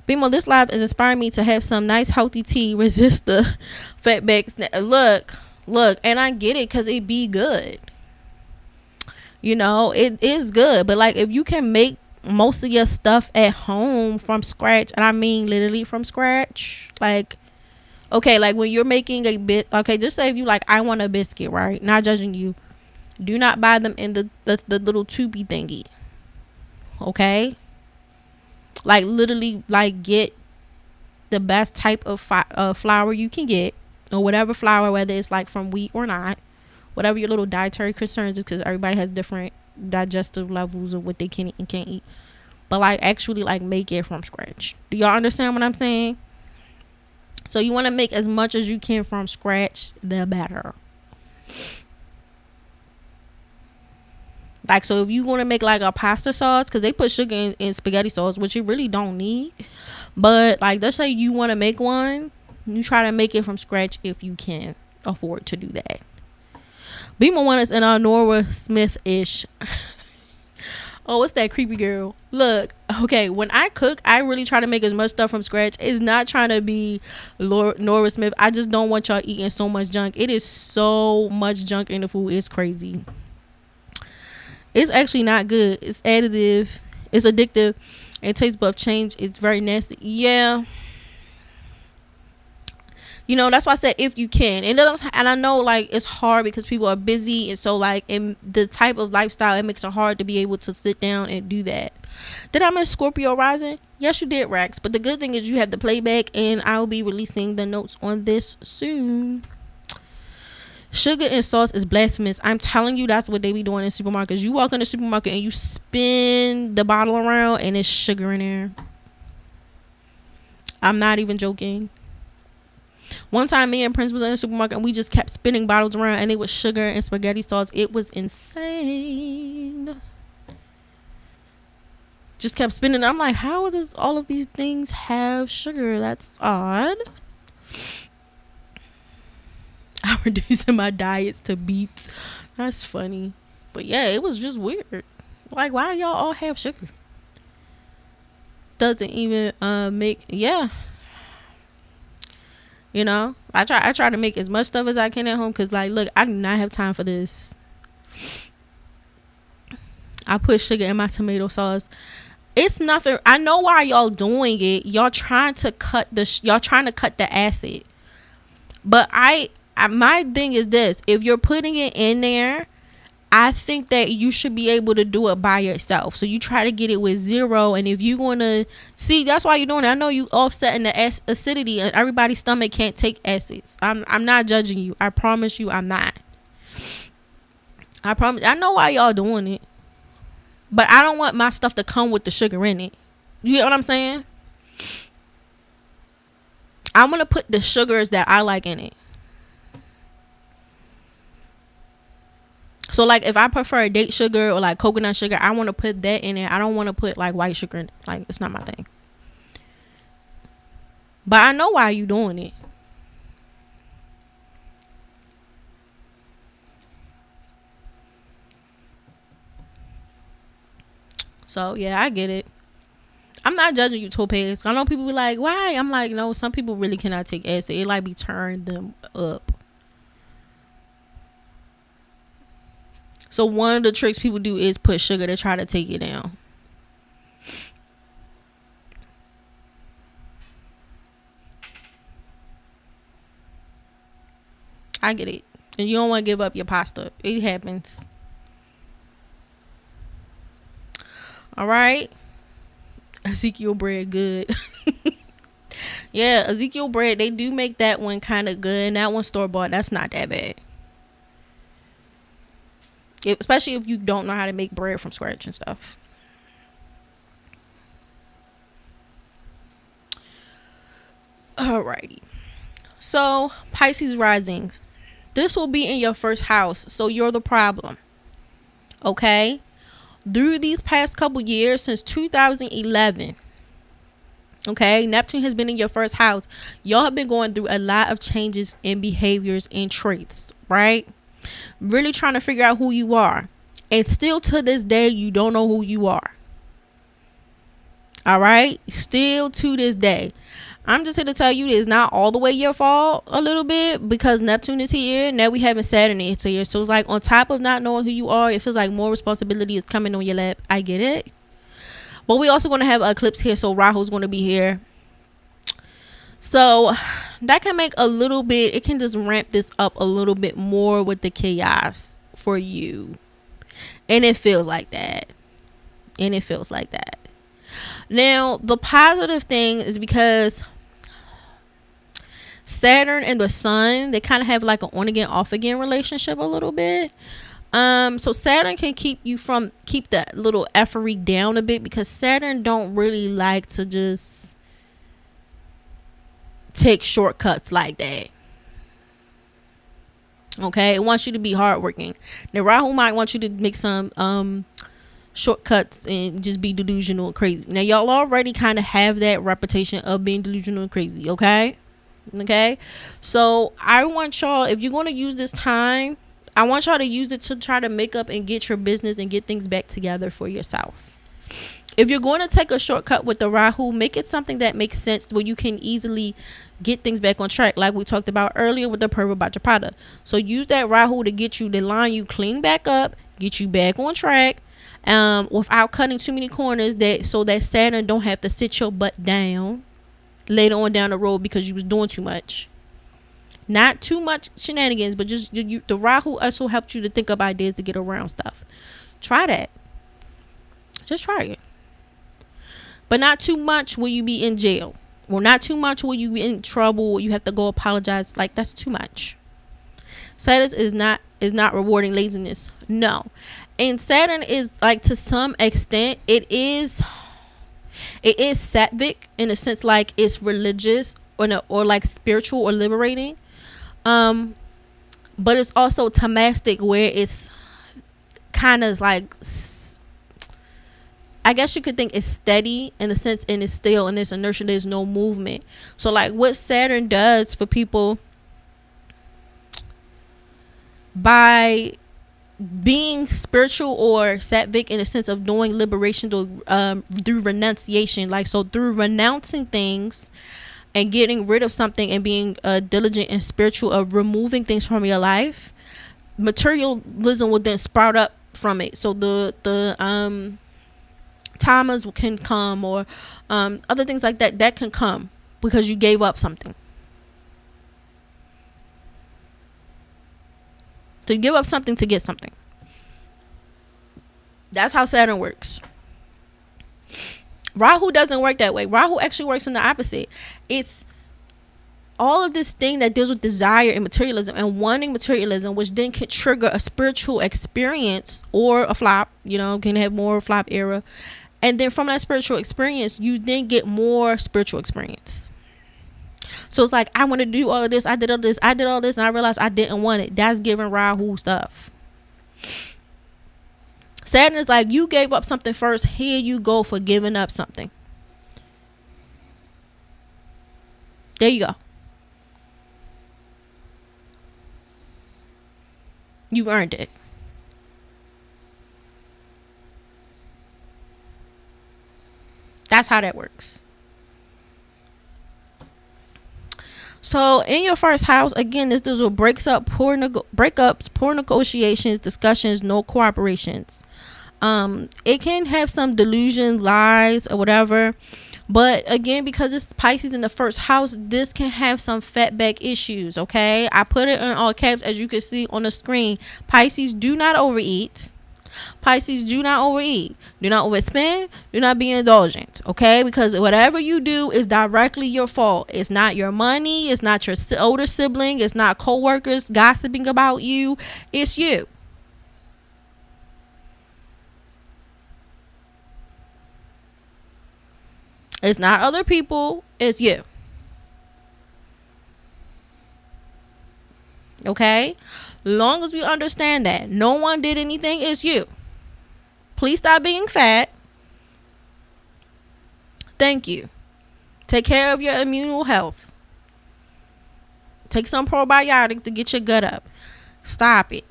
BMORE, this live is inspiring me to have some nice healthy tea, resist the fatback. Look, and I get it because it be good. You know, it is good. But like if you can make most of your stuff at home from scratch, and I mean literally from scratch, like okay, like when you're making a bit, okay, just say if you like, I want a biscuit, right? Not judging you. Do not buy them in the little tubey thingy. Okay? Like literally, like get the best type of flour you can get, or whatever flour, whether it's like from wheat or not, whatever your little dietary concerns is, because everybody has different digestive levels of what they can eat and can't eat. But like actually like make it from scratch. Do y'all understand what I'm saying? So you want to make as much as you can from scratch, the better. Like, so if you want to make like a pasta sauce, because they put sugar in spaghetti sauce, which you really don't need. But like, let's say you want to make one, you try to make it from scratch if you can afford to do that. BMORE one is in our Nora Smith-ish. Oh, what's that creepy girl? Look, okay, when I cook, I really try to make as much stuff from scratch. It's not trying to be Nora Smith. I just don't want y'all eating so much junk. It is so much junk in the food. It's crazy. It's actually not good. It's additive. It's addictive. And taste buff change. It's very nasty. Yeah. You know, that's why I said if you can. And I know like it's hard because people are busy, and so like in the type of lifestyle, it makes it hard to be able to sit down and do that. Did I miss Scorpio rising? Yes, you did, Rex. But the good thing is you have the playback, and I'll be releasing the notes on this soon. Sugar and sauce is blasphemous. I'm telling you, that's what they be doing in supermarkets. You walk in the supermarket and you spin the bottle around and it's sugar in there. I'm not even joking. One time me and Prince was in the supermarket and we just kept spinning bottles around, and it was sugar and spaghetti sauce. It was insane. Just kept spinning. I'm like, how does all of these things have sugar? That's odd. I'm reducing my diets to beets. That's funny. But yeah, it was just weird. Like, why do y'all all have sugar? Doesn't even make, yeah. You know, I try to make as much stuff as I can at home, because like, look, I do not have time for this. I put sugar in my tomato sauce. It's nothing. I know why y'all doing it. Y'all trying to cut the acid. But my thing is this: if you're putting it in there, I think that you should be able to do it by yourself. So you try to get it with zero, and if you want to see, that's why you're doing it. I know you offsetting the acidity, and everybody's stomach can't take acids. I'm not judging you. I promise you, I'm not. I promise. I know why y'all doing it, but I don't want my stuff to come with the sugar in it. You get what I'm saying? I'm gonna put the sugars that I like in it. So like if I prefer date sugar or like coconut sugar, I want to put that in it. I don't want to put like white sugar in it. Like, it's not my thing. But I know why you doing it. So yeah, I get it. I'm not judging you, Topaz. I know people be like, why? I'm like, no, some people really cannot take acid. It like be turning them up. So one of the tricks people do is put sugar to try to take it down. I get it. And you don't want to give up your pasta. It happens. All right. Ezekiel bread, good. Yeah, Ezekiel bread, they do make that one kind of good. And that one store-bought, that's not that bad. Especially if you don't know how to make bread from scratch and stuff. Alrighty. So, Pisces rising. This will be in your first house. So, you're the problem. Okay? through these past couple years since 2011. Okay, Neptune has been in your first house. Y'all have been going through a lot of changes in behaviors and traits, right? Really trying to figure out who you are. And still to this day, you don't know who you are. All right? Still to this day. I'm just here to tell you it's not all the way your fault a little bit, because Neptune is here. Now we having Saturn is here. So it's like on top of not knowing who you are, it feels like more responsibility is coming on your lap. I get it. But we also going to have eclipse here, so Rahu's going to be here. So that can make a little bit, it can just ramp this up a little bit more with the chaos for you. And it feels like that. Now, the positive thing is because Saturn and the Sun, they kind of have like an on again, off again relationship a little bit. So Saturn can keep that little effery down a bit, because Saturn don't really like to just take shortcuts like that. Okay, it wants you to be hardworking. Now Rahu might want you to make some shortcuts and just be delusional and crazy. Now y'all already kind of have that reputation of being delusional and crazy. Okay, so I want y'all, if you're going to use this time, I want y'all to use it to try to make up and get your business and get things back together for yourself. If you're going to take a shortcut with the Rahu, make it something that makes sense where you can easily get things back on track, like we talked about earlier with the Purva bhadrapada. So use that Rahu to line you clean back up, get you back on track, without cutting too many corners, so that Saturn don't have to sit your butt down later on down the road because you was doing too much. Not too much shenanigans, but just the Rahu also helped you to think up ideas to get around stuff. Try that. Just try it. But not too much will you be in jail. Well, not too much will you be in trouble. You have to go apologize. Like, that's too much. Saturn is not rewarding laziness. No. And Saturn is, like, to some extent, it is sattvic in a sense, like it's religious or like spiritual or liberating. But it's also tamastic, where it's kind of like, I guess you could think it's steady in the sense, and it's still in this inertia, there's no movement. So like what Saturn does for people by being spiritual or sattvic in the sense of doing liberation through renunciation, like so through renouncing things and getting rid of something and being diligent and spiritual of removing things from your life, materialism will then sprout up from it. So the tamas can come, or other things like that can come because you gave up something. So you give up something to get something. That's how Saturn works. Rahu doesn't work that way. Rahu actually works in the opposite. It's all of this thing that deals with desire and materialism and wanting materialism, which then can trigger a spiritual experience or a flop, can have more flop era. And then from that spiritual experience, you then get more spiritual experience. So it's like, I want to do all of this. I did all this. And I realized I didn't want it. That's giving Rahu stuff. Saturn is like, you gave up something first. Here you go for giving up something. There you go. You earned it. That's how that works. So in your first house, again, this deals with breakups, poor negotiations, discussions, no cooperations. It can have some delusion, lies, or whatever. But again, because it's Pisces in the first house, this can have some fatback issues. Okay, I put it in all caps, as you can see on the screen. Pisces, do not overeat. Pisces, do not overeat. Do not overspend. Do not be indulgent. Okay, because whatever you do is directly your fault. It's not your money. It's not your older sibling. It's not co-workers gossiping about you. It's you. It's not other people. It's you. Okay? Long as we understand that no one did anything, it's you. Please stop being fat. Thank you. Take care of your immune health. Take some probiotics to get your gut up. Stop it.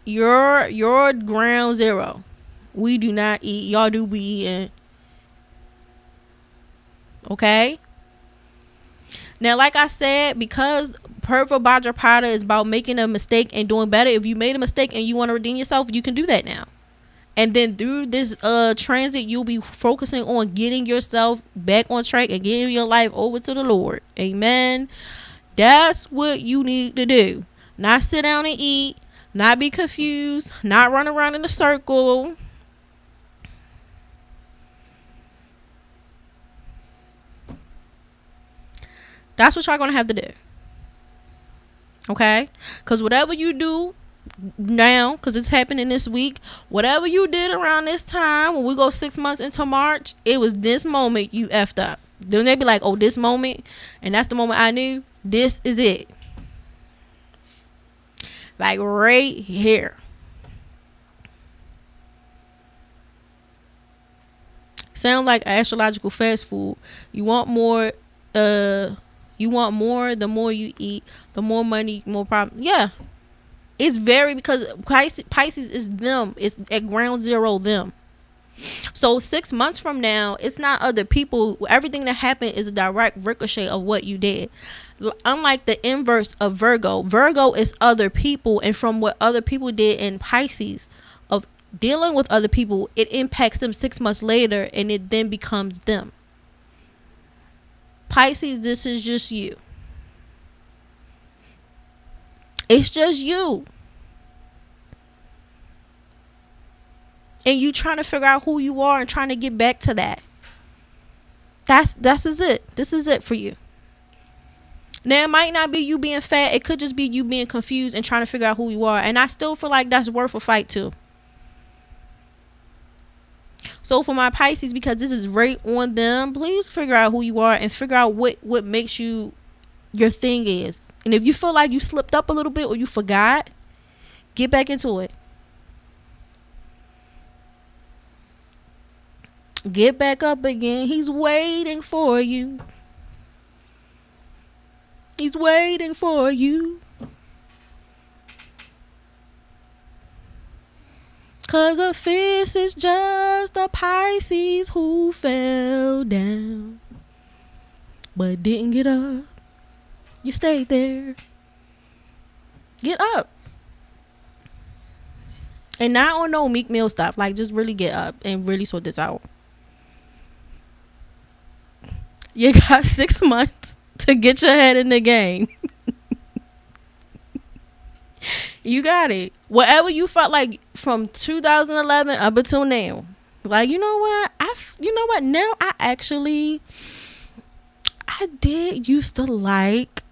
You're ground zero. We do not eat. Y'all do be eating. Okay? Now, like I said, because Purva bhadrapada is about making a mistake and doing better. If you made a mistake and you want to redeem yourself, you can do that now. And then through this transit, you'll be focusing on getting yourself back on track and getting your life over to the Lord. Amen. That's what you need to do. Not sit down and eat. Not be confused. Not run around in a circle. That's what y'all gonna have to do. Okay? Because whatever you do now, because it's happening this week, whatever you did around this time, when we go 6 months into March, it was this moment you effed up. Then they be like, oh, this moment, and that's the moment I knew, this is it. Like right here. Sound like astrological fast food. You want more, the more you eat, the more money, more problem. Yeah. It's very, because Pisces is them. It's at ground zero them. So 6 months from now, it's not other people. Everything that happened is a direct ricochet of what you did. Unlike the inverse of Virgo. Virgo is other people, and from what other people did in Pisces, of dealing with other people, it impacts them 6 months later, and it then becomes them. Pisces, this is just you. It's just you. And you trying to figure out who you are and trying to get back to that. This is it. This is it for you. Now, it might not be you being fat. It could just be you being confused and trying to figure out who you are. And I still feel like that's worth a fight too. So for my Pisces, because this is right on them, please figure out who you are and figure out what makes you your thing is. And if you feel like you slipped up a little bit or you forgot, get back into it. Get back up again. He's waiting for you. He's waiting for you. 'Cause a fist is just a Pisces who fell down but didn't get up. You stayed there. Get up. And not on no Meek Mill stuff. Like, just really get up and really sort this out. You got 6 months to get your head in the game. You got it. Whatever you felt like from 2011 up until now. Like, you know what? Now I did used to like.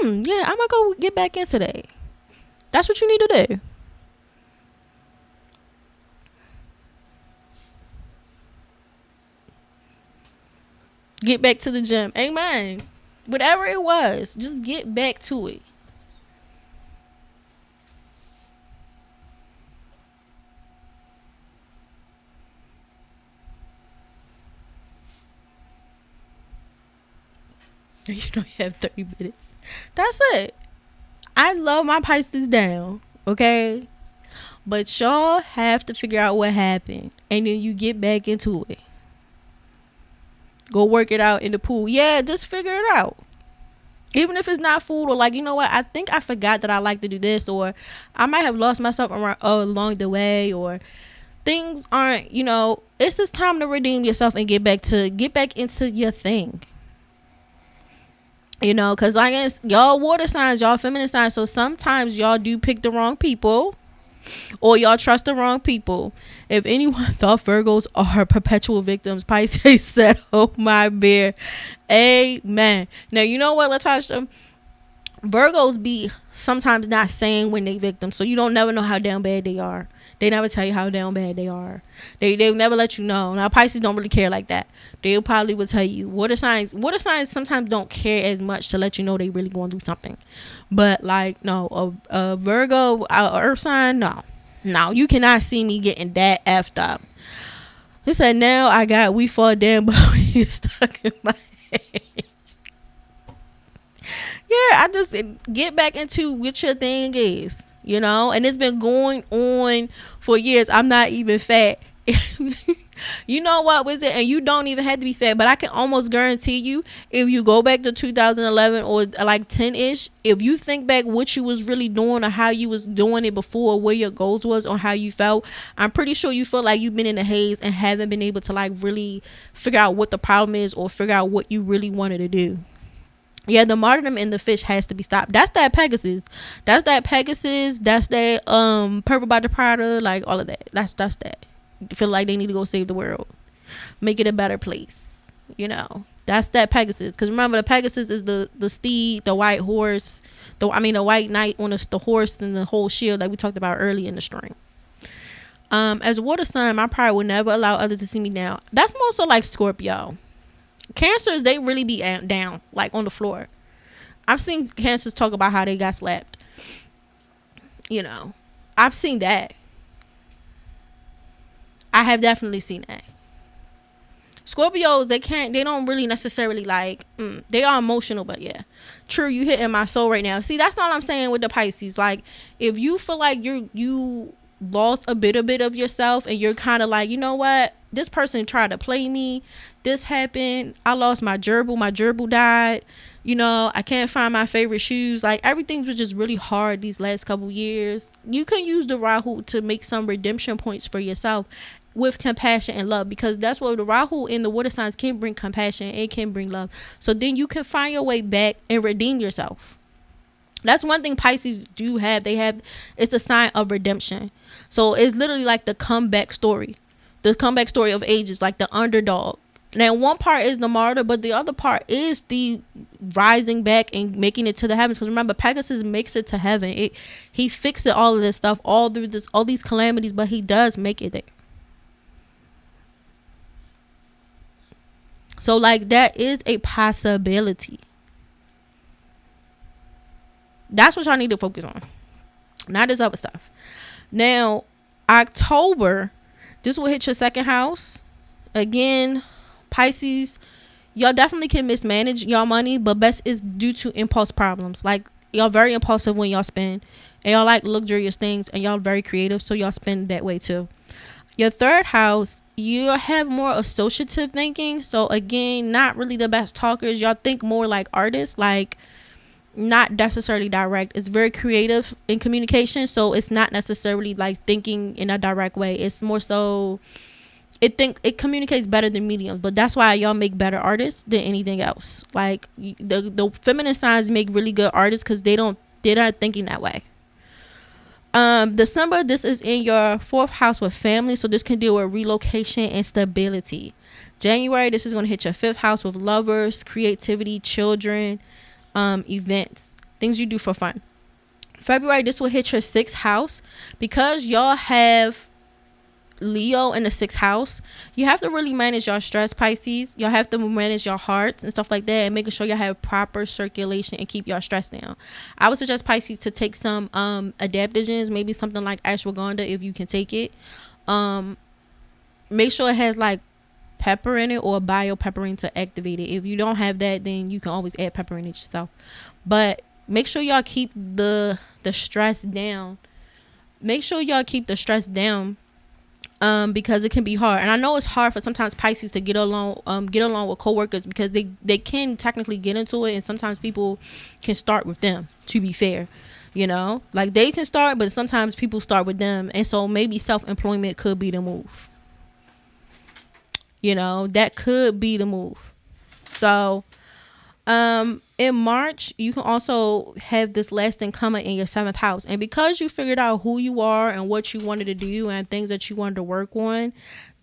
Yeah, I'm gonna go get back into that. That's what you need to do. Get back to the gym. Amen. Whatever it was, just get back to it. You know you have 30 minutes. That's it. I love my Pisces down. Okay? But y'all have to figure out what happened. And then you get back into it. Go work it out in the pool. Yeah, just figure it out. Even if it's not food, or like, you know what, I think I forgot that I like to do this, or I might have lost myself along the way, or things aren't, it's just time to redeem yourself and get back into your thing. Because I guess y'all water signs, y'all feminine signs, so sometimes y'all do pick the wrong people, or y'all trust the wrong people. If anyone thought Virgos are perpetual victims, Pisces said, oh my bear. Amen. Now, you know what, Latasha? Virgos be sometimes not saying when they victims, so you don't never know how down bad they are. They never tell you how down bad they are. They'll never let you know. Now, Pisces don't really care like that. They'll probably will tell you. Water signs sometimes don't care as much to let you know they really going through something. But like, no, a Virgo, a earth sign, no. No, you cannot see me getting that effed up. He said, now I got we fall down, but we stuck in my head. Yeah, I just get back into what your thing is, you know, and it's been going on for years. I'm not even fat. You know what was it? And you don't even have to be fat, but I can almost guarantee you, if you go back to 2011 or like 10-ish, if you think back what you was really doing or how you was doing it before, where your goals was on how you felt, I'm pretty sure you feel like you've been in a haze and haven't been able to like really figure out what the problem is or figure out what you really wanted to do. Yeah, the martyrdom in the fish has to be stopped. That's that Pegasus. That's that Pegasus. That's that Purva bhadrapada, like all of that. That's that. Feel like they need to go save the world, make it a better place. You know, that's that Pegasus. Because remember, the Pegasus is the steed, the white horse, the white knight on the horse and the whole shield, like we talked about early in the string. As a water sign, I probably would never allow others to see me down. That's more so like Scorpio. Cancers, they really be down, like on the floor. I've seen Cancers talk about how they got slapped. You know, I've seen that. I have definitely seen that. Scorpios, they don't really necessarily like, they are emotional, but yeah. True, you hitting my soul right now. See, that's all I'm saying with the Pisces. Like, if you feel like you lost a bit of yourself and you're kind of like, you know what? This person tried to play me. This happened. I lost my gerbil. My gerbil died. You know, I can't find my favorite shoes. Like, everything was just really hard these last couple years. You can use the Rahu to make some redemption points for yourself with compassion and love, because that's what the Rahu in the water signs can bring: compassion. It can bring love. So then you can find your way back and redeem yourself. That's one thing Pisces do have. It's the sign of redemption. So it's literally like the comeback story. The comeback story of ages, like the underdog. Now, one part is the martyr, but the other part is the rising back and making it to the heavens. Because remember, Pegasus makes it to heaven. He fixes all of this stuff, all these calamities, but he does make it there. So, like, that is a possibility. That's what y'all need to focus on, not this other stuff. Now, October, this will hit your second house. Again, Pisces, y'all definitely can mismanage y'all money, but best is due to impulse problems. Like, y'all very impulsive when y'all spend, and y'all like luxurious things, and y'all very creative, so y'all spend that way too. Your third house, you have more associative thinking. So again, not really the best talkers. Y'all think more like artists, like not necessarily direct. It's very creative in communication, so it's not necessarily like thinking in a direct way. It's more so it communicates better than mediums, but that's why y'all make better artists than anything else. Like, the feminine signs make really good artists because they're not thinking that way. December, this is in your fourth house with family, so this can deal with relocation and stability. January, this is going to hit your fifth house with lovers, creativity, children, events, things you do for fun. February, this will hit your sixth house. Because y'all have Leo in the sixth house, you have to really manage your stress, Pisces. Y'all have to manage your hearts and stuff like that, and making sure y'all have proper circulation and keep your stress down. I would suggest Pisces to take some adaptogens, maybe something like ashwagandha if you can take it. Make sure it has like pepper in it or bio-pepperine to activate it. If you don't have that, then you can always add pepper in it yourself. But make sure y'all keep the stress down. Make sure y'all keep the stress down. Because it can be hard, and I know it's hard for sometimes Pisces to get along with coworkers, because they can technically get into it, and sometimes people can start with them, to be fair, you know, like they can start, but sometimes people start with them, and so maybe self-employment could be the move. You know, that could be the move. So in March, you can also have this lasting comma in your seventh house. And because you figured out who you are and what you wanted to do and things that you wanted to work on,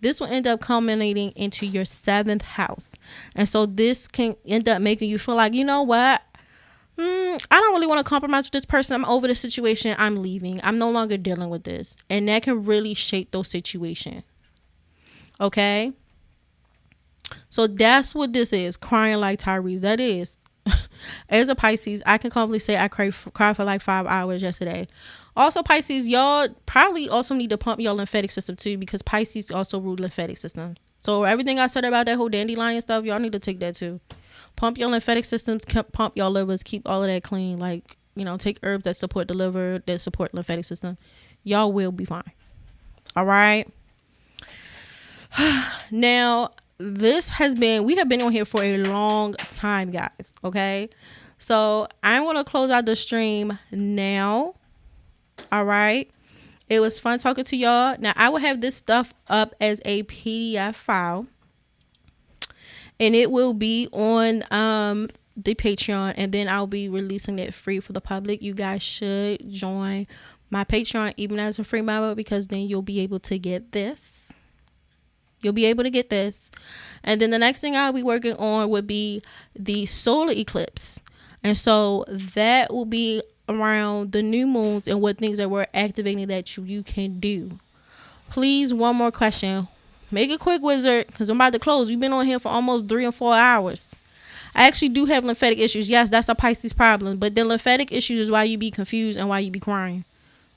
this will end up culminating into your seventh house. And so this can end up making you feel like, you know what? I don't really want to compromise with this person. I'm over the situation. I'm leaving. I'm no longer dealing with this. And that can really shape those situations. Okay? So that's what this is. Crying like Tyrese. That is. As a Pisces, I can confidently say I cried for like 5 hours yesterday. Also, Pisces, y'all probably also need to pump your lymphatic system too, because Pisces also rule lymphatic systems. So everything I said about that whole dandelion stuff, y'all need to take that too. Pump your lymphatic systems, pump your livers, keep all of that clean. Like, take herbs that support the liver, that support lymphatic system. Y'all will be fine. All right. Now, we have been on here for a long time, guys. Okay. So I'm going to close out the stream now. All right. It was fun talking to y'all. Now, I will have this stuff up as a PDF file, and it will be on the Patreon, and then I'll be releasing it free for the public. You guys should join my Patreon even as a free member, because then you'll be able to get this. You'll be able to get this. And then the next thing I'll be working on would be the solar eclipse. And so that will be around the new moons and what things that we're activating that you can do. Please, one more question. Make it quick, wizard, because I'm about to close. We've been on here for almost 3 or 4 hours. I actually do have lymphatic issues. Yes, that's a Pisces problem. But the lymphatic issues is why you be confused and why you be crying.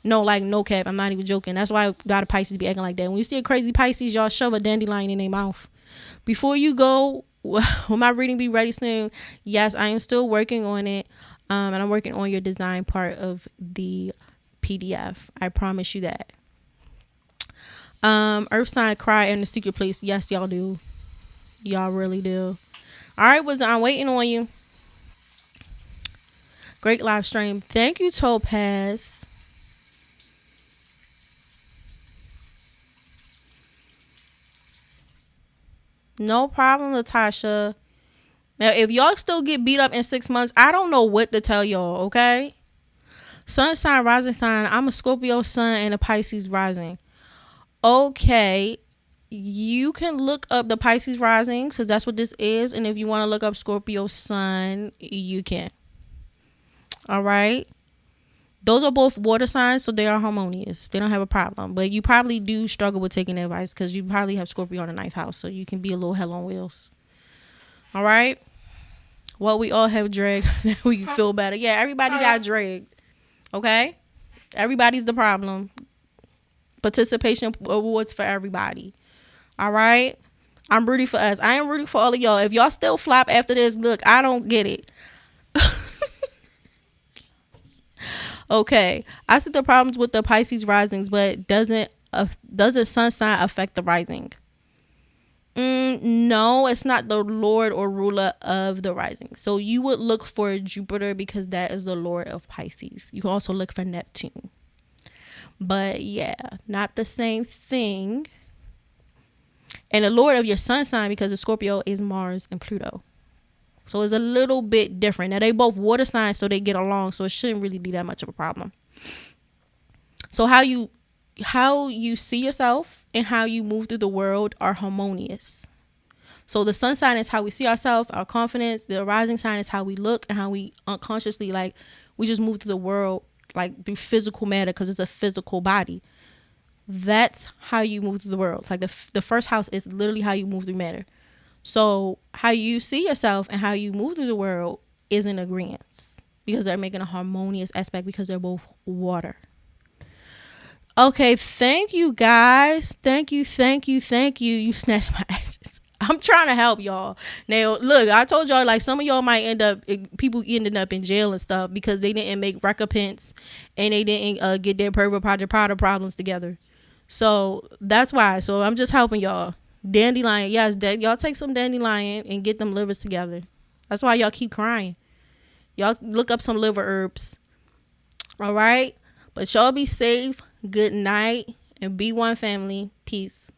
No, like, no cap. I'm not even joking. That's why a lot of Pisces be acting like that. When you see a crazy Pisces, y'all shove a dandelion in their mouth. Before you go, will my reading be ready soon? Yes, I am still working on it. And I'm working on your design part of the PDF. I promise you that. Earth sign cry in the secret place. Yes, y'all do. Y'all really do. All right, wizard, I'm waiting on you. Great live stream. Thank you, Topaz. No problem, Latasha. Now, if y'all still get beat up in 6 months, I don't know what to tell y'all, okay? Sun sign, rising sign. I'm a Scorpio sun and a Pisces rising. Okay. You can look up the Pisces rising, so that's what this is. And if you want to look up Scorpio sun, you can. All right. Those are both water signs, so they are harmonious. They don't have a problem. But you probably do struggle with taking advice because you probably have Scorpio in the 9th house, so you can be a little hell on wheels. All right. Well, we all have drag. We feel better. Yeah, everybody got dragged. Okay? Everybody's the problem. Participation awards for everybody. All right? I'm rooting for us. I am rooting for all of y'all. If y'all still flop after this, look, I don't get it. Okay. I see the problems with the Pisces risings, but doesn't sun sign affect the rising? No, it's not the lord or ruler of the rising. So you would look for Jupiter because that is the lord of Pisces. You can also look for Neptune. But yeah, not the same thing. And the lord of your sun sign, because of Scorpio, is Mars and Pluto. So it's a little bit different. Now they both water signs, so they get along, so it shouldn't really be that much of a problem. So how you see yourself and how you move through the world are harmonious. So the sun sign is how we see ourselves, our confidence. The rising sign is how we look and how we unconsciously, like, we just move through the world, like, through physical matter, because it's a physical body. That's how you move through the world. Like the first house is literally how you move through matter. So how you see yourself and how you move through the world is in agreement, because they're making a harmonious aspect, because they're both water. Okay, thank you guys. Thank you. You snatched my ashes. I'm trying to help y'all. Now, look, I told y'all, like, some of y'all might people ended up in jail and stuff because they didn't make recompense and they didn't get their Purva bhadrapada problems together. So that's why. So I'm just helping y'all. Dandelion, yes, y'all take some dandelion and get them livers together. That's why y'all keep crying. Y'all look up some liver herbs. All right? But y'all be safe. Good night. And be one family. Peace.